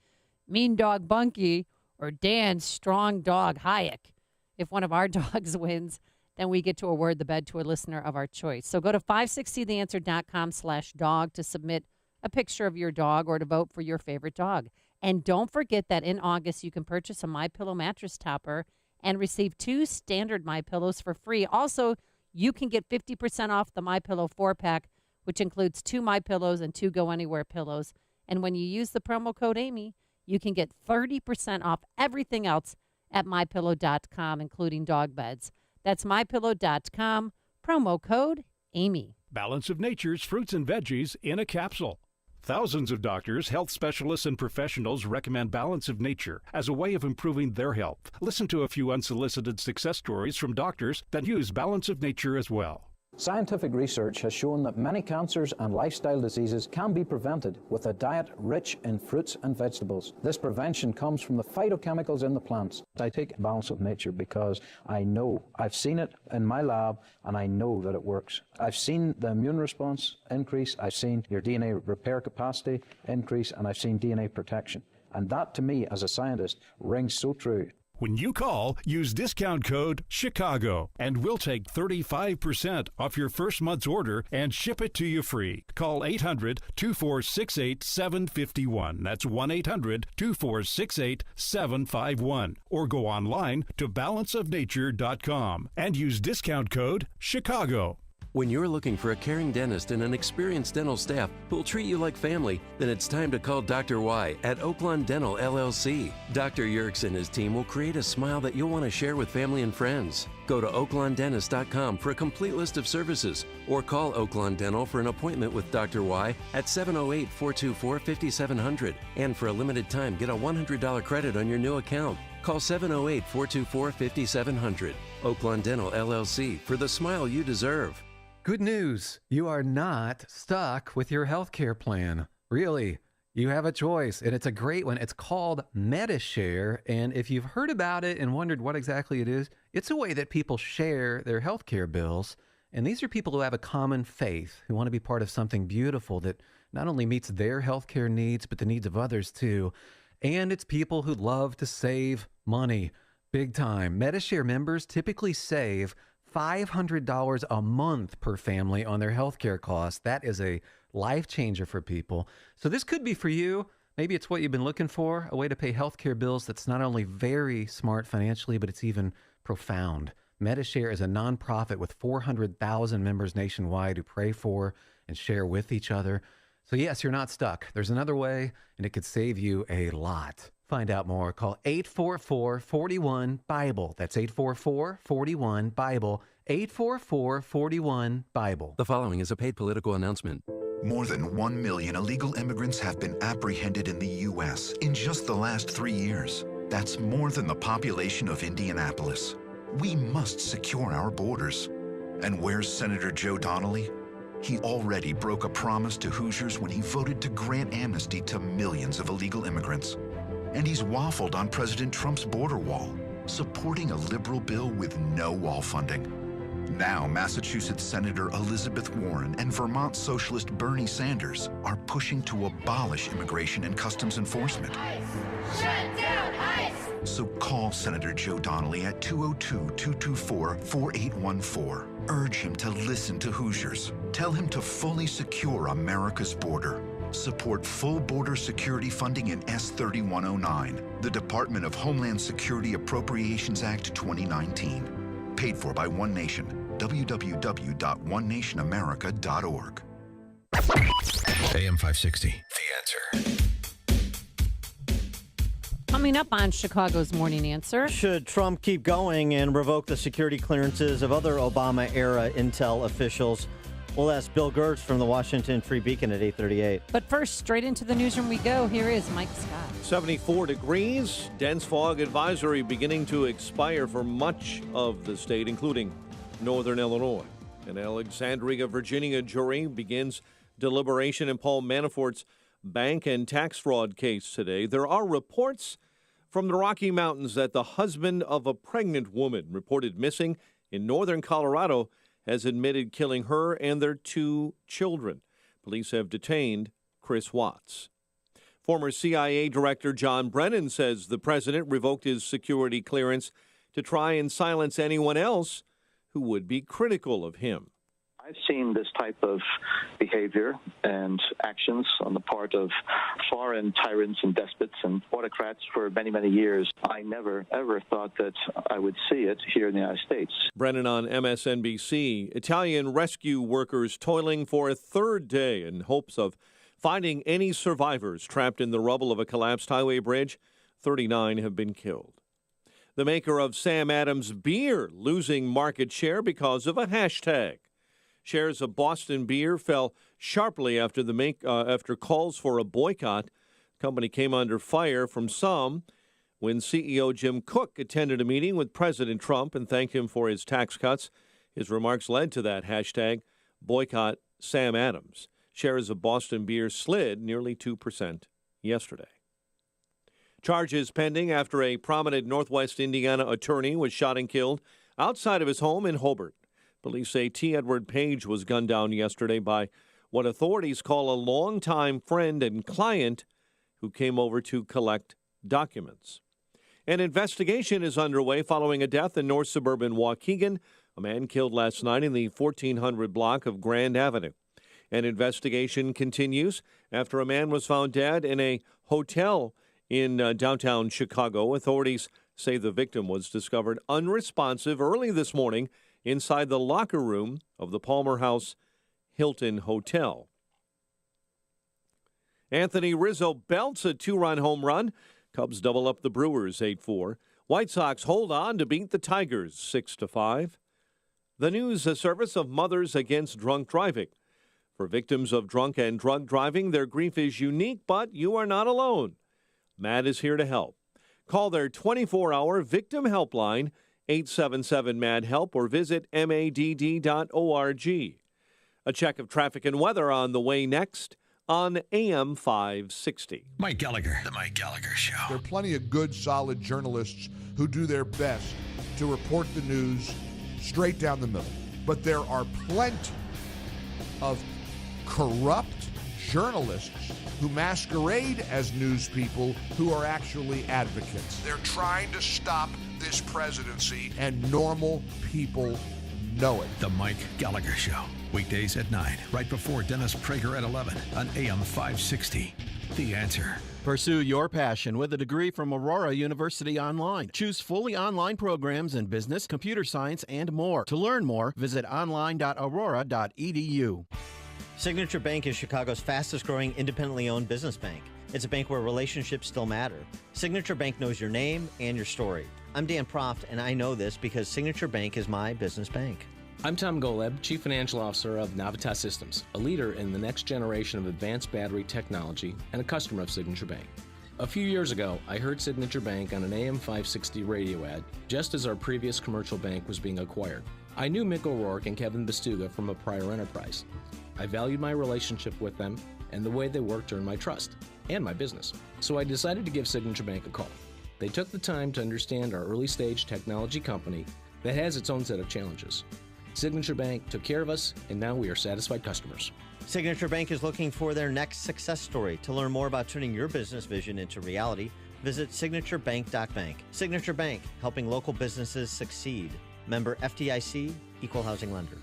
[SPEAKER 15] mean dog Bunky or Dan's strong dog Hayek. If one of our dogs wins, then we get to award the bed to a listener of our choice. So go to 560theanswer.com/dog to submit a picture of your dog or to vote for your favorite dog. And don't forget that in August, you can purchase a MyPillow mattress topper and receive 2 standard MyPillows for free. Also, you can get 50% off the MyPillow 4-pack, which includes 2 MyPillows and 2 Go Anywhere pillows. And when you use the promo code Amy, you can get 30% off everything else at MyPillow.com, including dog beds. That's MyPillow.com, promo code Amy.
[SPEAKER 16] Balance of Nature's fruits and veggies in a capsule. Thousands of doctors, health specialists, and professionals recommend Balance of Nature as a way of improving their health. Listen to a few unsolicited success stories from doctors that use Balance of Nature as well.
[SPEAKER 17] Scientific research has shown that many cancers and lifestyle diseases can be prevented with a diet rich in fruits and vegetables. This prevention comes from the phytochemicals in the plants. I take Balance of Nature because I know, I've seen it in my lab, and I know that it works. I've seen the immune response increase, I've seen your DNA repair capacity increase, and I've seen DNA protection. And that, to me, as a scientist, rings so true.
[SPEAKER 16] When you call, use discount code CHICAGO, and we'll take 35% off your first month's order and ship it to you free. Call 800-2468-751. That's 1-800-2468-751. Or go online to balanceofnature.com and use discount code CHICAGO.
[SPEAKER 5] When you're looking for a caring dentist and an experienced dental staff who'll treat you like family, then it's time to call Dr. Y at Oaklawn Dental LLC. Dr. Yerkes and his team will create a smile that you'll want to share with family and friends. Go to oaklawndentist.com for a complete list of services, or call Oaklawn Dental for an appointment with Dr. Y at 708-424-5700. And for a limited time, get a $100 credit on your new account. Call 708-424-5700. Oaklawn Dental LLC for the smile you deserve.
[SPEAKER 2] Good news. You are not stuck with your healthcare plan. Really. You have a choice, and it's a great one. It's called Medi-Share, and if you've heard about it and wondered what exactly it is, it's a way that people share their healthcare bills, and these are people who have a common faith, who want to be part of something beautiful that not only meets their healthcare needs, but the needs of others too. And it's people who love to save money, big time. Medi-Share members typically save $500 a month per family on their healthcare costs. That is a life changer for people. So this could be for you. Maybe it's what you've been looking for, a way to pay healthcare bills that's not only very smart financially, but it's even profound. Medi-Share is a nonprofit with 400,000 members nationwide who pray for and share with each other. So yes, you're not stuck. There's another way, and it could save you a lot. Find out more. Call 844-41-BIBLE. That's 844-41-BIBLE. 844-41-BIBLE.
[SPEAKER 5] The following is a paid political announcement.
[SPEAKER 6] More than 1 million illegal immigrants have been apprehended in the U.S. in just the last 3 years. That's more than the population of Indianapolis. We must secure our borders. And where's Senator Joe Donnelly? He already broke a promise to Hoosiers when he voted to grant amnesty to millions of illegal immigrants. And he's waffled on President Trump's border wall, supporting a liberal bill with no wall funding. Now, Massachusetts Senator Elizabeth Warren and Vermont Socialist Bernie Sanders are pushing to abolish immigration and customs enforcement.
[SPEAKER 11] ICE! Shut down ICE!
[SPEAKER 6] So call Senator Joe Donnelly at 202-224-4814. Urge him to listen to Hoosiers. Tell him to fully secure America's border. Support full border security funding in S3109, the Department of Homeland Security Appropriations Act 2019. Paid for by One Nation. www.onenationamerica.org.
[SPEAKER 7] AM 560, The Answer.
[SPEAKER 15] Coming up on Chicago's Morning Answer.
[SPEAKER 14] Should Trump keep going and revoke the security clearances of other Obama-era intel officials? We'll ask Bill Gertz from the Washington Free Beacon at 8:38.
[SPEAKER 15] But first, straight into the newsroom we go. Here is Mike Scott.
[SPEAKER 20] 74 degrees. Dense fog advisory beginning to expire for much of the state, including northern Illinois. An Alexandria, Virginia jury begins deliberation in Paul Manafort's bank and tax fraud case today. There are reports from the Rocky Mountains that the husband of a pregnant woman reported missing in northern Colorado has admitted killing her and their 2 children. Police have detained Chris Watts. Former CIA Director John Brennan says the president revoked his security clearance to try and silence anyone else who would be critical of him.
[SPEAKER 9] I've seen this type of behavior and actions on the part of foreign tyrants and despots and autocrats for many, many years. I never, ever thought that I would see it here in the United States.
[SPEAKER 20] Brennan on MSNBC. Italian rescue workers toiling for a third day in hopes of finding any survivors trapped in the rubble of a collapsed highway bridge. 39 have been killed. The maker of Sam Adams beer losing market share because of a hashtag. Shares of Boston Beer fell sharply after after calls for a boycott. The company came under fire from some when CEO Jim Cook attended a meeting with President Trump and thanked him for his tax cuts. His remarks led to that hashtag, boycott Sam Adams. Shares of Boston Beer slid nearly 2% yesterday. Charges pending after a prominent Northwest Indiana attorney was shot and killed outside of his home in Hobart. Police say T. Edward Page was gunned down yesterday by what authorities call a longtime friend and client who came over to collect documents. An investigation is underway following a death in north suburban Waukegan. A man killed last night in the 1400 block of Grand Avenue. An investigation continues after a man was found dead in a hotel in downtown Chicago. Authorities say the victim was discovered unresponsive early this morning inside the locker room of the Palmer House Hilton Hotel. Anthony Rizzo belts a 2-run home run. Cubs double up the Brewers 8-4. White Sox hold on to beat the Tigers 6-5. The news service of Mothers Against Drunk Driving. For victims of drunk and drug driving, their grief is unique, but you are not alone. MADD is here to help. Call their 24-hour victim helpline, 877-MADD-HELP, or visit madd.org. A check of traffic and weather on the way next on AM 560.
[SPEAKER 7] Mike Gallagher, The Mike Gallagher Show.
[SPEAKER 12] There are plenty of good, solid journalists who do their best to report the news straight down the middle. But there are plenty of corrupt journalists who masquerade as news people who are actually advocates. They're trying to stop this presidency, and normal people know it.
[SPEAKER 7] The Mike Gallagher Show. Weekdays at 9, right before Dennis Prager at 11 on AM 560. The Answer.
[SPEAKER 13] Pursue your passion with a degree from Aurora University Online. Choose fully online programs in business, computer science, and more. To learn more, visit online.aurora.edu.
[SPEAKER 14] Signature Bank is Chicago's fastest growing independently owned business bank. It's a bank where relationships still matter. Signature Bank knows your name and your story. I'm Dan Proft, and I know this because Signature Bank is my business bank.
[SPEAKER 18] I'm Tom Goleb, Chief Financial Officer of Navitas Systems, a leader in the next generation of advanced battery technology and a customer of Signature Bank. A few years ago, I heard Signature Bank on an AM 560 radio ad, just as our previous commercial bank was being acquired. I knew Mick O'Rourke and Kevin Bastuga from a prior enterprise. I valued my relationship with them, and the way they worked earned my trust and my business. So I decided to give Signature Bank a call. They took the time to understand our early-stage technology company that has its own set of challenges. Signature Bank took care of us, and now we are satisfied customers.
[SPEAKER 14] Signature Bank is looking for their next success story. To learn more about turning your business vision into reality, visit signaturebank.bank. Signature Bank, helping local businesses succeed. Member FDIC, Equal Housing Lender.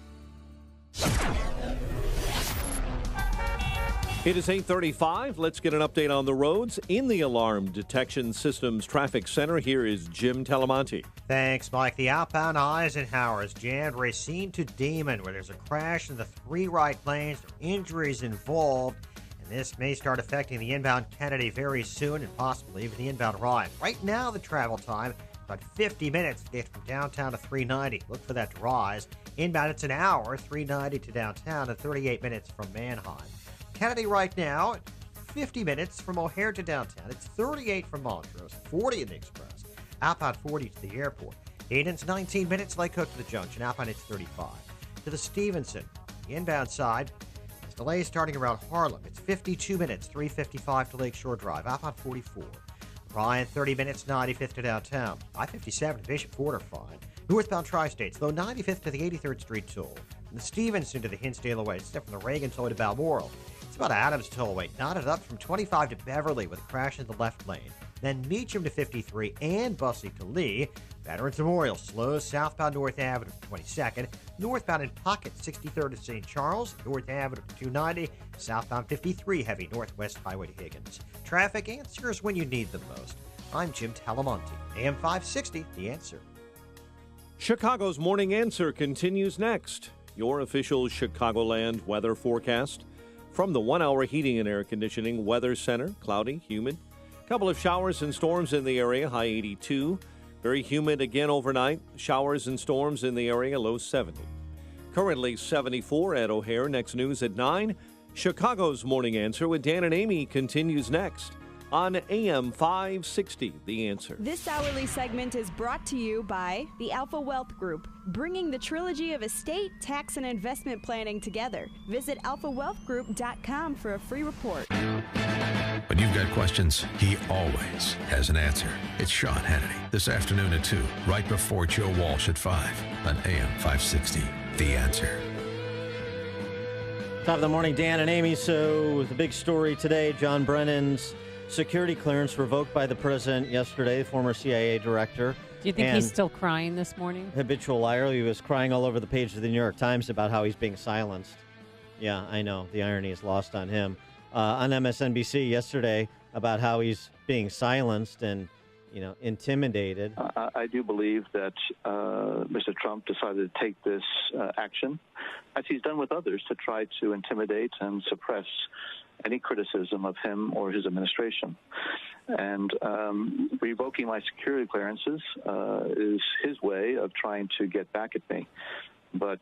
[SPEAKER 20] It is 8:35. Let's get an update on the roads. In the Alarm Detection Systems Traffic Center, here is Jim Talamonte.
[SPEAKER 30] Thanks, Mike. The outbound Eisenhower is jammed Racine to Demon, where there's a crash in the 3 right lanes. There are injuries involved, and this may start affecting the inbound Kennedy very soon and possibly even the inbound Ryan. Right now, the travel time, about 50 minutes to get from downtown to 390. Look for that to rise. Inbound, it's an hour, 390 to downtown, and 38 minutes from Manheim. Kennedy right now, 50 minutes from O'Hare to downtown. It's 38 from Montrose, 40 in the Express. Outbound 40 to the airport. Eden's 19 minutes, Lake Cook to the junction. Outbound it's 35. To the Stevenson, the inbound side, there's delays starting around Harlem. It's 52 minutes, 355 to Lakeshore Drive. Outbound 44. Ryan, 30 minutes, 95th to downtown. I-57 Bishop Border fine. Northbound Tri-States, though 95th to the 83rd Street toll. From the Stevenson to the Hinsdale Way, except from the Reagan toll to Balmoral. It's about Adams Tollway, knotted up from 25 to Beverly with a crash in the left lane. Then Meacham to 53 and Bussey to Lee. Veterans Memorial slows southbound North Avenue to 22nd. Northbound in Pocket, 63rd to St. Charles. North Avenue to 290. Southbound 53 heavy Northwest Highway to Higgins. Traffic answers when you need them most. I'm Jim Talamonte. AM 560, The Answer.
[SPEAKER 20] Chicago's Morning Answer continues next. Your official Chicagoland weather forecast. From the 1-hour heating and air conditioning weather center, cloudy, humid. Couple of showers and storms in the area, high 82. Very humid again overnight. Showers and storms in the area, low 70. Currently 74 at O'Hare. Next news at 9. Chicago's Morning Answer with Dan and Amy continues next on AM 560, The Answer.
[SPEAKER 22] This hourly segment is brought to you by the Alpha Wealth Group, bringing the trilogy of estate, tax, and investment planning together. Visit alphawealthgroup.com for a free report.
[SPEAKER 7] When you've got questions, he always has an answer. It's Sean Hannity this afternoon at 2, right before Joe Walsh at 5 on AM 560, The Answer.
[SPEAKER 14] Top of the morning, Dan and Amy. So the big story today, John Brennan's security clearance revoked by the president yesterday, former CIA director.
[SPEAKER 15] Do you think he's still crying this morning?
[SPEAKER 14] Habitual liar. He was crying all over the page of the New York Times about how he's being silenced. Yeah, I know. The irony is lost on him. On MSNBC yesterday about how he's being silenced, and intimidated.
[SPEAKER 9] I do believe that Mr. Trump decided to take this action, as he's done with others, to try to intimidate and suppress any criticism of him or his administration. And revoking my security clearances is his way of trying to get back at me. But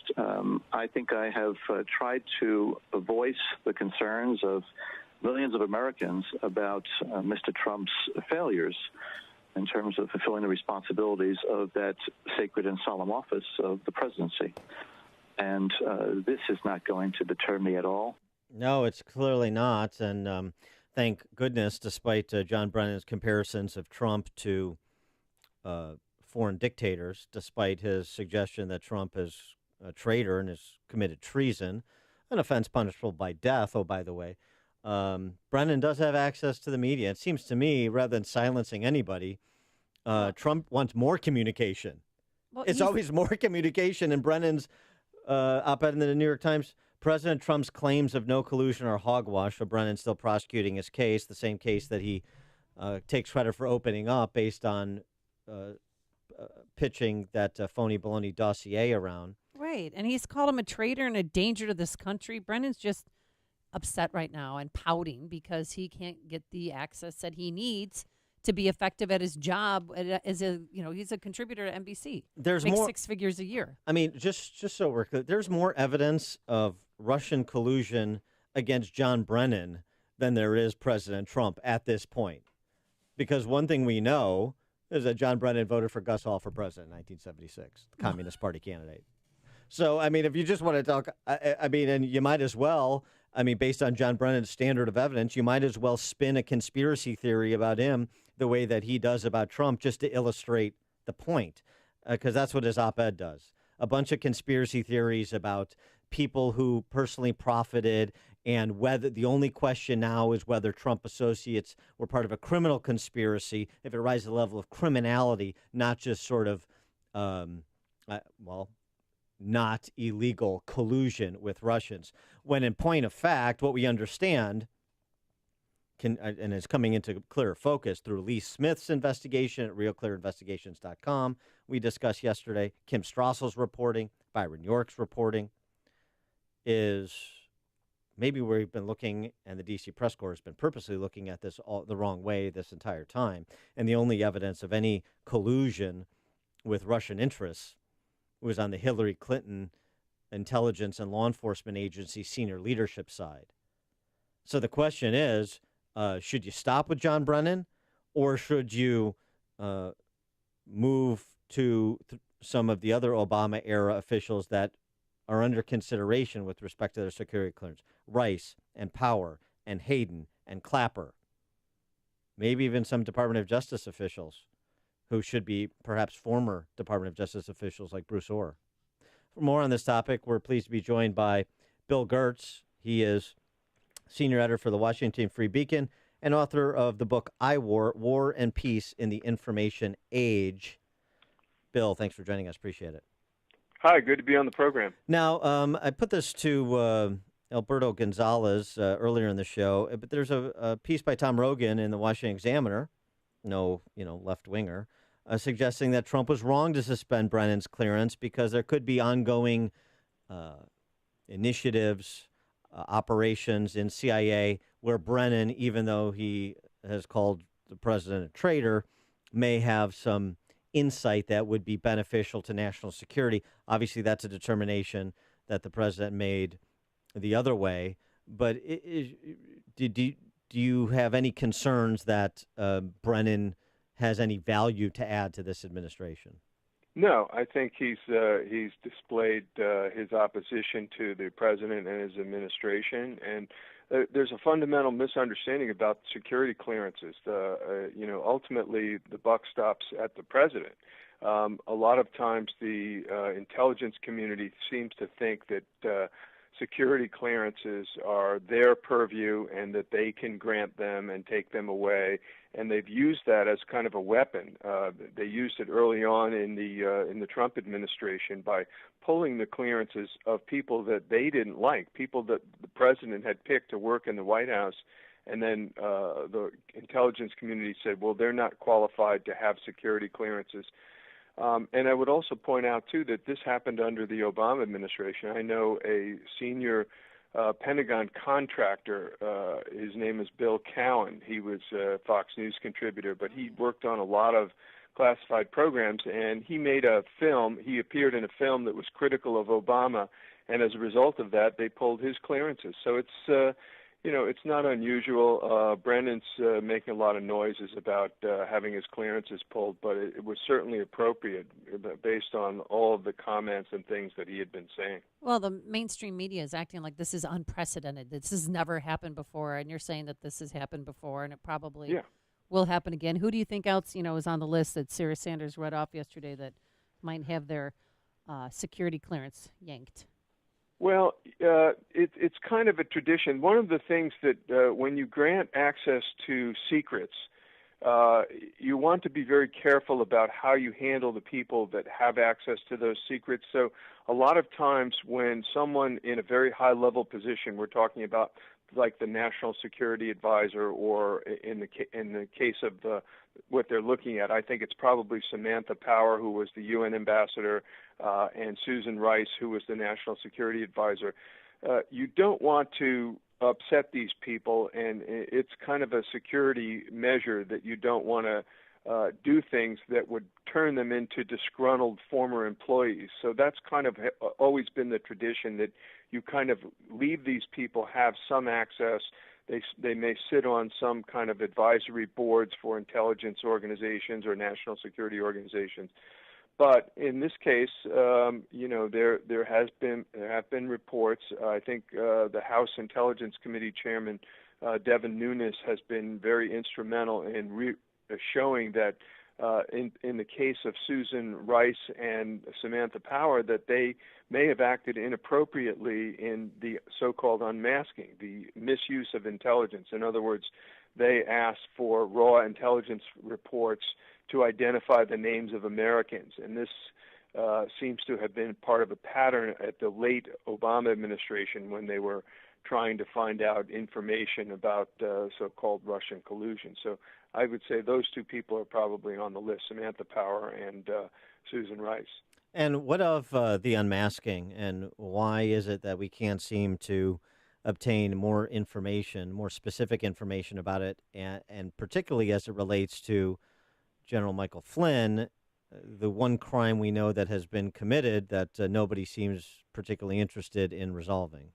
[SPEAKER 9] I think I have tried to voice the concerns of millions of Americans about Mr. Trump's failures in terms of fulfilling the responsibilities of that sacred and solemn office of the presidency. And this is not going to deter me at all.
[SPEAKER 14] No, it's clearly not. And thank goodness, despite John Brennan's comparisons of Trump to foreign dictators, despite his suggestion that Trump is a traitor and has committed treason, an offense punishable by death, oh, by the way, Brennan does have access to the media. It seems to me, rather than silencing anybody, Trump wants more communication.
[SPEAKER 15] Well,
[SPEAKER 14] it's always more communication. In Brennan's op-ed in the New York Times, President Trump's claims of no collusion are hogwash, so Brennan's still prosecuting his case, the same case that he takes credit for opening up based on pitching that phony baloney dossier around.
[SPEAKER 15] Right. And he's called him a traitor and a danger to this country. Brennan's just upset right now and pouting because he can't get the access that he needs to be effective at his job as he's a contributor to NBC.
[SPEAKER 14] There's
[SPEAKER 15] makes
[SPEAKER 14] more
[SPEAKER 15] 6 figures a year.
[SPEAKER 14] I mean, just so we're clear, there's more evidence of Russian collusion against John Brennan than there is President Trump at this point. Because one thing we know is that John Brennan voted for Gus Hall for president in 1976, the Communist Party candidate. So, I mean, if you just want to talk, I mean, and you might as well, I mean, based on John Brennan's standard of evidence, you might as well spin a conspiracy theory about him the way that he does about Trump just to illustrate the point, because that's what his op-ed does. A bunch of conspiracy theories about people who personally profited, and whether the only question now is whether Trump associates were part of a criminal conspiracy, if it rises to the level of criminality, not just sort of, not illegal collusion with Russians. When in point of fact, what we understand and is coming into clearer focus through Lee Smith's investigation at realclearinvestigations.com. We discussed yesterday, Kim Strassel's reporting, Byron York's reporting, is maybe we've been looking, and the D.C. press corps has been purposely looking at this the wrong way this entire time, and the only evidence of any collusion with Russian interests was on the Hillary Clinton intelligence and law enforcement agency senior leadership side. So the question is, should you stop with John Brennan, or should you move to some of the other Obama-era officials that are under consideration with respect to their security clearance? Rice and Power and Hayden and Clapper. Maybe even some Department of Justice officials who should be perhaps former Department of Justice officials like Bruce Orr. For more on this topic, we're pleased to be joined by Bill Gertz. He is senior editor for the Washington Free Beacon and author of the book I War, War and Peace in the Information Age. Bill, thanks for joining us. Appreciate it.
[SPEAKER 1] Hi, good to be on the program.
[SPEAKER 14] Now, I put this to Alberto Gonzalez earlier in the show, but there's a piece by Tom Rogan in the Washington Examiner, no, left-winger, suggesting that Trump was wrong to suspend Brennan's clearance because there could be ongoing initiatives, operations in CIA where Brennan, even though he has called the president a traitor, may have some insight that would be beneficial to national security. Obviously, that's a determination that the president made the other way. But do you have any concerns that Brennan has any value to add to this administration?
[SPEAKER 1] No, I think he's displayed his opposition to the president and his administration, and there's a fundamental misunderstanding about security clearances. Ultimately, the buck stops at the president. A lot of times, the intelligence community seems to think that security clearances are their purview and that they can grant them and take them away, and they've used that as kind of a weapon. They used it early on in the Trump administration by pulling the clearances of people that they didn't like, people that the president had picked to work in the White House And then the intelligence community said, well, they're not qualified to have security clearances. And I would also point out, too, that this happened under the Obama administration. I know a senior Pentagon contractor, his name is Bill Cowan. He was a Fox News contributor, but he worked on a lot of classified programs, and he made a film. He appeared in a film that was critical of Obama, and as a result of that, they pulled his clearances. So it's it's not unusual. Brennan's making a lot of noises about having his clearances pulled, but it was certainly appropriate based on all of the comments and things that he had been saying.
[SPEAKER 15] Well, the mainstream media is acting like this is unprecedented. This has never happened before, and you're saying that this has happened before, and it probably will happen again. Who do you think else, is on the list that Sarah Sanders read off yesterday that might have their security clearance yanked?
[SPEAKER 1] Well, it's kind of a tradition. One of the things that when you grant access to secrets, you want to be very careful about how you handle the people that have access to those secrets. So a lot of times when someone in a very high-level position, we're talking about like the National Security Advisor, or in the case of what they're looking at, I think it's probably Samantha Power, who was the UN ambassador, and Susan Rice, who was the National Security Advisor. You don't want to upset these people, and it's kind of a security measure that you don't want to do things that would turn them into disgruntled former employees. So that's kind of always been the tradition, that you kind of leave these people have some access. They may sit on some kind of advisory boards for intelligence organizations or national security organizations. But in this case, there have been reports. I think the House Intelligence Committee Chairman Devin Nunes has been very instrumental in showing that in the case of Susan Rice and Samantha Power, that they may have acted inappropriately in the so-called unmasking, the misuse of intelligence. In other words, they asked for raw intelligence reports to identify the names of Americans, and this seems to have been part of a pattern at the late Obama administration when they were trying to find out information about so-called Russian collusion. So I would say those two people are probably on the list, Samantha Power and Susan Rice.
[SPEAKER 14] And what of the unmasking, and why is it that we can't seem to obtain more information, more specific information about it, and particularly as it relates to General Michael Flynn, the one crime we know that has been committed that nobody seems particularly interested in resolving?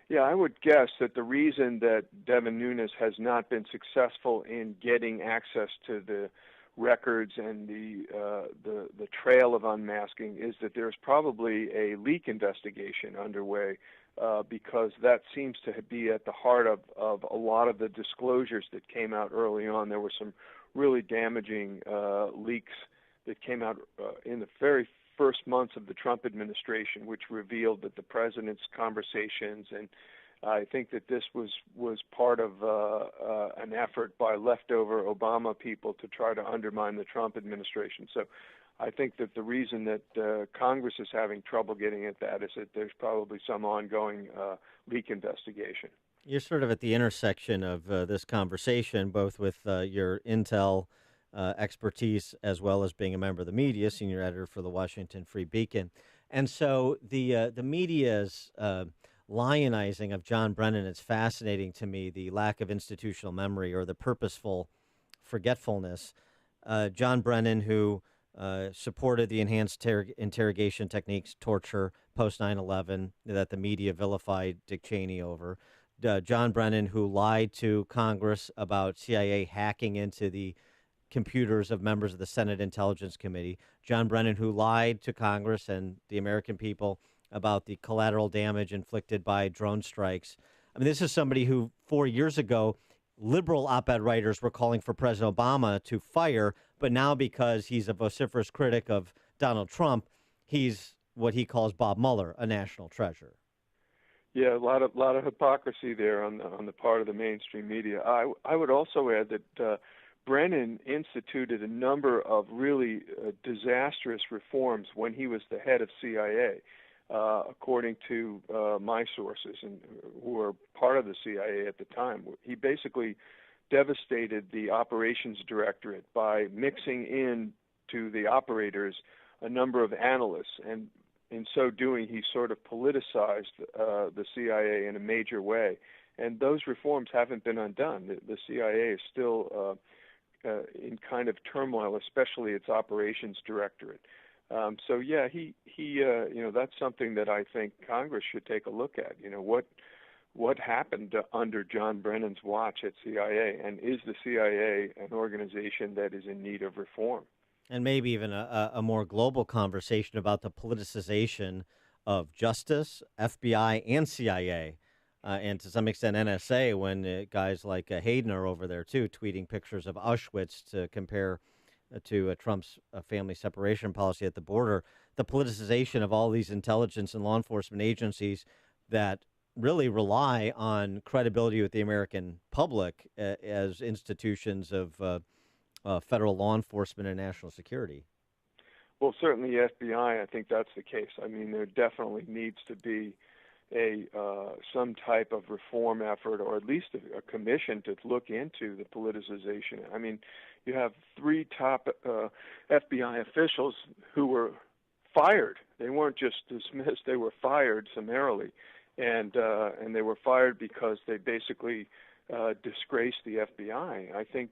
[SPEAKER 1] Yeah, I would guess that the reason that Devin Nunes has not been successful in getting access to the records and the trail of unmasking is that there's probably a leak investigation underway, because that seems to be at the heart of a lot of the disclosures that came out early on. There were some really damaging leaks that came out in the very first months of the Trump administration, which revealed that the president's conversations, and I think that this was part of an effort by leftover Obama people to try to undermine the Trump administration. So I think that the reason that Congress is having trouble getting at that is that there's probably some ongoing leak investigation.
[SPEAKER 14] You're sort of at the intersection of this conversation, both with your intel expertise as well as being a member of the media, senior editor for the Washington Free Beacon. And so the media's lionizing of John Brennan is fascinating to me, the lack of institutional memory or the purposeful forgetfulness. John Brennan, who supported the enhanced interrogation techniques, torture, post 9/11, that the media vilified Dick Cheney over. John Brennan, who lied to Congress about CIA hacking into the computers of members of the Senate Intelligence Committee. John Brennan, who lied to Congress and the American people about the collateral damage inflicted by drone strikes. I mean, this is somebody who 4 years ago, liberal op-ed writers were calling for President Obama to fire, but now because he's a vociferous critic of Donald Trump, he's what he calls Bob Mueller, a national treasure.
[SPEAKER 1] Yeah, a lot of hypocrisy there on the part of the mainstream media. I would also add that Brennan instituted a number of really disastrous reforms when he was the head of CIA. according to my sources, and who were part of the CIA at the time. He basically devastated the operations directorate by mixing in to the operators a number of analysts, and in so doing, he sort of politicized the CIA in a major way. And those reforms haven't been undone. The CIA is still in kind of turmoil, especially its operations directorate. So yeah, he that's something that I think Congress should take a look at. What happened under John Brennan's watch at CIA, and is the CIA an organization that is in need of reform?
[SPEAKER 14] And maybe even a more global conversation about the politicization of justice, FBI, and CIA, and to some extent NSA, when guys like Hayden are over there too, tweeting pictures of Auschwitz to compare to Trump's family separation policy at the border. The politicization of all these intelligence and law enforcement agencies that really rely on credibility with the American public as institutions of federal law enforcement and national security.
[SPEAKER 1] Well, certainly the FBI, I think that's the case. I mean, there definitely needs to be some type of reform effort, or at least a commission to look into the politicization. I mean, you have 3 top FBI officials who were fired. They weren't just dismissed; they were fired summarily, and they were fired because they basically disgraced the FBI. I think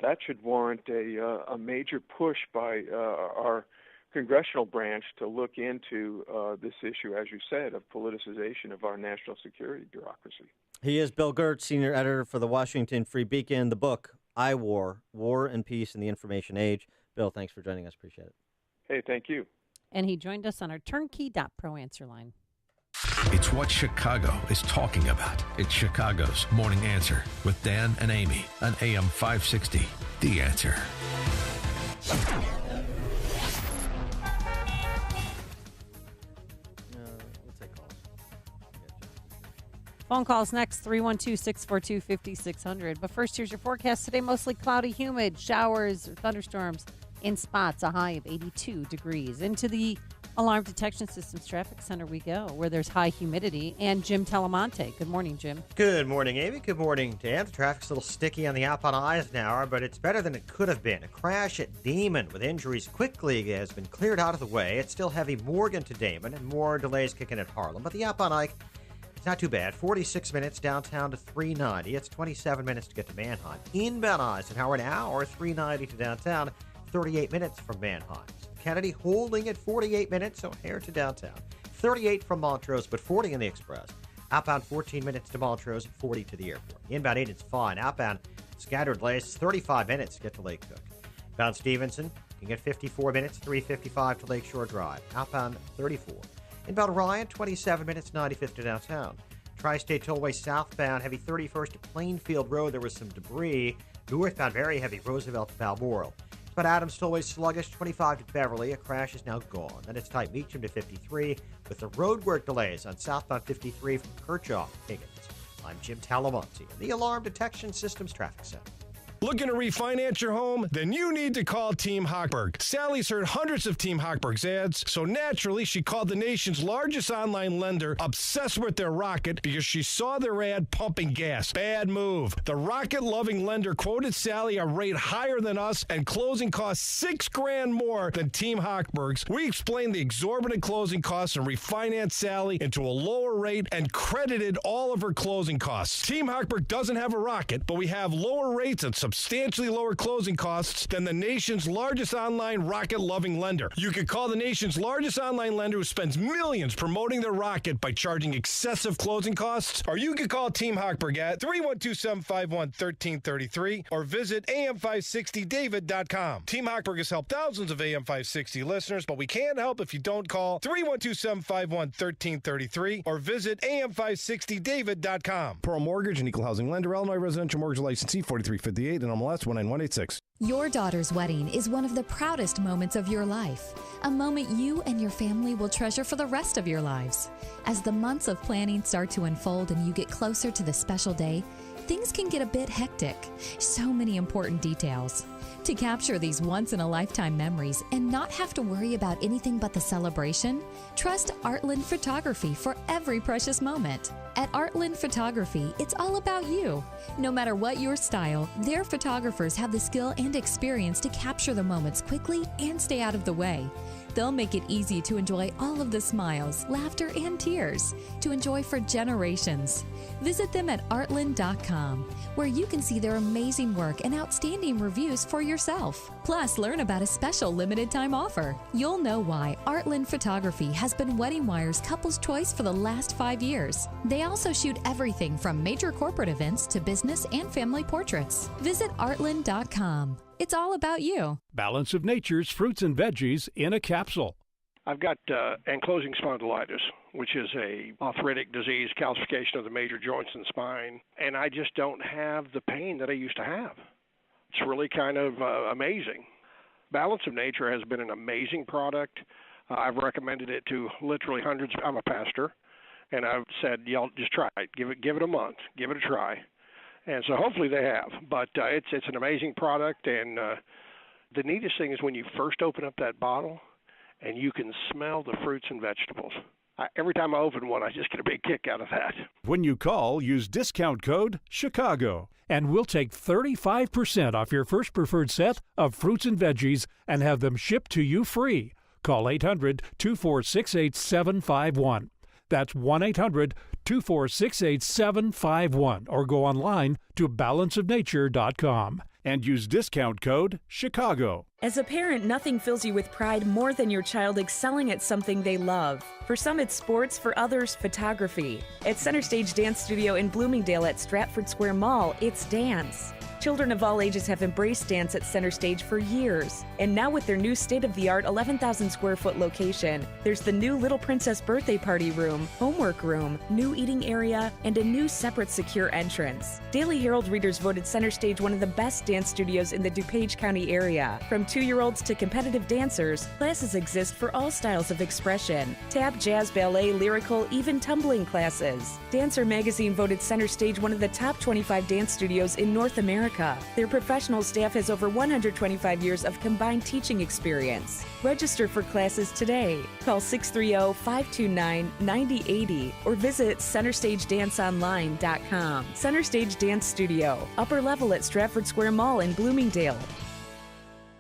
[SPEAKER 1] that should warrant a major push by our congressional branch to look into this issue, as you said, of politicization of our national security bureaucracy.
[SPEAKER 14] He is Bill Gertz, senior editor for the Washington Free Beacon. The book, I War, War and Peace in the Information Age. Bill, thanks for joining us. Appreciate it.
[SPEAKER 1] Hey, thank you.
[SPEAKER 15] And he joined us on our turnkey.pro answer line.
[SPEAKER 7] It's what Chicago is talking about. It's Chicago's Morning Answer with Dan and Amy on AM 560. The Answer.
[SPEAKER 15] Phone calls next, 312-642-5600. But first, here's your forecast. Today, mostly cloudy, humid, showers, thunderstorms in spots, a high of 82 degrees. Into the Alarm Detection Systems Traffic Center we go, where there's high humidity. And Jim Talamonte. Good morning, Jim.
[SPEAKER 30] Good morning, Amy. Good morning, Dan. The traffic's a little sticky on the outbound Eisenhower, but it's better than it could have been. A crash at Damon with injuries quickly has been cleared out of the way. It's still heavy Morgan to Damon, and more delays kicking at Harlem. But the outbound Ike, it's not too bad. 46 minutes downtown to 390. It's 27 minutes to get to Manheim. Inbound Eisenhower, an hour, 390 to downtown, 38 minutes from Manheim. Kennedy holding at 48 minutes, O'Hare to downtown. 38 from Montrose, but 40 in the Express. Outbound 14 minutes to Montrose, 40 to the airport. Inbound 8 is fine. Outbound scattered delays, 35 minutes to get to Lake Cook. Inbound Stevenson, you can get 54 minutes, 355 to Lakeshore Drive. Outbound 34. Inbound Ryan, 27 minutes, 95th to downtown. Tri-State Tollway southbound, heavy 31st to Plainfield Road. There was some debris. Northbound, very heavy, Roosevelt to Balmoral. But Adams Tollway sluggish, 25 to Beverly. A crash is now gone. Then it's tight Meacham to 53 with the roadwork delays on southbound 53 from Kirchhoff to Higgins. I'm Jim Talamonte in the Alarm Detection Systems Traffic Center.
[SPEAKER 3] Looking to refinance your home? Then you need to call Team Hochberg. Sally's heard hundreds of Team Hochberg's ads, so naturally she called the nation's largest online lender obsessed with their Rocket because she saw their ad pumping gas. Bad move. The Rocket-loving lender quoted Sally a rate higher than us and closing costs $6,000 more than Team Hochberg's. We explained the exorbitant closing costs and refinanced Sally into a lower rate and credited all of her closing costs. Team Hochberg doesn't have a Rocket, but we have lower rates and substantially lower closing costs than the nation's largest online Rocket-loving lender. You could call the nation's largest online lender who spends millions promoting their Rocket by charging excessive closing costs, or you could call Team Hochberg at 312-751-1333 or visit am560david.com. Team Hochberg has helped thousands of AM560 listeners, but we can't help if you don't call 312-751-1333 or visit am560david.com. Pearl Mortgage, an equal housing lender, Illinois residential mortgage licensee 4358 and MLS 19186.
[SPEAKER 4] Your daughter's wedding is one of the proudest moments of your life, a moment you and your family will treasure for the rest of your lives. As the months of planning start to unfold and you get closer to the special day, things can get a bit hectic. So many important details. Want to capture these once-in-a-lifetime memories and not have to worry about anything but the celebration? Trust Artland Photography for every precious moment. At Artland Photography, it's all about you. No matter what your style, their photographers have the skill and experience to capture the moments quickly and stay out of the way. They'll make it easy to enjoy all of the smiles, laughter, and tears to enjoy for generations. Visit them at artland.com, where you can see their amazing work and outstanding reviews for yourself. Plus, learn about a special limited time offer. You'll know why Artland Photography has been Wedding Wire's couple's choice for the last 5 years. They also shoot everything from major corporate events to business and family portraits. Visit artland.com. It's all about you.
[SPEAKER 16] Balance of Nature's fruits and veggies in a capsule.
[SPEAKER 8] I've got ankylosing spondylitis, which is a arthritic disease, calcification of the major joints and spine, and I just don't have the pain that I used to have. It's really kind of amazing. Balance of Nature has been an amazing product. I've recommended it to literally hundreds. I'm a pastor, and I've said, y'all just try it. Give it a month. Give it a try. And so hopefully they have. But it's an amazing product, and the neatest thing is when you first open up that bottle and you can smell the fruits and vegetables. Every time I open one, I just get a big kick out of that.
[SPEAKER 16] When you call, use discount code CHICAGO, and we'll take 35% off your first preferred set of fruits and veggies and have them shipped to you free. Call 800-246-8751. That's 1-800-246-8751, or go online to balanceofnature.com and use discount code CHICAGO.
[SPEAKER 19] As a parent, nothing fills you with pride more than your child excelling at something they love. For some, it's sports. For others, photography. At Center Stage Dance Studio in Bloomingdale at Stratford Square Mall, it's dance. Children of all ages have embraced dance at Center Stage for years. And now with their new state-of-the-art 11,000 square foot location, there's the new Little Princess birthday party room, homework room, new eating area, and a new separate secure entrance. Daily Herald readers voted Center Stage one of the best dance studios in the DuPage County area. From 2-year-olds to competitive dancers, classes exist for all styles of expression. Tap, jazz, ballet, lyrical, even tumbling classes. Dancer Magazine voted Center Stage one of the top 25 dance studios in North America. Their professional staff has over 125 years of combined teaching experience. Register for classes today. Call 630-529-9080 or visit CenterStageDanceOnline.com. Center Stage Dance Studio, upper level at Stratford Square Mall in Bloomingdale.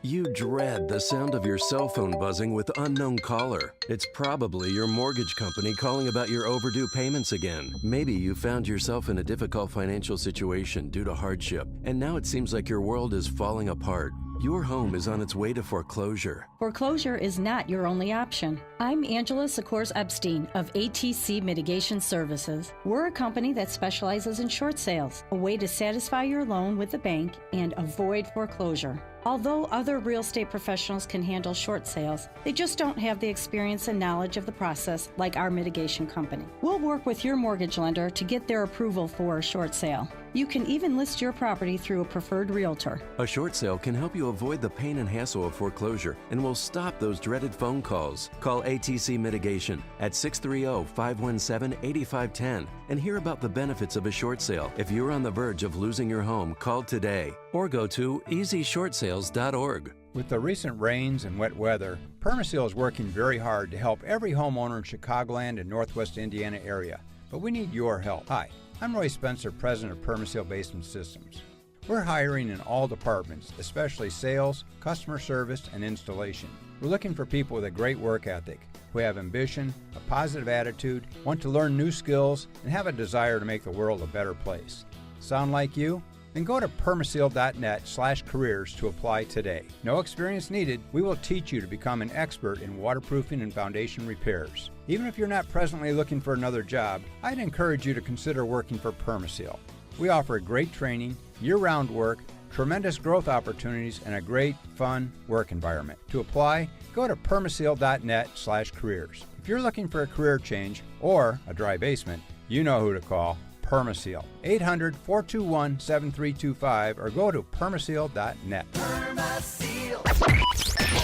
[SPEAKER 5] You dread the sound of your cell phone buzzing with unknown caller. It's probably your mortgage company calling about your overdue payments again. Maybe you found yourself in a difficult financial situation due to hardship, and now it seems like your world is falling apart. Your home is on its way to foreclosure.
[SPEAKER 21] Foreclosure is not your only option. I'm Angela Sikors Epstein of ATC Mitigation Services. We're a company that specializes in short sales, a way to satisfy your loan with the bank and avoid foreclosure. Although other real estate professionals can handle short sales, they just don't have the experience and knowledge of the process like our mitigation company. We'll work with your mortgage lender to get their approval for a short sale. You can even list your property through a preferred realtor.
[SPEAKER 5] A short sale can help you avoid the pain and hassle of foreclosure and will stop those dreaded phone calls. Call ATC Mitigation at 630-517-8510 and hear about the benefits of a short sale. If you're on the verge of losing your home, call today or go to easyshortsales.org.
[SPEAKER 23] With the recent rains and wet weather, Permaseal is working very hard to help every homeowner in Chicagoland and Northwest Indiana area. But we need your help. Hi, I'm Roy Spencer, president of Permaseal Basement Systems. We're hiring in all departments, especially sales, customer service, and installation. We're looking for people with a great work ethic, who have ambition, a positive attitude, want to learn new skills, and have a desire to make the world a better place. Sound like you? Then go to permaseal.net/careers to apply today. No experience needed. We will teach you to become an expert in waterproofing and foundation repairs. Even if you're not presently looking for another job, I'd encourage you to consider working for Permaseal. We offer great training, year-round work, tremendous growth opportunities, and a great, fun work environment. To apply, go to permaseal.net/careers. If you're looking for a career change or a dry basement, you know who to call. Permaseal. 800-421-7325 or go to permaseal.net.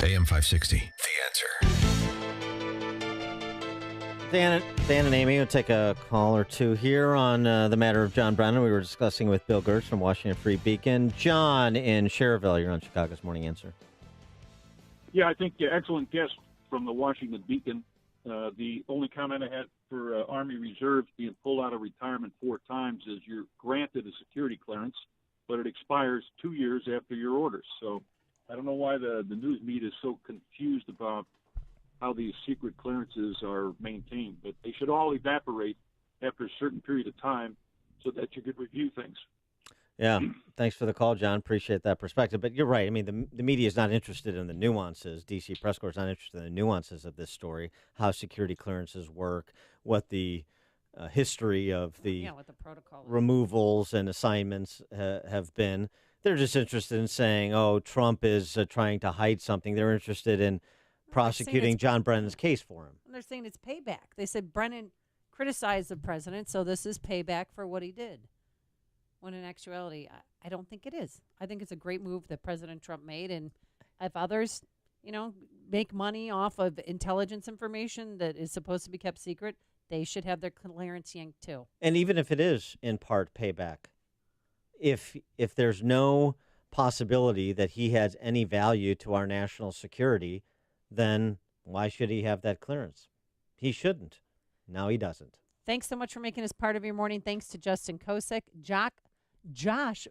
[SPEAKER 7] AM 560, The Answer.
[SPEAKER 14] Dan and Amy will take a call or two here on the matter of John Brennan. We were discussing with Bill Gertz from Washington Free Beacon. John in Cherville, you're on Chicago's Morning Answer.
[SPEAKER 2] Yeah, I think excellent guest from the Washington Beacon. The only comment I had for Army Reserves being pulled out of retirement 4 times is you're granted a security clearance, but it expires 2 years after your orders. So I don't know why the news media is so confused about how these secret clearances are maintained, but they should all evaporate after a certain period of time so that you could review things.
[SPEAKER 14] Yeah, thanks for the call, John. Appreciate that perspective. But you're right. I mean, the media is not interested in the nuances. D.C. Press Corps is not interested in the nuances of this story, how security clearances work, what the history of the,
[SPEAKER 15] what the protocol
[SPEAKER 14] removals and assignments have been. They're just interested in saying, oh, Trump is trying to hide something. They're interested in prosecuting John Brennan's case for him.
[SPEAKER 15] They're saying it's payback. They said Brennan criticized the president, so this is payback for what he did. When in actuality, I don't think it is. I think it's a great move that President Trump made. And if others, make money off of intelligence information that is supposed to be kept secret, they should have their clearance yanked too.
[SPEAKER 14] And even if it is in part payback, if there's no possibility that he has any value to our national security, then why should he have that clearance? He shouldn't. Now he doesn't.
[SPEAKER 15] Thanks so much for making us part of your morning. Thanks to Justin Kosick, Josh